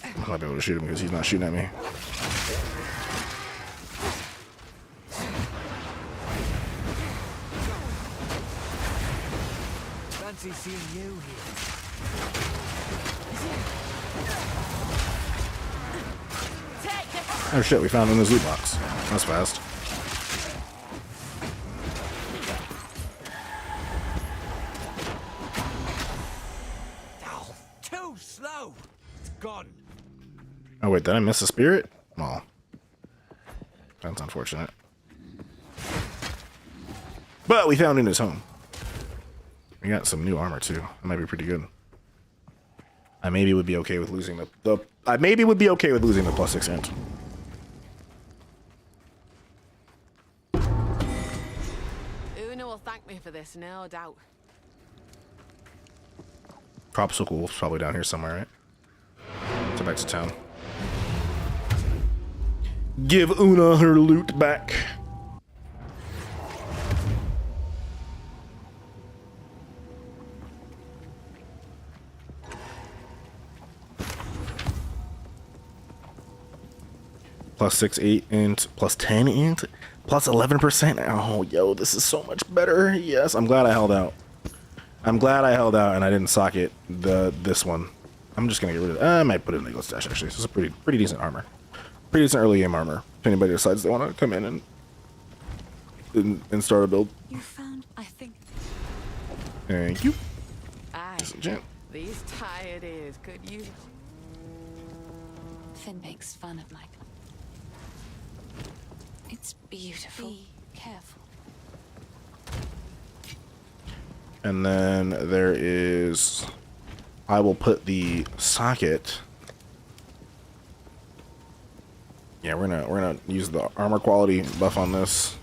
Speaker 1: I might be able to shoot him because he's not shooting at me.
Speaker 7: Fancy seeing you here.
Speaker 1: Oh shit, we found him in his loot box. That's fast.
Speaker 7: Oh, too slow. It's gone.
Speaker 1: Oh wait, did I miss a spirit? Oh. That's unfortunate. But we found in his home. We got some new armor too. That might be pretty good. I maybe would be okay with losing the I maybe would be okay with losing the +6 int.
Speaker 2: Una will thank me for this, no doubt.
Speaker 1: Propsicle Wolf's probably down here somewhere, right? So back to town. Give Una her loot back. +6, 8 int, +10 int, +11%. Oh, yo, this is so much better. Yes, I'm glad I held out. I'm glad I held out and I didn't socket this one. I'm just gonna get rid of it. I might put it in the Eagle Stash actually. This is a pretty decent armor. Pretty decent early game armor. If anybody decides they want to come in and start a build.
Speaker 6: You found, I think.
Speaker 1: Thank you.
Speaker 2: Aye.
Speaker 1: Gent.
Speaker 2: These tired ears could use.
Speaker 6: Finn makes fun of my. It's beautiful. Be careful.
Speaker 1: And then there is. I will put the socket. Yeah, we're gonna use the armor quality buff on this.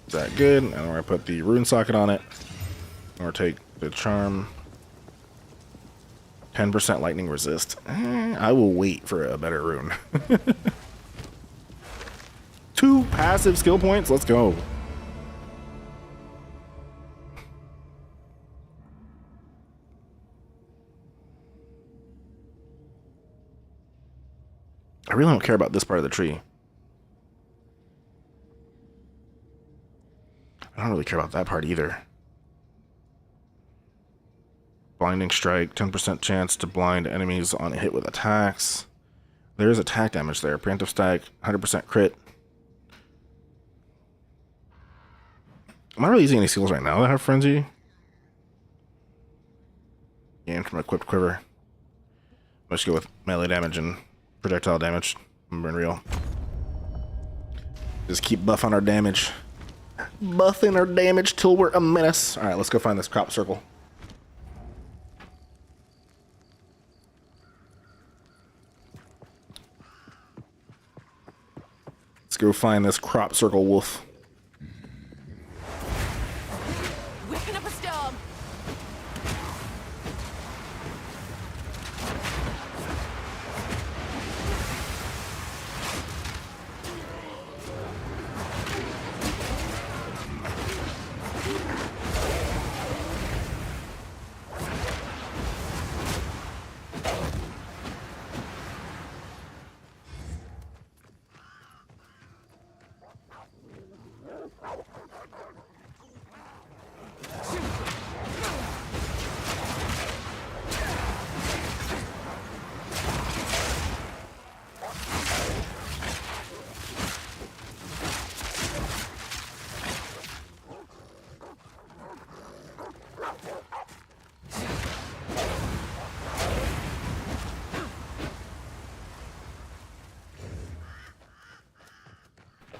Speaker 1: Is that good? And we're gonna put the rune socket on it. And we'll take the charm. 10% lightning resist. I will wait for a better rune. 2 passive skill points. Let's go. I really don't care about this part of the tree. I don't really care about that part either. Blinding strike, 10% chance to blind enemies on a hit with attacks. There is attack damage there. Preemptive stack, 100% crit. Am I really using any skills right now that have frenzy? Gain from equipped quiver. Let's go with melee damage and projectile damage. I'm being real. Just keep buffing our damage. Buffing our damage till we're a menace. Alright, let's go find this crop circle. Let's go find this crop circle wolf.
Speaker 2: Whipping up a storm.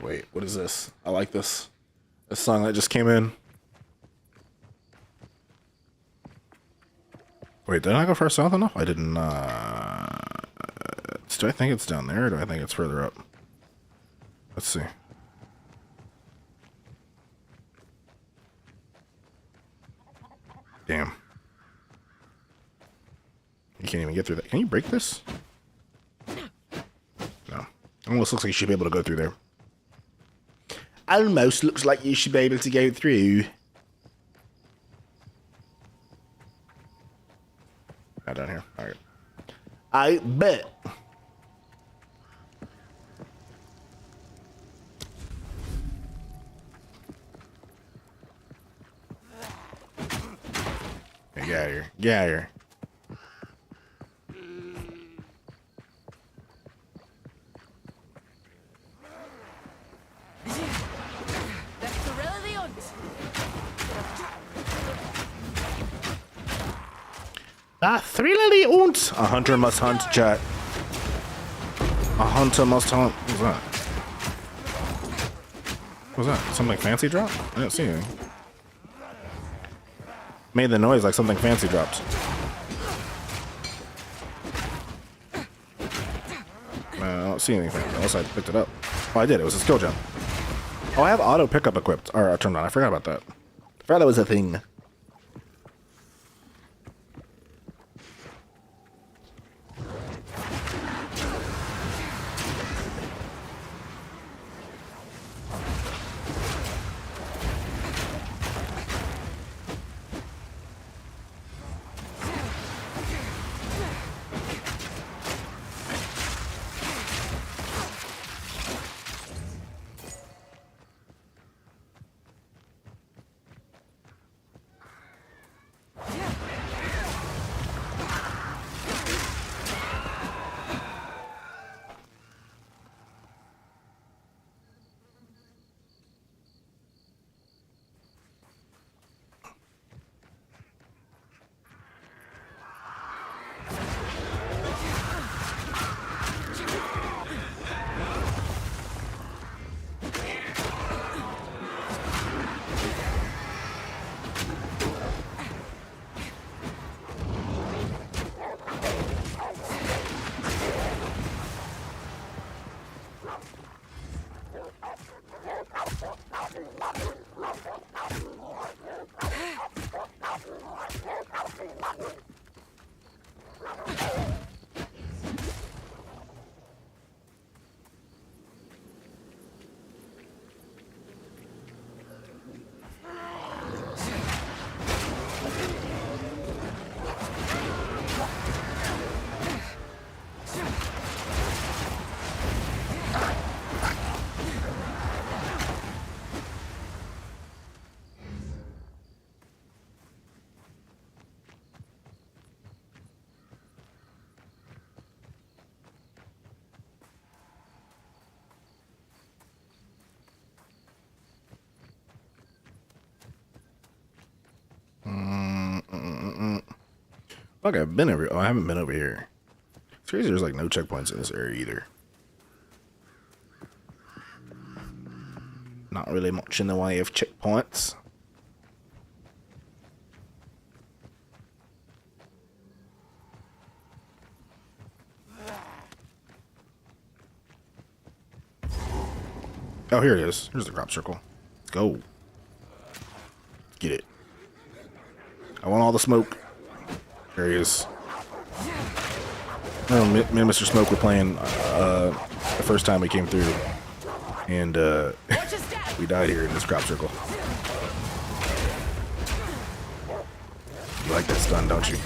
Speaker 1: Wait, what is this? I like this. This song that just came in. Wait, did I go far south enough? I did not. Do I think it's down there or do I think it's further up? Let's see. Damn. You can't even get through that. Can you break this? No. Almost looks like you should be able to go through there. Almost looks like you should be able to go through. Not down here. Alright. I bet. Hey, get out of here. Get out of here. Thrilly und. A hunter must hunt, chat. A hunter must hunt. What's that? What's that? Something fancy dropped? I didn't see anything. Made the noise like something fancy dropped. I don't see anything unless I picked it up. Oh, I did. It was a skill jump. Oh, I have auto pickup equipped. Or turned on. I forgot about that. I forgot that was a thing. Fuck, I've been over. Oh, I haven't been over here. It's crazy. There's like no checkpoints in this area either. Not really much in the way of checkpoints. Oh, here it is. Here's the crop circle. Let's go. Get it. I want all the smoke. There he is. Oh, me and Mr. Smoke were playing the first time we came through. And we died here in this crop circle. You like that stun, don't you?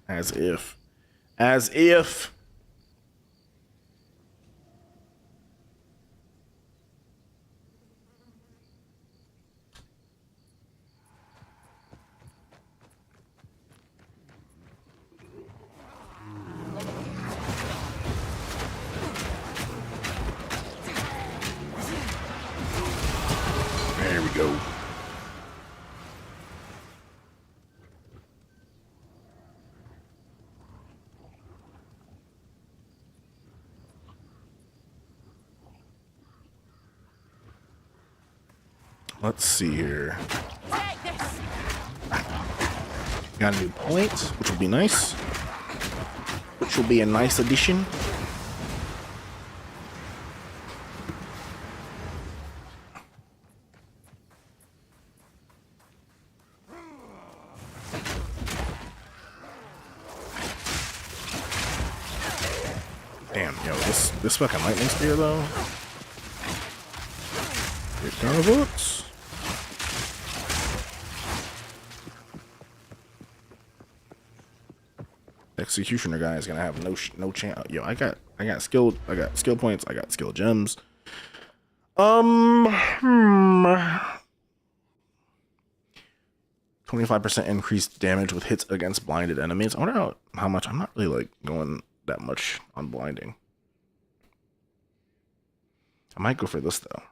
Speaker 1: As if. As if. There we go. Let's see here. Got a new point, which will be nice. Which will be a nice addition. Damn, yo, this fucking lightning spear though. It kind of works. Executioner guy is gonna have no chance. Yo, I got skill points. I got skill gems. 25% increased damage with hits against blinded enemies. I wonder how much. I'm not really like going that much on blinding. I might go for this though.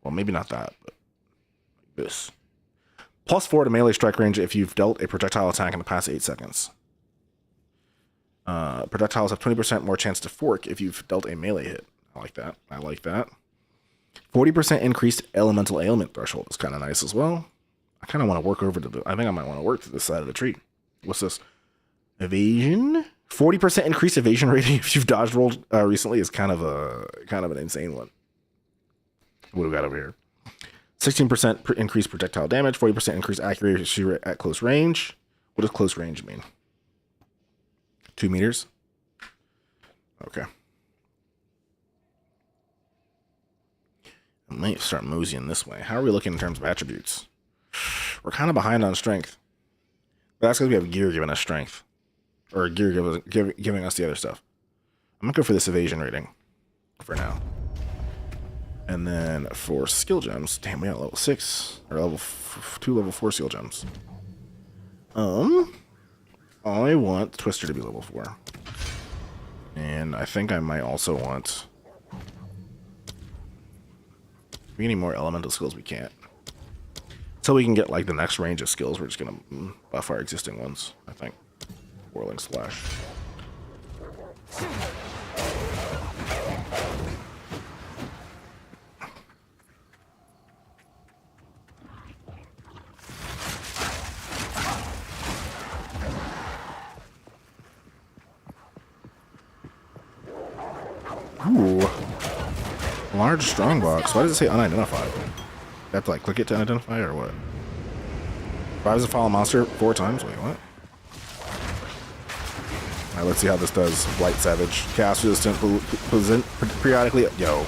Speaker 1: Well, maybe not that, but like this. +4 to melee strike range if you've dealt a projectile attack in the past 8 seconds. Projectiles have 20% more chance to fork if you've dealt a melee hit. I like that. I like that. 40% increased elemental ailment threshold is kind of nice as well. I kind of want to work over to the. I think I might want to work to this side of the tree. What's this? Evasion. 40% increased evasion rating if you've dodge rolled recently is kind of an insane one. What do we got over here? 16% increased projectile damage, 40% increased accuracy at close range. What does close range mean? 2 meters? Okay. I might start moseying this way. How are we looking in terms of attributes? We're kind of behind on strength. But that's because we have gear giving us strength. Or gear giving us the other stuff. I'm going to go for this evasion rating for now. And then for skill gems, damn, we got level 6 or two level 4 skill gems. I want Twister to be level 4, and I think I might also want. If we need more elemental skills, we can't. So we can get like the next range of skills. We're just gonna buff our existing ones, I think. Whirling Slash. Ooh. Large strongbox. Why does it say unidentified? I have to like click it to identify or what? Revives a fallen monster 4 times? Wait, what? Alright, let's see how this does. Blight Savage. Chaos resistant periodically. Yo.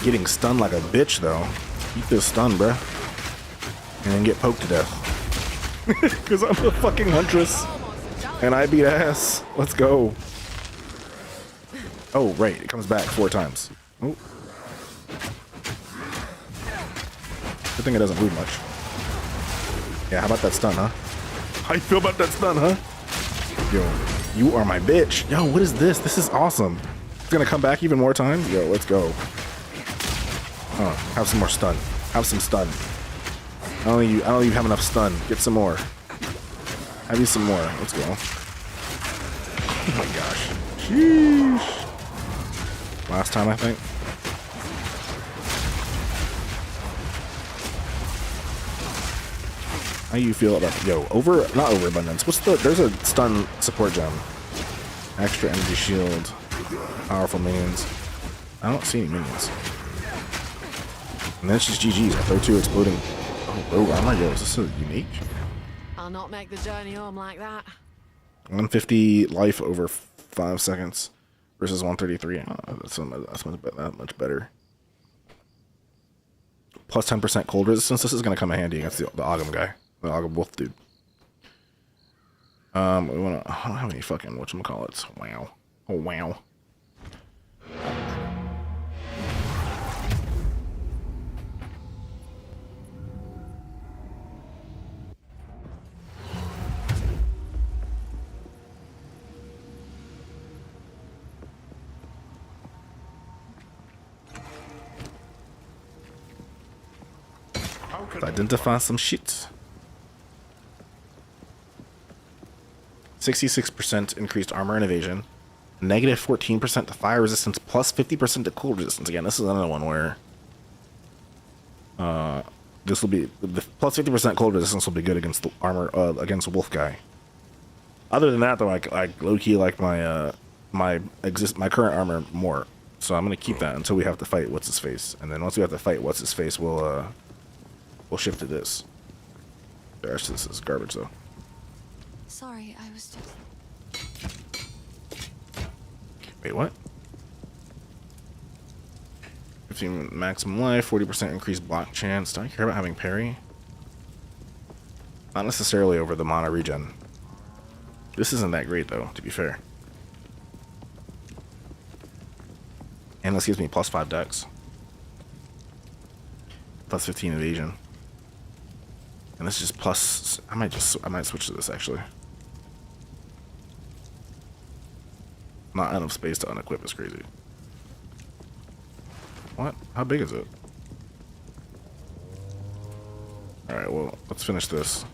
Speaker 1: Getting stunned like a bitch though. Keep this stun, bruh. And then get poked to death. Because I'm a fucking huntress. And I beat ass. Let's go. Oh, right. It comes back 4 times. Oh. Good thing it doesn't move much. Yeah, how about that stun, huh? How you feel about that stun, huh? Yo, you are my bitch. Yo, what is this? This is awesome. It's gonna come back even more times? Yo, let's go. Have some more stun. Have some stun. I don't think you have enough stun. Get some more. Have you some more. Let's go. Oh my gosh. Sheesh. Last time, I think. How you feel about not overabundance. There's a stun support gem. Extra energy shield. Powerful minions. I don't see any minions. And then it's just GG's. I throw 2 exploding. Oh, armor. Yo, is this so unique?
Speaker 2: I'll not make the journey home like that.
Speaker 1: 150 life over 5 seconds versus 133. Oh, that's much better. Plus 10% cold resistance. This is going to come in handy against the Ogham guy. The Ogham wolf dude. We wanna, I don't have any fucking whatchamacallits. Wow. Oh, wow. Identify some shit. 66% increased armor and evasion. Negative 14% to fire resistance, plus 50% to cold resistance. Again, this is another one where this will be the plus 50% cold resistance will be good against the armor against a wolf guy. Other than that, though, I low key like my my current armor more. So I'm gonna keep that until we have to fight what's his face, and then once we have to fight what's his face, we'll shift to this. Gosh, this is garbage though.
Speaker 6: Sorry, I was just...
Speaker 1: Wait, what? 15 maximum life, 40% increased block chance. Don't you care about having parry? Not necessarily over the mana regen. This isn't that great though, to be fair. And this gives me plus 5 dex. Plus 15 evasion. And this is just plus... I might switch to this actually. Not enough space to unequip is crazy. What? How big is it? Alright, well, let's finish this.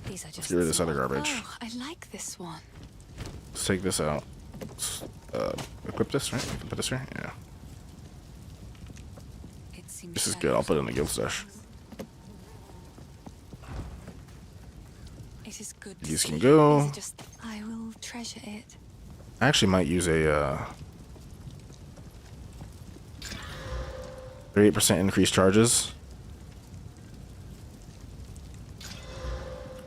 Speaker 6: These are just
Speaker 1: Let's get rid of this other garbage.
Speaker 6: Oh, I like this one.
Speaker 1: Let's take this out. Let's, equip this, right? Put this here? Yeah.
Speaker 6: It seems
Speaker 1: This is good. I'll put it in the guild stash.
Speaker 6: It is good.
Speaker 1: These can go.
Speaker 6: I will treasure it.
Speaker 1: I actually might use a 38% increased charges.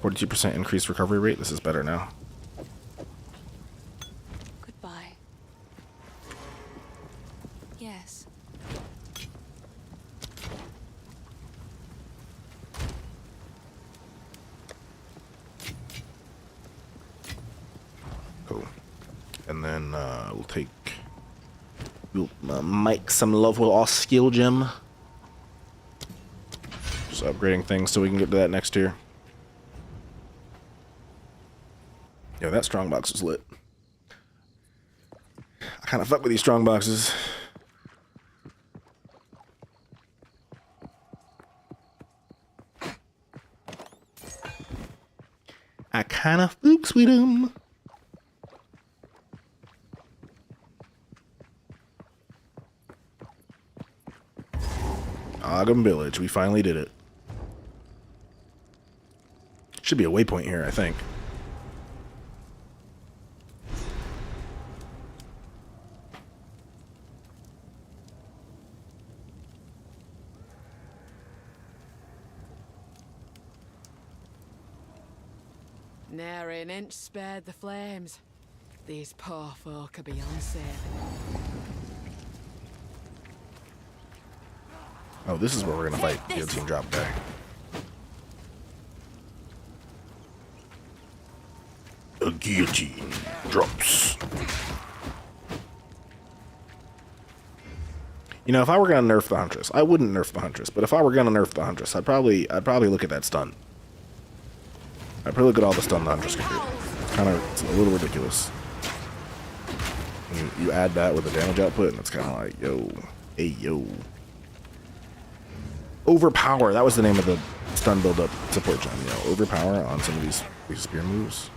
Speaker 1: 42% increased recovery rate. This is better now.
Speaker 6: Goodbye. Yes.
Speaker 1: Cool. And then we'll make some love with our skill gem. Just upgrading things so we can get to that next tier. Yo, that strong box is lit. I kind of fuck with these strong boxes. I kind of fucks with them. Ogham Village. We finally did it. Should be a waypoint here, I think.
Speaker 2: Nary an inch spared the flames. These poor folk are beyond saving.
Speaker 1: Oh, this is where we're gonna fight. Guillotine drop guy. A guillotine drops. You know, if I were gonna nerf the Huntress, I wouldn't nerf the Huntress, but if I were gonna nerf the Huntress, I'd probably look at that stun. I'd probably look at all the stun the Huntress can do. It's a little ridiculous. You add that with the damage output, and it's kind of like, yo, hey, yo. Overpower. That was the name of the stun build up support gem. You know, overpower on some of these spear moves.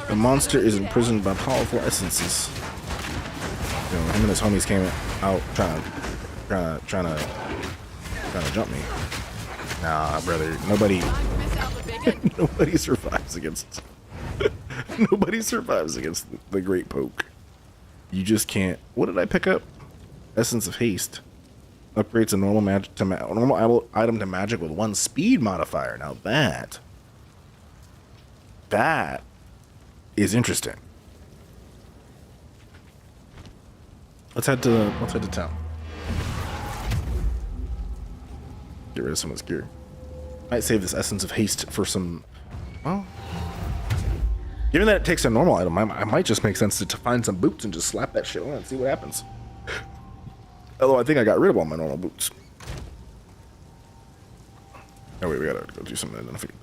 Speaker 1: The monster is imprisoned by powerful essences. You know, him and his homies came out trying to jump me. Nah, brother, nobody survives against nobody survives against the Great Poke. You just can't. What did I pick up? Essence of Haste upgrades a normal normal item to magic with 1 speed modifier. Now that is interesting. Let's head to town. Get rid of someone's gear. Might save this Essence of Haste for some. Well, given that it takes a normal item, I might just make sense to find some boots and just slap that shit on and see what happens. Although I think I got rid of all my normal boots. Oh wait, we gotta go do some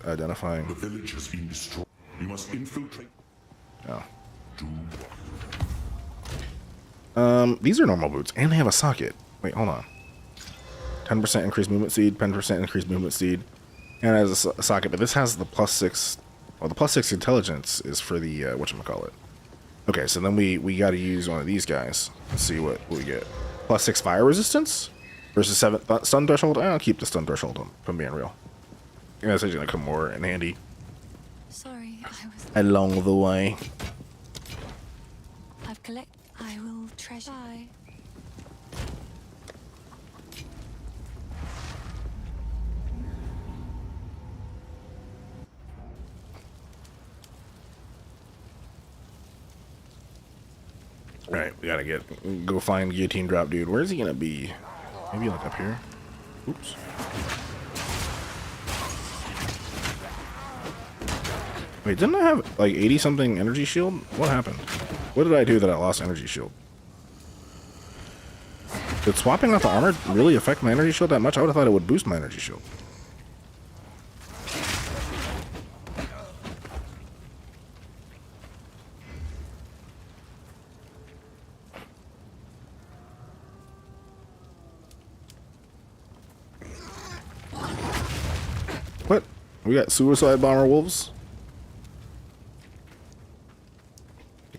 Speaker 1: identifying.
Speaker 9: The village has been destroyed. We must infiltrate.
Speaker 1: Oh. These are normal boots, and they have a socket. Wait, hold on. 10% increased movement speed, 10% increased movement speed, and it has a socket. But this has the +6. Well, the +6 intelligence is for the whatchamacallit. Okay, so then we got to use one of these guys. Let's see what we get. +6 fire resistance versus 7 stun threshold. I'll keep the stun threshold on, if I'm being real. Yeah, that's actually gonna come more in handy.
Speaker 6: Sorry, I was
Speaker 1: Along the way.
Speaker 6: I will treasure. Bye.
Speaker 1: All right, we gotta go find guillotine drop dude. Where's he gonna be? Maybe like up here. Oops. Wait, didn't I have like 80 something energy shield? What happened? What did I do that I lost energy shield? Did swapping out the armor really affect my energy shield that much? I would have thought it would boost my energy shield. What? We got suicide bomber wolves?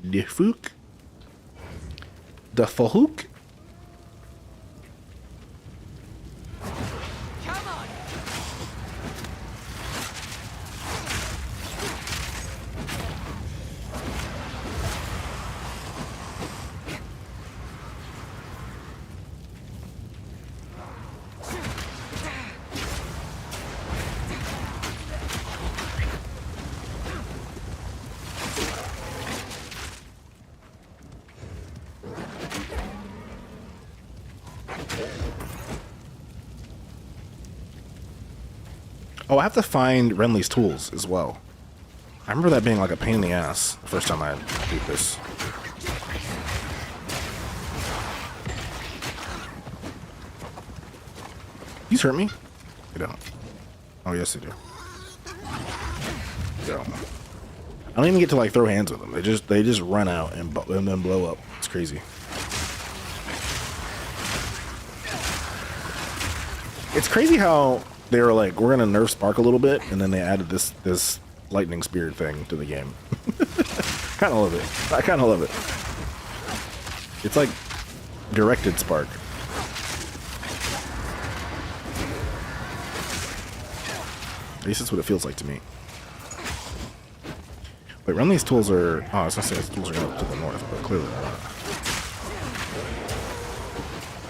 Speaker 1: The Fook? The Fahook? Oh, I have to find Renly's tools as well. I remember that being like a pain in the ass the first time I did this. These hurt me? They don't. Oh, yes, they do. Go. I don't even get to like throw hands with them. They just run out and then blow up. It's crazy. It's crazy how they were like, we're gonna nerf Spark a little bit, and then they added this lightning spear thing to the game. Kind of love it. I kind of love it. It's like directed Spark. At least that's what it feels like to me. Wait, run these tools are... Oh, I was going to say these tools are up to the north, but clearly they're not.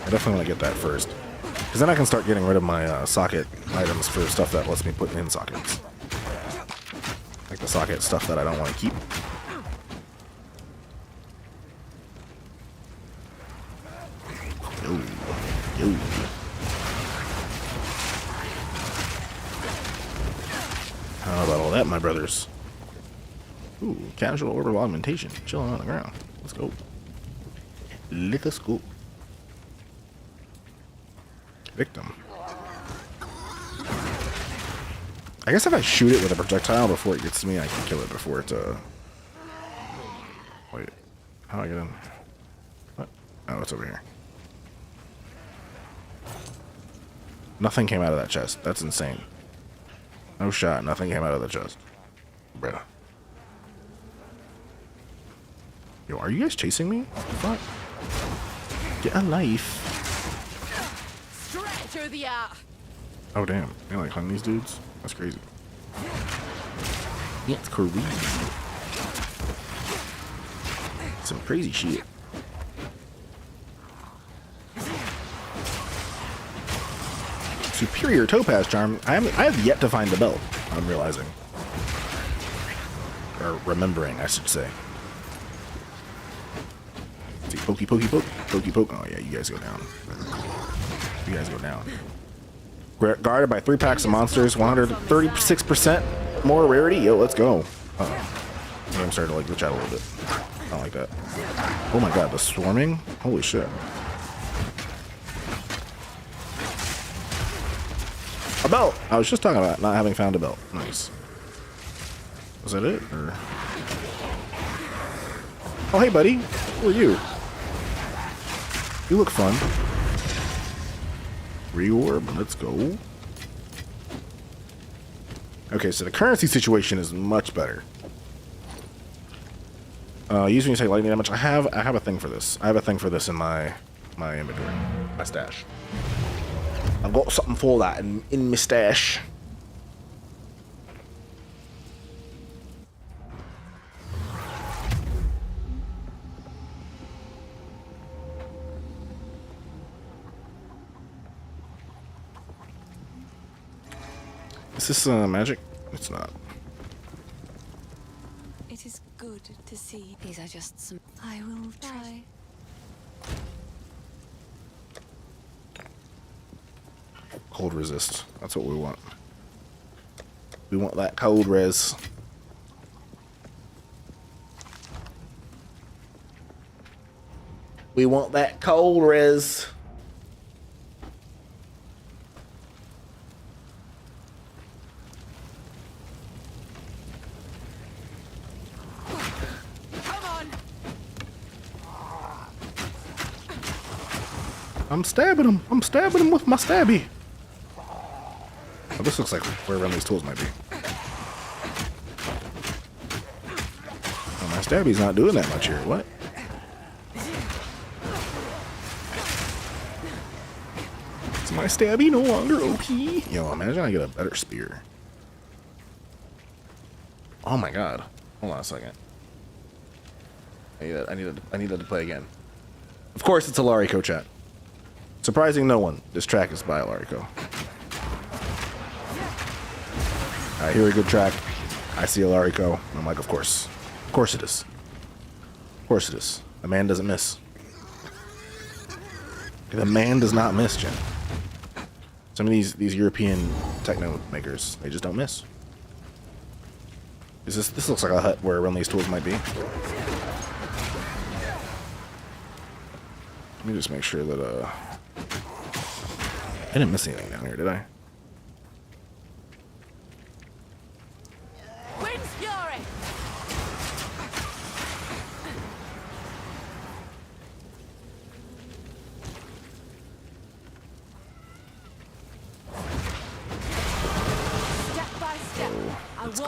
Speaker 1: I definitely want to get that first. Because then I can start getting rid of my socket items for stuff that lets me put in sockets. Like the socket stuff that I don't want to keep. Yo. Yo. How about all that, my brothers? Ooh, casual orbital augmentation. Chilling on the ground. Let's go. Let us go. Victim. I guess if I shoot it with a projectile before it gets to me, I can kill it before it, Wait. How do I get in? What? Oh, it's over here. Nothing came out of that chest. That's insane. No shot. Nothing came out of the chest. Bruh. Yo, are you guys chasing me? What? Get a life.
Speaker 2: Straight through the air.
Speaker 1: Oh, damn. They like hunting these dudes? That's crazy. Yeah, it's crazy. Some crazy shit. Superior topaz charm. I have yet to find the belt. I'm realizing, or remembering, I should say. See, pokey, pokey, poke, pokey, poke. Oh yeah, you guys go down. You guys go down. Guarded by 3 packs of monsters, 136% more rarity. Yo, let's go. I'm starting to like glitch out a little bit. I don't like that. Oh my god, the swarming. Holy shit. A belt! I was just talking about not having found a belt. Nice. Was that it? Or... Oh, hey, buddy. Who are you? You look fun. Reorb. Let's go. Okay, so the currency situation is much better. Usually you say lightning damage. I have a thing for this. I have a thing for this in my inventory. My stash. I've got something for that in my stash. Is this magic? It's not.
Speaker 6: It is good to see. These are just some. I will try.
Speaker 1: Cold resist. That's what we want. We want that cold res. We want that cold res.
Speaker 2: Come on.
Speaker 1: I'm stabbing him. I'm stabbing him with my stabby. Oh, this looks like where around these tools might be. Oh, my stabby's not doing that much here. What? Is my stabby no longer OP? Yo, imagine I get a better spear. Oh my god. Hold on a second. I need that to play again. Of course it's Alarico, chat. Surprising no one. This track is by Alarico. I hear a good track. I see Alarico. I'm like, of course. Of course it is. Of course it is. The man doesn't miss. The man does not miss, Jen. Some of these European techno makers, they just don't miss. This looks like a hut where around these tools might be. Let me just make sure that I didn't miss anything down here, did I?
Speaker 2: Wind's fury.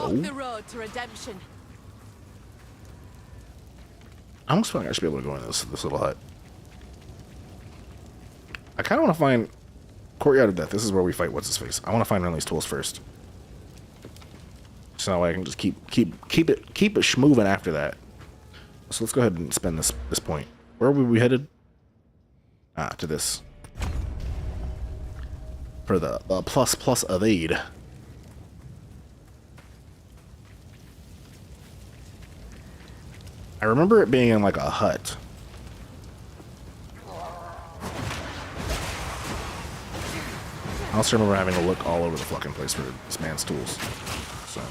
Speaker 2: Walk the road to redemption.
Speaker 1: I almost feel like I should be able to go in this little hut. I kind of want to find Courtyard of Death. This is where we fight what's his face. I want to find Renly's tools first, so that way I can just keep it moving after that. So let's go ahead and spend this point. Where were we headed? Ah, to this for the plus evade. I remember it being in like a hut. I also remember having to look all over the fucking place for this man's tools. So.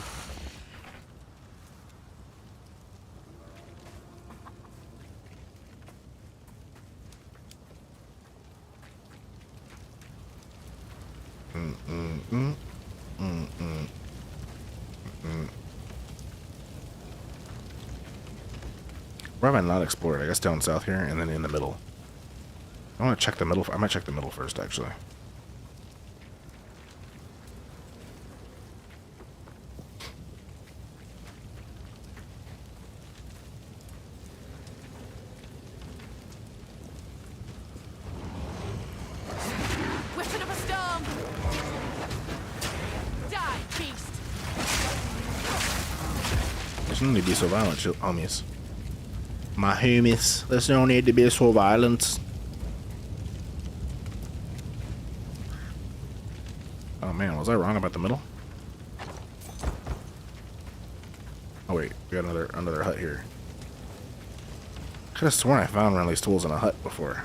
Speaker 1: Where have I not explored? I guess down south here, and then in the middle. I want to check the middle. I might check the middle first, actually.
Speaker 2: Weapon of a storm. Die, beast.
Speaker 1: There's no need to be so violent, homies. My homies, there's no need to be so violent. Oh man, was I wrong about the middle? Oh wait, we got another hut here. Could have sworn I found Renly's tools in a hut before.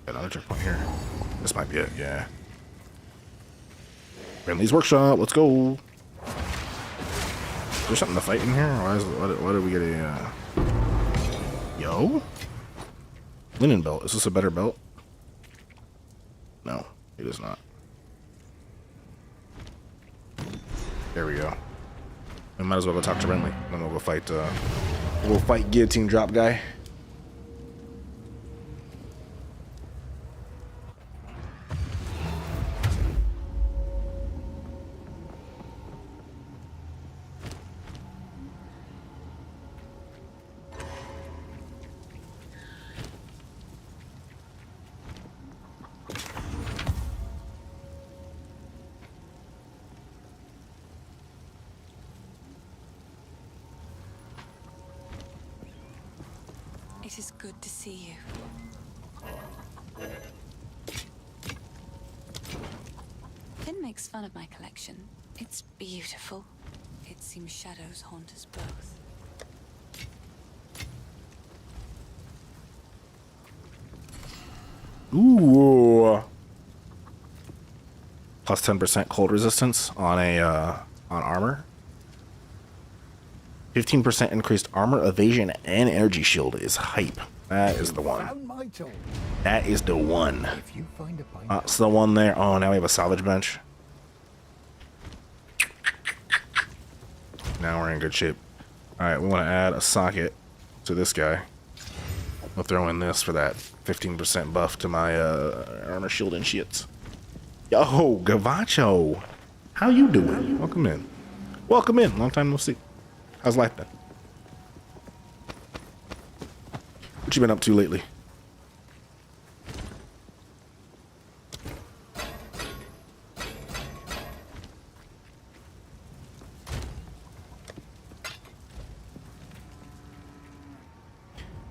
Speaker 1: Another checkpoint here. This might be it, yeah. Renly's workshop, let's go. Is there something to fight in here? Why did we get a yo? Linen belt. Is this a better belt? No, it is not. There we go. We might as well go talk to Renly. Then we'll go fight guillotine drop guy.
Speaker 6: It is good to see you. Finn makes fun of my collection. It's beautiful. It seems shadows haunt us both.
Speaker 1: Ooh. Plus 10% cold resistance on armor. 15% increased armor, evasion, and energy shield is hype. That is the one. That is the one. That's the one there. Oh, now we have a salvage bench. Now we're in good shape. Alright, we want to add a socket to this guy. We'll throw in this for that 15% buff to my armor, shield, and shit. Yo, Gavacho! How you doing? Welcome in. Welcome in. Long time no see. How's life been? What you been up to lately?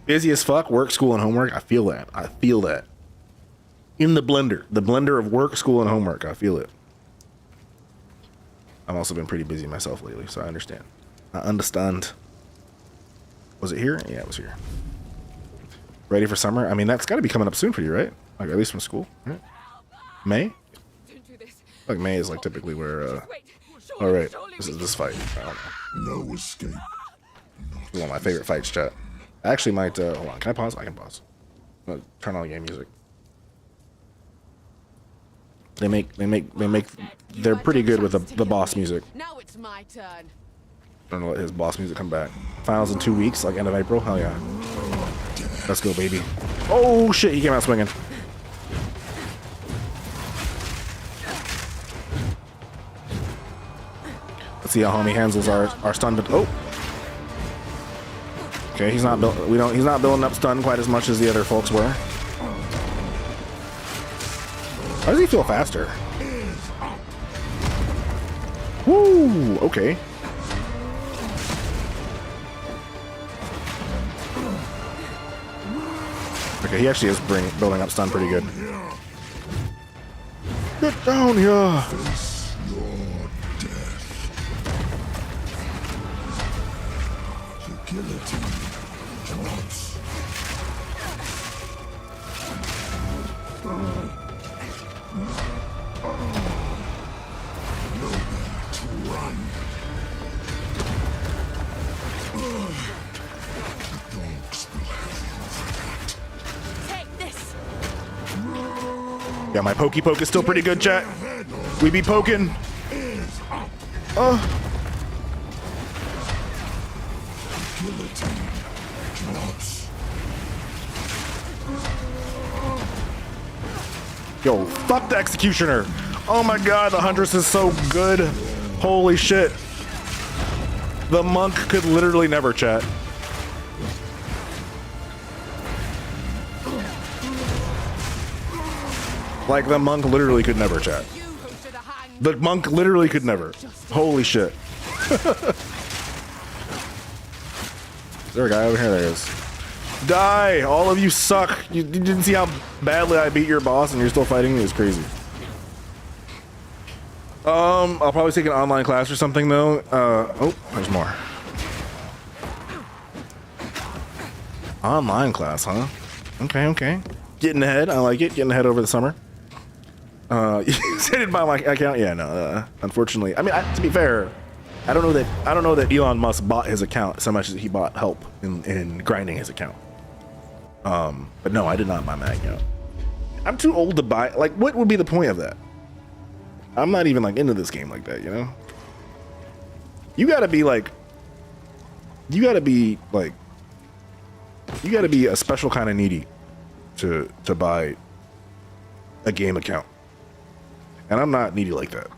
Speaker 1: Busy as fuck, work, school, and homework. I feel that. I feel that. In the blender of work, school, and homework. I feel it. I've also been pretty busy myself lately, so I understand. I understand. Was it here? Yeah, it was here. Ready for summer? I mean, that's got to be coming up soon for you, right? Like, at least from school, right? May? Like, May is, like, typically where, all right, this is this fight. I don't know.
Speaker 9: No escape. Not
Speaker 1: One of my favorite fights, chat. I actually might, hold on, can I pause? I can pause. I'm gonna turn on game music. They're pretty good with the boss music.
Speaker 2: Now it's my turn.
Speaker 1: I'm gonna let his boss music come back. Finals in 2 weeks, like end of April. Hell yeah. Let's go, baby. Oh shit, he came out swinging. Let's see how homie handles our stun. But oh, okay, he's not he's not building up stun quite as much as the other folks were. Why does he feel faster? Woo! Okay. Okay, he actually is building up stun pretty good. Get down here! Yeah, my pokey poke is still pretty good, chat. We be poking. Yo, fuck the executioner. Oh my god, the huntress is so good. Holy shit. The monk could literally never, chat. Like, the monk literally could never, chat. The monk literally could never. Holy shit. Is there a guy over here? There is. Die! All of you suck. You didn't see how badly I beat your boss and you're still fighting me? It's crazy. I'll probably take an online class or something, though. Oh, there's more. Online class, huh? Okay, okay. Getting ahead. I like it. Getting ahead over the summer. You said it by my account. Yeah, no. Unfortunately, I mean, to be fair, I don't know that Elon Musk bought his account so much as he bought help in grinding his account. But no, I did not buy my account. I'm too old to buy. Like, what would be the point of that? I'm not even like into this game like that, you know. You gotta be a special kind of needy to buy a game account. And I'm not needy like that.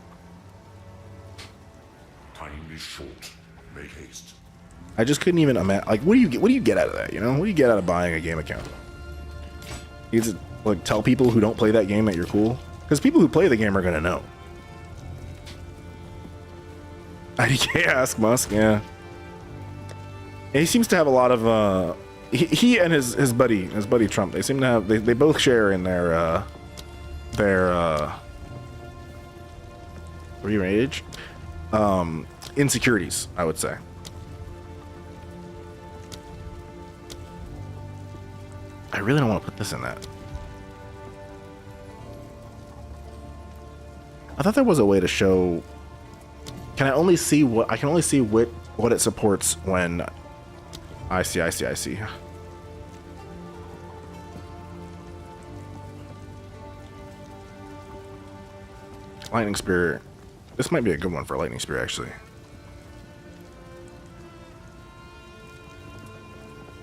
Speaker 9: Time is short. Make haste.
Speaker 1: I just couldn't even imagine. Like, what do you get out of that? You know, what do you get out of buying a game account? You just like tell people who don't play that game that you're cool, because people who play the game are gonna know. IDK ask Musk, yeah. He seems to have a lot of he and his buddy Trump. They seem to have they both share in their rage insecurities, I would say. I really don't want to put this in that. I thought there was a way to show. I can only see what it supports when I see. Lightning Spear. This might be a good one for Lightning Spear, actually.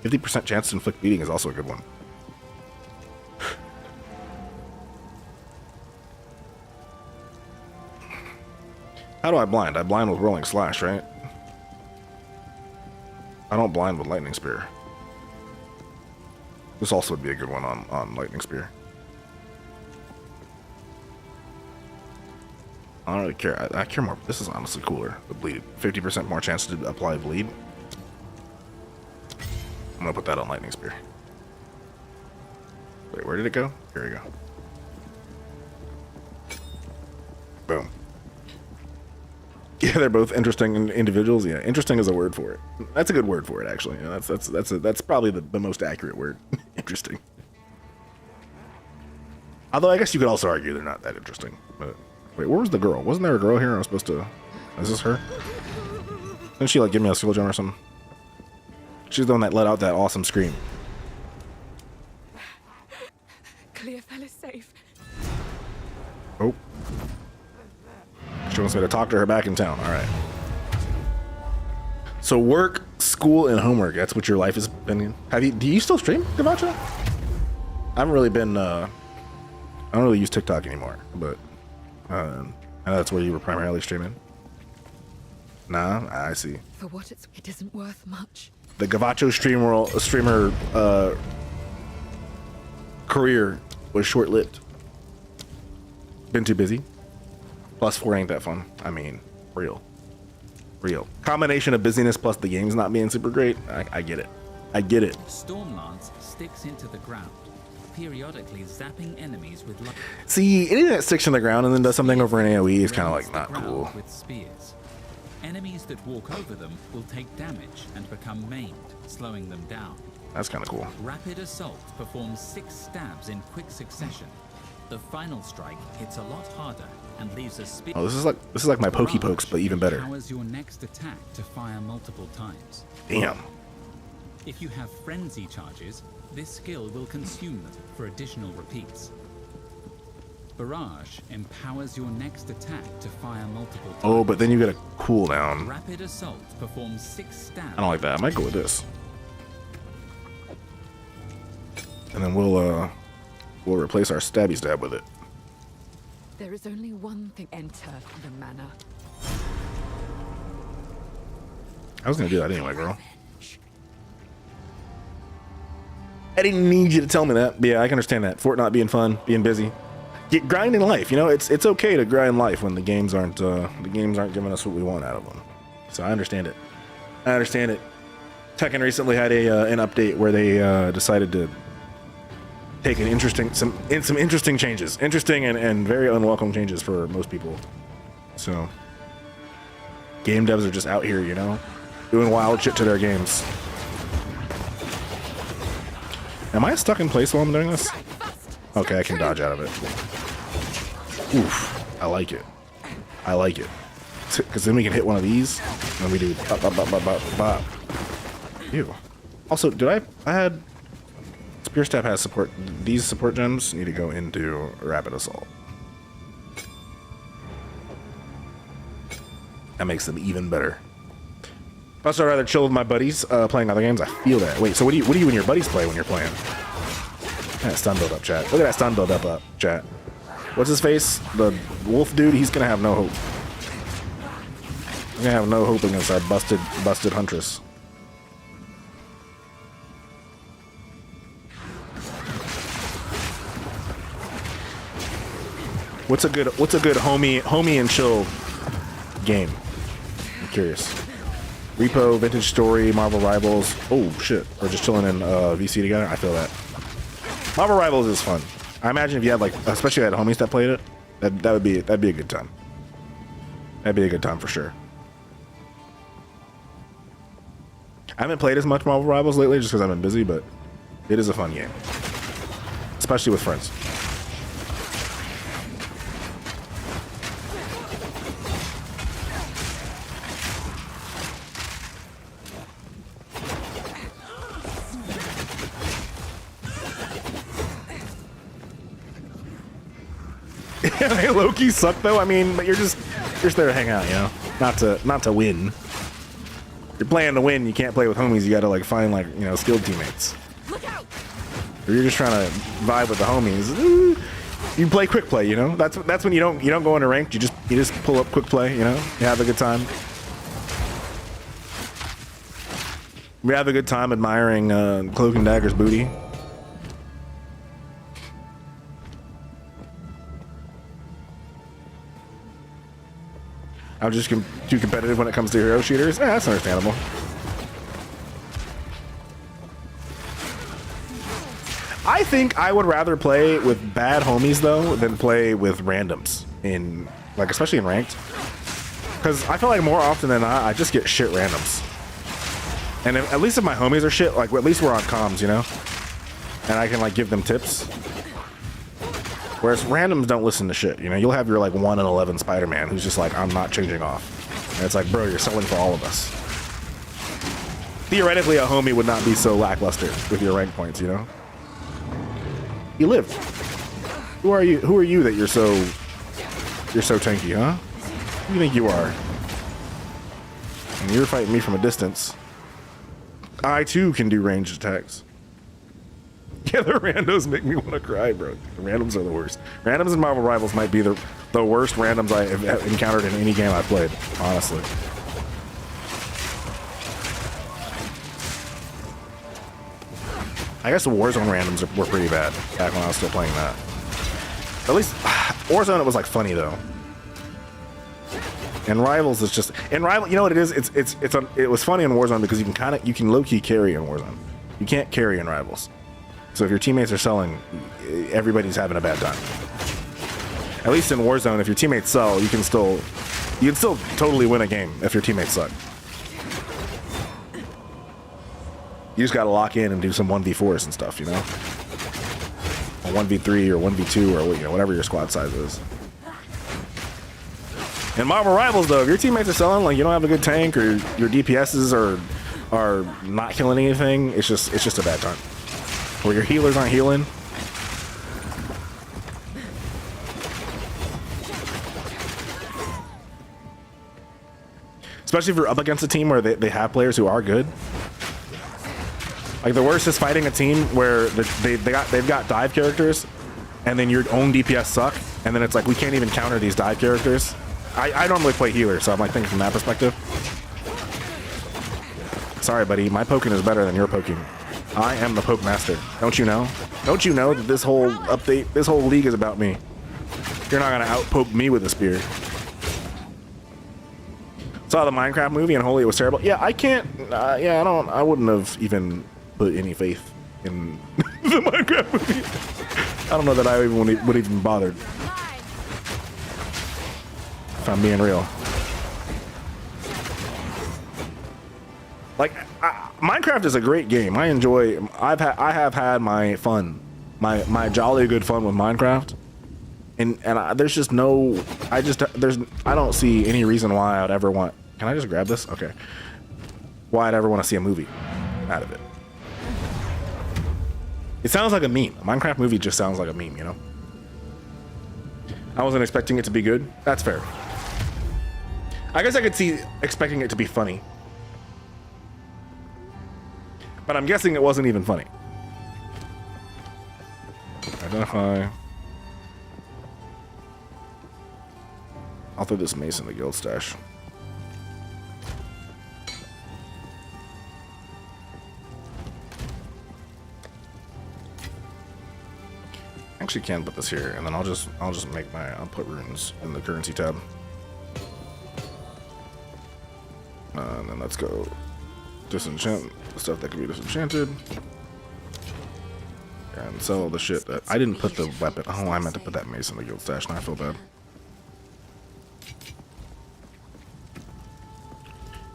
Speaker 1: 50% chance to inflict bleeding is also a good one. How do I blind? I blind with Rolling Slash, right? I don't blind with Lightning Spear. This also would be a good one on Lightning Spear. I don't really care. I care more. This is honestly cooler. The bleed. 50% more chance to apply bleed. I'm gonna put that on Lightning Spear. Wait, where did it go? Here we go. Boom. Yeah, they're both interesting individuals. Yeah, interesting is a word for it. That's a good word for it, actually. Yeah, that's probably the most accurate word. Interesting. Although I guess you could also argue they're not that interesting. But wait, where was the girl? Wasn't there a girl here? I was supposed to. Is this her? Didn't she like give me a skill gem or something? She's the one that let out that awesome scream.
Speaker 6: Clearfell is safe.
Speaker 1: Oh. She wants me to talk to her back in town. All right. So work, school, and homework. That's what your life has been. Do you still stream, Gavacho? I haven't really been, I don't really use TikTok anymore, but I know that's where you were primarily streaming. Nah, I see.
Speaker 6: For what it isn't worth much.
Speaker 1: The Gavacho streamer career was short-lived. Been too busy. Plus 4 ain't that fun. I mean, real. Combination of busyness plus the game's not being super great. I get it. I get it.
Speaker 3: Stormlance sticks into the ground, periodically zapping enemies with light.
Speaker 1: See, anything that sticks in the ground and then does something over an AoE is kind of like not cool.
Speaker 3: With spears. Enemies that walk over them will take damage and become maimed, slowing them down.
Speaker 1: That's kind of cool.
Speaker 3: Rapid Assault performs 6 stabs in quick succession. The final strike hits a lot harder and leaves a spear.
Speaker 1: Oh, this is like my Pokey Pokes, but even better.
Speaker 3: Powers your next attack to fire multiple times.
Speaker 1: Damn.
Speaker 3: If you have frenzy charges, this skill will consume them for additional repeats. Barrage empowers your next attack to fire multiple times.
Speaker 1: Oh, but then you get a cooldown.
Speaker 3: Rapid Assault performs 6 stabs.
Speaker 1: I don't like that. I might go with this. And then we'll replace our stabby stab with it.
Speaker 6: There is only one thing. Enter the manor.
Speaker 1: I was gonna do that anyway, girl. I didn't need you to tell me that. But yeah, I can understand that. Fort not being fun, being busy. Get grinding life. You know, it's okay to grind life when the games aren't giving us what we want out of them. So I understand it. I understand it. Tekken recently had an update where they decided to take some interesting changes, and very unwelcome changes for most people. So game devs are just out here, you know, doing wild shit to their games. Am I stuck in place while I'm doing this? Okay, I can dodge out of it. Oof, I like it. I like it. Because then we can hit one of these, and we do bop, bop, bop, bop, bop, bop. Ew. Also, I had... Spear Stab has support. These support gems need to go into Rapid Assault. That makes them even better. Also, I'd rather chill with my buddies playing other games. I feel that. Wait, so what do you and your buddies play when you're playing? Look at that stun build up, chat. Look at that stun build up, chat. What's his face? The wolf dude? He's gonna have no hope. He's gonna have no hope against our busted huntress. What's a good homie and chill game? I'm curious. Repo, Vintage Story, Marvel Rivals. Oh shit, we're just chilling in VC together. I feel that. Marvel Rivals is fun. I imagine if you had especially had homies that played it, that'd be a good time. That'd be a good time for sure. I haven't played as much Marvel Rivals lately just because I've been busy, but it is a fun game, especially with friends. Hey, Loki suck though. I mean, but you're just there to hang out, you know, not to win. You're playing to win. You can't play with homies. You gotta find skilled teammates.
Speaker 6: Look out!
Speaker 1: Or you're just trying to vibe with the homies. You play quick play, you know. That's when you don't go into ranked. You just pull up quick play, you know. You have a good time. We have a good time admiring Cloak and Dagger's booty. I'm just too competitive when it comes to hero shooters. That's understandable. I think I would rather play with bad homies though than play with randoms especially in ranked. Because I feel like more often than not, I just get shit randoms. And at least if my homies are shit, at least we're on comms, you know? And I can give them tips. Whereas randoms don't listen to shit, you know? You'll have your 1 in 11 Spider-Man who's just I'm not changing off. And it's bro, you're selling for all of us. theoretically a homie would not be so lackluster with your rank points, you know? You lived. Who are you? Who are you that you're so tanky, huh? Who do you think you are? And you're fighting me from a distance. I too can do ranged attacks. Yeah, the randos make me want to cry, bro. The randoms are the worst. Randoms in Marvel Rivals might be the worst randoms I have encountered in any game I've played, honestly. I guess the Warzone randoms were pretty bad back when I was still playing that. At least Warzone, it was like funny though. And Rivals is just in Rival. You know what it is? It was funny in Warzone because you can low key carry in Warzone. You can't carry in Rivals. So if your teammates are selling, everybody's having a bad time. At least in Warzone, if your teammates sell, you can still totally win a game if your teammates suck. You just gotta lock in and do some 1v4s and stuff, you know? Or 1v3 or 1v2 or whatever your squad size is. In Marvel Rivals, though, if your teammates are selling, like you don't have a good tank or your DPSs are not killing anything, it's just a bad time. Or your healers aren't healing. Especially if you're up against a team where they have players who are good. Like the worst is fighting a team where they've got dive characters, and then your own DPS suck, and then it's like we can't even counter these dive characters. I normally play healer, so I'm like thinking from that perspective. Sorry, buddy, my poking is better than your poking. I am the poke master. Don't you know? Don't you know that this whole update, this whole league is about me? You're not gonna outpoke me with a spear. Saw the Minecraft movie and holy, it was terrible. Yeah, I can't. I wouldn't have even put any faith in the Minecraft movie. I don't know that I even would even bothered. If I'm being real. Like, Minecraft is a great game. I have had my fun, my jolly good fun with Minecraft, and there's just no, I don't see any reason why I'd ever want. Can I just grab this? Okay. Why I'd ever want to see a movie out of it. It sounds like a meme. A Minecraft movie just sounds like a meme, you know? I wasn't expecting it to be good. That's fair. I guess I could see expecting it to be funny. But I'm guessing it wasn't even funny. Identify. I'll throw this mace in the guild stash. Actually can put this here, and then I'll put runes in the currency tab. And then let's go disenchant the stuff that can be disenchanted. And sell the shit that I didn't put the weapon. Oh, I meant to put that mace in the guild stash, and I feel bad.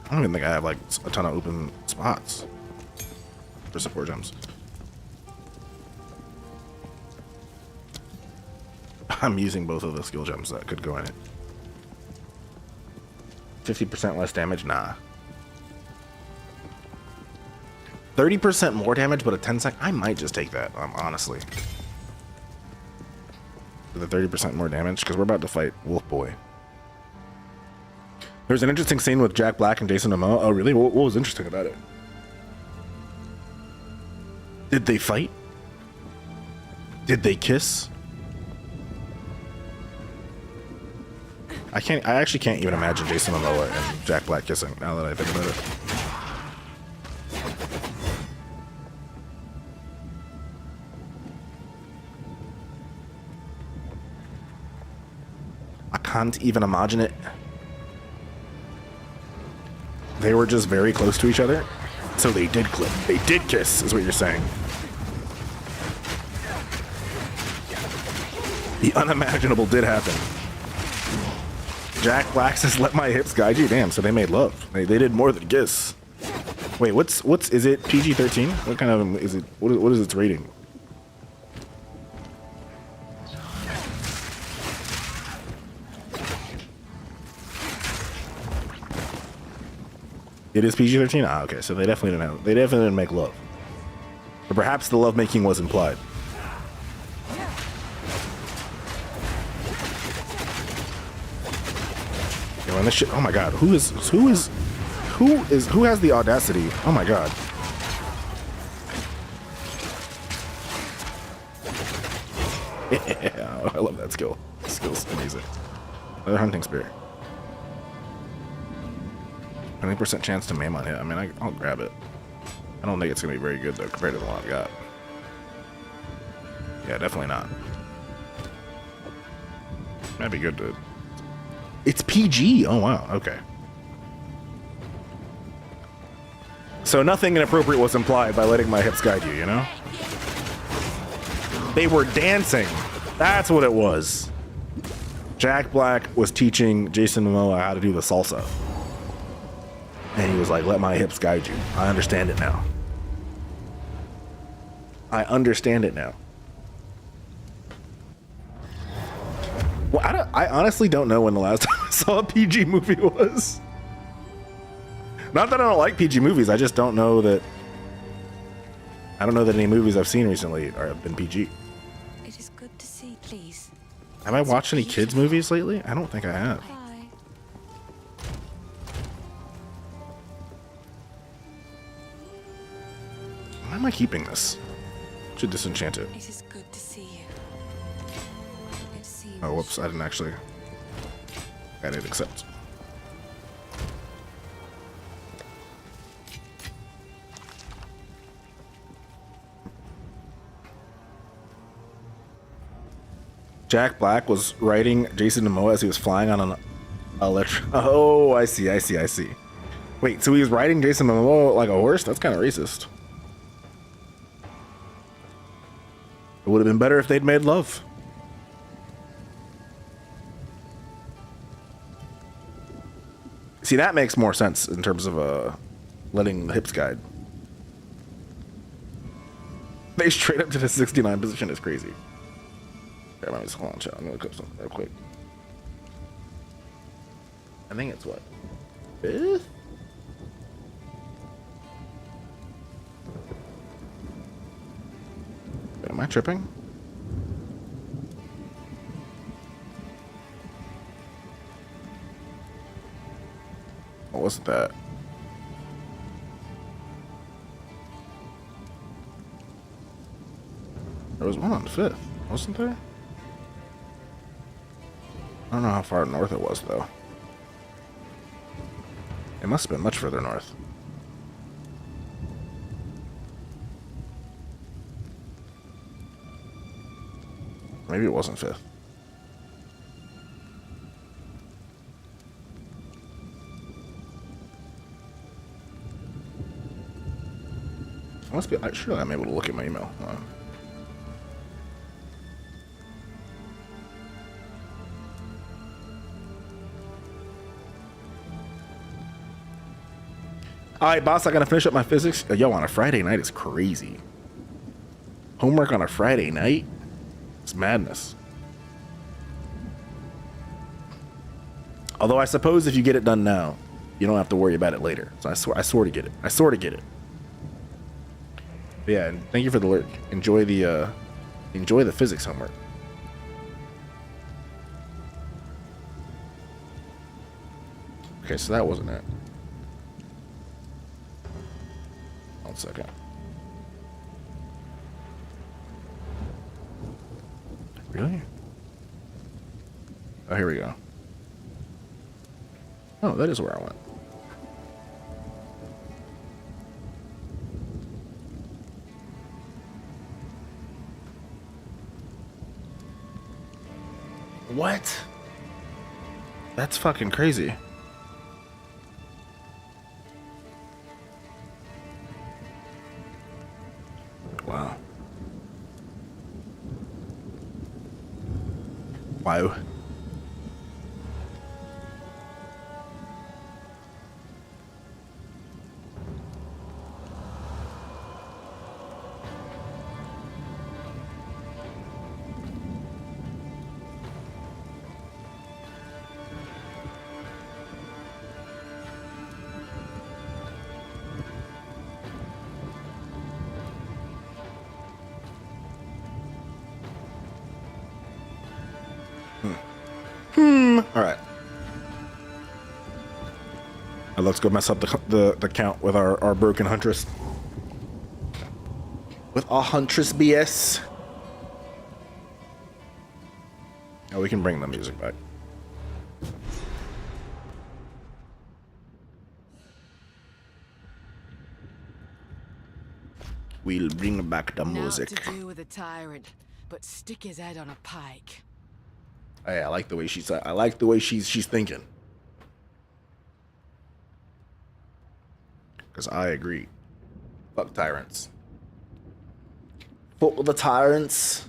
Speaker 1: I don't even think I have like a ton of open spots for support gems. I'm using both of the skill gems that could go in it. 50% less damage? Nah. 30% more damage, but a 10-sec? I might just take that, honestly. The 30% more damage, because we're about to fight Wolf Boy. There's an interesting scene with Jack Black and Jason Momoa. Oh, really? What was interesting about it? Did they fight? Did they kiss? I actually can't even imagine Jason Momoa and Jack Black kissing, now that I think about it. I can't even imagine it. They were just very close to each other, so they did clip. They did kiss, is what you're saying. The unimaginable did happen. Jack Black says, "Let my hips guide you." Damn, so they made love. They did more than kiss. Wait, what's is it PG-13? What kind of is it? What is its rating? It is PG-13. Ah, okay. So they definitely didn't make love. Or perhaps the lovemaking was implied. Yeah, when this shit. Oh my god. Who has the audacity? Oh my god. Yeah, I love that skill. That skill's amazing. Another hunting spear. 20% chance to maim on hit. I mean, I'll grab it. I don't think it's gonna be very good though compared to the one I've got. Yeah, definitely not. That'd be good to. It's PG. Oh wow. Okay. So nothing inappropriate was implied by letting my hips guide you. You know. They were dancing. That's what it was. Jack Black was teaching Jason Momoa how to do the salsa. And he was like, let my hips guide you. I understand it now. I understand it now. Well, I honestly don't know when the last time I saw a PG movie was. Not that I don't like PG movies. I just don't know that. I don't know that any movies I've seen recently have been PG.
Speaker 6: It is good to see, please.
Speaker 1: Have I watched any kids movies lately? I don't think I have.
Speaker 6: Bye.
Speaker 1: Why am I keeping this? Should disenchant it.
Speaker 6: It is good to see you. It seems.
Speaker 1: Oh, whoops! I didn't actually. I didn't accept. Jack Black was writing Jason Momoa as he was flying on an electric. Oh, I see. Wait, so he was riding Jason Momoa like a horse? That's kind of racist. It would have been better if they'd made love. See, that makes more sense in terms of letting the hips guide. They straight up to the 69 position is crazy. Okay, let me just hold on, chat. I'm gonna look up something real quick. I think it's what? 5th? Wait, am I tripping? What was that? There was one on the 5th, wasn't there? I don't know how far north it was, though. It must have been much further north. Maybe it wasn't 5th. I must be. Surely I'm able to look at my email. Hold on. All right, boss, I gotta finish up my physics. Yo, on a Friday night is crazy. Homework on a Friday night? It's madness. Although I suppose if you get it done now, you don't have to worry about it later. So I sort of get it. I sort of get it. But yeah, and thank you for the lurk. Enjoy the physics homework. Okay, so that wasn't it. 1 second. Really? Oh, here we go. Oh, that is where I went. What? That's fucking crazy. Wow. Wow. All right. Now let's go mess up the count with our broken huntress. With our huntress BS. Oh, we can bring the music back. We'll bring back the music.
Speaker 2: Naught to do with a tyrant, but stick his head on a pike.
Speaker 1: Hey, I like the way she's. I like the way she's thinking. Because I agree. Fuck tyrants. Fuck with the tyrants.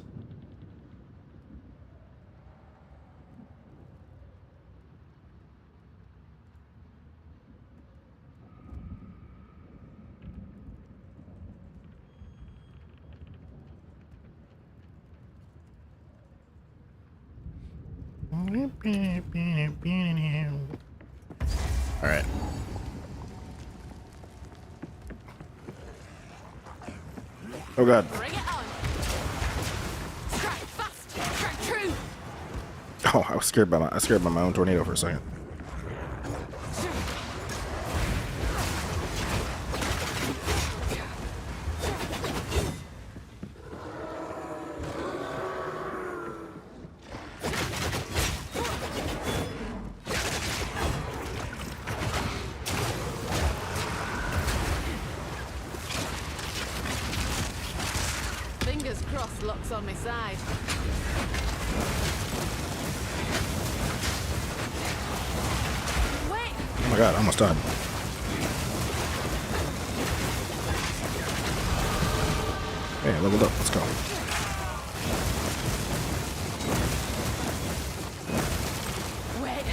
Speaker 1: All right. Oh god.
Speaker 2: Bring it on. Strike fast. Strike true.
Speaker 1: Oh, I was scared by my own tornado for a second.
Speaker 2: Fingers crossed luck's on my side. Wait!
Speaker 1: Oh my god, I almost died. Hey, leveled up. Let's go.
Speaker 2: Wait!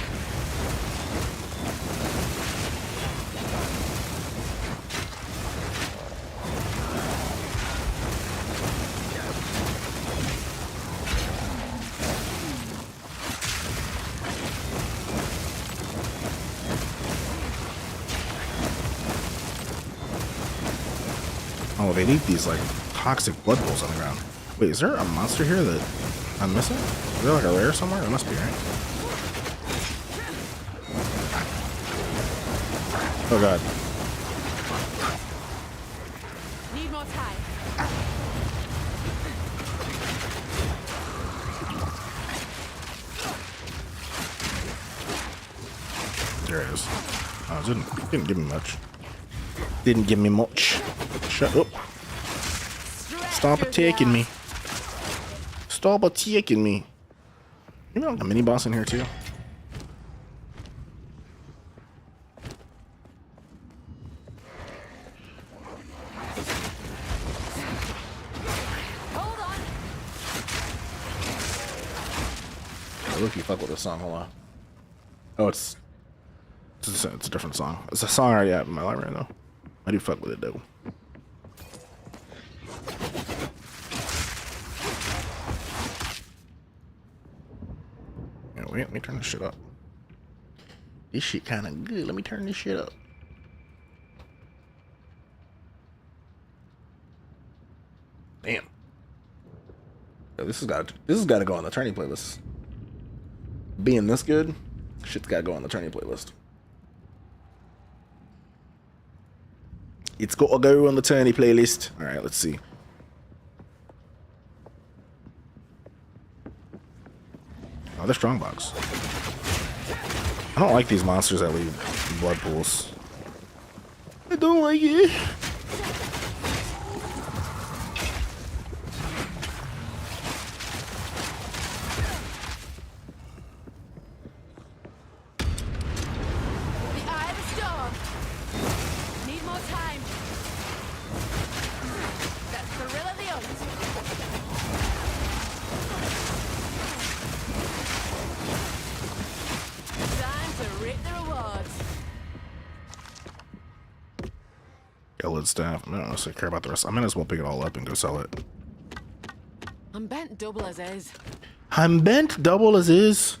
Speaker 1: Oh, they leave these like toxic blood pools on the ground. Wait, is there a monster here that I'm missing? Is there like a lair somewhere? There must be, right? Oh god.
Speaker 2: Need more time.
Speaker 1: There it is. Oh, it didn't give me much. Didn't give me much. Shut up. Stop attacking me. Stop attacking me. You know, a mini boss in here too.
Speaker 2: Hold on.
Speaker 1: Look, if you fuck with this song, hold on. Oh, it's a different song. It's a song I already have in my library though. I do fuck with it though. Yeah, wait, let me turn this shit up. This shit kind of good. Let me turn this shit up. Damn. Yo, this has got to go on the tourney playlist. Being this good, shit's got to go on the tourney playlist. It's got to go on the tourney playlist. All right, let's see. Oh, they're strong box. I don't like these monsters that leave blood pools. I don't like it.
Speaker 2: The eye of the storm. Need more time. That's the thrill of the hunt. Time to reap the rewards.
Speaker 1: Yellowed staff. I don't honestly care about the rest. I might as well pick it all up and go sell it.
Speaker 2: I'm bent double as is.
Speaker 1: I'm bent double as is.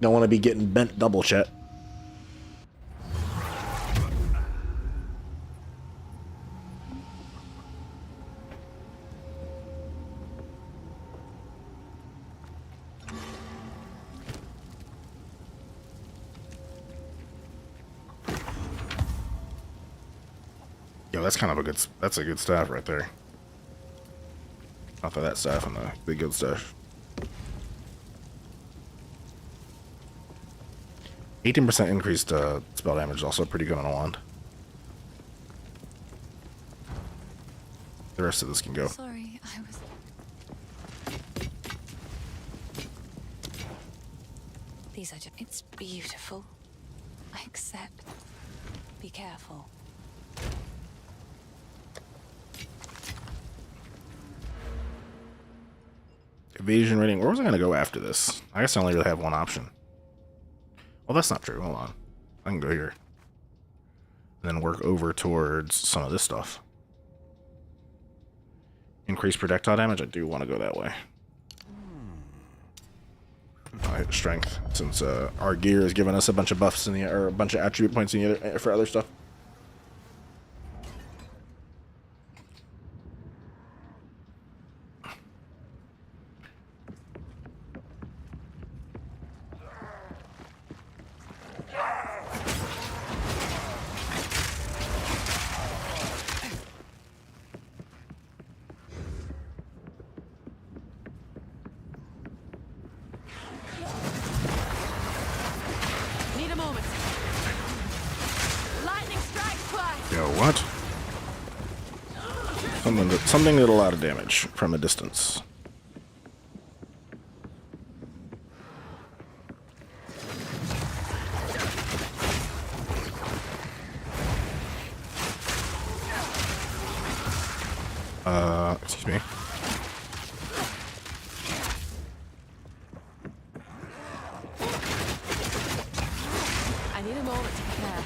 Speaker 1: Don't want to be getting bent double, chat. Yo, that's kind of a good. That's a good staff right there. Off of that staff and the big good staff. 18% increased spell damage is also pretty good on a wand. The rest of this can go.
Speaker 6: Sorry, I was... These are just... It's beautiful. I accept. Be careful.
Speaker 1: Evasion rating. Where was I going to go after this? I guess I only really have one option. Well, that's not true. Hold on. I can go here. And then work over towards some of this stuff. Increase projectile damage. I do want to go that way. I hit strength since our gear is giving us a bunch of buffs in the or a bunch of attribute points in the other, for other stuff. What? Something did a lot of damage from a distance. Excuse me.
Speaker 2: I need a moment to prepare.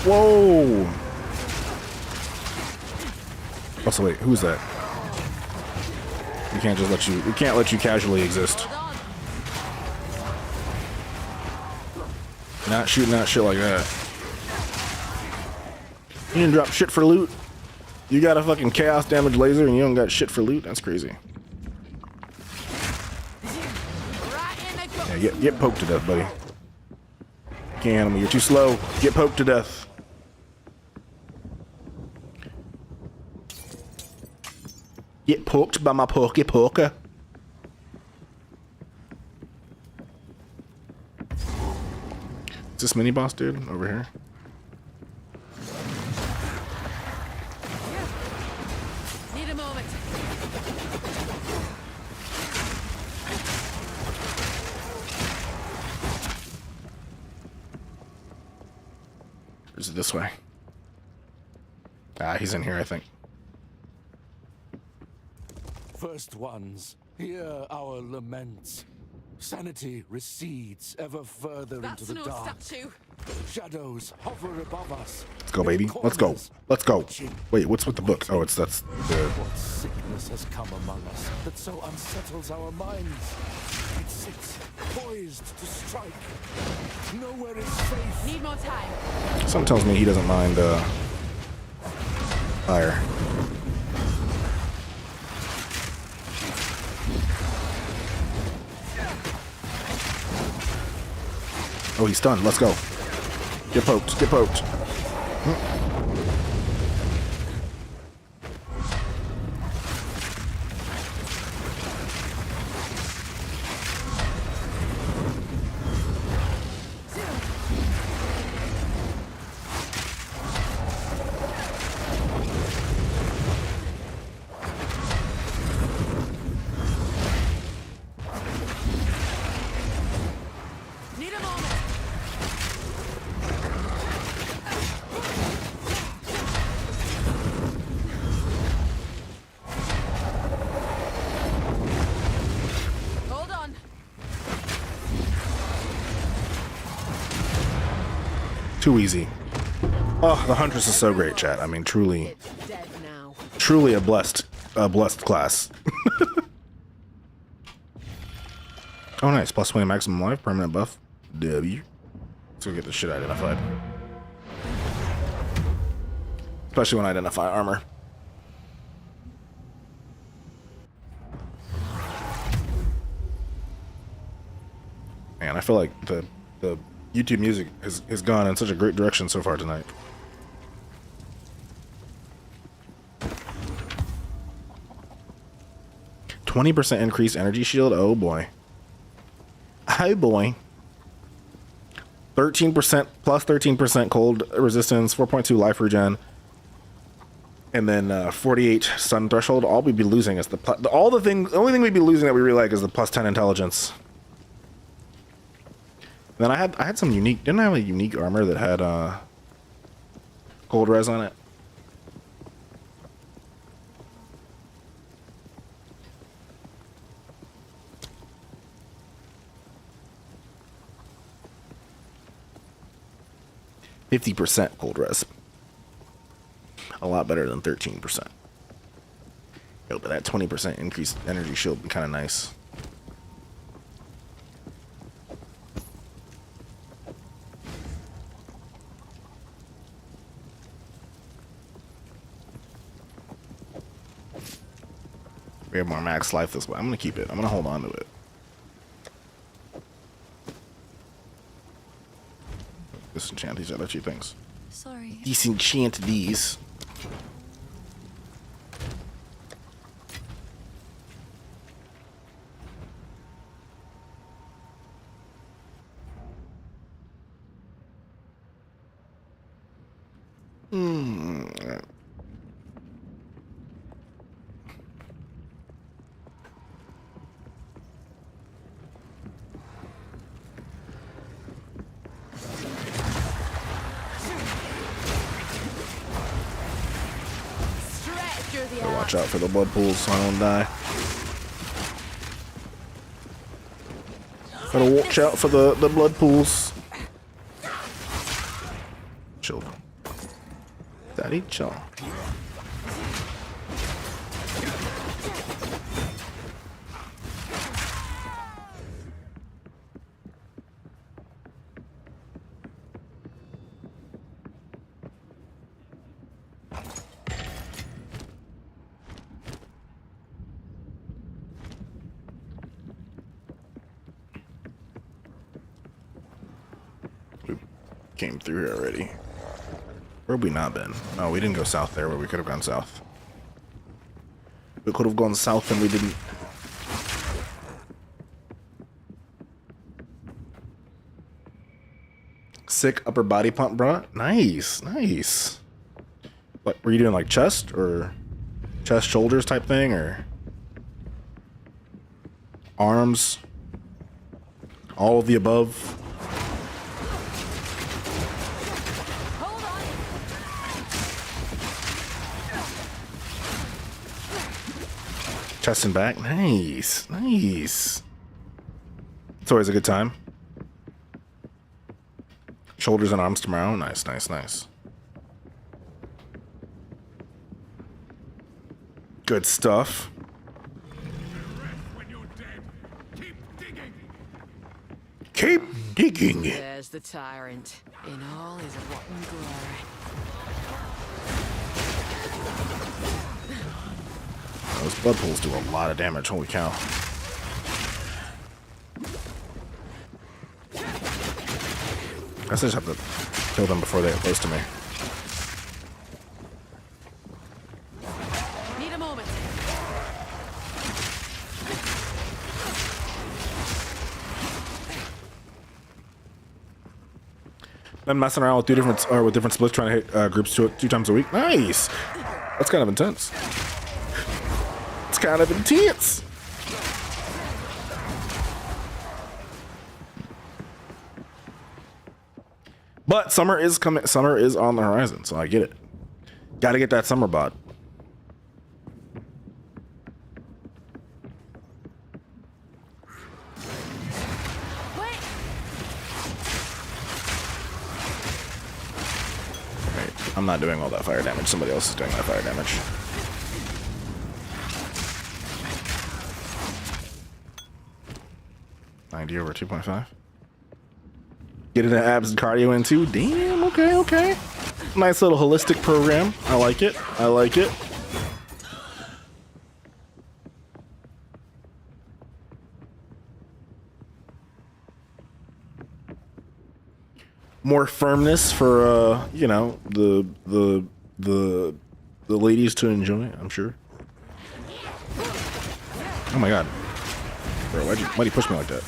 Speaker 1: Whoa! Also, wait, who's that? We can't just let you. We can't let you casually exist. You're not shooting that shit like that. You didn't drop shit for loot. You got a fucking chaos damage laser and you don't got shit for loot. That's crazy. Yeah, get poked to death, buddy. Can't handle me. You're too slow. Get poked to death. Get poked by my poker. Is this mini boss dude over here?
Speaker 2: Need a moment.
Speaker 1: Or is it this way? Ah, he's in here, I think.
Speaker 10: First ones, hear our laments. Sanity recedes ever further
Speaker 2: That's
Speaker 10: into the
Speaker 2: no
Speaker 10: dark.
Speaker 2: statue.
Speaker 10: Shadows hover above us.
Speaker 1: Let's go, baby. Let's go. Let's go. Wait, what's with the book? Oh, that's the...
Speaker 10: What sickness has come among us that so unsettles our minds? It sits poised to strike. Nowhere is safe.
Speaker 2: Need more time.
Speaker 1: Something tells me he doesn't mind fire. Oh, he's stunned. Let's go. Get poked. Get poked.
Speaker 2: Need a moment. Hold on.
Speaker 1: Too easy. Oh, the Huntress is so great, chat. I mean, truly,
Speaker 2: It's dead now.
Speaker 1: truly a blessed class. Oh, nice. Plus 20 maximum life, permanent buff. W. Let's go get this shit identified. Especially when I identify armor. Man, I feel like the YouTube music has gone in such a great direction so far tonight. %20 increased energy shield. Oh boy. Oh boy. 13% plus 13% cold resistance, 4.2 life regen, and then 48 stun threshold. All we'd be losing is the only thing we'd be losing that we really like is the plus 10 intelligence. And then I had some unique. Didn't I have a unique armor that had cold res on it? %50 cold res. A lot better than 13%. Yo, but that 20% increased energy shield be kind of nice. We have more max life this way. I'm gonna keep it. I'm gonna hold on to it. Disenchant these other two things.
Speaker 6: Sorry.
Speaker 1: Disenchant these. Watch out for the blood pools so I don't die. Gotta watch out for the blood pools. Chill. Daddy, chill. Came through here already. Where have we not been? Oh, we didn't go south there, but we could have gone south. We could have gone south and we didn't. Sick upper body pump, bro. Nice, nice. What were you doing, like chest or chest, shoulders type thing, or arms? All of the above. Chest and back. Nice. Nice. It's always a good time. Shoulders and arms tomorrow. Nice, nice, nice. Good stuff. Keep digging.
Speaker 2: There's the tyrant in all his rotten glory.
Speaker 1: Those blood pools do a lot of damage. Holy cow. I guess I just have to kill them before they get close to me.
Speaker 2: Need a moment.
Speaker 1: Been messing around with different splits, trying to hit groups two times a week. Nice. That's kind of intense. It's kind of intense. But summer is coming. Summer is on the horizon, so I get it. Got to get that summer bod. Right. I'm not doing all that fire damage. Somebody else is doing that fire damage. $90 over 2.5. Get into abs and cardio in too. Damn, okay, okay. Nice little holistic program. I like it. I like it. More firmness for you know, the ladies to enjoy, I'm sure. Oh my god. Bro, why'd you push me like that?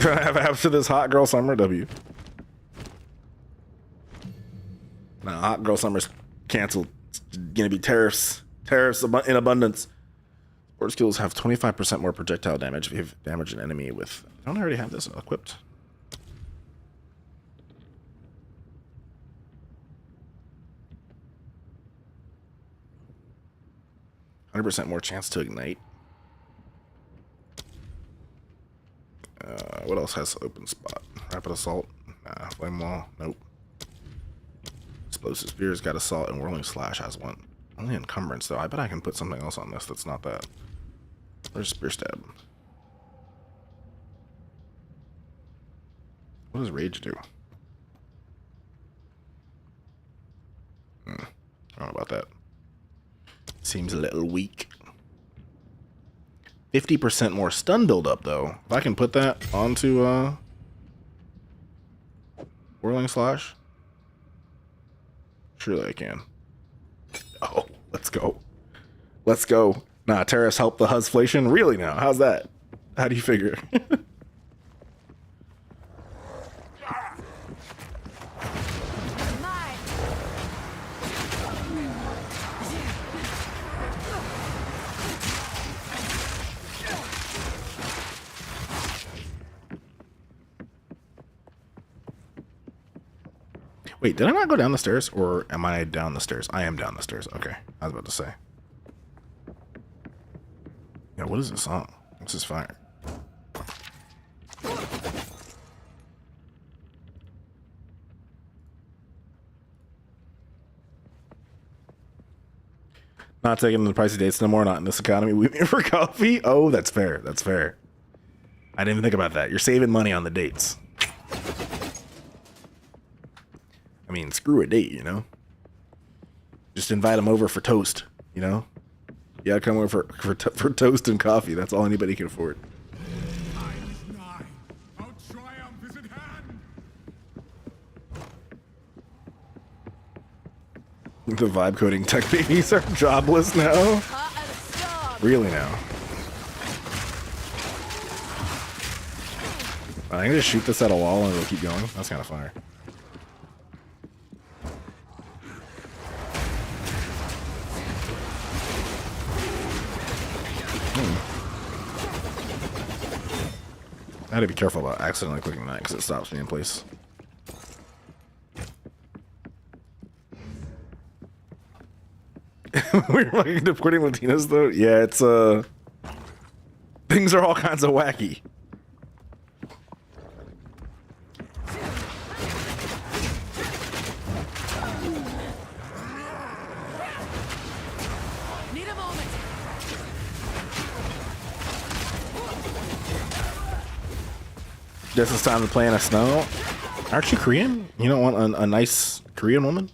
Speaker 1: Trying to have after this hot girl summer W. Nah, hot girl summer's canceled. It's gonna be tariffs in abundance. Sword skills have 25% more projectile damage if you have damaged an enemy with. Don't I already have this equipped? %100% more chance to ignite. What else has open spot? Rapid assault. Nah. Flame wall. Nope. Explosive spears got assault, and whirling slash has one. Only encumbrance though. I bet I can put something else on this that's not that. Where's spear stab? What does rage do? I don't know about that. Seems a little weak. 50% more stun buildup though. If I can put that onto whirling slash, surely I can. Oh, let's go. Let's go. Nah, tariffs help the Husflation? Really now? How's that? How do you figure? Wait, did I not go down the stairs, or am I down the stairs? I am down the stairs. Okay, I was about to say. Yeah, what is this song? This is fire. Not taking the pricey dates no more. Not in this economy. We meet for coffee. Oh, that's fair. That's fair. I didn't even think about that. You're saving money on the dates. I mean, screw a date, you know? Just invite them over for toast, you know? Yeah, come over for toast and coffee. That's all anybody can afford. The vibe coding tech babies are jobless now? Really now? I can just shoot this at a wall and it'll keep going. That's kind of fire. I had to be careful about accidentally clicking that because it stops me in place. We're fucking deporting Latinas though? Yeah, it's things are all kinds of wacky.
Speaker 2: Need a moment.
Speaker 1: Guess it's time to play in a snow. Aren't you Korean? You don't want a nice Korean woman?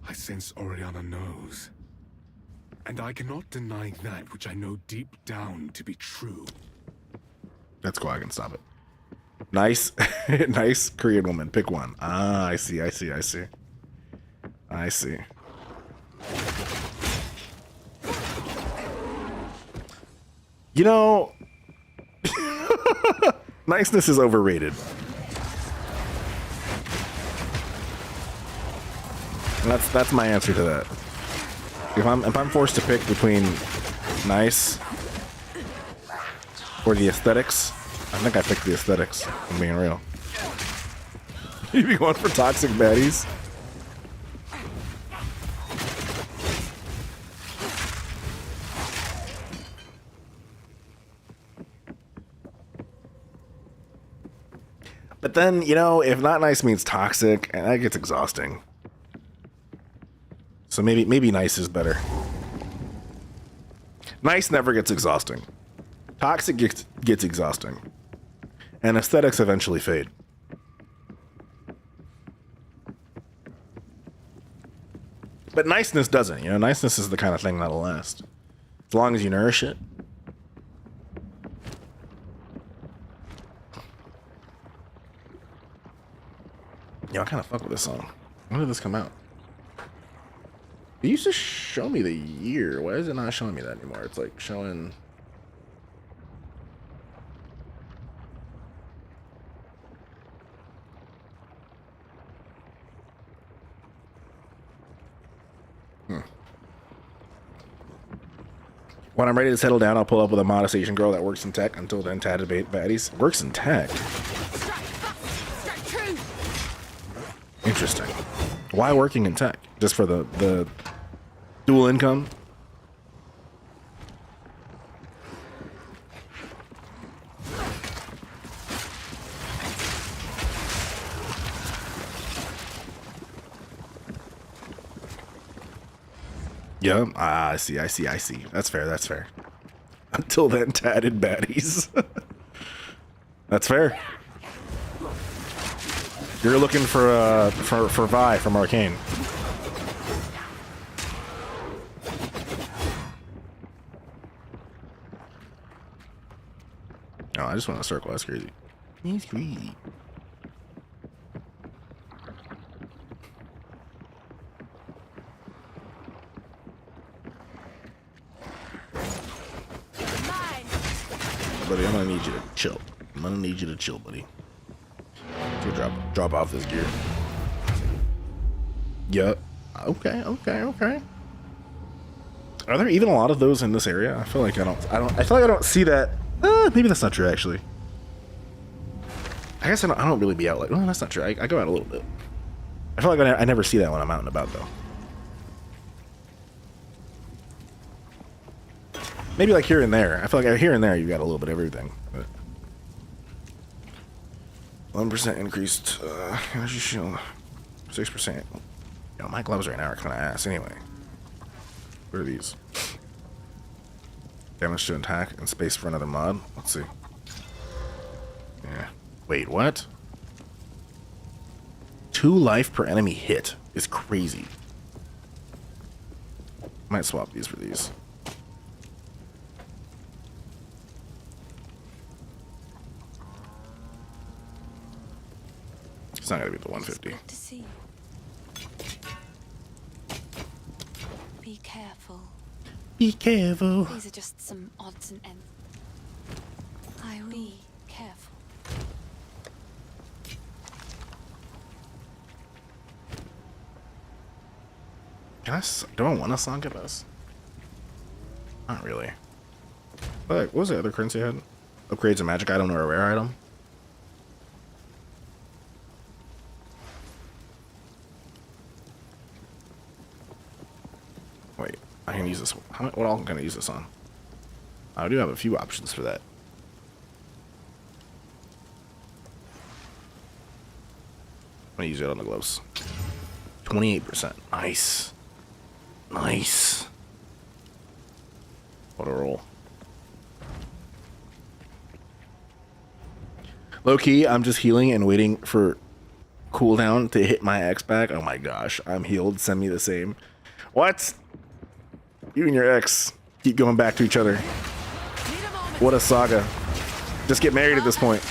Speaker 9: I sense Oriana knows. And I cannot deny that which I know deep down to be true.
Speaker 1: That's cool, I can stop it. Nice, nice Korean woman. Pick one. Ah, I see, I see, I see. I see. You know, niceness is overrated. And that's my answer to that. If I'm forced to pick between nice or the aesthetics, I'm think I picked the aesthetics, I'm being real. You be going for toxic baddies? But then, you know, if not nice means toxic, and that gets exhausting. So maybe nice is better. Nice never gets exhausting. Toxic gets exhausting. And aesthetics eventually fade. But niceness doesn't, you know, niceness is the kind of thing that'll last. As long as you nourish it. Yeah, I kind of fuck with this song. When did this come out? It used to show me the year. Why is it not showing me that anymore? It's like showing... When I'm ready to settle down, I'll pull up with a modest Asian girl that works in tech. Until then, tatted baddies. Works in tech? Interesting. Why working in tech? Just for the dual income? Yeah, I see. That's fair. Until then, tatted baddies. That's fair. You're looking for Vi from Arcane. Oh, I just want to circle. That's crazy. That's crazy. Buddy, I'm gonna need you to chill. Buddy. So drop off this gear. Yep. Okay. Are there even a lot of those in this area? I feel like I don't see that. Maybe that's not true actually. I guess I don't really be out like, well, that's not true. I go out a little bit. I feel like I never see that when I'm out and about though. Maybe like here and there. I feel like here and there you got a little bit of everything. But 1% increased energy shield. 6%. You know, my gloves right now are kind of ass anyway. What are these? Damage to attack and space for another mod. Let's see. Yeah. Wait, what? 2 life per enemy hit is crazy. Might swap these for these. It's not gonna be the 150.
Speaker 6: Good to see you. Be careful.
Speaker 1: Be careful.
Speaker 6: These are just some odds and ends. I will be careful.
Speaker 1: Do I want a song of this? Not really. But what was the other currency I had? Upgrades a magic item or a rare item? Wait, I can use this one. What all can I use this on? I do have a few options for that. I'm gonna use it on the gloves. 28%. Nice. Nice. What a roll. Low key, I'm just healing and waiting for cooldown to hit my X back. Oh my gosh, I'm healed. Send me the same. What? You and your ex keep going back to each other. What a saga. Just get married at this point.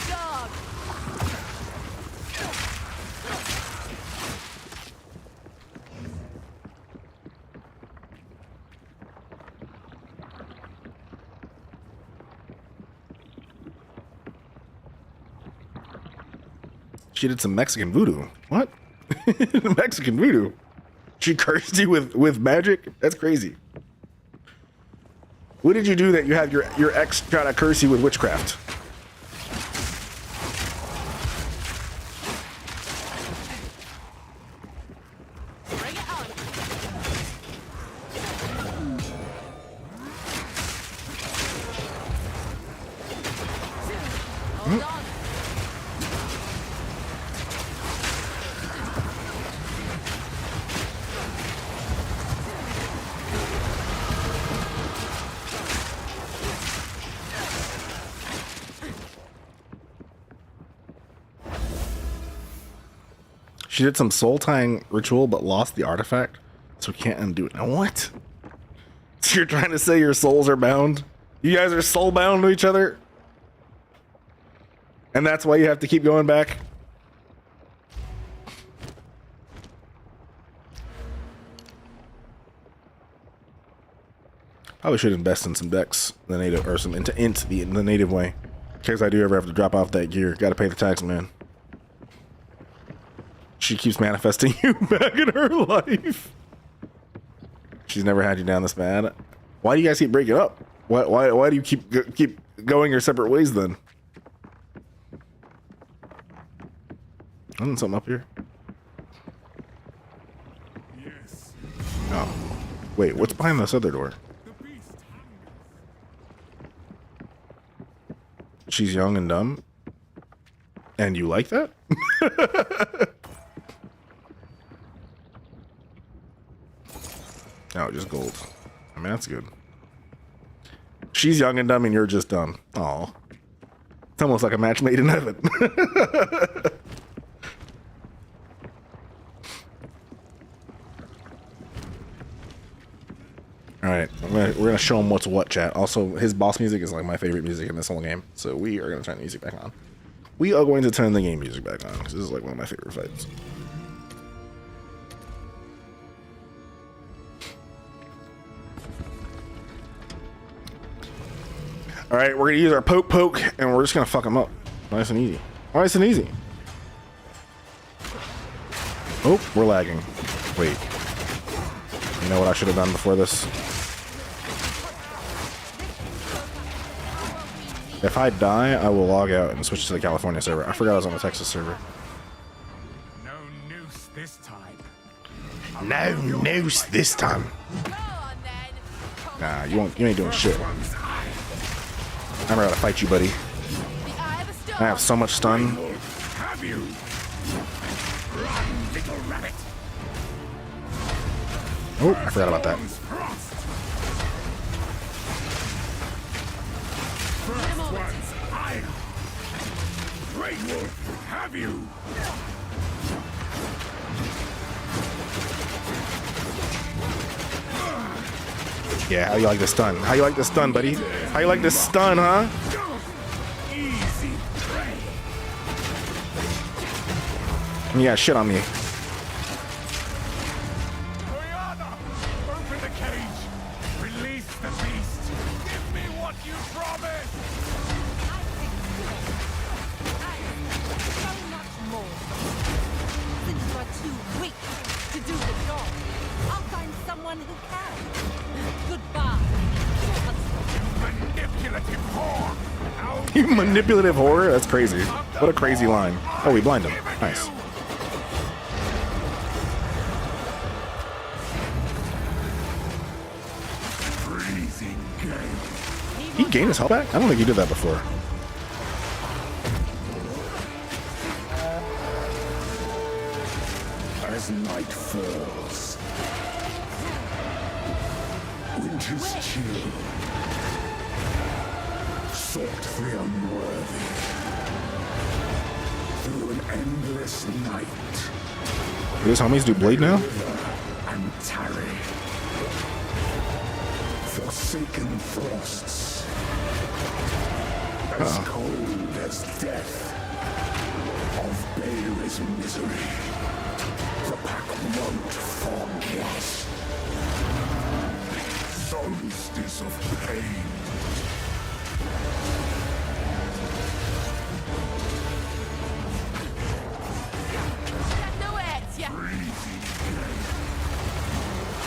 Speaker 1: She did some Mexican voodoo. What? Mexican voodoo? She cursed you with magic? That's crazy. What did you do that you have your ex try to curse you with witchcraft? She did some soul tying ritual, but lost the artifact, so we can't undo it. Now what? So you're trying to say your souls are bound? You guys are soul bound to each other? And that's why you have to keep going back? Probably should invest in some decks, the native, or some into the native way. In case I do ever have to drop off that gear, gotta pay the tax, man. She keeps manifesting you back in her life. She's never had you down this bad. Why do you guys keep breaking up? Why do you keep going your separate ways then? Isn't something up here?
Speaker 9: Yes.
Speaker 1: Oh, wait, what's behind this other door? She's young and dumb, and you like that? No, just gold. I mean, that's good. She's young and dumb, and you're just dumb. Aw. It's almost like a match made in heaven. Alright, we're gonna show him what's what, chat. Also, his boss music is like my favorite music in this whole game, so we are gonna turn the music back on. We are going to turn the game music back on, because this is like one of my favorite fights. Alright, we're gonna use our poke, and we're just gonna fuck him up. Nice and easy. Nice and easy. Oh, we're lagging. Wait. You know what I should have done before this? If I die, I will log out and switch to the California server. I forgot I was on the Texas server.
Speaker 9: No noose this time.
Speaker 1: No noose this time. Nah, you ain't doing shit. I'm ready to fight you, buddy. I have so much stun.
Speaker 9: Have you? Run, little rabbit.
Speaker 1: Oh, I forgot about that.
Speaker 9: First one's iron. Grey Wolf, have you?
Speaker 1: Yeah, how you like this stun? How you like this stun, buddy? How you like this stun, huh?
Speaker 9: Easy prey.
Speaker 1: You got shit on me.
Speaker 9: Rihanna, open the cage. Release the beast. Give me what you promised.
Speaker 2: So much more. Since you are too weak to do the job, I'll find someone who can. Goodbye.
Speaker 9: Manipulative whore. Now
Speaker 1: You manipulative whore? That's crazy. What a crazy line. Oh, we blind him. Nice.
Speaker 9: freezing game.
Speaker 1: He gained his health back? I don't think he did that before.
Speaker 9: As night falls, winter's chill, sought the unworthy, through an endless night,
Speaker 1: Do his homies do bleed now?
Speaker 9: and tarry, forsaken frosts, as cold as death, of Bael's misery. The pack won't forget. Solstice of pain.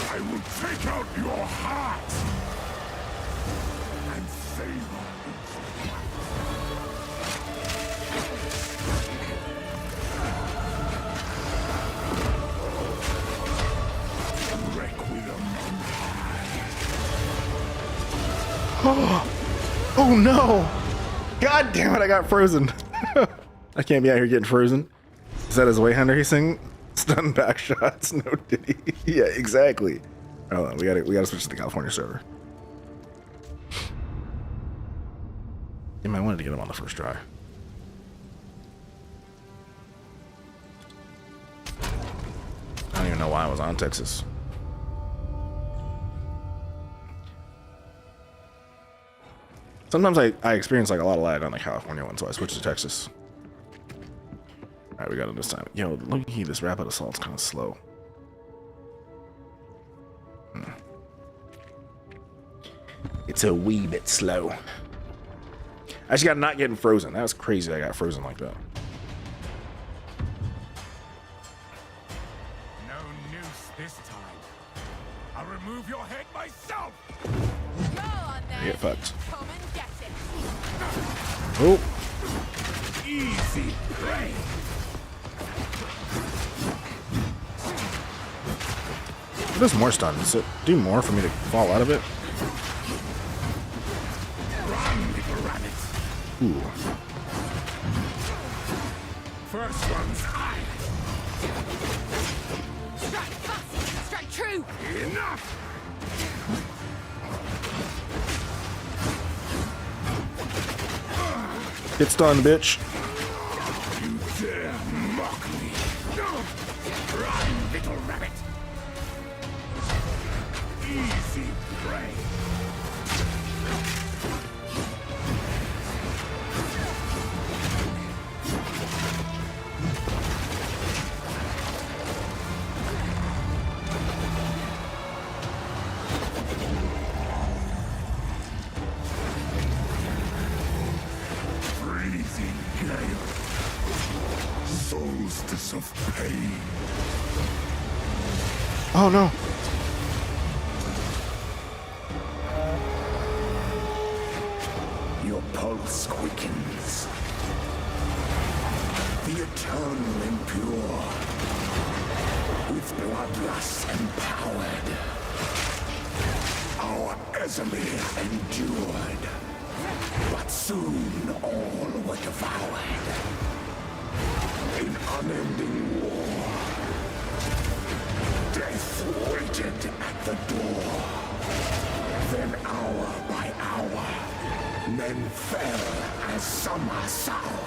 Speaker 9: I will take out your heart and savor
Speaker 1: Oh no! God damn it, I got frozen. I can't be out here getting frozen. Is that his way, Hunter? He's saying stun back shots. No diddy. Yeah, exactly. Hold on, we gotta switch to the California server. Damn, I wanted to get him on the first try. know why I was on Texas. Sometimes I experience like a lot of lag on the California one, so I switched to Texas. All right, we got it this time. Yo, look at this rapid assault's kind of slow. It's a wee bit slow. I just got not getting frozen. That was crazy. I got frozen like that.
Speaker 9: No noose this time. I'll remove your head myself.
Speaker 2: Go on then.
Speaker 1: Get fucked.
Speaker 2: Come and get it.
Speaker 1: Oh.
Speaker 9: Easy prey.
Speaker 1: It does more stun. Does it do more for me to fall out of it?
Speaker 9: Run, little rabbit.
Speaker 1: Ooh.
Speaker 9: First one's high.
Speaker 2: Strike fast. Strike true.
Speaker 9: Enough.
Speaker 1: Get stunned, bitch.
Speaker 9: You dare mock me. Run, little rabbit. Easy prey. Freezing gale. Solstice of pain.
Speaker 1: Oh no.
Speaker 9: Your pulse quickens. The eternal impure, with bloodlust empowered. Our Ezemir endured, but soon all were devoured. In unending war, death waited at the door. Then hour by hour, men fell as summer sour.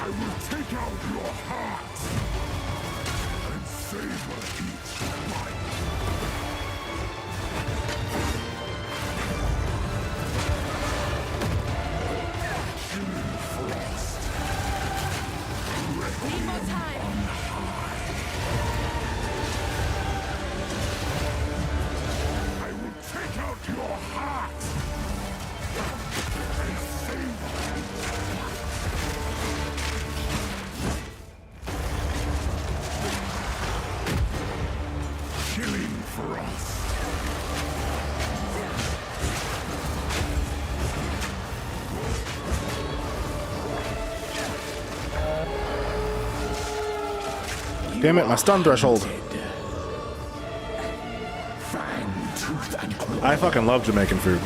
Speaker 9: I will take out your heart and savor each bite. Chilling frost.
Speaker 2: Need more time.
Speaker 9: On high. I will take out your heart and savor each bite. Chilling frost.
Speaker 1: Damn it, my stun threshold.
Speaker 9: Fang-tooth and claw.
Speaker 1: I fucking love Jamaican food.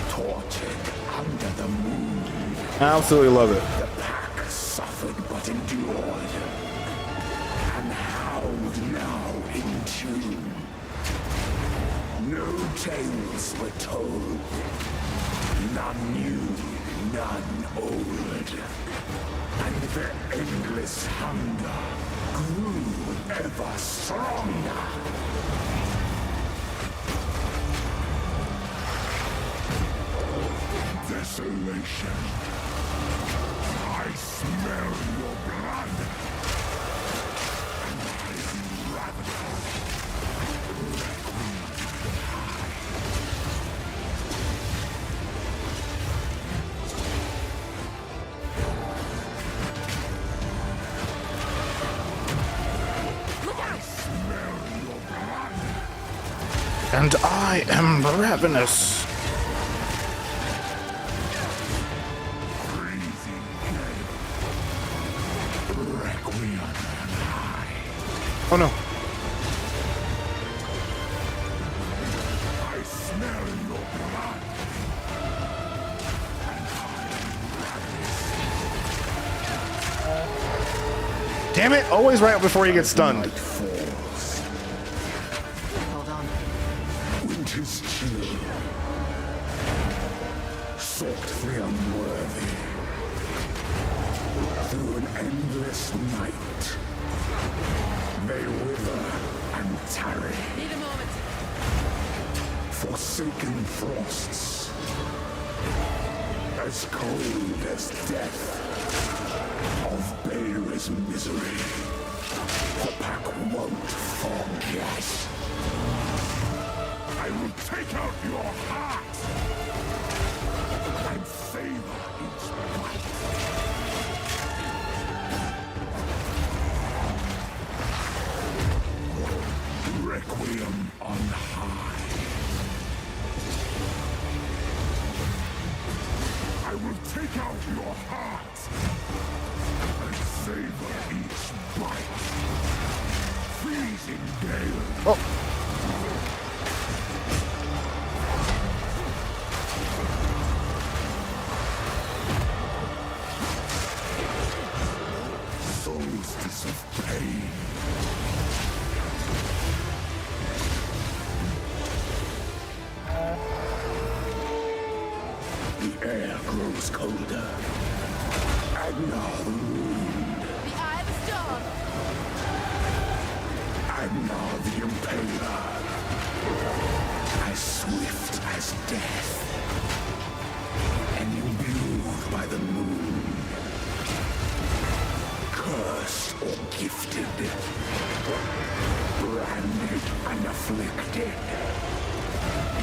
Speaker 9: Tortured under the moon.
Speaker 1: I absolutely love it.
Speaker 9: The pack suffered but endured. And howled now in tune. No tales were told. None new, none old. And their endless hunger grew ever stronger. Desolation. I smell your blood. And I am ravenous.
Speaker 2: Look out.
Speaker 9: Smell your blood.
Speaker 1: And I am ravenous.
Speaker 9: Freezing gale. Requiem and high.
Speaker 1: Oh no.
Speaker 9: I smell your blood. And I am ravenous.
Speaker 1: Damn it, always right before you get stunned.
Speaker 9: Night falls.
Speaker 2: Hold on.
Speaker 9: Winter's chill. Sought the unworthy. Through an endless night. They wither and tarry.
Speaker 2: Need a moment.
Speaker 9: Forsaken frosts, as cold as death, of Beir's misery. The pack won't forget. I will take out your heart and savor its bite. Requiem on high. I will take out your heart and savor each bite. Freezing gale.
Speaker 1: Oh.
Speaker 9: Solstice of pain. The air grows colder. And now the wound.
Speaker 2: The eye of the storm.
Speaker 9: And now the impaler. As swift as death. And imbued by the moon. Cursed or gifted. Branded and afflicted.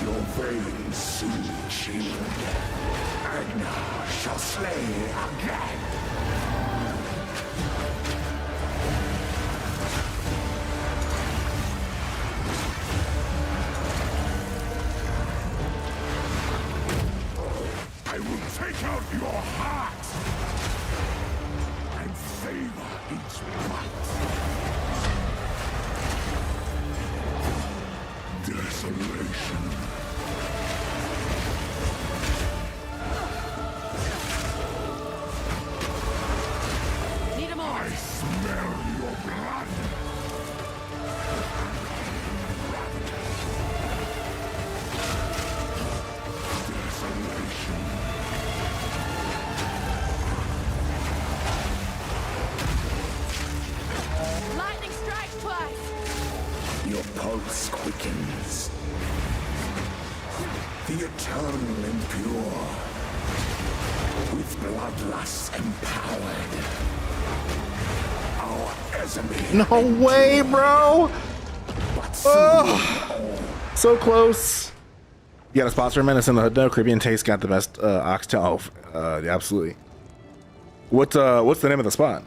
Speaker 9: Your veins soon chilled. Agna shall slay again. I will take out your heart and savor each bite. Desolation.
Speaker 2: Need a
Speaker 9: I
Speaker 2: moment.
Speaker 9: smell your blood. Desolation.
Speaker 2: Lightning strikes twice.
Speaker 9: Your pulse quickens. The eternal impure. With bloodlust empowered. Our Ezemy.
Speaker 1: No way, bro.
Speaker 9: But soon
Speaker 1: Oh, so close. You got a sponsor a minute? It's in the hood though. Caribbean Taste got the best oxtail. Oh, yeah, absolutely. What's the name of the spot?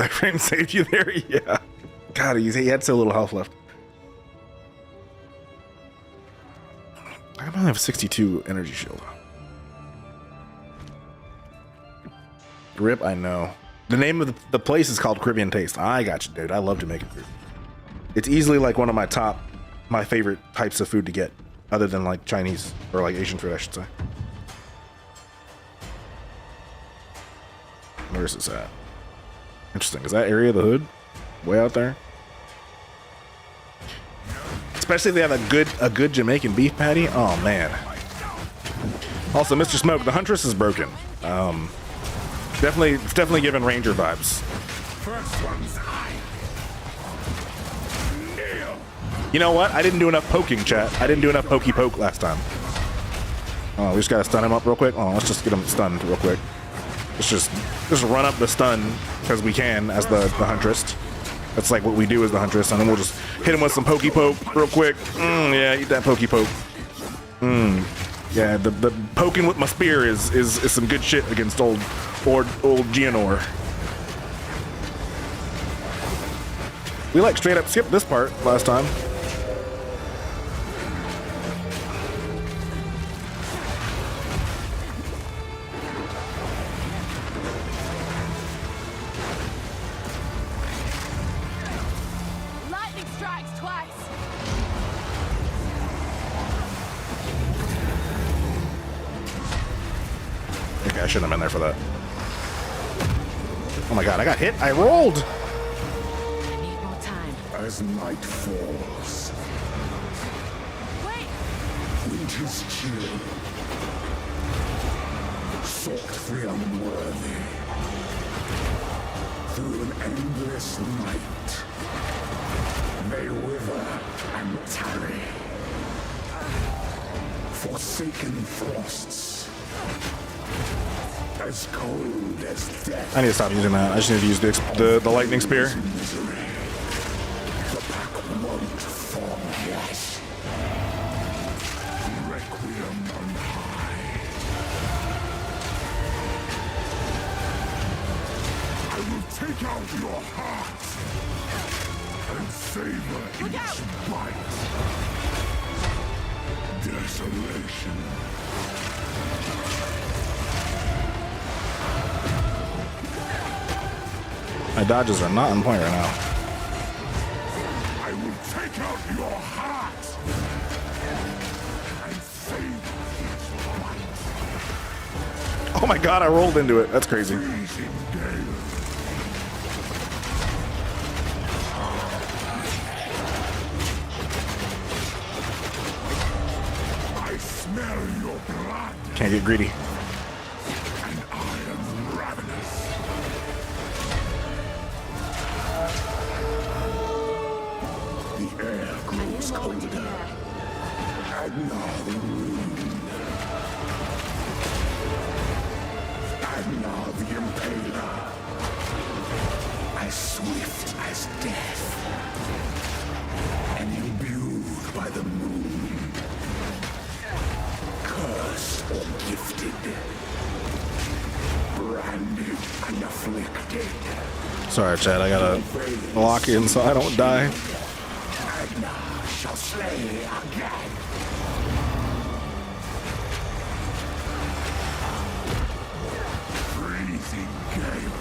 Speaker 1: Frame saved you there? Yeah. God, he had so little health left. I only have 62 energy shield. Rip, I know. The name of the place is called Caribbean Taste. I got you, dude. I love Jamaican food. It's easily like one of my favorite types of food to get, other than like Chinese or like Asian food, I should say. Where is this at? Interesting. Is that area of the hood? Way out there? Especially if they have a good Jamaican beef patty. Oh man. Also, Mr. Smoke, the Huntress is broken. Definitely giving Ranger vibes.
Speaker 9: First one's high.
Speaker 1: You know what? I didn't do enough poking, chat. I didn't do enough pokey poke last time. Oh, we just gotta stun him up real quick. Oh, let's just get him stunned real quick. Let's just run up the stun because we can as the Huntress. That's like what we do as the Huntress, and then we'll just hit him with some pokey poke real quick. Yeah, eat that pokey poke. Yeah, the poking with my spear is some good shit against old Geonor. We like straight up skipped this part last time.
Speaker 2: Lightning strikes twice.
Speaker 1: Okay, I shouldn't have been there for that. Oh my god, I got hit. I rolled.
Speaker 2: I need more time.
Speaker 9: As night falls,
Speaker 2: Wait.
Speaker 9: winter's chill, sought the unworthy, through an endless night. They wither and tarry. Forsaken frosts. As cold as death.
Speaker 1: I need to stop using that. I just need to use the lightning spear.
Speaker 9: Misery. The pack won't fall yet. Requiem on high. I will take out your heart and savor each bite. Desolation.
Speaker 1: My dodges are not on point right now.
Speaker 9: I will take out your heart and save its bite.
Speaker 1: Oh my god, I rolled into it. That's crazy.
Speaker 9: Freezing gale. I smell your blood,
Speaker 1: Can't get greedy.
Speaker 9: and I am ravenous. The air grows colder. Agnar the Ruined. Agnar the Impaler. As swift as death. And imbued by the moon. Cursed or gifted. Branded and afflicted.
Speaker 1: Sorry, Chad. I gotta lock in so I don't die.
Speaker 9: Agnar shall slay again. Freezing gale.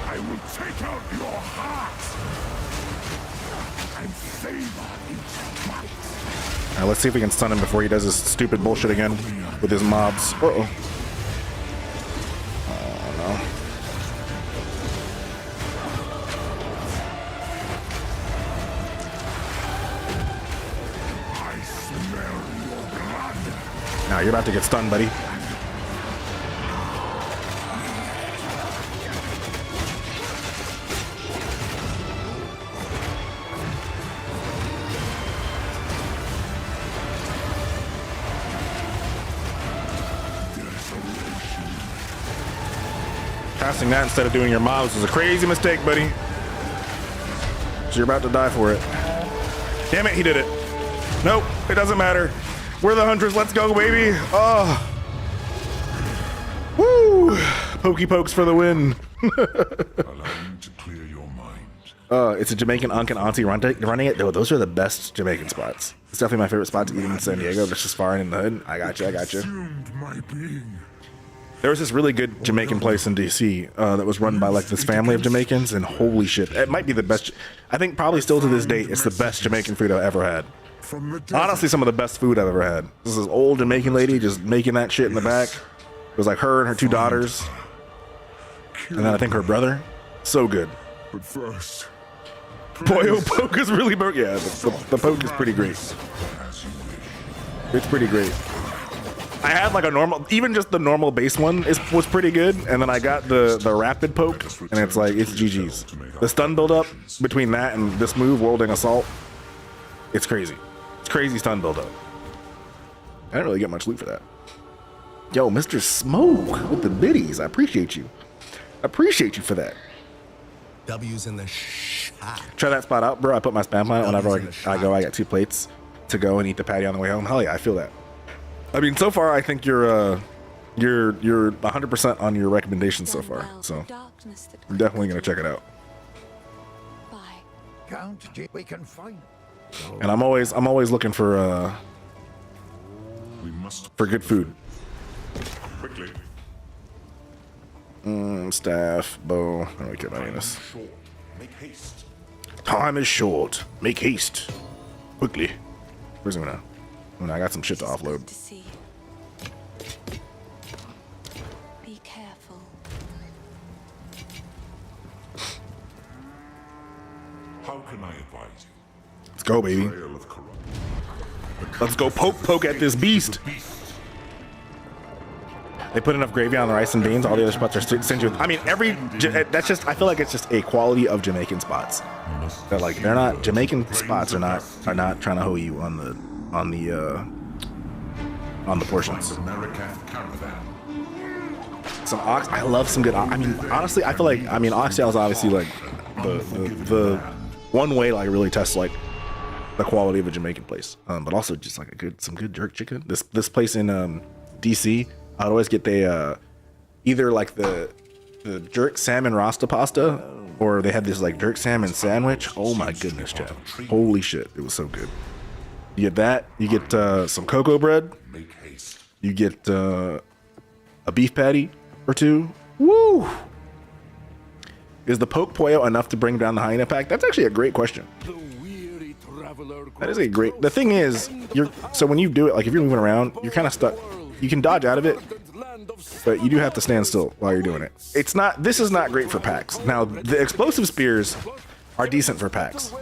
Speaker 9: I will take out your heart and savor each bite.
Speaker 1: Alright, let's see if we can stun him before he does his stupid bullshit again with his mobs. Uh-oh. Oh, no.
Speaker 9: I smell your blood.
Speaker 1: Now you're about to get stunned, buddy. Casting that instead of doing your mobs was a crazy mistake, buddy. So you're about to die for it. Damn it, he did it. Nope, it doesn't matter. We're the hunters, let's go, baby. Oh. Woo! Pokey pokes for the win.
Speaker 9: Allow me to clear your mind.
Speaker 1: It's a Jamaican unc and auntie running it. Though those are the best Jamaican spots. It's definitely my favorite spot to eat in San Diego. That's just far in the hood. I got you, I got you.
Speaker 9: Consumed my being.
Speaker 1: There was this really good Jamaican place in DC that was run by like this family of Jamaicans, and holy shit, it might be the best. I think probably still to this date, it's the best Jamaican food I've ever had.
Speaker 9: From the desert.
Speaker 1: Honestly, some of the best food I've ever had. This is this old Jamaican lady just making that shit in the back. It was like her and her two daughters, and then I think her brother. So good.
Speaker 9: But first,
Speaker 1: Boy, oh, poke is really broke. Yeah, the poke is pretty great. It's pretty great. I had like a normal, even just the normal base one was pretty good, and then I got the rapid poke, and it's like, it's GG's. The stun build up between that and this move, Worlding Assault, it's crazy. It's crazy stun build up. I didn't really get much loot for that. Yo, Mr. Smoke with the biddies, I appreciate you. I appreciate you for that.
Speaker 5: W's in the shot.
Speaker 1: Try that spot out, bro. I put my spam on it whenever I go. I got 2 plates to go and eat the patty on the way home. Hell yeah, I feel that. I mean, so far I think you're 100% on your recommendations so far. So I'm definitely gonna check it out.
Speaker 7: Count, we can find.
Speaker 1: And I'm always looking for good food.
Speaker 9: quickly.
Speaker 1: Staff, bow. I don't really care about any of this.
Speaker 9: Make haste.
Speaker 1: Time is short. Make haste. Quickly. Where's Una? Una, I got some shit to offload.
Speaker 6: To see. Be careful.
Speaker 9: How can I advise you?
Speaker 1: Let's go, baby.
Speaker 9: Trail of corrupt.
Speaker 1: Let's go poke at this beast. They put enough gravy on the rice and beans. All the other spots are stingy with. I mean, that's just. I feel like it's just a quality of Jamaican spots. That like they're not Jamaican spots are not trying to hoe you on the portions. Some ox. I love some good. I mean, honestly, I feel like oxtail is obviously like the one way to like really test like the quality of a Jamaican place. But also just like some good jerk chicken. This place in DC. I'd always get either like the jerk salmon rasta pasta, or they had this like jerk salmon sandwich. Oh my goodness, Chad. Holy shit, it was so good. You get that, you get some cocoa bread, you get a beef patty or two. Woo! Is the poke pollo enough to bring down the hyena pack? That's actually a great question. That is a great. The thing is, so when you do it, like if you're moving around, you're kind of stuck. You can dodge out of it, but you do have to stand still while you're doing it. This is not great for packs. Now, the explosive spears are decent for packs.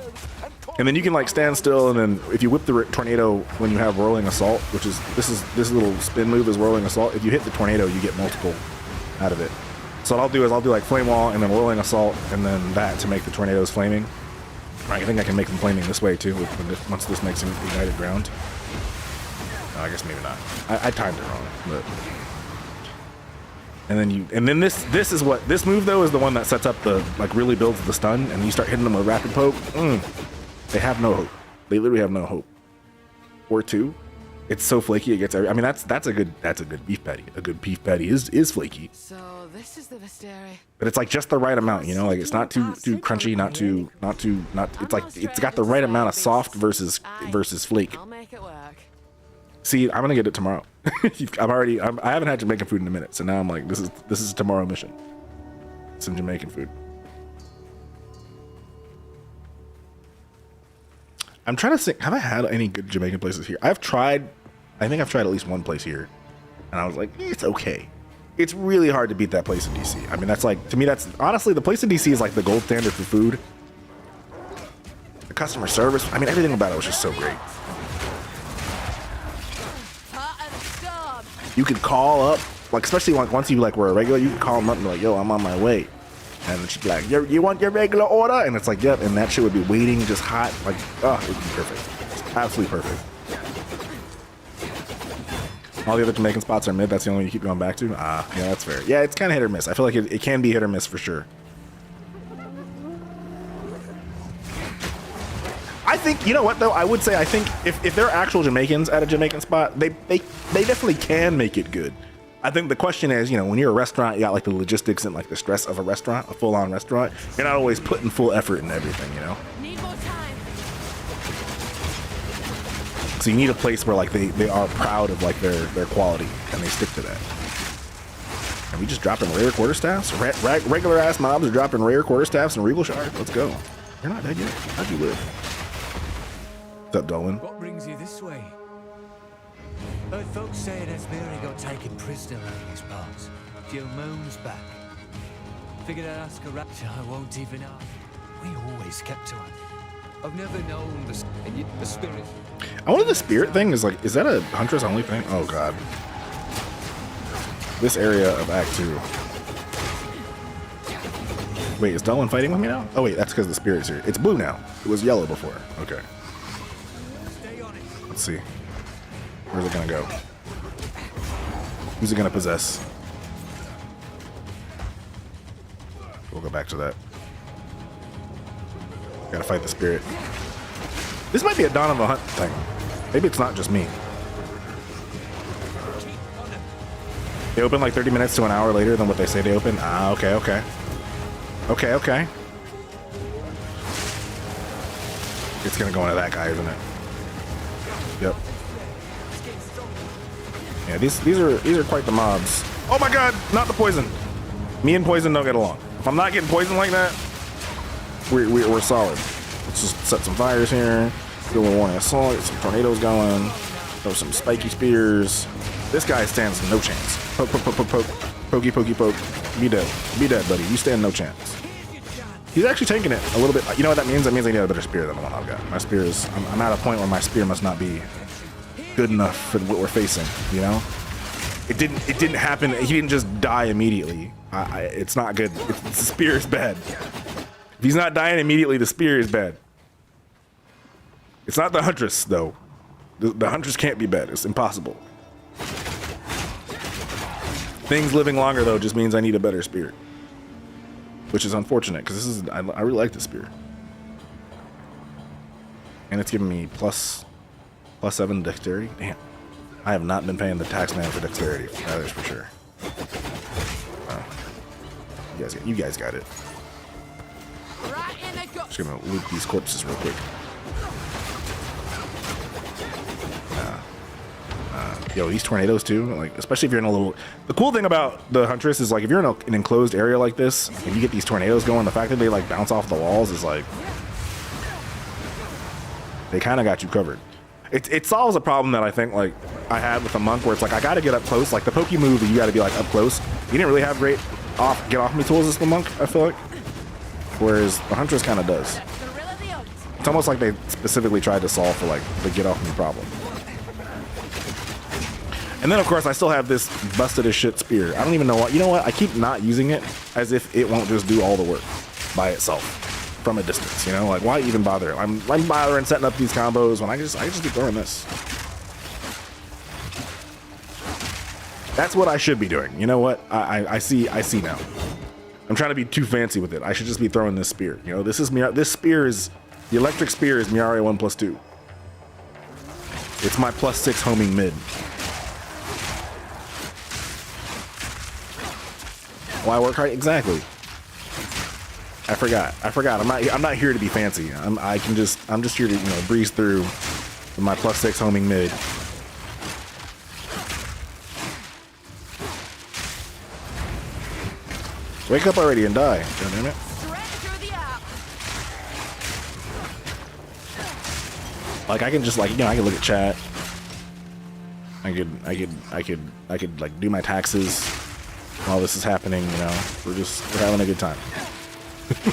Speaker 1: And then you can like stand still, and then if you whip the tornado when you have rolling assault, which is this little spin move is rolling assault. If you hit the tornado, you get multiple out of it. So what I'll do is I'll do like flame wall and then rolling assault and then that to make the tornadoes flaming. I think I can make them flaming this way too once this makes an ignited ground. No, I guess maybe not. I timed it wrong, but. And then this move though is the one that sets up the like really builds the stun, and you start hitting them with rapid poke. They have no hope. They literally have no hope. Or two, it's so flaky it gets. I mean that's a good beef patty. A good beef patty is flaky.
Speaker 2: So this is the mystery.
Speaker 1: But it's like just the right amount, you know, like it's not too crunchy, not too. It's like it's got the right amount of soft versus flake.
Speaker 2: I'll make it work.
Speaker 1: See, I'm gonna get it tomorrow. I haven't had Jamaican food in a minute, so now I'm like, this is a tomorrow mission. Some Jamaican food. I'm trying to think, have I had any good Jamaican places here? I think I've tried at least one place here, and I was like, it's okay. It's really hard to beat that place in DC. I mean, that's like, to me, that's honestly, the place in DC is like the gold standard for food. The customer service, I mean, everything about it was just so great. You could call up, like especially once you like were a regular, you could call them up and be like, yo, I'm on my way. And she'd be like, you want your regular order? And it's like, yep. And that shit would be waiting just hot. Like, oh, it would be perfect. It's absolutely perfect. All the other Jamaican spots are mid. That's the only one you keep going back to. Yeah, that's fair. Yeah, it's kind of hit or miss. I feel like it can be hit or miss for sure. I think, you know what though, I would say I think if they're actual Jamaicans at a Jamaican spot, they definitely can make it good. I think the question is, you know, when you're a restaurant, you got like the logistics and like the stress of a restaurant, a full-on restaurant. You're not always putting full effort in everything, you know.
Speaker 2: Need more time.
Speaker 1: So you need a place where like they are proud of like their quality and they stick to that. And we just dropping rare quarterstaffs, regular ass mobs are dropping rare quarterstaffs and regal shards. Let's go. You're not dead yet. How'd you live? What's up, Dolan?
Speaker 11: What brings you this way? Heard folks say that Mary got taken prisoner in these parts. Jill Moon's back. Figured I'd ask her right. I won't even ask. We always kept to her. I've never known the spirit.
Speaker 1: I wonder the spirit thing is like, is that a Huntress only thing? Oh god. This area of Act 2. Wait, is Dolan fighting with me now? Oh wait, that's because the spirit's here. It's blue now. It was yellow before. Okay. Let's see. Where's it gonna go? Who's it gonna possess? We'll go back to that. Gotta fight the spirit. This might be a Dawn of a Hunt thing. Maybe it's not just me. They open like 30 minutes to an hour later than what they say they open? Ah, okay. Okay. It's gonna go into that guy, isn't it? Yep. Yeah, these are quite the mobs. Oh my god, not the poison. Me and poison don't get along. If I'm not getting poisoned like that, we're solid. Let's just set some fires here. Do a warning assault, get some tornadoes going. Throw some spiky spears. This guy stands no chance. Poke. Pokey, poke. Be dead, buddy. You stand no chance. He's actually taking it a little bit. You know what that means? That means I need a better spear than the one I've got. My spear is, I'm at a point where my spear must not be good enough for what we're facing, you know? It didn't happen. He didn't just die immediately. It's not good. The spear is bad. If he's not dying immediately, the spear is bad. It's not the Huntress though. The Huntress can't be bad. It's impossible. Things living longer though just means I need a better spear, which is unfortunate because this is I really like this spear, and it's giving me plus 7 dexterity. Damn, I have not been paying the tax man for dexterity. That is for sure. You guys got it. Just gonna loot these corpses real quick. Yo, these tornadoes too, like, especially if you're in a little... The cool thing about the Huntress is, like, if you're in an enclosed area like this, and you get these tornadoes going, the fact that they, like, bounce off the walls is, like... They kind of got you covered. It solves a problem that I think, like, I had with the Monk, where it's like, I gotta get up close. Like, the Poke move, you gotta be, like, up close. You didn't really have great get off me tools as the Monk, I feel like. Whereas the Huntress kind of does. It's almost like they specifically tried to solve for, like, the get off me problem. And then, of course, I still have this busted as shit spear. I don't even know what... You know what? I keep not using it as if it won't just do all the work by itself from a distance, you know? Like, why even bother? I'm bothering setting up these combos when I just be throwing this. That's what I should be doing. You know what? I see now. I'm trying to be too fancy with it. I should just be throwing this spear. You know, this spear is... The electric spear is Miare 1+2. It's my +6 homing mid. Why work hard? Exactly. I forgot. I'm not here to be fancy. I'm just here to, you know, breeze through with my +6 homing mid. Wake up already and die. God damn it. Like, I can just, like, you know, I can look at chat. I could like do my taxes while this is happening, you know. We're having a good time.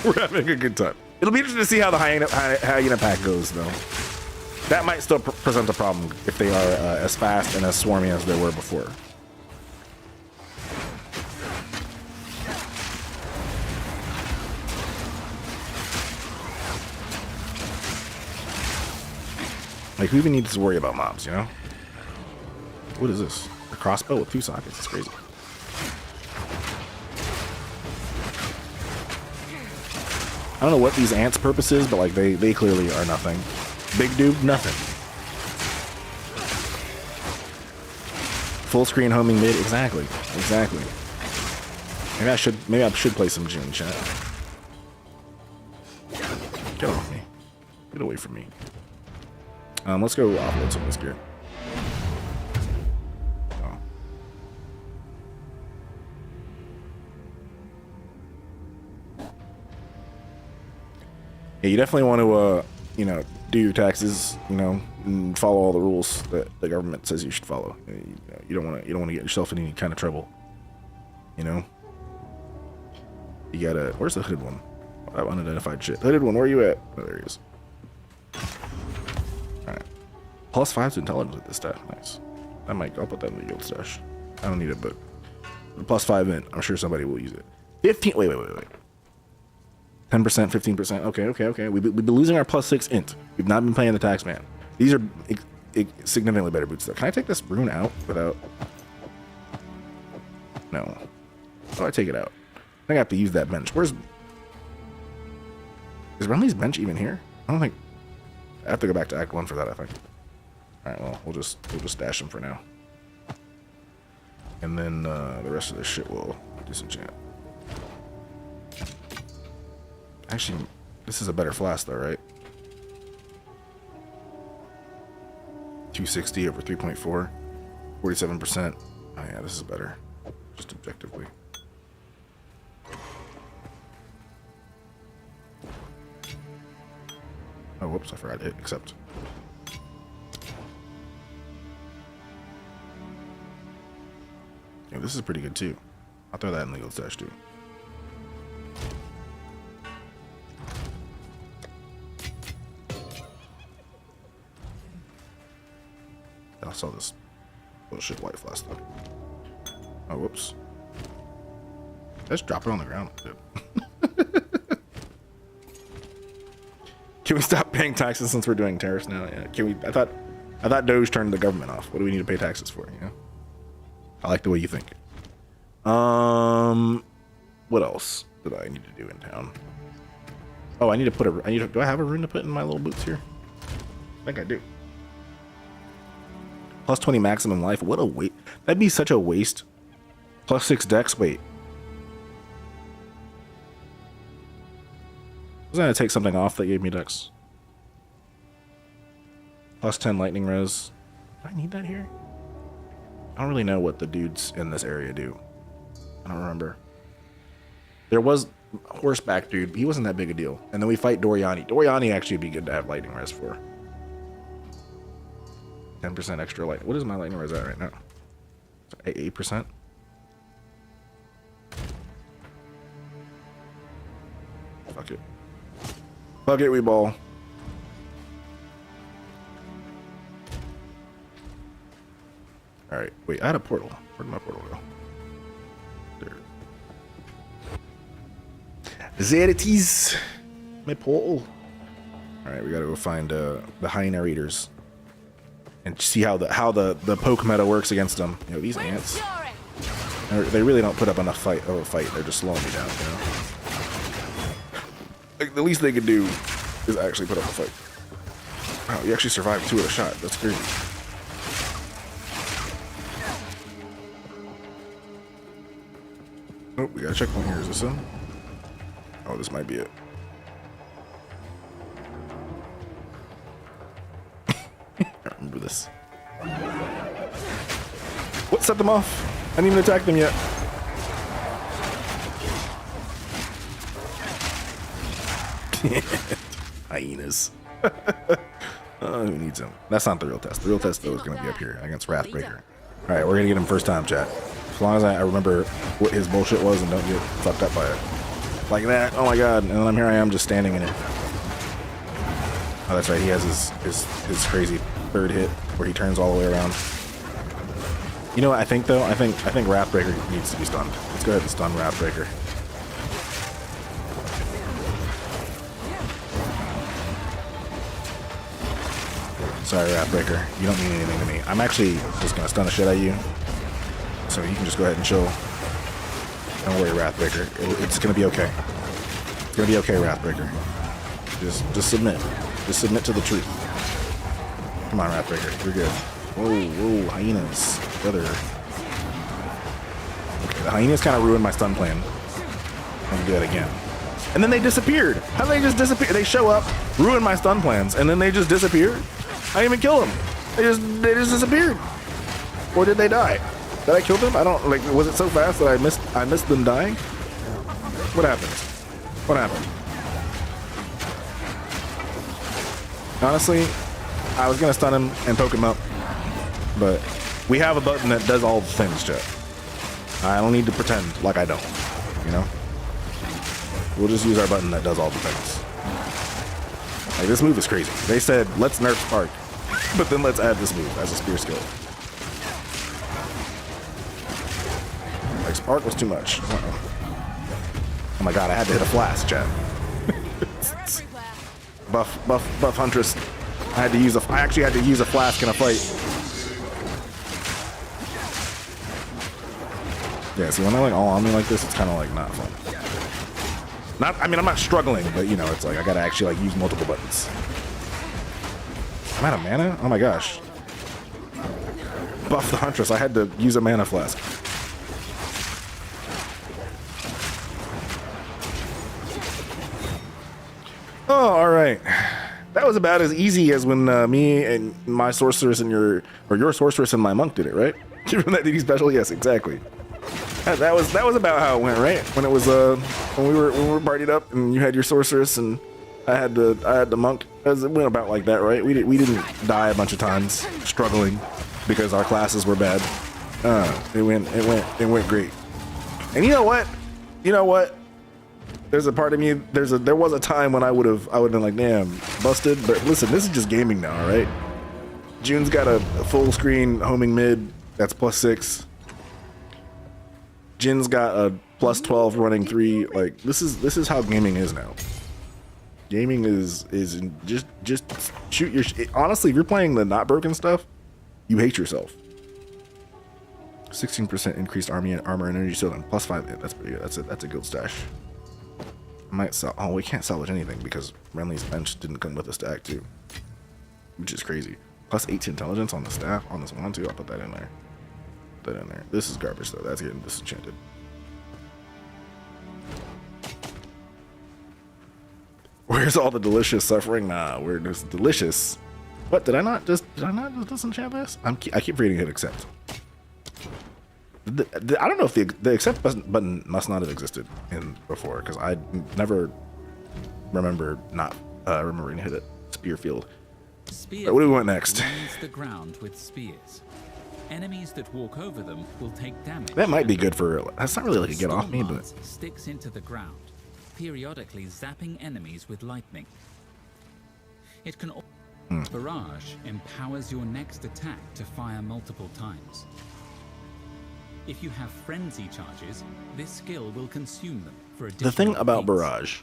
Speaker 1: We're having a good time. It'll be interesting to see how the hyena pack goes, though. That might still present a problem if they are as fast and as swarmy as they were before. Like, who even needs to worry about mobs, you know? What is this? A crossbow with 2 sockets? It's crazy. I don't know what these ants' purpose is, but, like, they clearly are nothing. Big dude, nothing. Full screen homing mid, exactly. Maybe I should play some June chat. Get off me. Get away from me. Let's go offload some of this gear. Oh. Yeah, you definitely want to, you know, do your taxes, you know, and follow all the rules that the government says you should follow. You don't want to get yourself in any kind of trouble. You know. You gotta. Where's the hooded one? I have unidentified shit. Hooded one, where are you at? Oh, there he is. Alright. +5 to intelligence with this stat. Nice. I'll put that in the guild stash. I don't need it, but +5 in. I'm sure somebody will use it. 15. Wait. 10%, 15%. Okay. We've been losing our +6 int. We've not been playing the tax man. These are significantly better boots, though. Can I take this rune out without? No. How do I take it out? I think I have to use that bench. Is Renly's bench even here? I don't think. I have to go back to Act 1 for that, I think. Alright, well, we'll just stash him for now. And then the rest of this shit will disenchant. Actually, this is a better flask though, right? 260 over 3.4. 47%. Oh yeah, this is better. Just objectively. Oh, whoops, I forgot to hit accept. Yeah, this is pretty good too. I'll throw that in the guild stash too. I'll sell this bullshit white flask though. Oh, whoops. Let's drop it on the ground. Can we stop paying taxes since we're doing tariffs now? Yeah. Can we? I thought Doge turned the government off. What do we need to pay taxes for? You know. I like the way you think. What else did I need to do in town? Oh, I need to put a. Do I have a rune to put in my little boots here? I think I do. Plus 20 maximum life. What a waste. That'd be such a waste. Plus 6 dex. Wait. Was I gonna take something off that gave me dex? Plus 10 lightning res. Do I need that here? I don't really know what the dudes in this area do. I don't remember. There was a horseback dude. He wasn't that big a deal. And then we fight Doriani. Doriani actually would be good to have lightning res for. 10% extra light. What is my lightning res at right now? 8%? Fuck it. Fuck it, we ball. Alright, wait, I had a portal. Where'd my portal go? There. There it is. My portal. Alright, we gotta go find the hyena readers. And see how the poke meta works against them. You know, these ants. They really don't put up enough fight of a fight. They're just slowing me down, you know? Like, the least they could do is actually put up a fight. Wow, you actually survived 2 at a shot. That's crazy. Oh, we got a checkpoint here. Is this him? Oh, this might be it. I remember this. What set them off? I didn't even attack them yet. Hyenas. Who needs him? That's not the real test. The real test, though, is going to be up here against Wrathbreaker. All right, we're going to get him first time, chat. As long as I remember what his bullshit was and don't get fucked up by it. Like that. Oh my god. And then here I am just standing in it. Oh, that's right. He has his crazy third hit where he turns all the way around. You know what I think, though? I think Wrathbreaker needs to be stunned. Let's go ahead and stun Wrathbreaker. Sorry, Wrathbreaker. You don't mean anything to me. I'm actually just going to stun the shit out of you. So you can just go ahead and chill. Don't worry, Wrathbreaker. It's going to be okay. It's going to be okay, Wrathbreaker. Just submit. Just submit to the truth. Come on, Wrathbreaker. You're good. Whoa, hyenas. Brother. Okay, the hyenas kind of ruined my stun plan. Let me do that again. And then they disappeared. How did they just disappear? They show up, ruin my stun plans, and then they just disappear? I didn't even kill them. They just disappeared. Or did they die? Did I kill them? I don't, like, was it so fast that I missed them dying? What happened? What happened? Honestly, I was gonna stun him and poke him up, but we have a button that does all the things, chat. I don't need to pretend like I don't, you know? We'll just use our button that does all the things. Like, this move is crazy. They said, let's nerf Spark, but then let's add this move as a spear skill. Like, Spark was too much. Oh my god, I had to hit a flask, chat. Buff Huntress. I actually had to use a flask in a fight. Yeah, see, when they're like all on me like this, it's kind of like not fun. I mean, I'm not struggling, but you know, it's like I gotta actually like use multiple buttons. I'm out of mana? Oh my gosh. Buff the Huntress. I had to use a mana flask. Oh, all right. That was about as easy as when me and my sorceress and your sorceress and my monk did it, right? From that DD special, yes, exactly. That was about how it went, right? When it was when we were partied up and you had your sorceress and I had the monk. It went about like that, right? We didn't die a bunch of times struggling because our classes were bad. It went great. And you know what? There's a part of me. There was a time when I would have been like, damn, busted. But listen, this is just gaming now, all right? June's got a full screen homing mid that's +6. Jin's got a plus 12 running 3. Like this is how gaming is now. Gaming is just shoot your honestly, if you're playing the not broken stuff, you hate yourself. 16% increased armor and energy shield and plus 5. Yeah, that's pretty good. That's a guild stash. I might sell. Oh, we can't salvage anything because Renly's bench didn't come with a stack too, which is crazy. Plus 8 to intelligence on the staff on this one too. I'll put that in there. Put that in there. This is garbage though. That's getting disenchanted. Where's all the delicious suffering? Nah, where there's delicious. What did I not just disenchant this? I keep reading hit accept. I don't know if the accept button must not have existed in before because I never remember not remembering to hit it. Spear field. Right, what do we want next?
Speaker 3: The ground with spears. Enemies that walk over them will take damage.
Speaker 1: That might be good for. That's not really like a get off me, but
Speaker 3: sticks into the ground, periodically zapping enemies with lightning. It can. Barrage empowers your next attack to fire multiple times. If you have frenzy charges, this skill will consume them for additional
Speaker 1: the thing about
Speaker 3: repeats.
Speaker 1: barrage.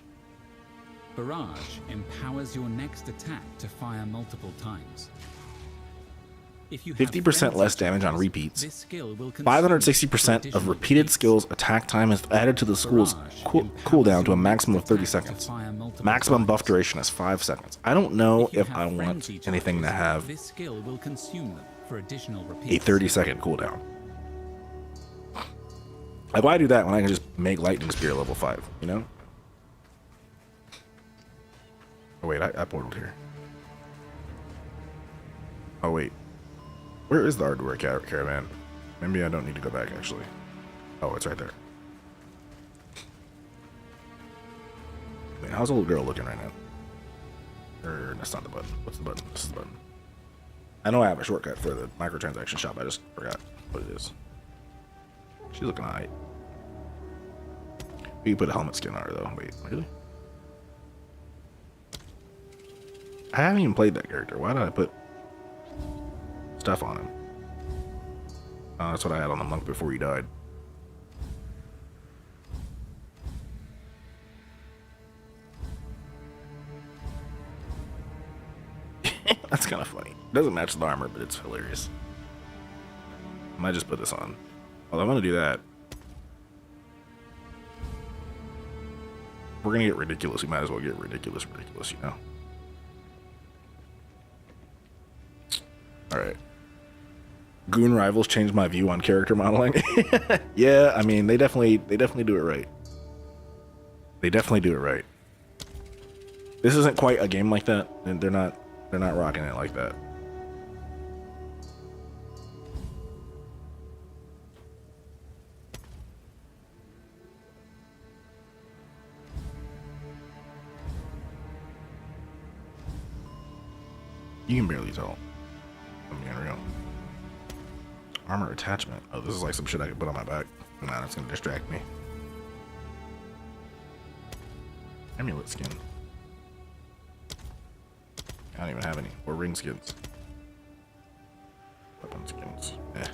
Speaker 3: Barrage empowers your next attack to fire multiple times. If you
Speaker 1: 50% less damage on repeats.
Speaker 3: this skill will
Speaker 1: 560% of repeated skills attack time is added to the school's cooldown to a maximum of 30 seconds. Maximum buff duration is 5 seconds. I don't know if I want anything to have
Speaker 3: this skill will consume them for additional
Speaker 1: a
Speaker 3: repeats.
Speaker 1: 30-second cooldown. Like, why do that when I can just make lightning spear level 5? You know? Oh wait, I portaled here. Oh wait. Where is the Ardua caravan? Maybe I don't need to go back, actually. Oh, it's right there. Man, how's the little girl looking right now? Or, that's not the button. What's the button? This is the button. I know I have a shortcut for the microtransaction shop. I just forgot what it is. She's looking alright. We can put a helmet skin on her, though. Wait, really? I haven't even played that character. Why did I put stuff on him? Oh, that's what I had on the monk before he died. That's kind of funny. Doesn't match the armor, but it's hilarious. I might just put this on. Well, I'm gonna do that. We're gonna get ridiculous. We might as well get ridiculous, you know? Alright. Goon Rivals changed my view on character modeling. Yeah, I mean, they definitely do it right. They definitely do it right. This isn't quite a game like that, and they're not rocking it like that. You can barely tell. I'm being real. Armor attachment. Oh, this is like some shit I could put on my back. Nah, that's gonna distract me. Amulet skin. I don't even have any. Or ring skins. Weapon skins. Eh.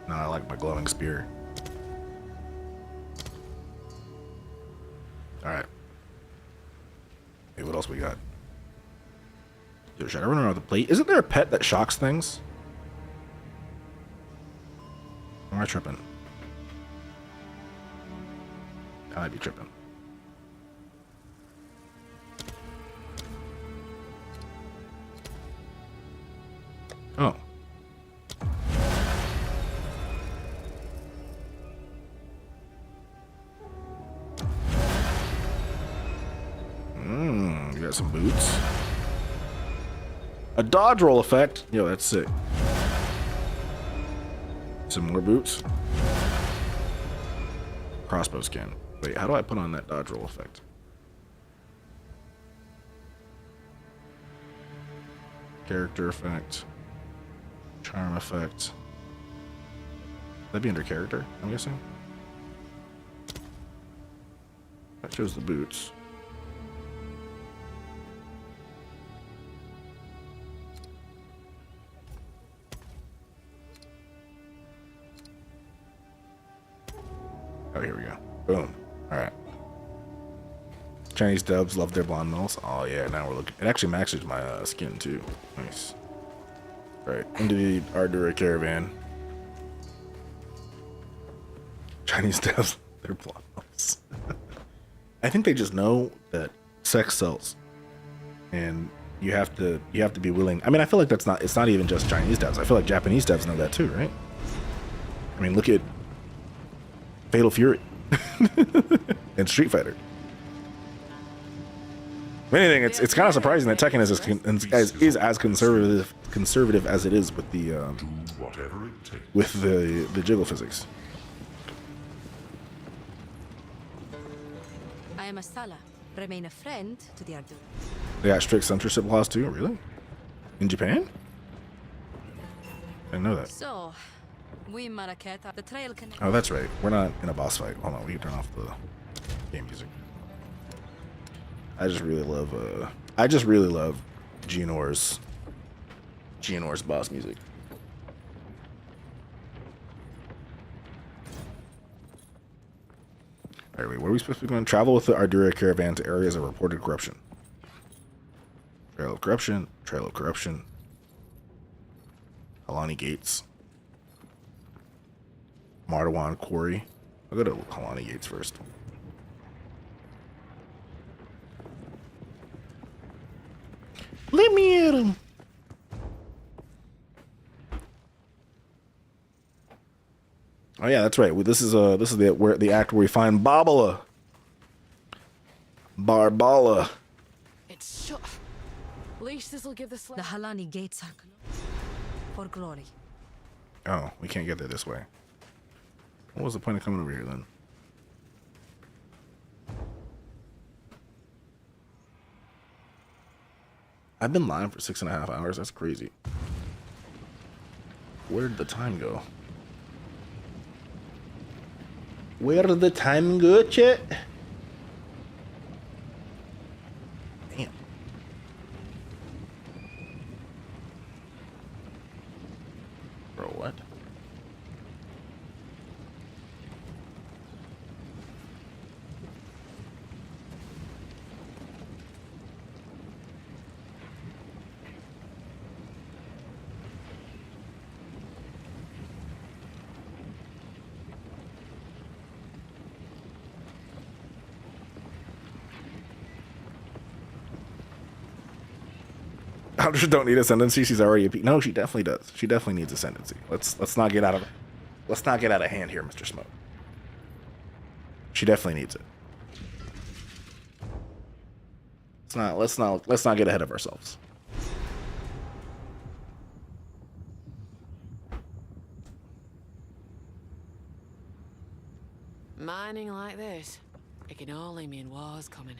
Speaker 1: No, I like my glowing spear. Alright. Hey, what else we got? Yo, should I run around with a plate? Isn't there a pet that shocks things? Or am I tripping? I might be tripping. Oh. You got some boots. A dodge roll effect. Yo, that's sick. Some more boots. Crossbow skin. Wait, how do I put on that dodge roll effect? Character effect. Charm effect. That'd be under character, I'm guessing. That shows the boots. Oh, here we go. Boom. All right. Chinese dubs love their blonde mills. Oh yeah, now we're looking. It actually matches my skin too. Nice. All right, into the Ardura caravan. Chinese dubs, their blonde mills. I think they just know that sex sells, and you have to be willing. I mean, I feel like it's not even just Chinese devs. I feel like Japanese devs know that too, right? I mean, look at Fatal Fury and Street Fighter. If anything, it's kind of surprising that Tekken is as conservative as it is with the jiggle physics.
Speaker 2: I am a Sala. Remain a friend to the Ardura.
Speaker 1: They got strict censorship laws too, really? In Japan? I didn't know that.
Speaker 2: So, we Maraketa, the trail can.
Speaker 1: Oh, that's right. We're not in a boss fight. Hold on, we can turn off the game music. I just really love Geonor's boss music. Alright, wait, where are we supposed to be going? Travel with the Ardura caravan to areas of reported corruption. Trail of corruption, trail of corruption. Halani Gates. Martawan Quarry. I'll go to Halani Gates first. Let me at him. Oh yeah, that's right. This is the act where we find Barbala.
Speaker 2: It's shut. Least this'll give the Halani gates are for glory.
Speaker 1: Oh, we can't get there this way. What was the point of coming over here then? I've been live for 6.5 hours. That's crazy. Where did the time go? Where did the time go, chat? Damn. Bro, what? Elders don't need ascendancy. She's already a no. She definitely does. She definitely needs ascendancy. Let's not get out of hand here, Mr. Smoke. She definitely needs it. Let's not get ahead of ourselves.
Speaker 2: Mining like this, it can only mean war's coming.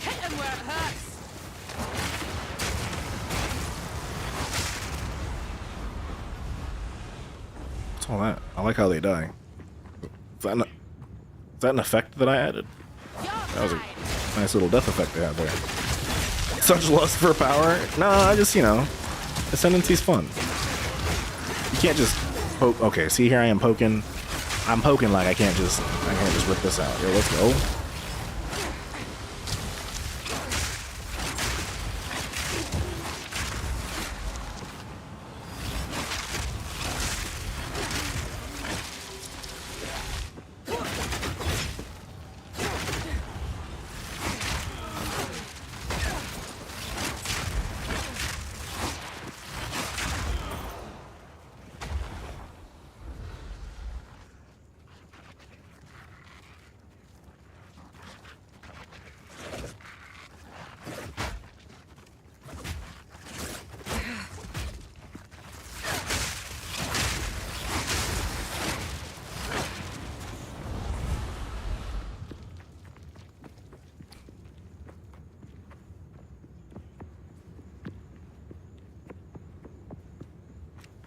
Speaker 2: Hit him where it hurts.
Speaker 1: What's all that? I like how they die. Is that an effect that I added? That was a nice little death effect they had there. Such lust for power? No, I just, ascendancy's fun. You can't just poke. Okay, see here I am poking. I'm poking like I can't just rip this out. Here, let's go.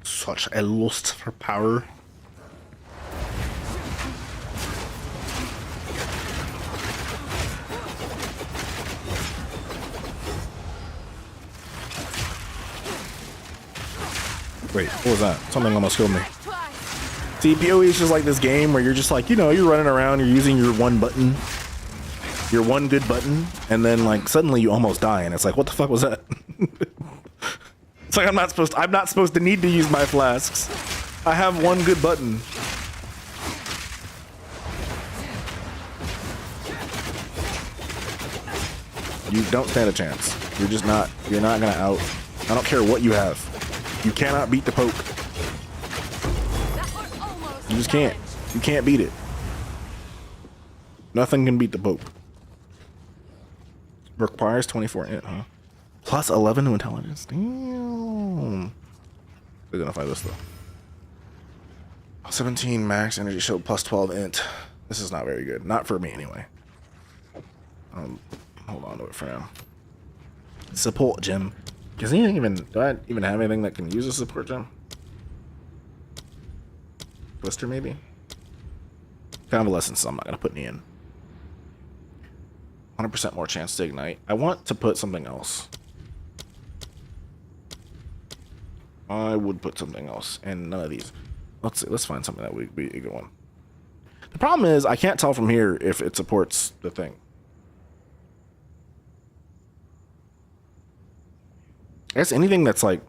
Speaker 1: Such a lust for power. Wait, what was that? Something almost killed me. See, PoE is just like this game where you're just like, you know, you're running around, you're using your one button, your one good button, and then like suddenly you almost die, and it's like, what the fuck was that? It's like I'm not supposed to need to use my flasks. I have one good button. You don't stand a chance. You're not gonna out. I don't care what you have. You cannot beat the Pope. You just can't. You can't beat it. Nothing can beat the Pope. Requires 24 int, huh? Plus 11 to intelligence. Damn. They're gonna fight this though. 17 max energy shield plus 12 int. This is not very good. Not for me anyway. Hold on to it for now. Support gem. Does anything even, do I even have anything that can use a support gem? Blister maybe? Convalescence, so I'm not gonna put any in. 100% more chance to ignite. I want to put something else. I would put something else, and none of these. Let's see, let's find something that would be a good one. The problem is I can't tell from here if it supports the thing. I guess anything that's like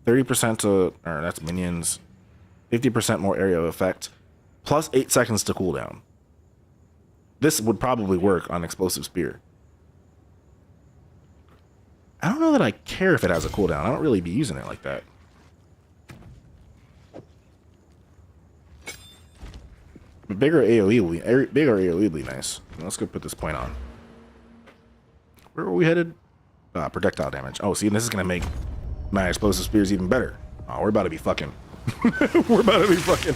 Speaker 1: 30% to, or that's minions, 50% more area of effect, plus 8 seconds to cooldown. This would probably work on Explosive Spear. I don't know that I care if it has a cooldown. I don't really be using it like that. But bigger AoE would be nice. Let's go put this point on. Where are we headed? Projectile damage. Oh, see, this is gonna make my Explosive Spears even better. Oh, we're about to be fucking. We're about to be fucking.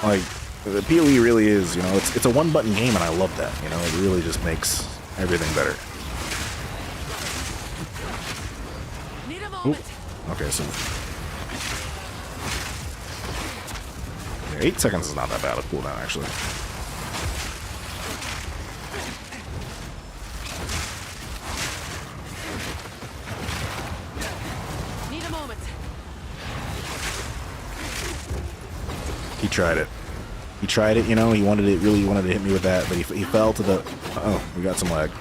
Speaker 1: Like, the PoE really is, you know, it's a one button game, and I love that, you know, it really just makes everything better. Oop. Okay, so 8 seconds is not that bad of cooldown, actually.
Speaker 2: Need a moment.
Speaker 1: He tried it. He tried it, you know, he really wanted to hit me with that, but he fell to the... Uh-oh, we got some lag.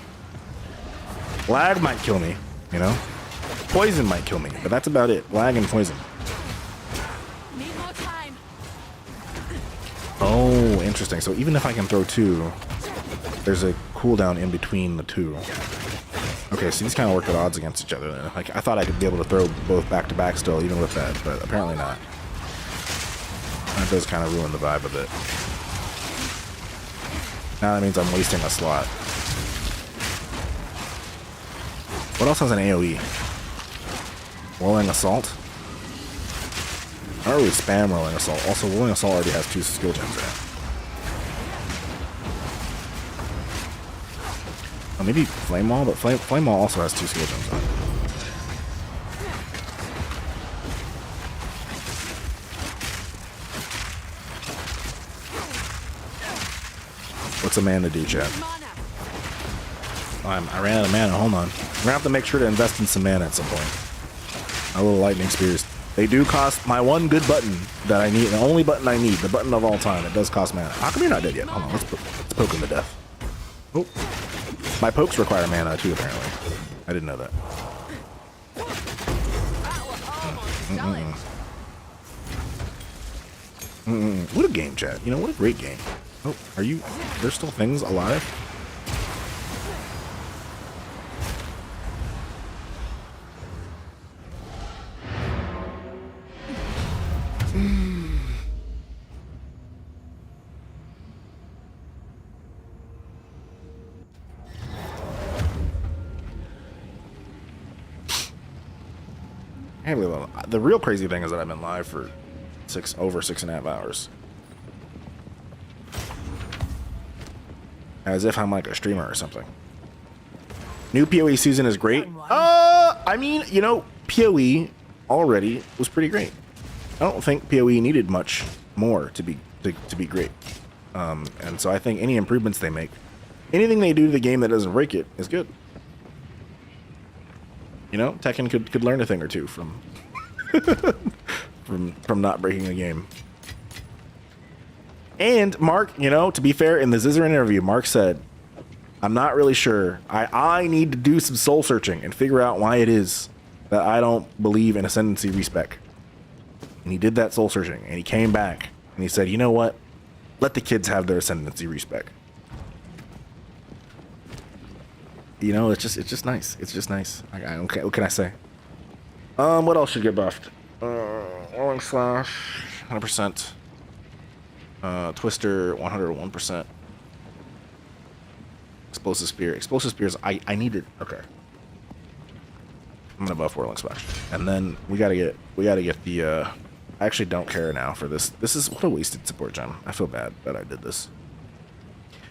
Speaker 1: Lag might kill me, you know? Poison might kill me, but that's about it. Lag and poison.
Speaker 2: Need more time.
Speaker 1: Oh, interesting. So even if I can throw two, there's a cooldown in between the two. Okay, so these kind of work at odds against each other. Like, I thought I could be able to throw both back to back still, even with that, but apparently not. That does kind of ruin the vibe of it. Now that means I'm wasting a slot. What else has an AoE? Rolling Assault? I don't really spam Rolling Assault. Also, Rolling Assault already has 2 skill gems in it. Oh, maybe Flame Wall, but Flame Wall also has 2 skill gems on it. What's a mana do, chat? I ran out of mana. Hold on. We're gonna have to make sure to invest in some mana at some point. My little lightning spears. They do cost my one good button that I need, the only button I need, the button of all time. It does cost mana. How come you're not dead yet? Hold on, let's poke him to death. Oh, my pokes require mana too, apparently. I didn't know that. What a game, chat. You know, what a great game. Oh, are you? There's still things alive? The real crazy thing is that I've been live for over 6.5 hours. As if I'm like a streamer or something. New PoE season is great. I mean, you know, PoE already was pretty great. I don't think PoE needed much more to be great. And so I think any improvements they make, anything they do to the game that doesn't break it, is good. You know, Tekken could learn a thing or two from from not breaking the game. And Mark, you know, to be fair, in the Zizzern interview, Mark said, I'm not really sure. I need to do some soul searching and figure out why it is that I don't believe in ascendancy respec. And he did that soul searching, and he came back and he said, you know what? Let the kids have their ascendancy respec. You know, it's just nice. It's just nice. Okay, what can I say? What else should get buffed? Rolling Slash, 100%. Twister, 101%. Explosive Spear. Explosive Spears, I needed. Okay. I'm gonna buff Whirling Splash. And then we gotta get the I actually don't care now for this. This is what a wasted support gem. I feel bad that I did this.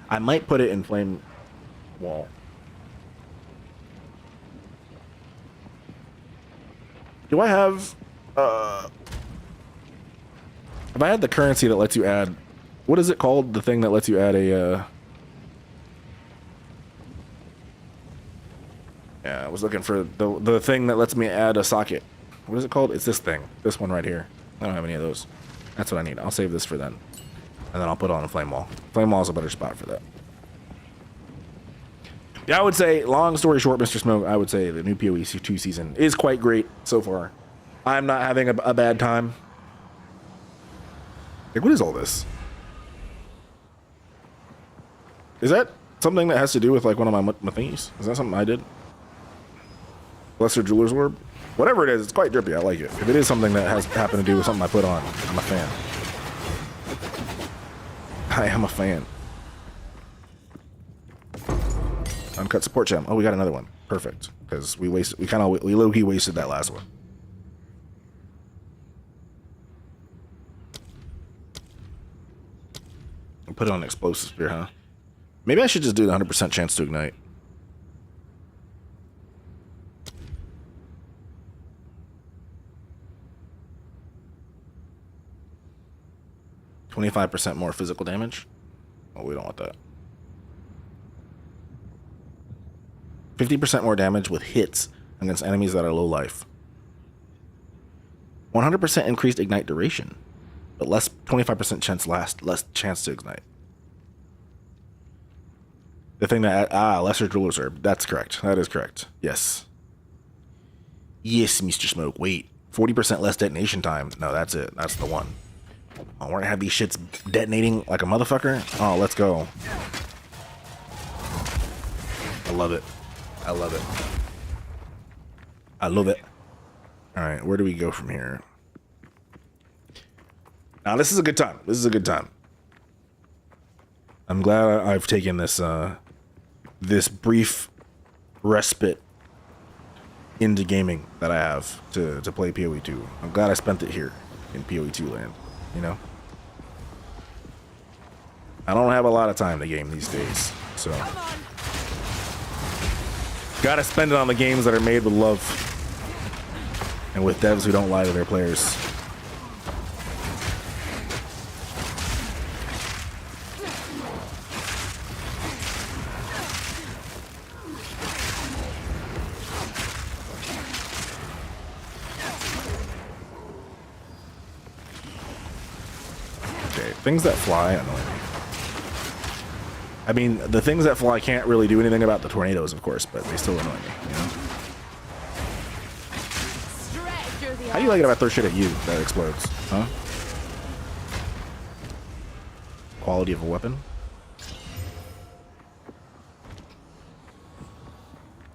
Speaker 1: I might put it in Flame Wall. Do I have I had the currency that lets you add, what is it called? The thing that lets you add a yeah, I was looking for the thing that lets me add a socket. What is it called? It's this thing. This one right here. I don't have any of those. That's what I need. I'll save this for then. And then I'll put on a Flame Wall. Flame Wall is a better spot for that. Yeah, I would say, long story short, Mr. Smoke, I would say the new PoE 2 season is quite great so far. I'm not having a bad time. Like, what is all this? Is that something that has to do with, like, one of my thingies? Is that something I did? Lesser Jeweler's Orb? Whatever it is, it's quite drippy. I like it. If it is something that has happened to do with something I put on, I'm a fan. I am a fan. Uncut support gem. Oh, we got another one. Perfect. Because we low-key wasted that last one. I'll put it on Explosive Spear, huh? Maybe I should just do the 100% chance to ignite. $25% more physical damage. Oh, we don't want that. 50% more damage with hits against enemies that are low life. 100% increased ignite duration, but less 25% chance less chance to ignite. The thing that lesser Jeweler's Herb. That's correct. That is correct. Yes. Yes, Mr. Smoke. Wait, 40% less detonation time. No, that's it. That's the one. Oh, we're gonna have these shits detonating like a motherfucker. Oh, let's go. I love it. I love it. I love it. All right, where do we go from here? Now, this is a good time. This is a good time. I'm glad I've taken this this brief respite into gaming that I have to play PoE 2. I'm glad I spent it here in PoE 2 land, you know? I don't have a lot of time to game these days, so gotta spend it on the games that are made with love and with devs who don't lie to their players. Okay, things that fly annoy me. I mean, the things that fly can't really do anything about the tornadoes, of course, but they still annoy me, you know? How do you like it if I throw shit at you that explodes, huh? Quality of a weapon?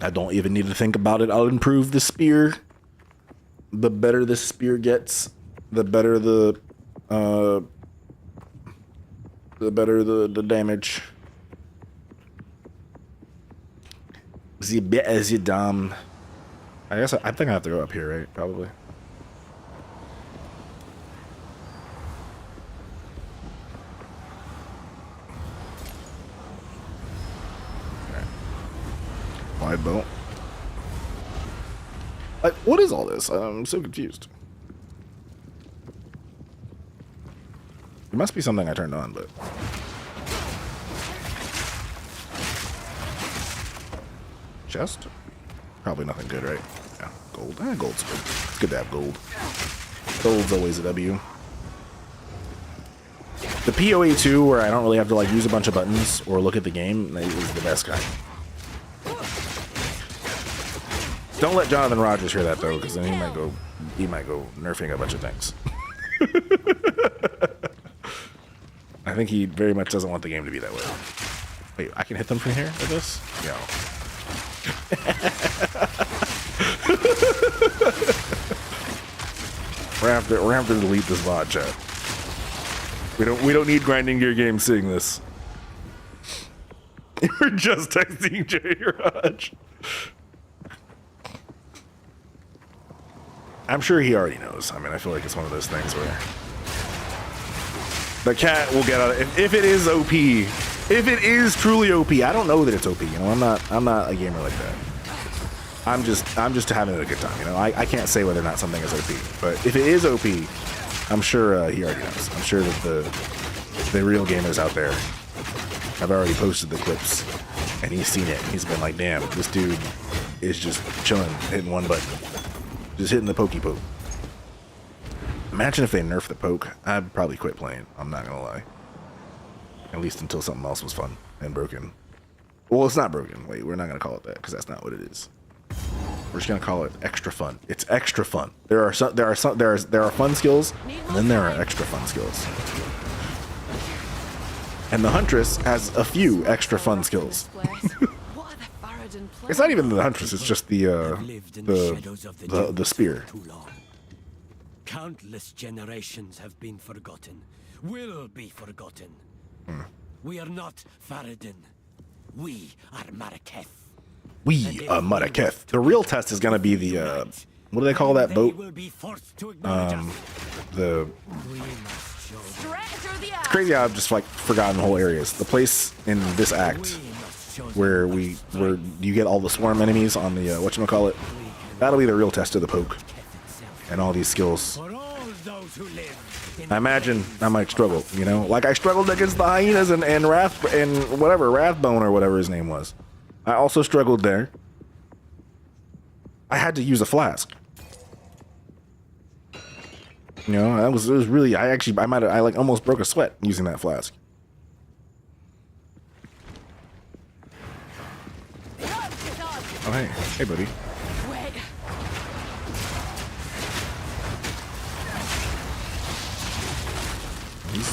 Speaker 1: I don't even need to think about it. I'll improve the spear. The better the spear gets, the better the damage. The better the dam. I guess I think I have to go up here, right? Probably. Wide boat. Like, what is all this? I'm so confused. It must be something I turned on, but chest? Probably nothing good, right? Yeah, gold. Gold's good. It's good to have gold. Gold's always a W. The PoE 2, where I don't really have to like use a bunch of buttons or look at the game, is the best kind. Don't let Jonathan Rogers hear that though, because then he might go nerfing a bunch of things. I think he very much doesn't want the game to be that way. Wait, I can hit them from here with this? Yeah. we're gonna have to delete this VOD chat. We don't need grinding gear games seeing this. We're just texting J. Raj. I'm sure he already knows. I mean, I feel like it's one of those things where the cat will get out if it is OP. If it is truly OP, I don't know that it's OP. You know, I'm not a gamer like that. I'm just having a good time. You know, I can't say whether or not something is OP, but if it is OP, I'm sure he already knows. I'm sure that the real gamers out there have already posted the clips, and he's seen it. He's been like, damn, this dude is just chilling, hitting one button, just hitting the pokey poke. Imagine if they nerfed the poke. I'd probably quit playing. I'm not gonna lie. At least until something else was fun and broken. Well, it's not broken. Wait, we're not gonna call it that because that's not what it is. We're just gonna call it extra fun. It's extra fun. There are fun skills, and then there are extra fun skills. And the Huntress has a few extra fun skills. It's not even the Huntress. It's just the spear.
Speaker 10: Countless generations have been forgotten, will be forgotten. We are not Faradin. We are Maraketh.
Speaker 1: We are Maraketh. The real test is gonna be the what do they call that boat? It's crazy how I've just like forgotten whole areas. The place in this act where you get all the swarm enemies on the whatchamacallit, that'll be the real test of the poke and all these skills. I imagine I might struggle, you know, like I struggled against the hyenas and Rathbone or whatever his name was. I also struggled there. I had to use a flask. You know, it was really, I like almost broke a sweat using that flask. Oh, hey, buddy.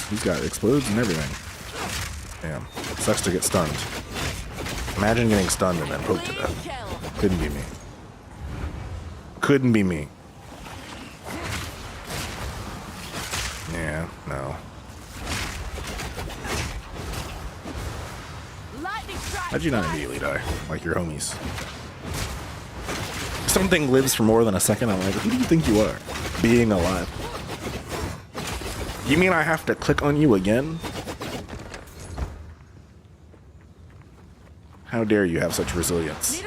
Speaker 1: He's got explodes and everything. Damn, sucks to get stunned. Imagine getting stunned and then poked to death. Couldn't be me. Couldn't be me. Yeah, no. How'd you not immediately die? Like your homies. Something lives for more than a second. I'm like, who do you think you are? Being alive. You mean I have to click on you again? How dare you have such resilience?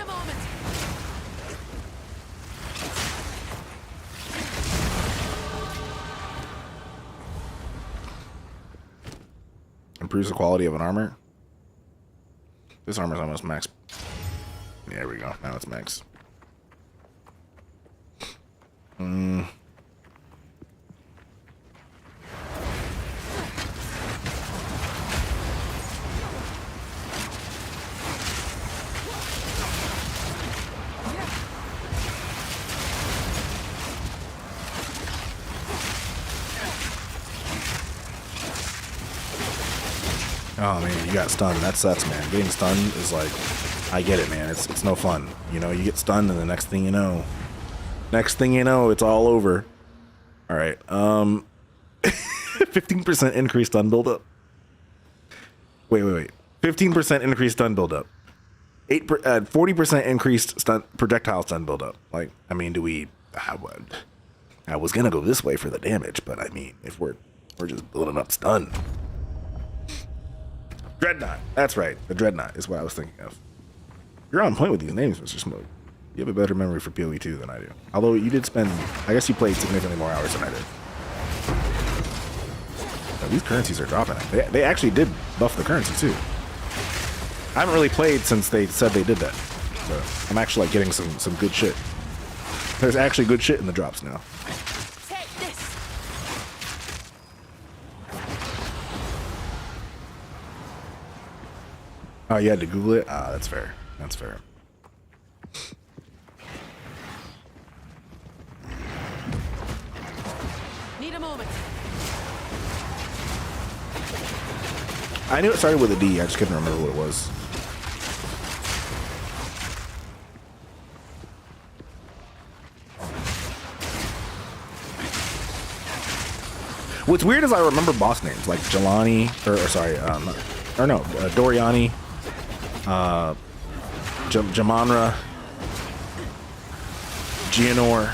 Speaker 1: Improves the quality of an armor. This armor's almost max. Yeah, there we go. Now it's max. Oh man, you got stunned. That sucks, man. Getting stunned is like, I get it, man. It's no fun. You know, you get stunned and the next thing you know, it's all over. All right. 15% increased stun buildup. Wait. 15% increased stun buildup. 40% increased projectile stun buildup. Like, I mean, I was gonna go this way for the damage, but I mean, if we're just building up stun. Dreadnought. That's right. The Dreadnought is what I was thinking of. You're on point with these names, Mr. Smoke. You have a better memory for PoE 2 than I do. Although you did spend, I guess you played significantly more hours than I did. these currencies are dropping. They actually did buff the currency too. I haven't really played since they said they did that. So I'm actually like getting some good shit. There's actually good shit in the drops now.
Speaker 2: Take this.
Speaker 1: Oh, you had to Google it? Ah, that's fair. That's fair.
Speaker 2: Need a moment.
Speaker 1: I knew it started with a D. I just couldn't remember what it was. What's weird is I remember boss names like Jelani, Doriani, Jamanra, Gianor.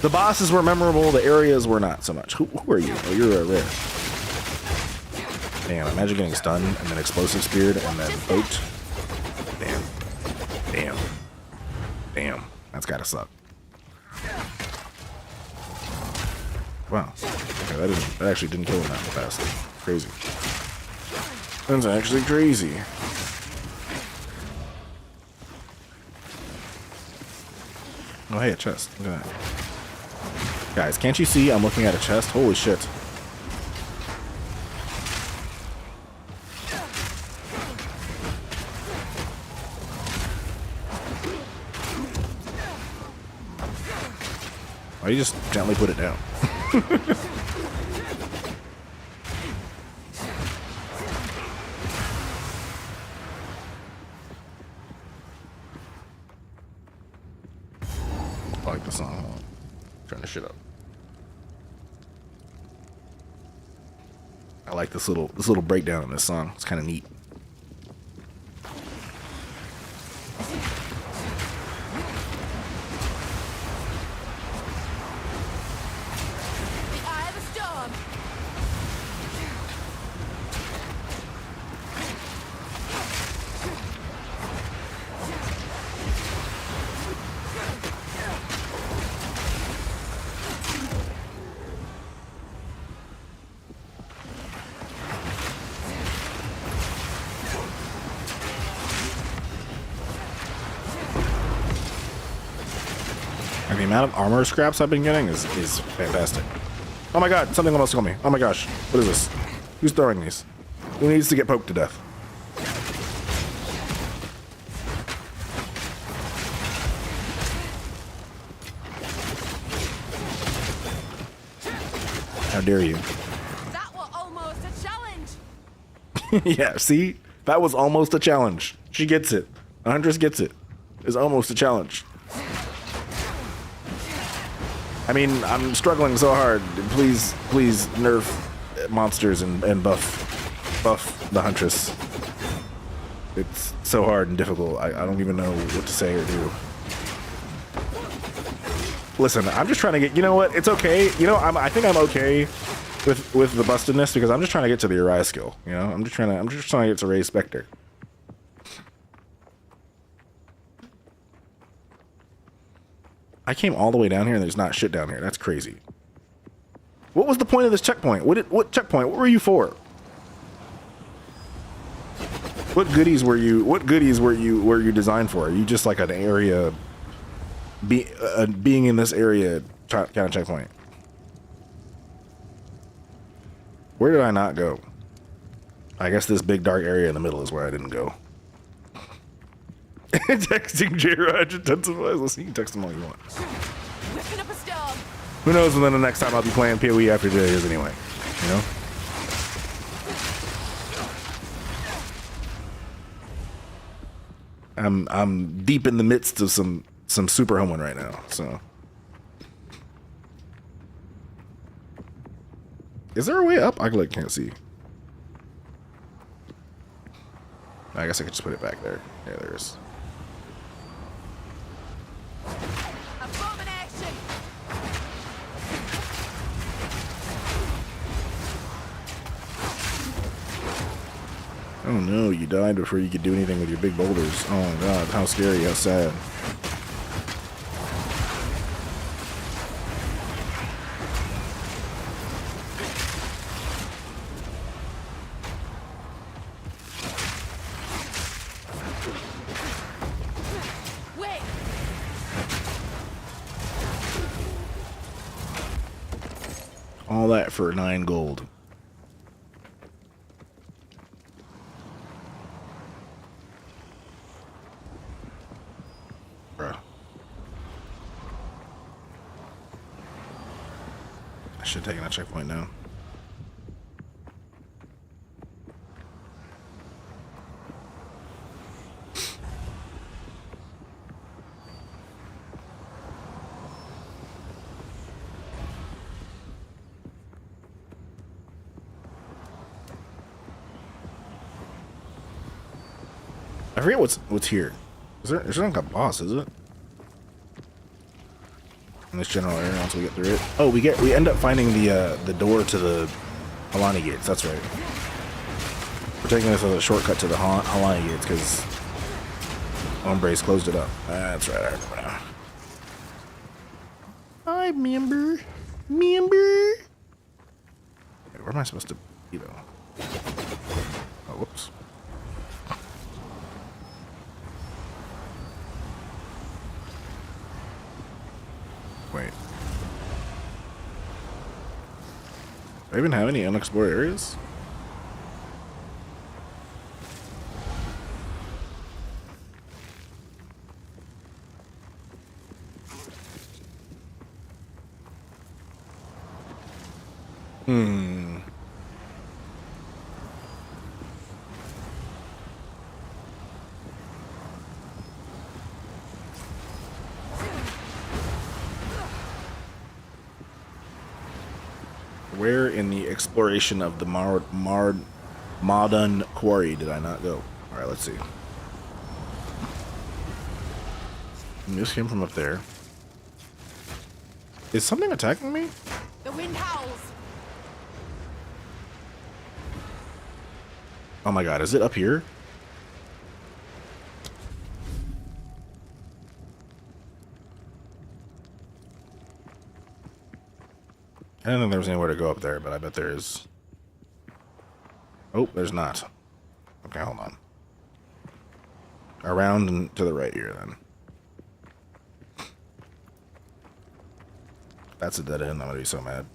Speaker 1: The bosses were memorable, the areas were not so much. Who are you? Oh, you're a rare. Damn, imagine getting stunned and then explosive speared and then poked. Damn. That's gotta suck. Wow. Okay, that actually didn't kill him that fast. Crazy. That's actually crazy. Oh, hey, a chest. Look at that. Guys, can't you see I'm looking at a chest? Holy shit. Why you just gently put it down? I like the song. Turn this shit up. I like this little breakdown in this song. It's kind of neat. The amount of armor scraps I've been getting is fantastic. Oh my god, something almost killed me. Oh my gosh, what is this? Who's throwing these? Who needs to get poked to death? How dare you?
Speaker 2: That was almost a challenge.
Speaker 1: Yeah, see? That was almost a challenge. She gets it. A Huntress gets it. It's almost a challenge. I mean, I'm struggling so hard. Please nerf monsters and buff the Huntress. It's so hard and difficult. I don't even know what to say or do. Listen, I'm just trying to get. You know what? It's okay. You know, I think I'm okay with the bustedness because I'm just trying to get to the Uriah skill. You know, I'm just trying to get to Ray's Spectre. I came all the way down here and there's not shit down here. That's crazy. What was the point of this checkpoint? What checkpoint? What were you for? What goodies were you designed for? Are you just like an area being in this area kind of checkpoint? Where did I not go? I guess this big dark area in the middle is where I didn't go. Texting J-Raj intensifies. Listen, you can text him all you want.
Speaker 2: Whipping up a storm.
Speaker 1: Who knows when the next time I'll be playing PoE after today is anyway. You know? I'm deep in the midst of some super homeland right now, so. Is there a way up? I like can't see. I guess I could just put it back there. Yeah, there is.
Speaker 2: Abomination.
Speaker 1: Oh no, you died before you could do anything with your big boulders. Oh my god, how scary, how sad. All that for 9 gold. Bruh. I should have taken that checkpoint now. I forget what's here. There's not like a boss, is it? In this general area once we get through it. Oh, we end up finding the door to the Halani gates. That's right. We're taking this as a shortcut to the Halani gates because Hombre's closed it up. That's right. I remember now. I remember. Where am I supposed to be though? Oh, whoops. Wait. Do I even have any unexplored areas? Where in the exploration of the Modern Quarry did I not go? Alright, let's see. This came from up there. Is something attacking me?
Speaker 2: The wind howls.
Speaker 1: Oh my god, is it up here? I didn't think there was anywhere to go up there, but I bet there is. Oh, there's not. Okay, hold on. Around and to the right here, then. That's a dead end. I'm gonna be so mad.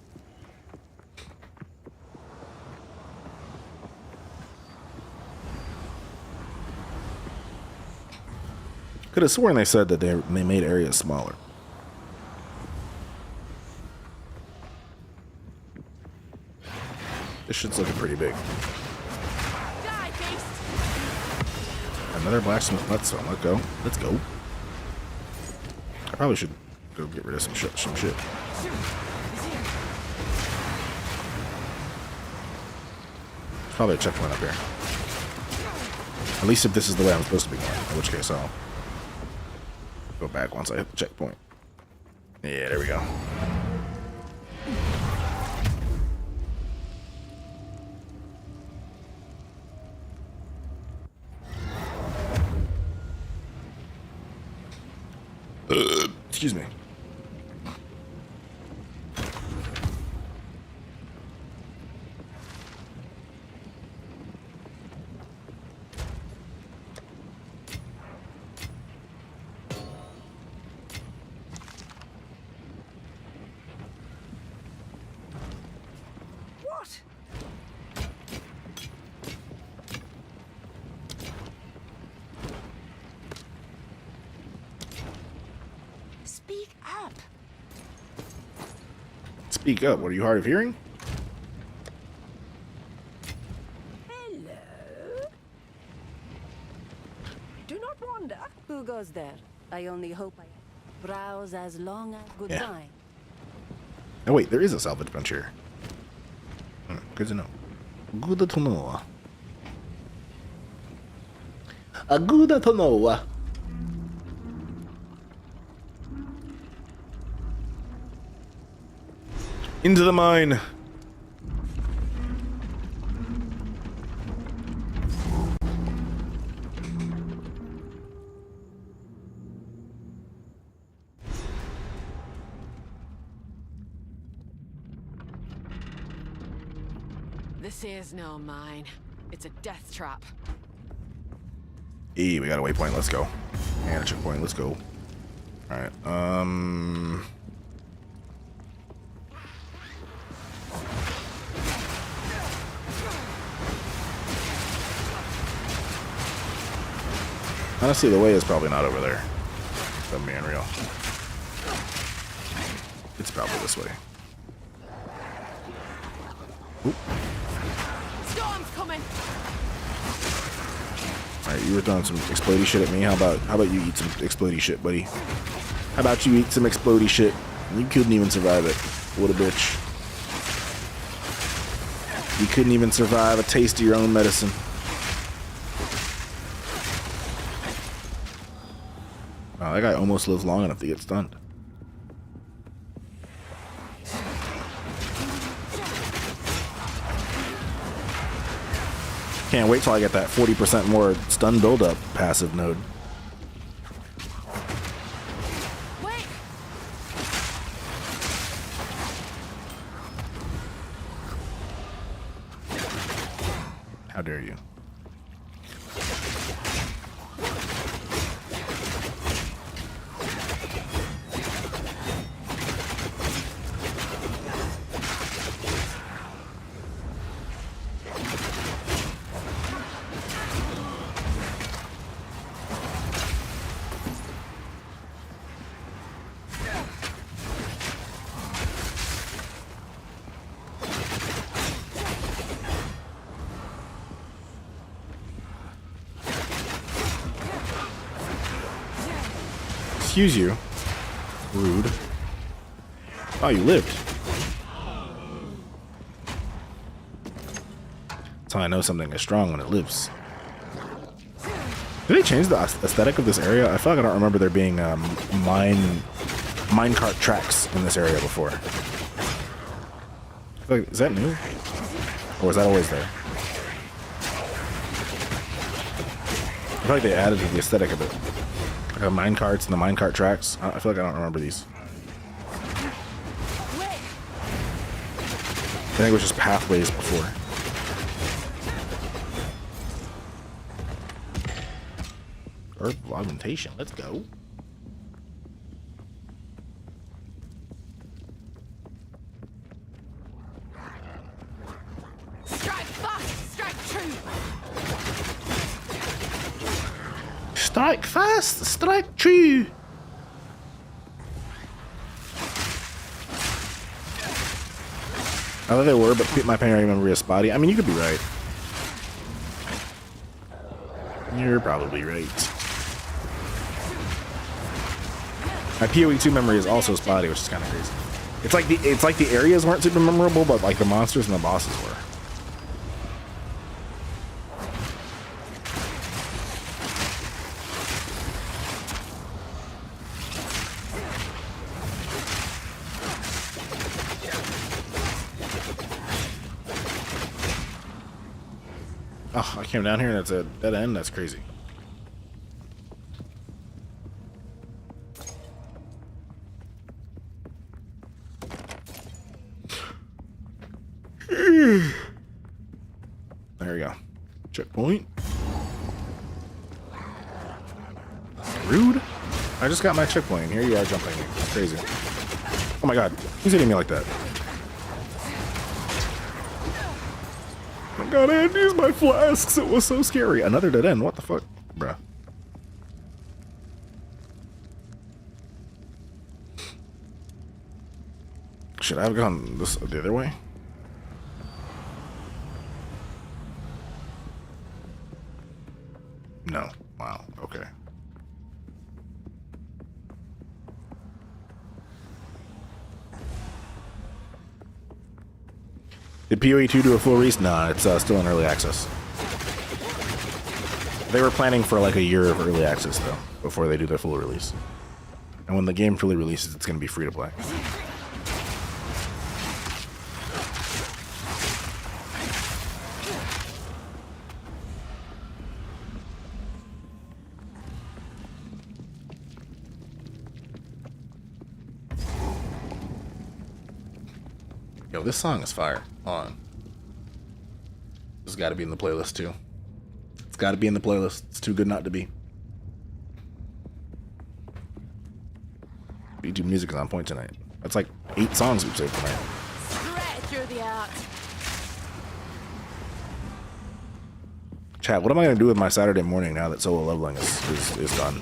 Speaker 1: Could have sworn they said that they made areas smaller. This shit's looking pretty big.
Speaker 2: Die, beast.
Speaker 1: Another blacksmith nutstone. Let's go. Let's go. I probably should go get rid of some shit. There's probably a checkpoint up here. At least if this is the way I'm supposed to be going. In which case I'll go back once I hit the checkpoint. Yeah, there we go. Excuse me.
Speaker 2: What? Speak up.
Speaker 1: Speak up. What are you hard of hearing?
Speaker 2: Hello. Do not wander. Who goes there? I only hope I browse as long as goodbye.
Speaker 1: Oh wait, there is a salvage bunch here. Good to know. Good to know. Good to know. Into the mine.
Speaker 2: This is no mine. It's a death trap.
Speaker 1: Hey, we got a waypoint. Let's go. And a checkpoint. Let's go. All right. Honestly, the way is probably not over there. If I'm being real. It's probably this way. Oop.
Speaker 2: Storm's coming.
Speaker 1: Alright, you were throwing some explodey shit at me. How about you eat some explodey shit, buddy? How about you eat some explodey shit? You couldn't even survive it. What a bitch. You couldn't even survive a taste of your own medicine. Wow, that guy almost lives long enough to get stunned. Can't wait till I get that 40% more stun buildup passive node.
Speaker 2: Wait.
Speaker 1: How dare you? Excuse you. Rude. Oh, you lived. That's how I know something is strong when it lives. Did they change the aesthetic of this area? I feel like I don't remember there being minecart tracks in this area before. I feel like, is that new? Or was that always there? I feel like they added to the aesthetic of it. Mine carts and the minecart tracks. I feel like I don't remember these. I think it was just pathways before. Herb of augmentation. Let's go.
Speaker 2: Strike fast, strike true.
Speaker 1: Strike fast, strike true. I thought they were, but my primary memory is spotty. I mean, you could be right. You're probably right. My PoE2 memory is also spotty, which is kind of crazy. It's like the areas weren't super memorable, but like the monsters and the bosses were. Oh, I came down here and it's a dead end? That's crazy. There we go. Checkpoint. Rude. I just got my checkpoint. Here you are jumping me. That's crazy. Oh my god. Who's hitting me like that? Oh my god, I had to use my flasks. It was so scary. Another dead end. What the fuck? Bruh. Should I have gone this the other way? No. Wow. Okay. Did PoE2 do a full release? Nah, it's still in early access. They were planning for like a year of early access though, before they do their full release. And when the game fully releases, it's going to be free to play. Yo, this song is fire. Hold on. This has got to be in the playlist too. It's got to be in the playlist. It's too good not to be. YouTube music is on point tonight. That's like 8 songs we've saved tonight.
Speaker 2: Straight through the art.
Speaker 1: Chat, what am I gonna do with my Saturday morning now that solo leveling is done?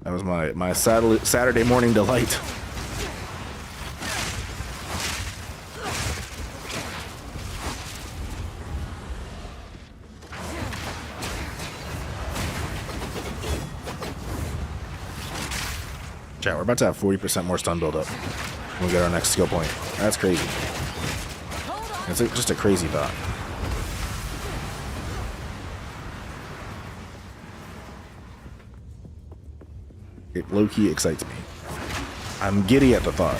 Speaker 1: That was my Saturday morning delight. Chat, we're about to have 40% more stun build up when we get our next skill point. That's crazy. It's just a crazy thought. It low-key excites me. I'm giddy at the thought.
Speaker 2: A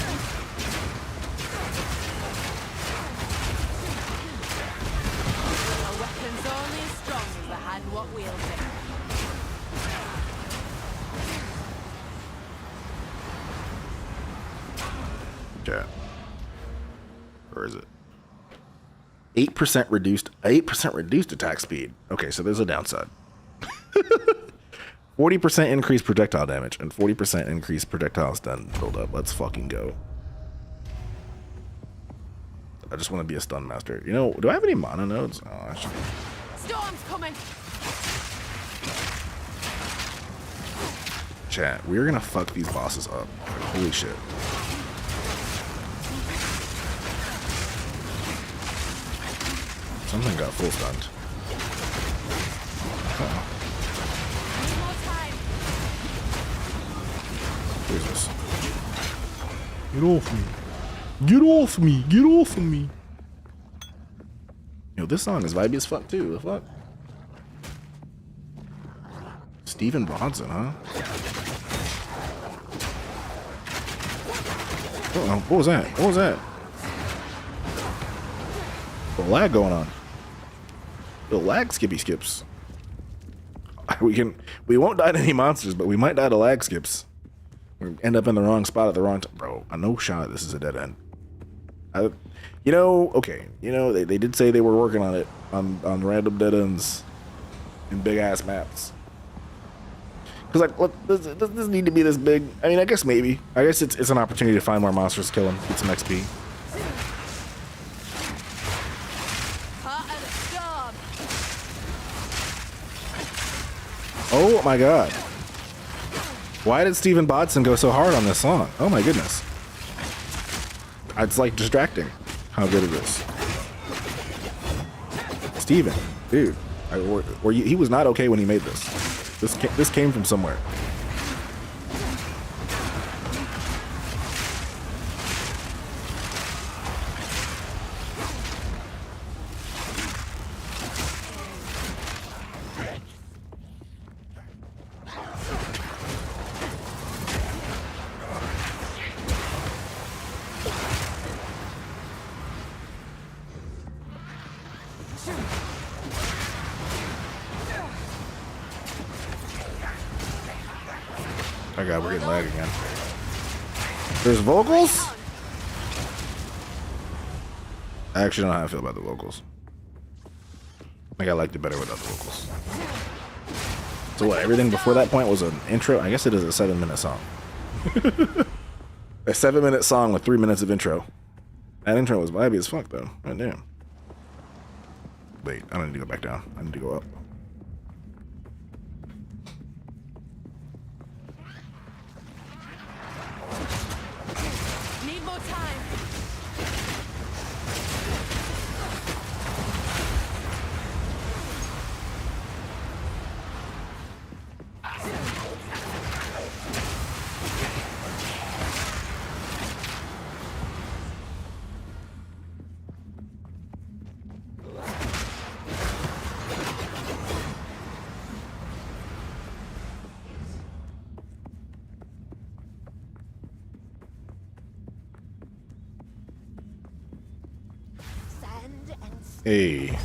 Speaker 2: weapon's only as strong as the hand what wields it.
Speaker 1: Yeah. Where is it? 8% reduced attack speed. Okay, so there's a downside. 40% increased projectile damage and 40% increased projectile stun build up. Let's fucking go. I just want to be a stun master. You know, do I have any mana nodes? Oh, I should.
Speaker 2: Storm's coming.
Speaker 1: Chat, we're gonna fuck these bosses up. Holy shit. Something got full stunned. Uh-oh. What is this? Get off me. Get off me. Get off of me. Yo, this song is vibey as fuck too. The fuck? Stephen Bonson, huh? Uh-oh. What was that? What was that? A lag going on. The lag skippy skips. We won't die to any monsters, but we might die to lag skips. We end up in the wrong spot at the wrong time. Bro, I know shot this is a dead end. You know, okay. You know, they did say they were working on it on random dead ends in big ass maps. Cause like, does this need to be this big? I mean, I guess maybe. I guess it's an opportunity to find more monsters, kill them, get some XP. Oh my god. Why did Stephen Bodson go so hard on this song? Oh my goodness. It's like distracting how good it is. Steven, dude. He was not okay when he made this. This came from somewhere. Oh god, we're getting lag again. There's vocals? I actually don't know how I feel about the vocals. I think I liked it better without the vocals. So what, everything before that point was an intro? I guess it is a 7-minute song. A 7-minute song with 3 minutes of intro. That intro was vibey as fuck though. God damn. Wait, I don't need to go back down. I need to go up.
Speaker 2: Need more time.
Speaker 1: Hey.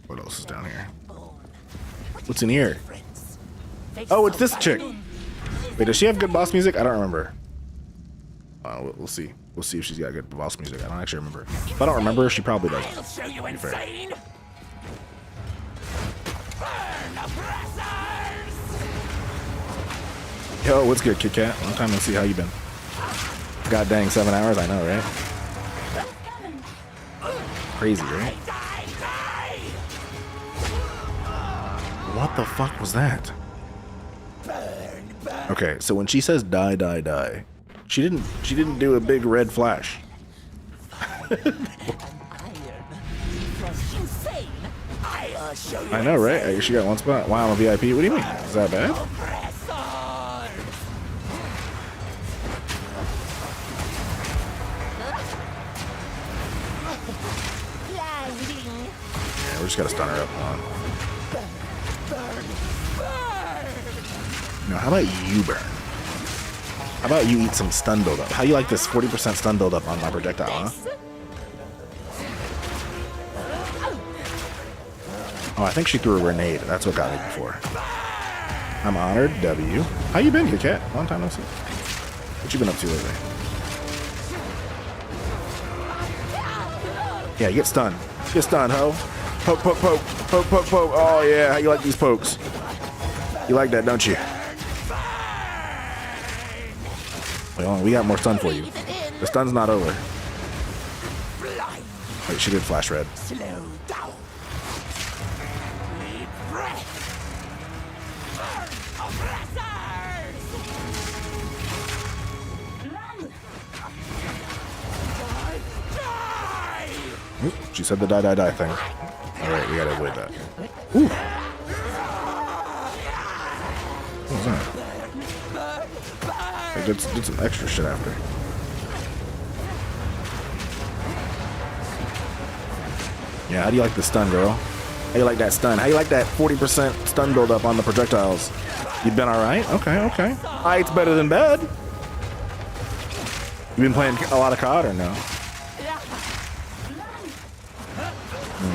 Speaker 1: What else is down here? What's in here? Oh, it's this chick. Wait, does she have good boss music? I don't remember. We'll see. We'll see if she's got good boss music. I don't actually remember. If I don't remember, she probably doesn't.
Speaker 4: I'll show you insane.
Speaker 1: Yo, what's good, Kit Kat? Long time no see. How you been? God dang, 7 hours. I know, right? crazy, right? What the fuck was that? Okay, so when she says die, die, die, she didn't do a big red flash. I know, right? I guess she got one spot. Wow, I'm a VIP. What do you mean? Is that bad? Yeah, we just gotta stun her up. Hold on. No, how about you burn? How about you eat some stun buildup? How you like this 40% stun buildup on my projectile, huh? Oh, I think she threw a grenade. That's what got me before. I'm honored. W. How you been, Kit Kat? Long time no see. What you been up to lately? Yeah, you get stunned. Get stunned, ho. Poke, poke, poke. Poke, poke, poke. Oh, yeah. How you like these pokes? You like that, don't you? Well, we got more stun for you. The stun's not over. Wait, she did flash red.
Speaker 4: Slow down. Deep breath. Burn, oppressors!
Speaker 1: Oop, she said the die, die, die thing. Alright, we gotta avoid that. Ooh. What was that? I did some extra shit after. Yeah, how do you like the stun, girl? How you like that stun? How you like that 40% stun buildup on the projectiles? You been alright? Okay, okay. It's better than bad. You been playing a lot of COD or no?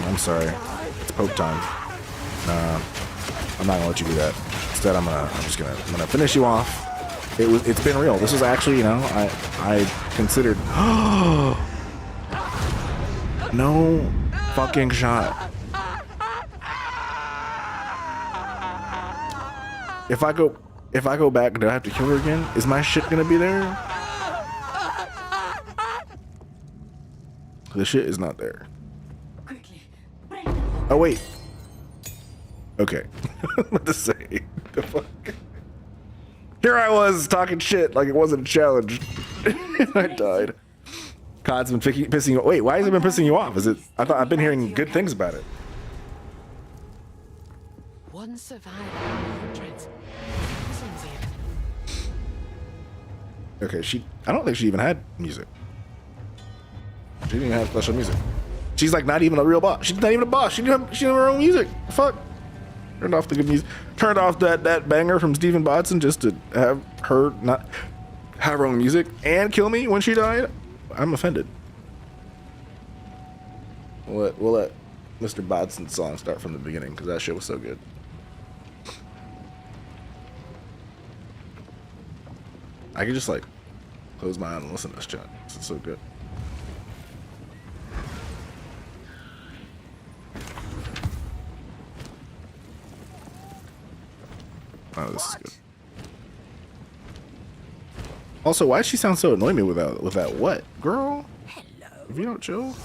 Speaker 1: I'm sorry. It's poke time. Nah, I'm not gonna let you do that. Instead, I'm gonna finish you off. It's been real. This is actually, you know, I considered. No fucking shot. If I go back, do I have to kill her again? Is my shit gonna be there? The shit is not there. Oh wait. Okay. What to say? The fuck? Here I was talking shit like it wasn't a challenge. I died. COD's been pissing you. Wait, why has it been pissing you off? Is it? I thought I've been hearing good things about it.
Speaker 2: One survivor, hundreds, thousands even.
Speaker 1: Okay, I don't think she even had music. She didn't even have special music. She's like not even a real boss. She's not even a boss. She didn't have her own music. Fuck. Turned off the good music. Turned off that banger from Stephen Bodson just to have her not have her own music and kill me when she died. I'm offended. We'll let Mr. Bodson's song start from the beginning because that shit was so good. I could just like close my eyes and listen to this chat. This is so good. Oh, this is good. Also, why does she sound so annoying me with that what? Girl? Hello. If you don't chill.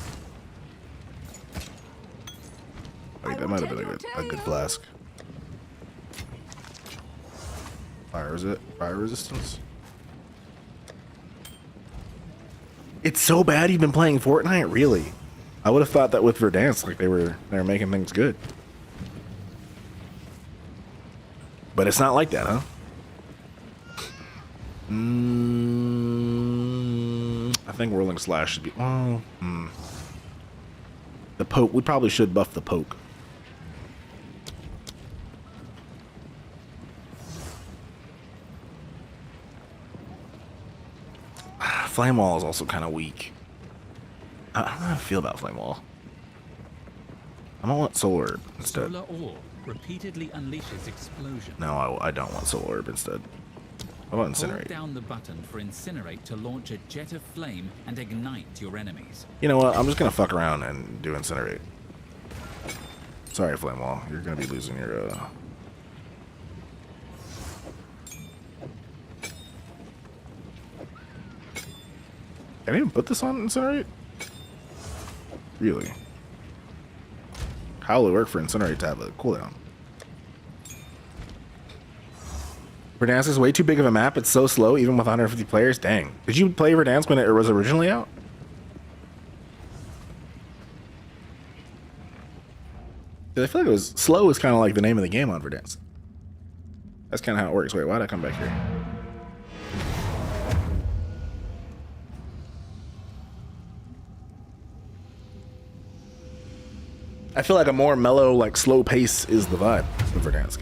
Speaker 1: Wait, that might have been a good flask. Fire resistance? It's so bad you've been playing Fortnite? Really? I would have thought that with Verdansk, like they were making things good. But it's not like that, huh? I think Whirling Slash should be. Oh, the poke. We probably should buff the poke. Flame Wall is also kind of weak. I don't know how I feel about Flame Wall. I don't want Solar Orb instead.
Speaker 3: Solar Orb repeatedly unleashes explosion.
Speaker 1: No, I don't want Solar Orb instead. How about Incinerate?
Speaker 3: Hold down the button for Incinerate to launch a jet of flame and ignite your enemies.
Speaker 1: You know what? I'm just gonna fuck around and do Incinerate. Sorry, Flame Wall. You're gonna be losing your Can I even put this on Incinerate? Really? How will it work for Incinerate to have a cooldown? Verdansk is way too big of a map. It's so slow, even with 150 players. Dang. Did you play Verdansk when it was originally out? I feel like it was slow is kind of like the name of the game on Verdansk. That's kind of how it works. Wait, why'd I come back here? I feel like a more mellow, like slow pace is the vibe of Verdansk.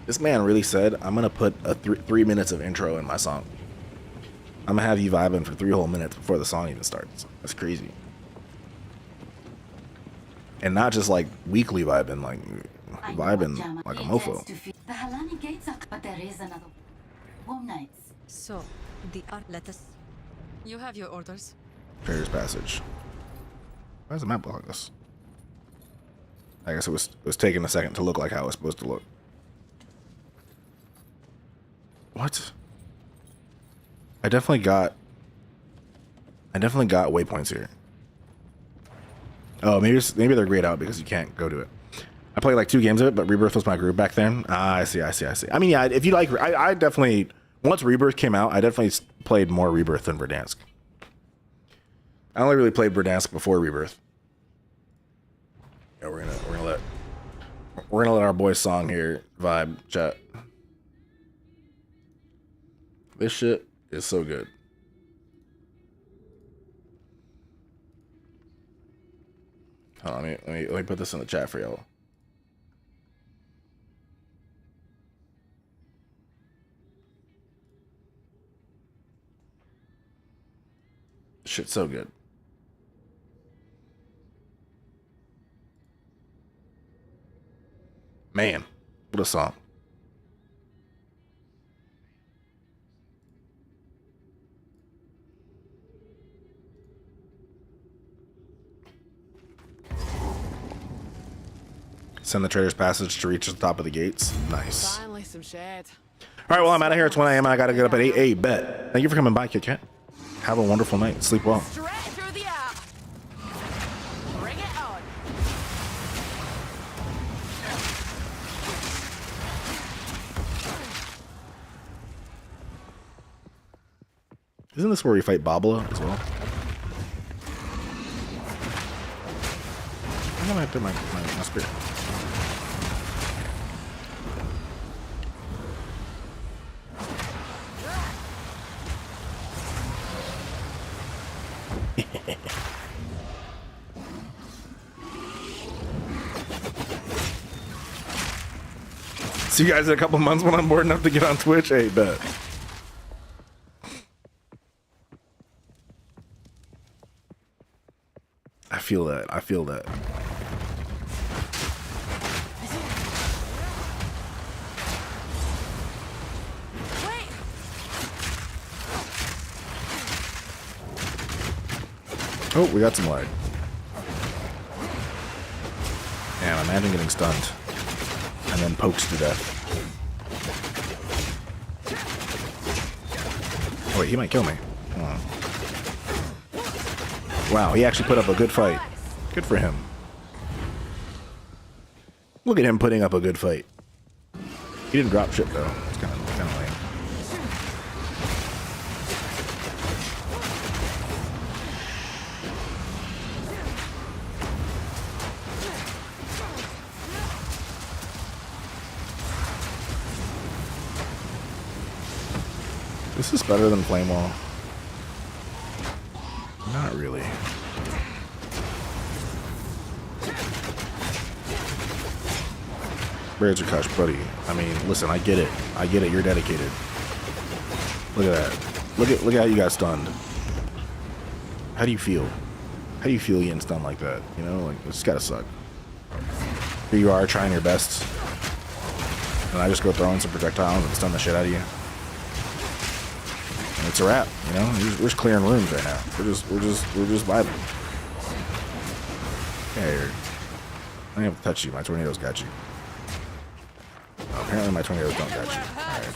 Speaker 1: This man really said, I'm gonna put a 3 minutes of intro in my song. I'm gonna have you vibing for 3 whole minutes before the song even starts. That's crazy. And not just like weekly vibing, like vibing like a mofo.
Speaker 12: The Halani gates are, but there is another. Warm nights.
Speaker 2: So, the lettuce. You have your orders.
Speaker 1: Trader's Passage. Why does the map block us? I guess it was taking a second to look like how it was supposed to look. What? I definitely got waypoints here. Oh, maybe they're grayed out because you can't go to it. I played like 2 games of it, but Rebirth was my group back then. Ah, I see. I mean, yeah, if you like, I definitely, once Rebirth came out, I definitely played more Rebirth than Verdansk. I only really played Verdansk before Rebirth. Yeah, we're gonna let our boy Song here vibe chat. This shit is so good. Hold on, let me put this in the chat for y'all. Shit's so good. Man, what a song. Send the Trader's Passage to reach the top of the gates. Nice.
Speaker 2: Finally, some shade.
Speaker 1: All right, well, I'm out of here. It's 1 a.m. I got to get up at 8. Hey, bet. Thank you for coming by, Kit Kat. Have a wonderful night. Sleep well.
Speaker 2: Straight through the air. Bring it on.
Speaker 1: Isn't this where we fight Babala as well? I'm gonna have to my spirit. See you guys in a couple months when I'm bored enough to get on Twitch. Hey, bet. I feel that. I feel that. Oh, we got some lag. Damn, imagine getting stunned and then poked to death. Oh, wait, he might kill me. Oh. Wow, he actually put up a good fight. Good for him. Look at him putting up a good fight. He didn't drop shit though. It's kind of lame. This is better than Flame Wall. Not really. Birds are Kush, buddy. I mean, listen, I get it. I get it. You're dedicated. Look at that. Look at how you got stunned. How do you feel? How do you feel getting stunned like that? You know, like, it's gotta suck. Here you are trying your best, and I just go throwing some projectiles and stun the shit out of you. And it's a wrap, you know. We're just clearing rooms right now. We're just vibing. Yeah, I don't have to touch you. My tornadoes got you. Oh, apparently my tornadoes don't got you. Alright.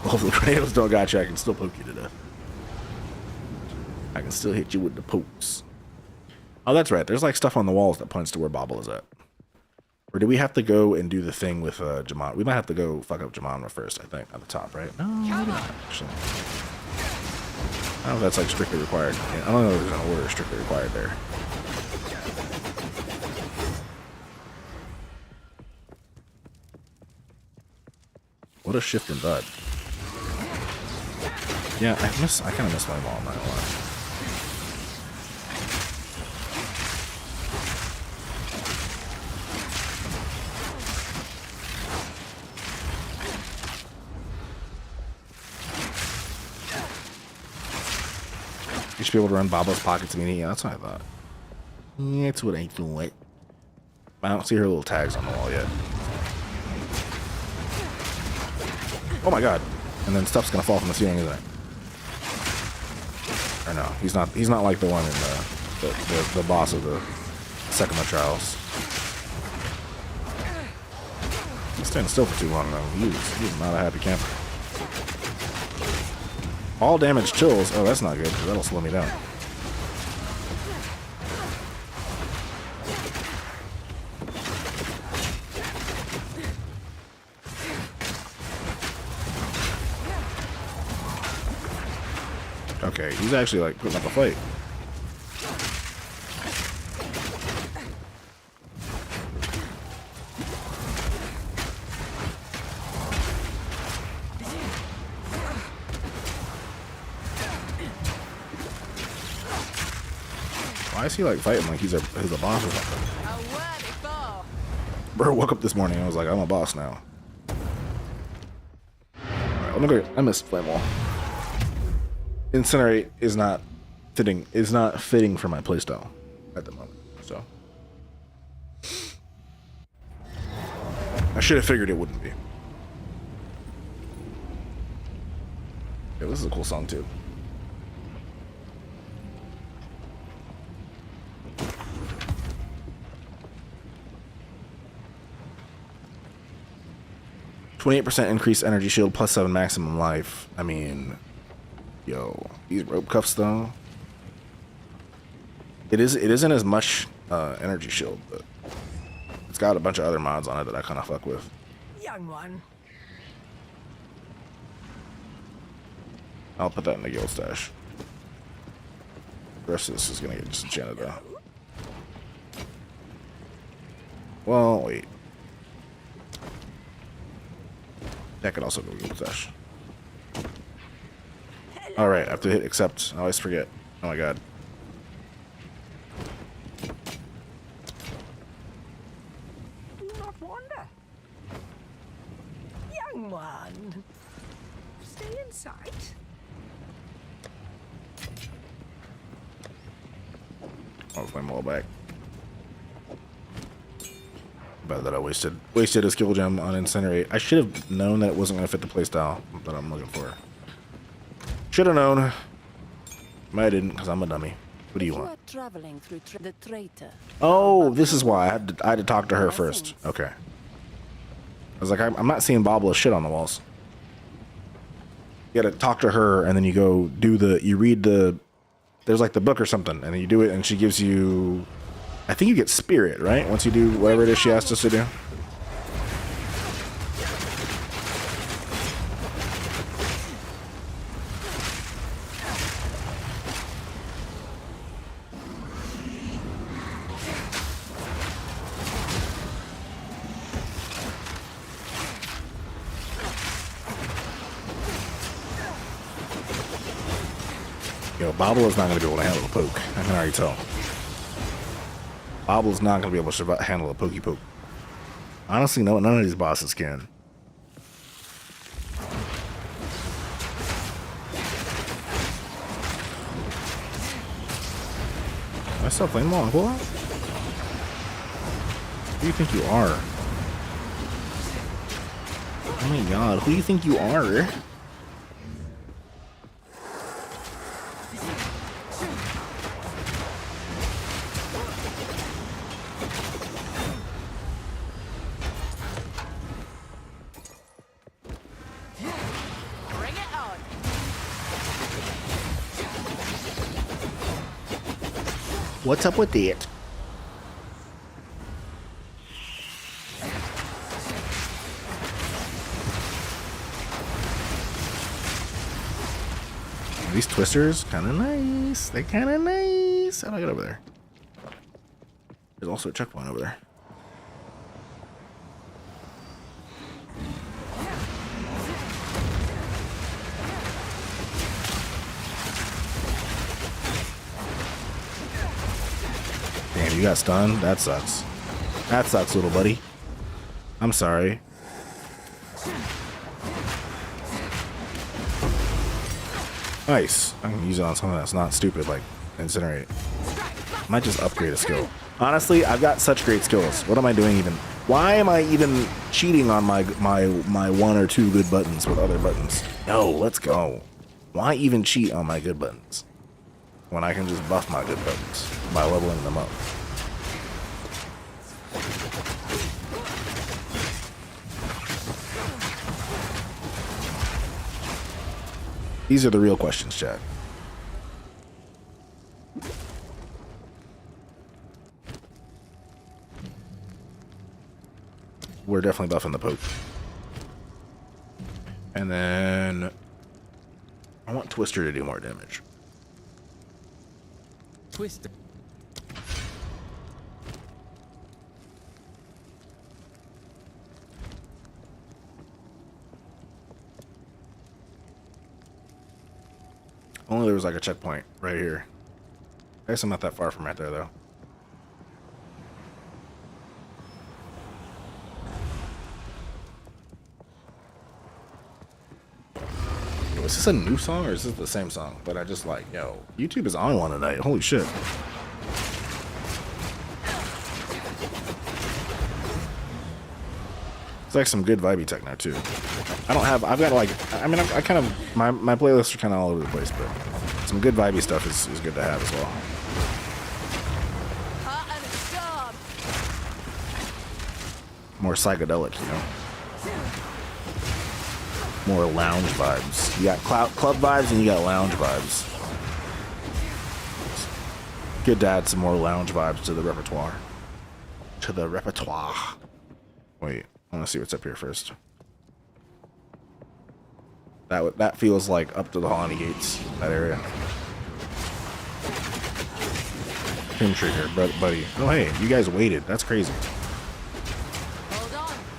Speaker 1: Well, if the tornadoes don't got you, I can still poke you to death. I can still hit you with the pokes. Oh, that's right. There's like stuff on the walls that points to where Bobble is at. Or do we have to go and do the thing with Jamon? We might have to go fuck up Jamon first, I think, at the top, right? No, maybe not, actually. I don't know if that's like strictly required. Yeah, I don't know if there's an order strictly required there. What a shift in bud. Yeah, I kind of miss my mom, not gonna lie. You should be able to run Baba's pockets immediately. Yeah, that's what I thought. Yeah, that's what I thought. I don't see her little tags on the wall yet. Oh my god. And then stuff's gonna fall from the ceiling, isn't it? Or no, he's not like the one in the boss of the Sekima Trials. He's standing still for too long though. He's not a happy camper. All damage chills. Oh, that's not good, because that'll slow me down. Okay, he's actually like putting up a fight. Why is he like fighting like he's a boss or something? Bro woke up this morning and was like, I'm a boss now. Alright, let me go. I missed Flame Wall. Incinerate is not fitting for my playstyle at the moment, so I should have figured it wouldn't be. Yeah, this is a cool song too. %28 increased energy shield plus 7 maximum life. I mean, yo, these rope cuffs though. It isn't as much energy shield, but it's got a bunch of other mods on it that I kind of fuck with.
Speaker 2: Young one.
Speaker 1: I'll put that in the guild stash. The rest of this is gonna get disenchanted though. Well, wait. That could also go guild stash. Alright, I have to hit accept. I always forget. Oh my god.
Speaker 2: Do not wander. Young one. Stay in sight.
Speaker 1: I'll flame wall back. Bad that I wasted a skill gem on Incinerate. I should have known that it wasn't going to fit the playstyle that I'm looking for. Should have known. But I didn't, because I'm a dummy. What do you want?
Speaker 2: Traveling through the traitor.
Speaker 1: Oh, this is why I had to talk to her first. Okay. I was like, I'm not seeing Bobble shit on the walls. You gotta talk to her, and then you go do you read there's like the book or something, and then you do it, and she gives you, I think you get spirit, right? Once you do whatever it is she asked us to do. Yo, Bobble is not going to be able to handle a poke. I can already tell. Bobble is not going to be able to handle a pokey poke. Honestly, no, none of these bosses can. Am I still playing Wall? What? Who do you think you are? Oh my god, who do you think you are? What's up with that? These twisters, kind of nice. They're kind of nice. How do I get over there? There's also a checkpoint over there. Damn, you got stunned? That sucks. That sucks, little buddy. I'm sorry. Nice. I can use it on something that's not stupid, like incinerate. Might just upgrade a skill. Honestly, I've got such great skills. What am I doing even? Why am I even cheating on my one or two good buttons with other buttons? No, let's go. Why even cheat on my good buttons when I can just buff my good buttons by leveling them up? These are the real questions, chat. We're definitely buffing the poke. And then I want Twister to do more damage.
Speaker 3: Twister.
Speaker 1: Only there was like a checkpoint right here. I guess I'm not that far from right there though. Yo, is this a new song or is this the same song? But I just like, yo, YouTube is on one tonight. Holy shit. It's like some good vibey techno too. I've got like, I mean, I kind of, my playlists are kind of all over the place, but some good vibey stuff is good to have as well. More psychedelic, you know? More lounge vibes. You got club vibes and you got lounge vibes. Good to add some more lounge vibes to the repertoire. Wait, I want to see what's up here first. That feels like up to the Holland Gates, that area. Pin trigger, buddy. Oh hey, you guys waited. That's crazy.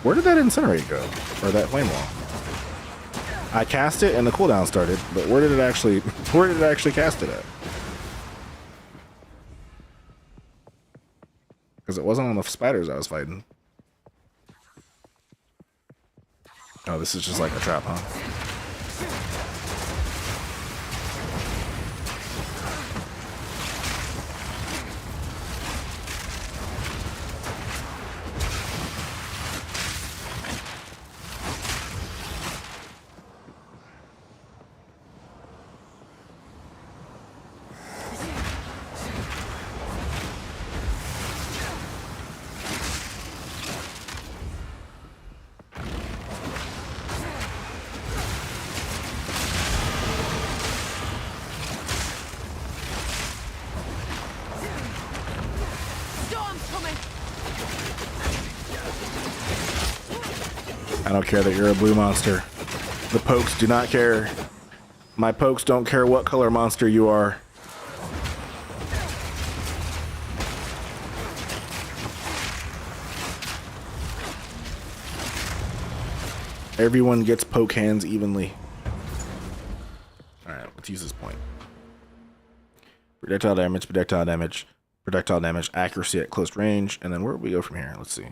Speaker 1: Where did that incinerate go? Or that flame wall? I cast it and the cooldown started, but where did it actually cast it at? Because it wasn't on the spiders I was fighting. Oh, this is just like a trap, huh? I don't care that you're a blue monster. The pokes do not care. My pokes don't care what color monster you are. Everyone gets poke hands evenly. Alright, let's use this point. Projectile damage, accuracy at close range, and then where do we go from here? Let's see.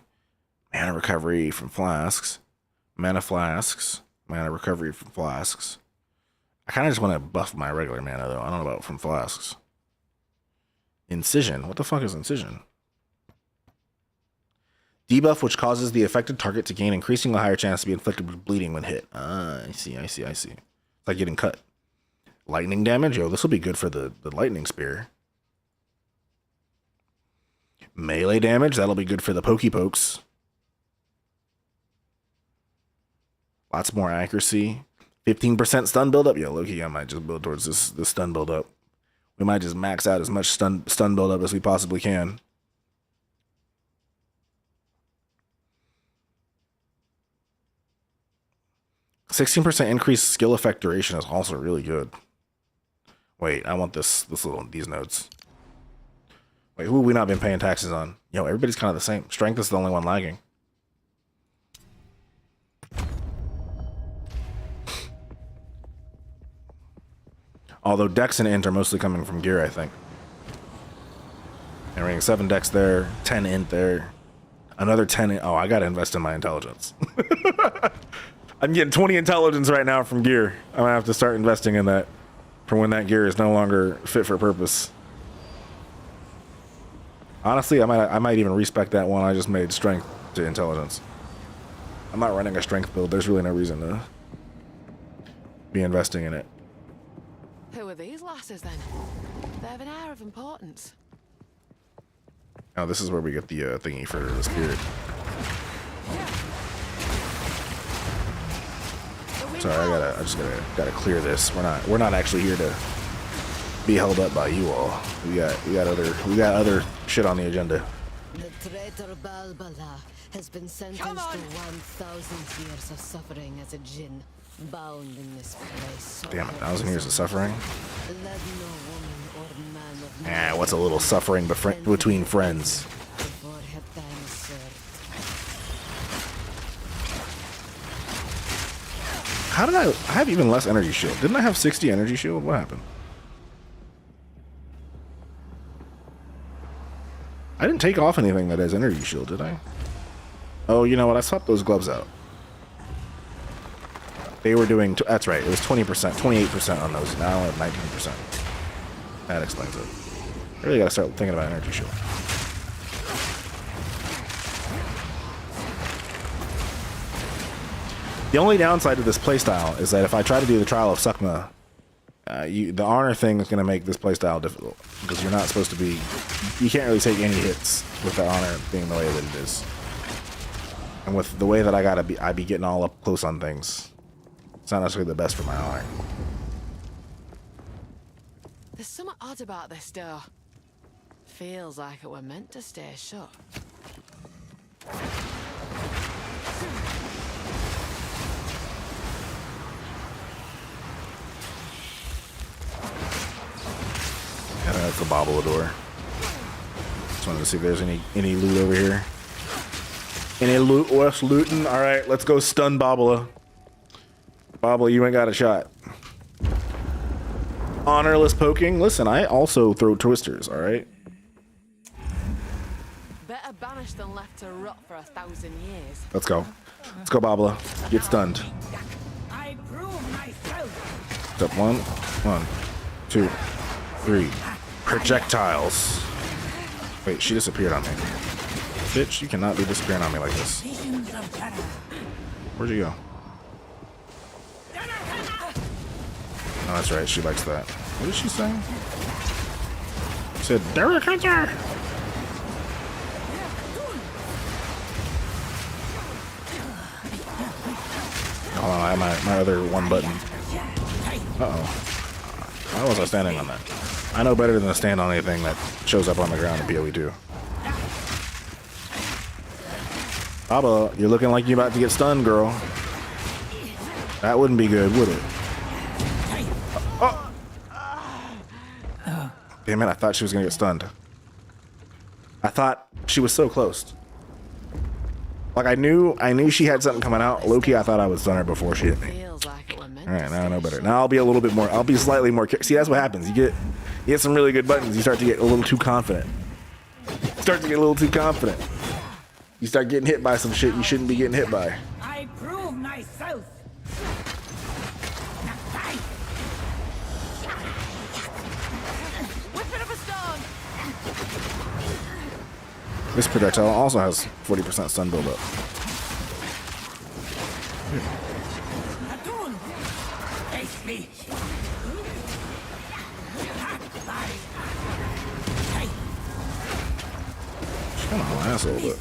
Speaker 1: Mana recovery from flasks. Mana recovery from flasks. I kind of just want to buff my regular mana, though. I don't know about from flasks. Incision. What the fuck is incision? Debuff, which causes the affected target to gain increasingly higher chance to be inflicted with bleeding when hit. Ah, I see. It's like getting cut. Lightning damage? Yo, this will be good for the lightning spear. Melee damage? That'll be good for the pokey pokes. Lots more accuracy. 15% stun buildup. Yo, Loki, I might just build towards this stun buildup. We might just max out as much stun buildup as we possibly can. %16 increased skill effect duration is also really good. Wait, I want these nodes. Wait, who have we not been paying taxes on? Yo, everybody's kind of the same. Strength is the only one lagging. Although dex and int are mostly coming from gear, I think. And we're getting 7 dex there, 10 int there, another 10 int. Oh, I gotta invest in my intelligence. I'm getting 20 intelligence right now from gear. I'm gonna have to start investing in that for when that gear is no longer fit for purpose. Honestly, I might even respec that one I just made strength to intelligence. I'm not running a strength build. There's really no reason to be investing in it.
Speaker 13: Who are these lasses then? They have an air of importance.
Speaker 1: Oh, this is where we get the thingy for the spirit. Sorry, I just gotta clear this. We're not actually here to be held up by you all. We got other shit on the agenda.
Speaker 14: The traitor Balbala has been sentenced to 1,000 years of suffering as a jinn, bound in this place.
Speaker 1: Damn, 1,000 years of suffering.
Speaker 14: Let no woman or man of
Speaker 1: What's a little suffering between friends?
Speaker 14: before her time is served.
Speaker 1: How did I have even less energy shield? Didn't I have 60 energy shield? What happened? I didn't take off anything that has energy shield, did I? Oh, you know what? I swapped those gloves out. They were doing, that's right, it was 20%, 28% on those. Now I have 19%. That explains it. I really gotta start thinking about energy shield. The only downside to this playstyle is that if I try to do the Trial of Sukma, the honor thing is going to make this playstyle difficult because you're not supposed to be. You can't really take any hits with the honor being the way that it is, and with the way that I be getting all up close on things. It's not necessarily the best for my honor.
Speaker 13: There's something odd about this door. Feels like it were meant to stay shut.
Speaker 1: I think that's the Bobble door. Just wanted to see if there's any loot over here. Any loot worth looting? All right, let's go stun Bobble. Bobble, you ain't got a shot. Honorless poking. Listen, I also throw twisters. All right.
Speaker 13: Better banished than left to rot for 1,000 years.
Speaker 1: Let's go. Let's go, Bobble. Get stunned.
Speaker 4: I prove myself.
Speaker 1: Step 1, 2, 3. Projectiles. Wait, she disappeared on me. Bitch, you cannot be disappearing on me like this. Where'd you go? Oh, that's right. She likes that. What did she say? She said, Derek Hunter! Hold on, I have my other one button. Uh-oh. Why was I standing on that? I know better than to stand on anything that shows up on the ground in PoE 2. Baba, you're looking like you're about to get stunned, girl. That wouldn't be good, would it? Oh! Damn it, I thought she was gonna get stunned. I thought she was so close. Like I knew she had something coming out. Low-key, I thought I would stun her before she hit me. Alright, now I know better. Now I'll be slightly more see, that's what happens. You get some really good buttons, you start to get a little too confident. You start getting hit by some shit you shouldn't be getting hit by.
Speaker 4: I prove myself.
Speaker 13: Whipping up a stone.
Speaker 1: This projectile also has 40% stun buildup.
Speaker 4: Face me.
Speaker 1: She's kind of an asshole, but.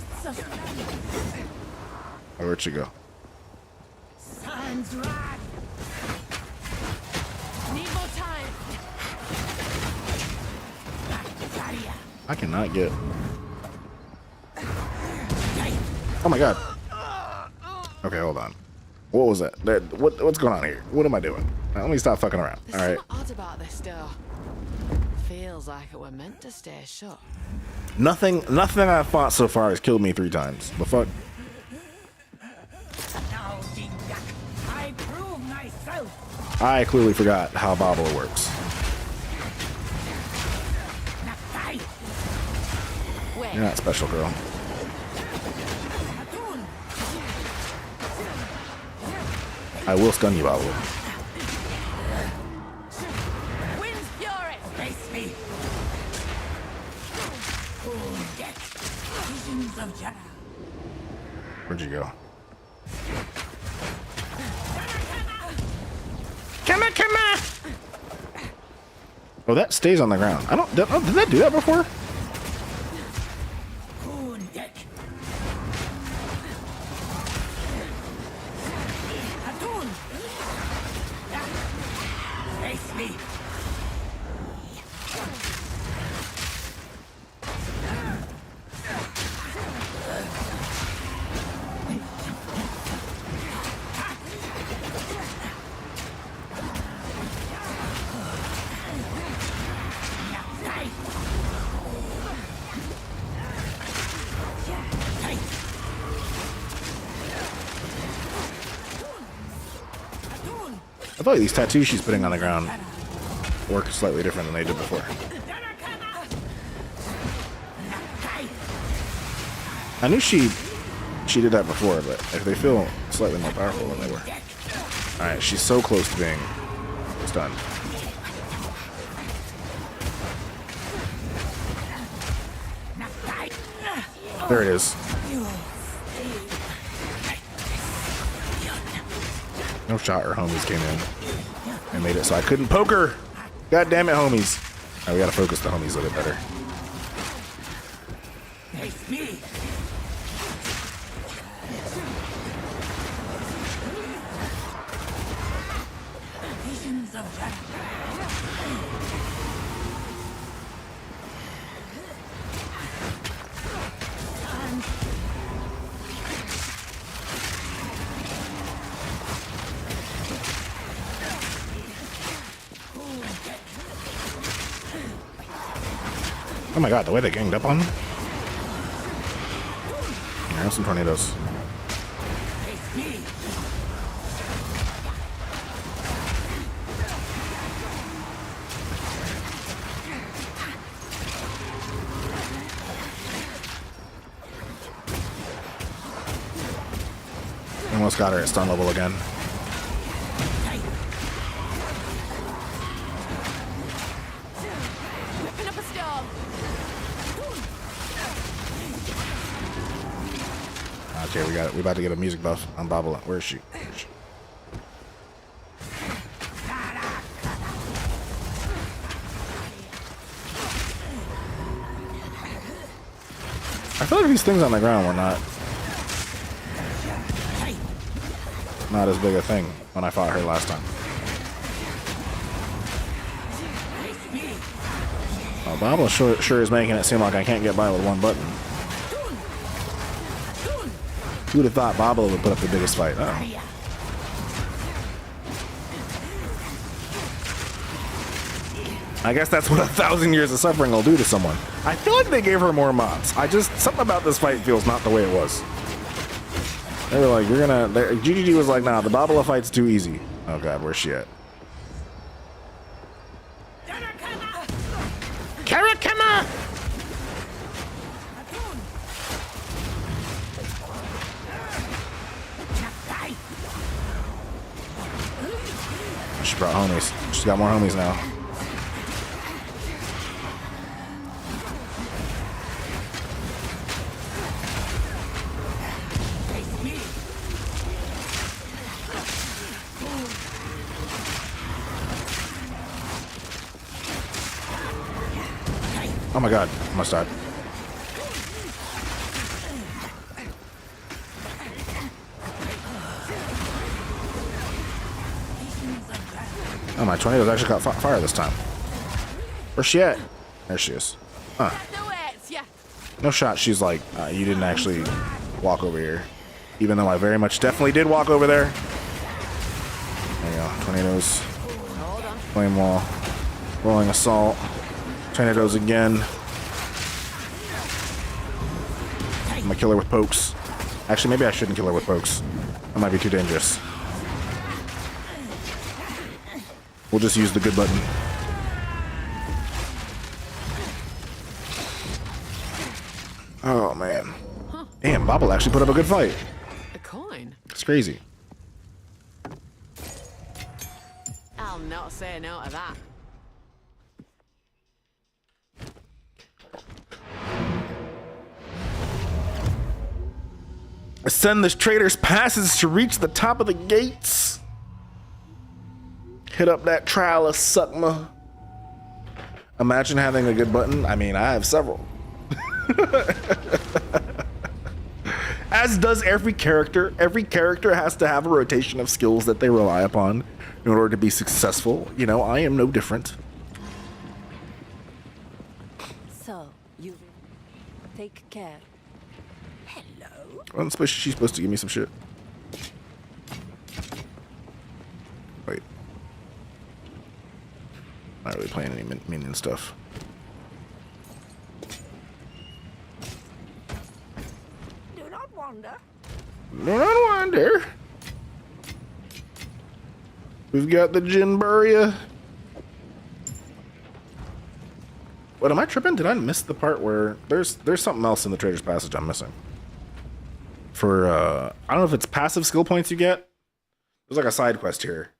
Speaker 1: Oh, where'd she go?
Speaker 4: Sans rod.
Speaker 13: Need more time.
Speaker 1: I cannot get. Oh my god. Okay, hold on. What was that? What's going on here? What am I doing? Let me stop fucking around.
Speaker 13: There's
Speaker 1: All right.
Speaker 13: something odd about this door. Feels like it were meant to stay shut.
Speaker 1: Nothing I've fought so far has killed me 3 times. The fuck?
Speaker 4: Now, Jinjak, I prove myself.
Speaker 1: I clearly forgot how Babala works. You're not special, girl. I will stun you, Babala.
Speaker 2: Wind's fury.
Speaker 4: Face me. Visions of Jara.
Speaker 1: Where'd you go? Come on! Oh, that stays on the ground. Did that do that before?
Speaker 4: Face me.
Speaker 1: I thought these tattoos she's putting on the ground work slightly different than they did before. I knew she did that before, but they feel slightly more powerful than they were. Alright, she's so close to being stunned. There it is. No shot, her homies came in and made it so I couldn't poke her. God damn it, homies. Alright, we gotta focus the homies a little bit better.
Speaker 4: Face me. Visions of Jara.
Speaker 1: Oh my god, the way they ganged up on me. I have some tornadoes. Almost got her at stun level again.
Speaker 2: Whipping up a storm.
Speaker 1: Okay, we about to get a music buff on Babala. Where is she? I feel like these things on the ground were not as big a thing when I fought her last time. Oh, Babala sure is making it seem like I can't get by with one button. Who would have thought Babala would put up the biggest fight? Oh. I guess that's what 1,000 years of suffering will do to someone. I feel like they gave her more mobs. Something about this fight feels not the way it was. They were like, GGG was like, nah, the Babala fight's too easy. Oh god, where's she at? Karakama! She brought homies. She's got more homies now. Oh my god, I almost died. Oh, my tornadoes actually caught fire this time. Where's she at? There she is. Huh. No shot. She's like, you didn't actually walk over here. Even though I very much definitely did walk over there. There you go. Tornadoes. Flame wall. Rolling assault. Tornadoes again. I'm gonna kill her with pokes. Actually, maybe I shouldn't kill her with pokes. That might be too dangerous. We'll just use the good button. Oh, man. Damn, Bobble actually put up a good fight.
Speaker 13: A coin?
Speaker 1: It's crazy.
Speaker 13: I'll not say no to that.
Speaker 1: Ascend the trader's passes to reach the top of the gates. Hit up that trial of Suckma. Imagine having a good button. I mean, I have several. As does every character. Every character has to have a rotation of skills that they rely upon in order to be successful. You know, I am no different.
Speaker 6: So, you take care.
Speaker 1: Well, she's supposed to give me some shit. Wait. Not really playing any minion stuff.
Speaker 2: Do not wander.
Speaker 1: Do not wander. We've got the Jinburia. What, am I tripping? Did I miss the part where there's something else in the Trader's Passage I'm missing? For, I don't know if it's passive skill points you get. There's like a side quest here.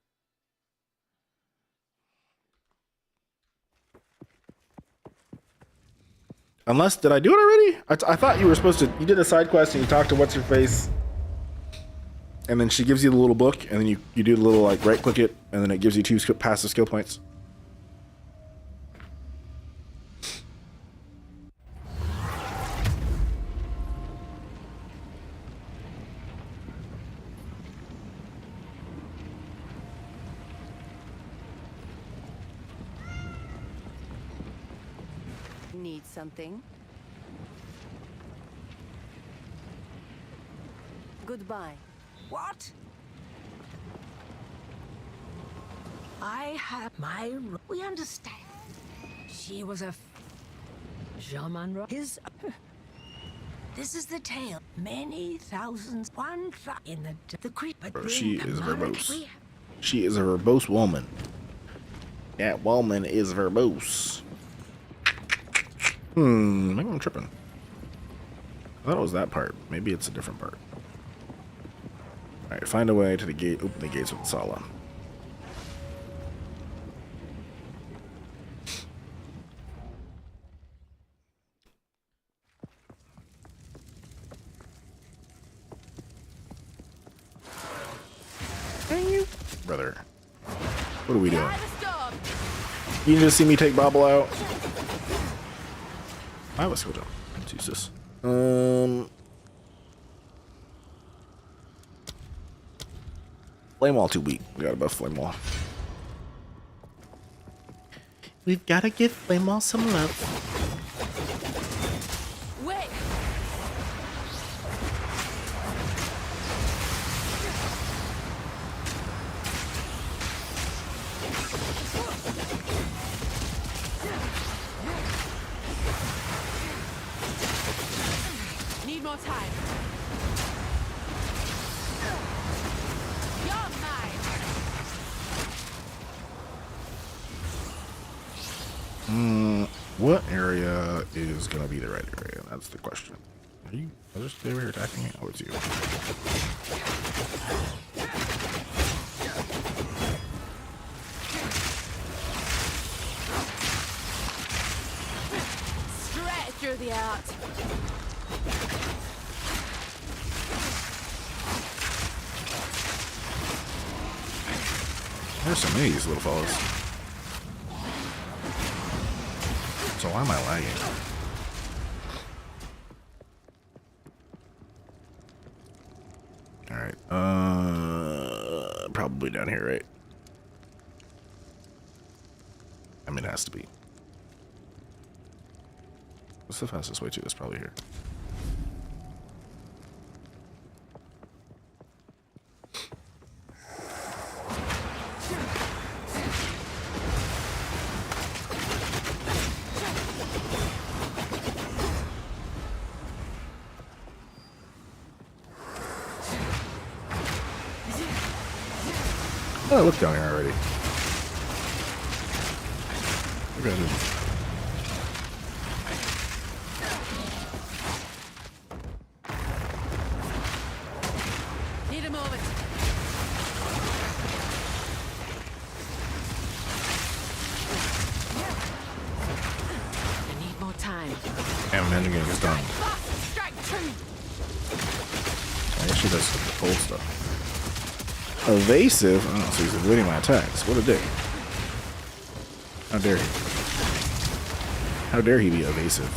Speaker 1: Unless, did I do it already? I thought you were supposed to, you did a side quest and you talked to What's-Her-Face. And then she gives you the little book and then you do the little like right click it and then it gives you 2 passive skill points.
Speaker 6: Need something? Goodbye.
Speaker 2: What? I have my... We understand. She was a... Jamanra. His... This is the tale. Many thousands... One in the creep...
Speaker 1: Bro, she is verbose. She is a verbose woman. That woman is verbose. Maybe I'm tripping. I thought it was that part. Maybe it's a different part. Alright, find a way to the gate. Open the gates with Sala. Dang you, brother. What are we doing? You can just see me take Bobble out. I was switch up. Let's use this. Flame Wall too weak. We gotta buff Flame Wall. We've gotta give Flame Wall some love.
Speaker 13: Wait. Need more time. You're mine.
Speaker 1: What area is gonna be the right area? That's the question. Are you just over here attacking me? Oh, it's you.
Speaker 13: Straight through the art.
Speaker 1: There's so many of these little fellas. So why am I lagging? Alright, probably down here, right? I mean, it has to be. What's the fastest way to? It's probably here. Oh, I looked down here already. Okay.
Speaker 13: Need a moment. I need more time.
Speaker 1: Damn, man, again, it's done.
Speaker 13: Strike true.
Speaker 1: I guess she does the cold stuff. Evasive? Oh, so he's avoiding my attacks. What a dick. How dare he? How dare he be evasive?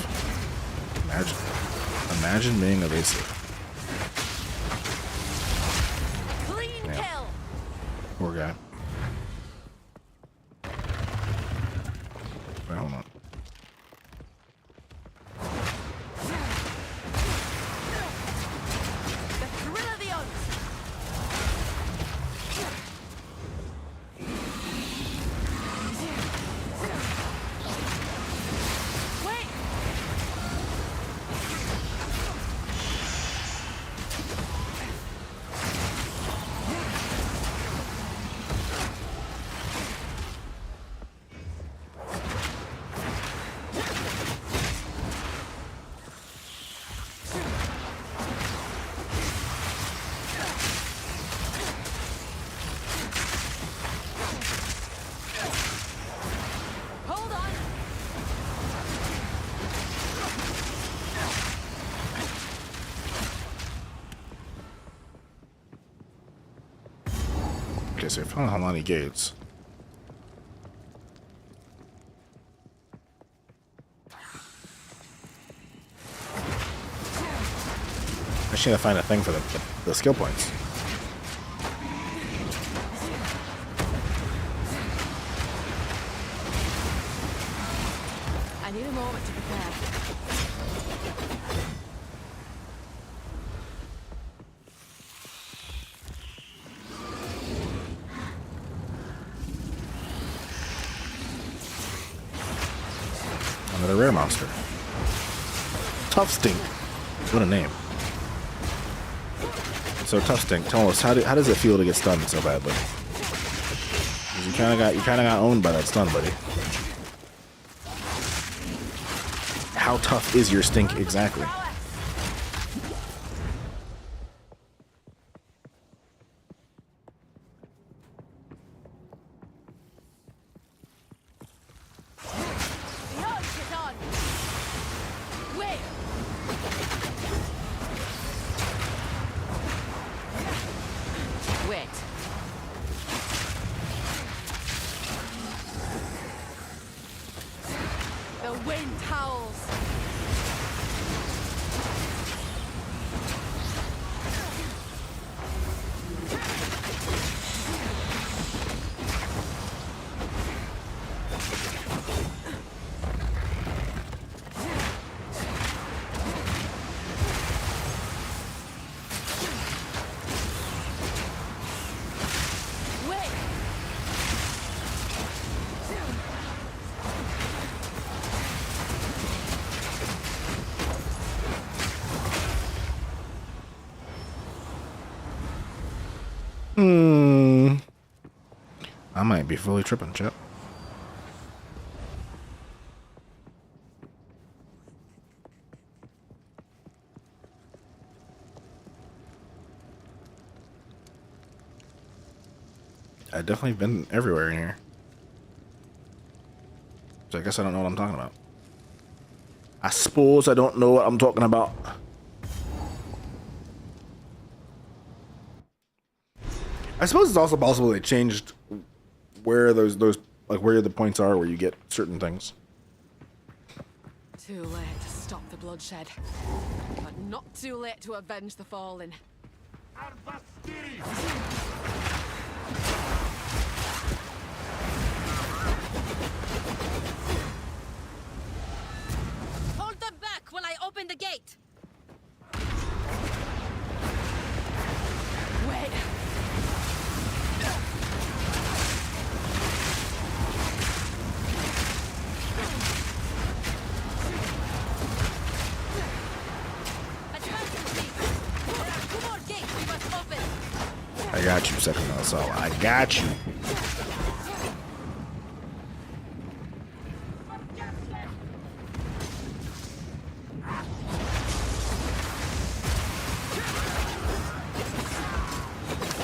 Speaker 1: Imagine being evasive.
Speaker 13: Clean kill.
Speaker 1: Poor guy. Wait, hold on.
Speaker 13: The thrill of the hunt. Wait. Hold on.
Speaker 1: Okay, so I found Halani Gates. I just need to find a thing for the skill points.
Speaker 13: I need a moment to prepare.
Speaker 1: Another rare monster. Tough Stink. What a name. So Tough Stink, tell us how does it feel to get stunned so badly? 'Cause you kind of got owned by that stun, buddy. How tough is your stink exactly?
Speaker 13: Get on. Wait. Wait. The wind howls. Wait.
Speaker 1: I might be fully tripping, chat. I've definitely been everywhere in here. So I guess I don't know what I'm talking about. I suppose I don't know what I'm talking about. I suppose it's also possible they changed where those like where the points are where you get certain things.
Speaker 13: Too late to stop the bloodshed, but not too late to avenge the fallen. Hold them back! Open the gate. Wait.
Speaker 1: I got you, second assault. I got you.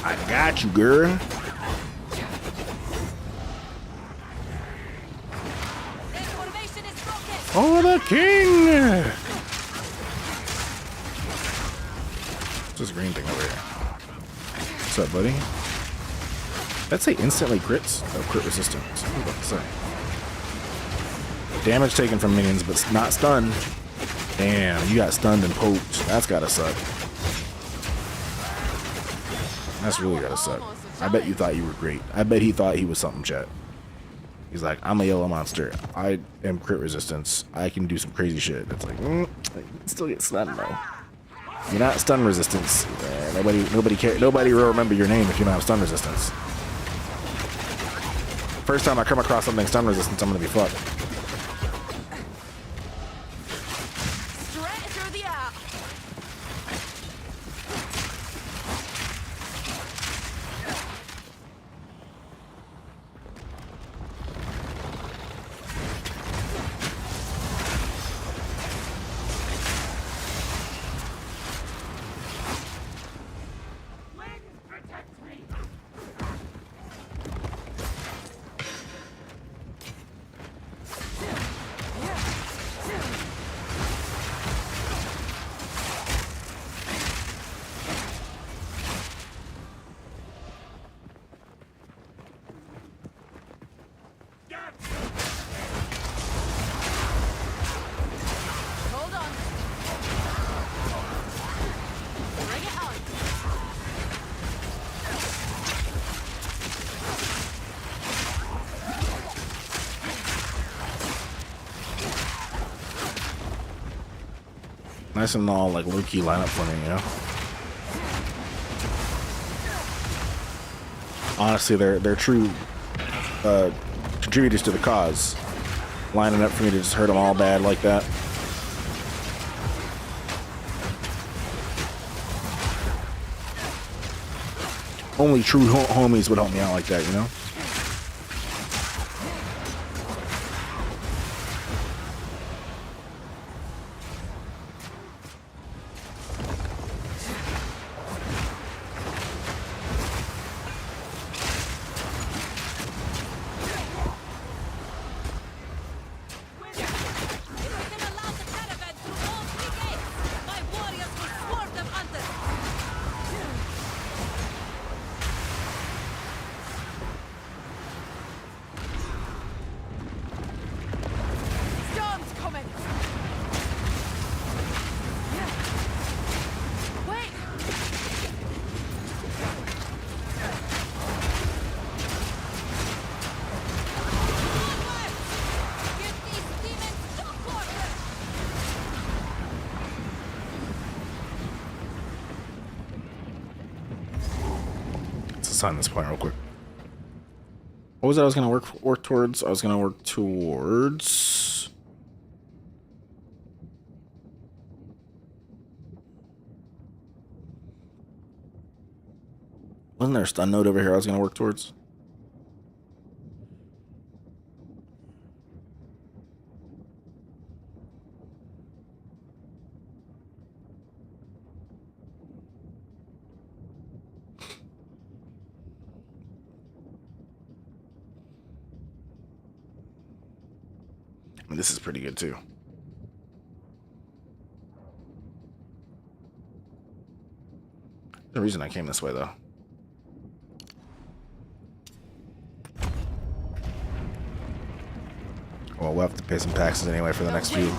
Speaker 1: I got you, girl. Oh, the king! What's this green thing over here? What's up, buddy? Let's say instantly crits. Oh, crit resistance. What was I about to say? Damage taken from minions, but not stunned. Damn, you got stunned and poked. That's gotta suck. That's really gotta suck. I bet you thought you were great. I bet he thought he was something, chat. He's like, I'm a yellow monster. I am crit resistance. I can do some crazy shit. It's like, still get stunned though. You're not stun resistance. Nobody will remember your name if you don't have stun resistance. First time I come across something stun resistance, I'm gonna be fucked.
Speaker 13: Straight through the air.
Speaker 1: Nice and all like low-key lineup for me, you know. Honestly, they're true contributors to the cause. Lining up for me to just hurt them all bad like that. Only true homies would help me out like that, you know. Sign this point real quick. What was it I was gonna work towards? I was gonna work towards wasn't there a stun node over here I was gonna work towards? This is pretty good too. The reason I came this way though. Well, we'll have to pay some taxes anyway for the next few.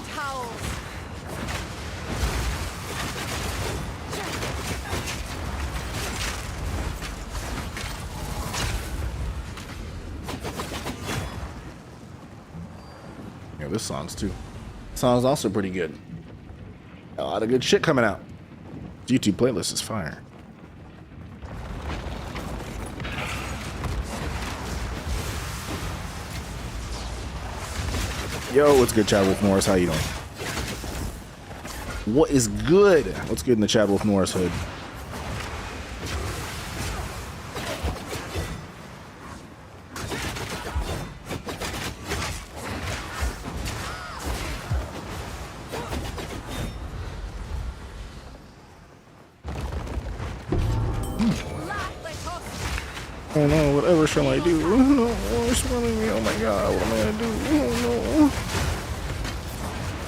Speaker 1: This song's too. Song's also pretty good. A lot of good shit coming out. YouTube playlist is fire. Yo, what's good, Chad Wolf Norris? How you doing? What is good? What's good in the Chad Wolf Norris hood? Oh no, whatever shall I do? Oh no, it's running me. Oh my god, what am I gonna do? Oh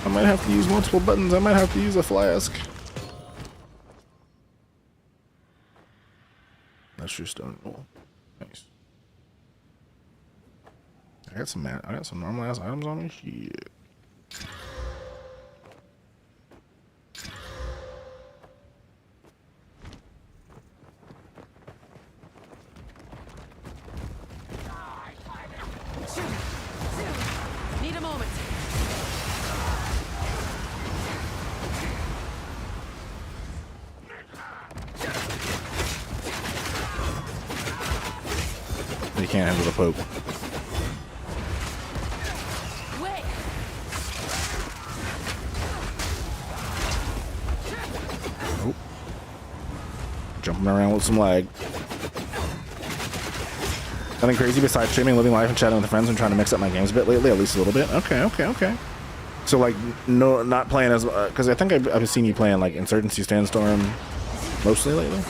Speaker 1: no. I might have to use multiple buttons. I might have to use a flask. That's your stone roll. Nice. I got some normal ass items on me. Shit.
Speaker 13: Need a moment.
Speaker 1: You can't handle the poke.
Speaker 13: Wait.
Speaker 1: Oh. Jumping around with some lag. Nothing crazy besides streaming, living life, and chatting with friends and trying to mix up my games a bit lately, at least a little bit. Okay. So like, no, not playing as because I think I've seen you playing like Insurgency Sandstorm mostly lately.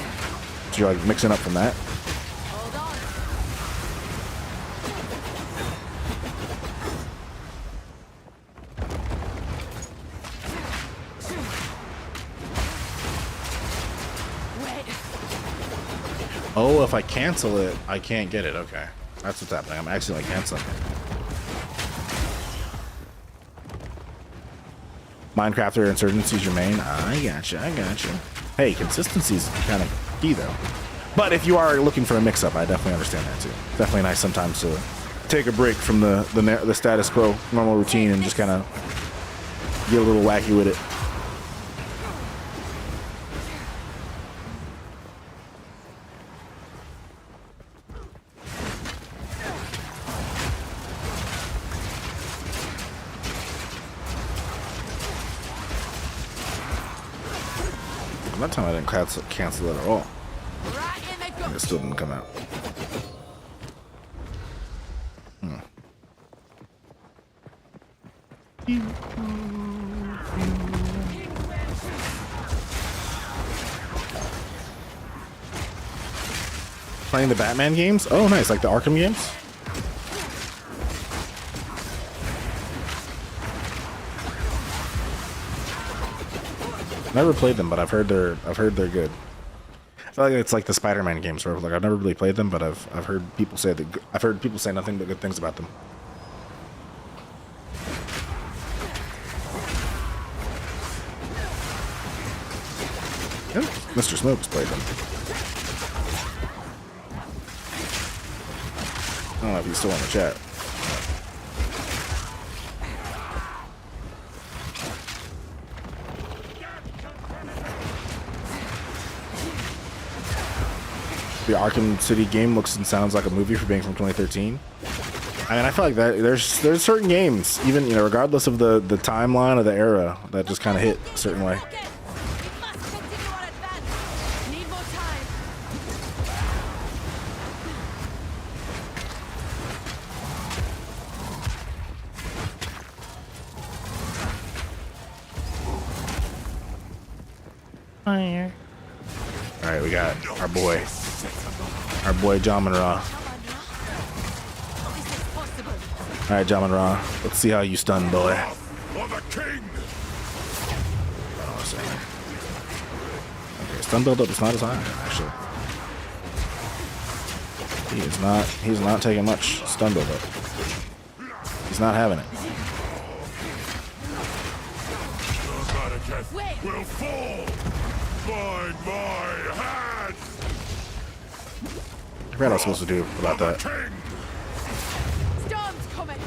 Speaker 1: So you're like mixing up from that. Oh, if I cancel it, I can't get it. Okay. That's what's happening. I'm accidentally canceling it. Minecraft or Insurgency's your main? I gotcha. Hey, consistency's kind of key, though. But if you are looking for a mix-up, I definitely understand that, too. Definitely nice sometimes to take a break from the status quo, normal routine, and just kind of get a little wacky with it. That time I didn't cancel it at all. And it still didn't come out. Playing the Batman games? Oh, nice. Like the Arkham games? Never played them, but I've heard they're good. I feel like it's like the Spider-Man games, where like I've never really played them, but I've heard people say nothing but good things about them. Yeah, Mr. Smokes played them. I don't know if he's still in the chat. The Arkham City game looks and sounds like a movie for being from 2013. I mean, I feel like that there's certain games, even regardless of the timeline or the era, that just kind of hit a certain way. Fire. All right, we got our boy Jamin Ra. All right, Jamin Ra, let's see how you stun, boy. Oh, sorry. Okay, stun build up is not as high, actually. He's not taking much stun build up. He's not having it.
Speaker 4: Will fall by my hand.
Speaker 1: I forgot what I was supposed to do about that.
Speaker 13: Storm's coming.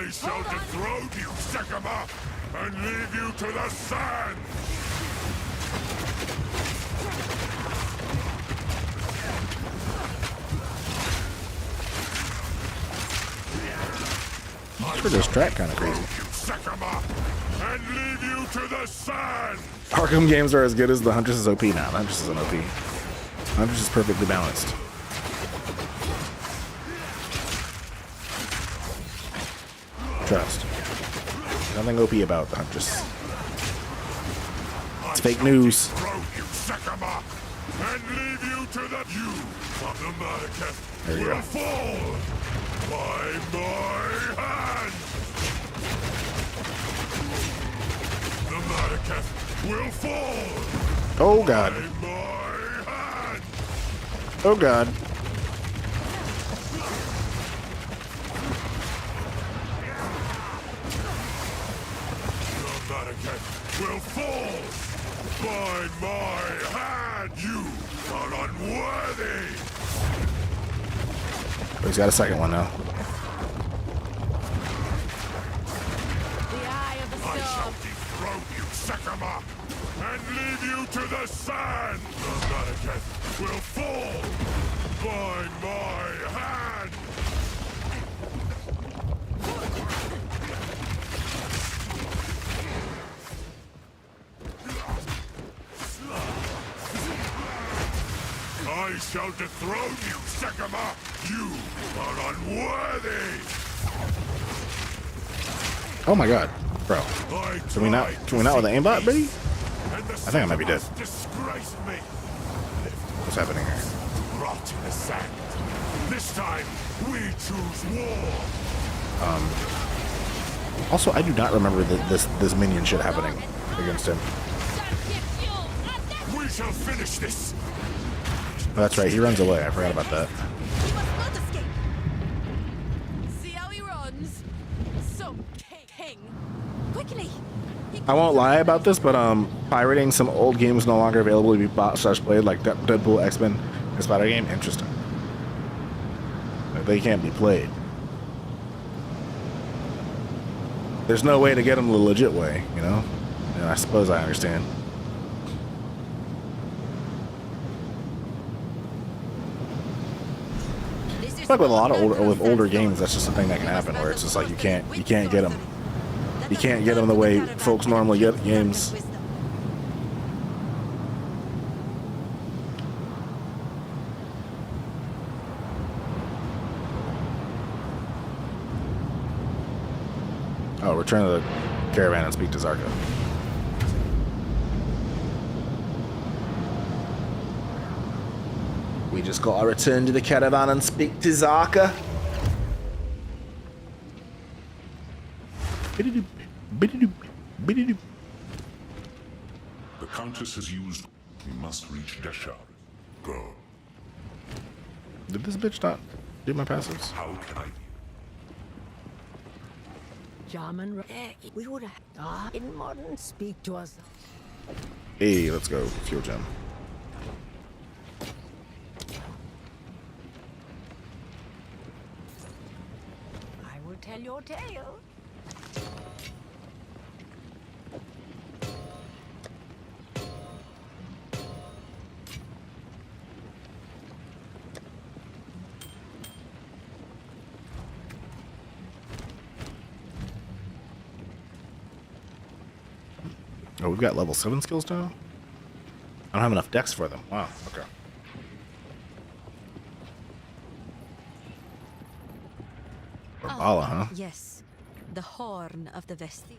Speaker 9: I shall dethrone you, Sekama, and leave you to the sand!
Speaker 1: For this track, kind of crazy.
Speaker 9: Sekama, and leave you to the sand!
Speaker 1: Arkham games are as good as the Huntress is OP now. The Huntress isn't OP. Huntress is perfectly balanced. Trust. Nothing OP about the Huntress. It's fake news.
Speaker 9: You, Sekama, and leave you to the of the Maracas
Speaker 1: There you
Speaker 9: will
Speaker 1: go.
Speaker 9: fall by my hand. The Maracas will fall.
Speaker 1: Oh God.
Speaker 9: By my hand.
Speaker 1: Oh God.
Speaker 9: The Maracas will fall by my hand. You are unworthy.
Speaker 1: Oh, he's got a second one now.
Speaker 9: I shall dethrone you, Sekama, and leave you to the sand. The Maracas will fall by my hand. I shall dethrone you, Sekama. You are unworthy.
Speaker 1: Oh my God, bro. Can we not with the aimbot, buddy? I think I might be dead.
Speaker 9: Disgrace me.
Speaker 1: What's happening here?
Speaker 9: Rot in the sand. This time, we choose war.
Speaker 1: Also, I do not remember this minion shit happening against him.
Speaker 9: We shall finish this.
Speaker 1: Oh, that's right, he runs away. I forgot about that.
Speaker 13: See how he runs? Some king.
Speaker 6: Quickly!
Speaker 1: I won't lie about this, but pirating some old games no longer available to be bought/played, like Deadpool, X-Men, and Spider Game, interesting. Like, they can't be played. There's no way to get them the legit way, you know? And I suppose I understand. Like with a lot of older games, that's just a thing that can happen, where it's just like you can't get them. You can't get them the way folks normally get games. Oh, return to the caravan and speak to Zarka. We just gotta return to the caravan and speak to Zarka.
Speaker 9: The Countess has used. We must reach Desha. Go.
Speaker 1: Did this bitch not do my passives?
Speaker 9: How can I?
Speaker 2: German, we would have in modern speak to us.
Speaker 1: Hey, let's go. Fuel gem.
Speaker 2: I will tell your tale.
Speaker 1: Oh, we've got level 7 skills now? I don't have enough dex for them. Wow, okay. Bala, huh?
Speaker 6: Yes, the horn of the Vesti.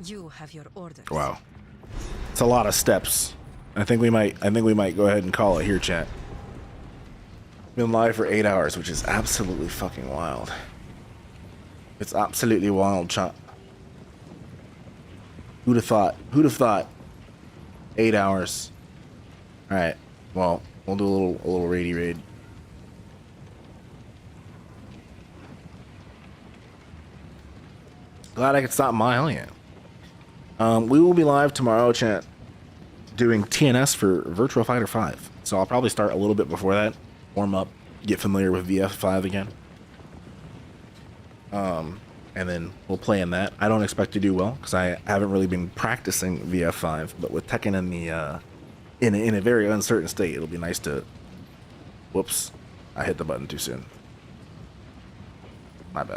Speaker 6: You have your orders.
Speaker 1: Wow. It's a lot of steps. I think we might go ahead and call it here, chat. Been live for 8 hours, which is absolutely fucking wild. It's absolutely wild, chat. Who'd have thought? Who'd have thought? 8 hours. All right. Well, we'll do a little raidy raid. Glad I could stop my hell yeah. We will be live tomorrow, chat, doing TNS for Virtua Fighter 5. So I'll probably start a little bit before that, warm up, get familiar with VF5 again. And then we'll play in that. I don't expect to do well because I haven't really been practicing VF5, but with Tekken in the in a very uncertain state, it'll be nice to. Whoops, I hit the button too soon.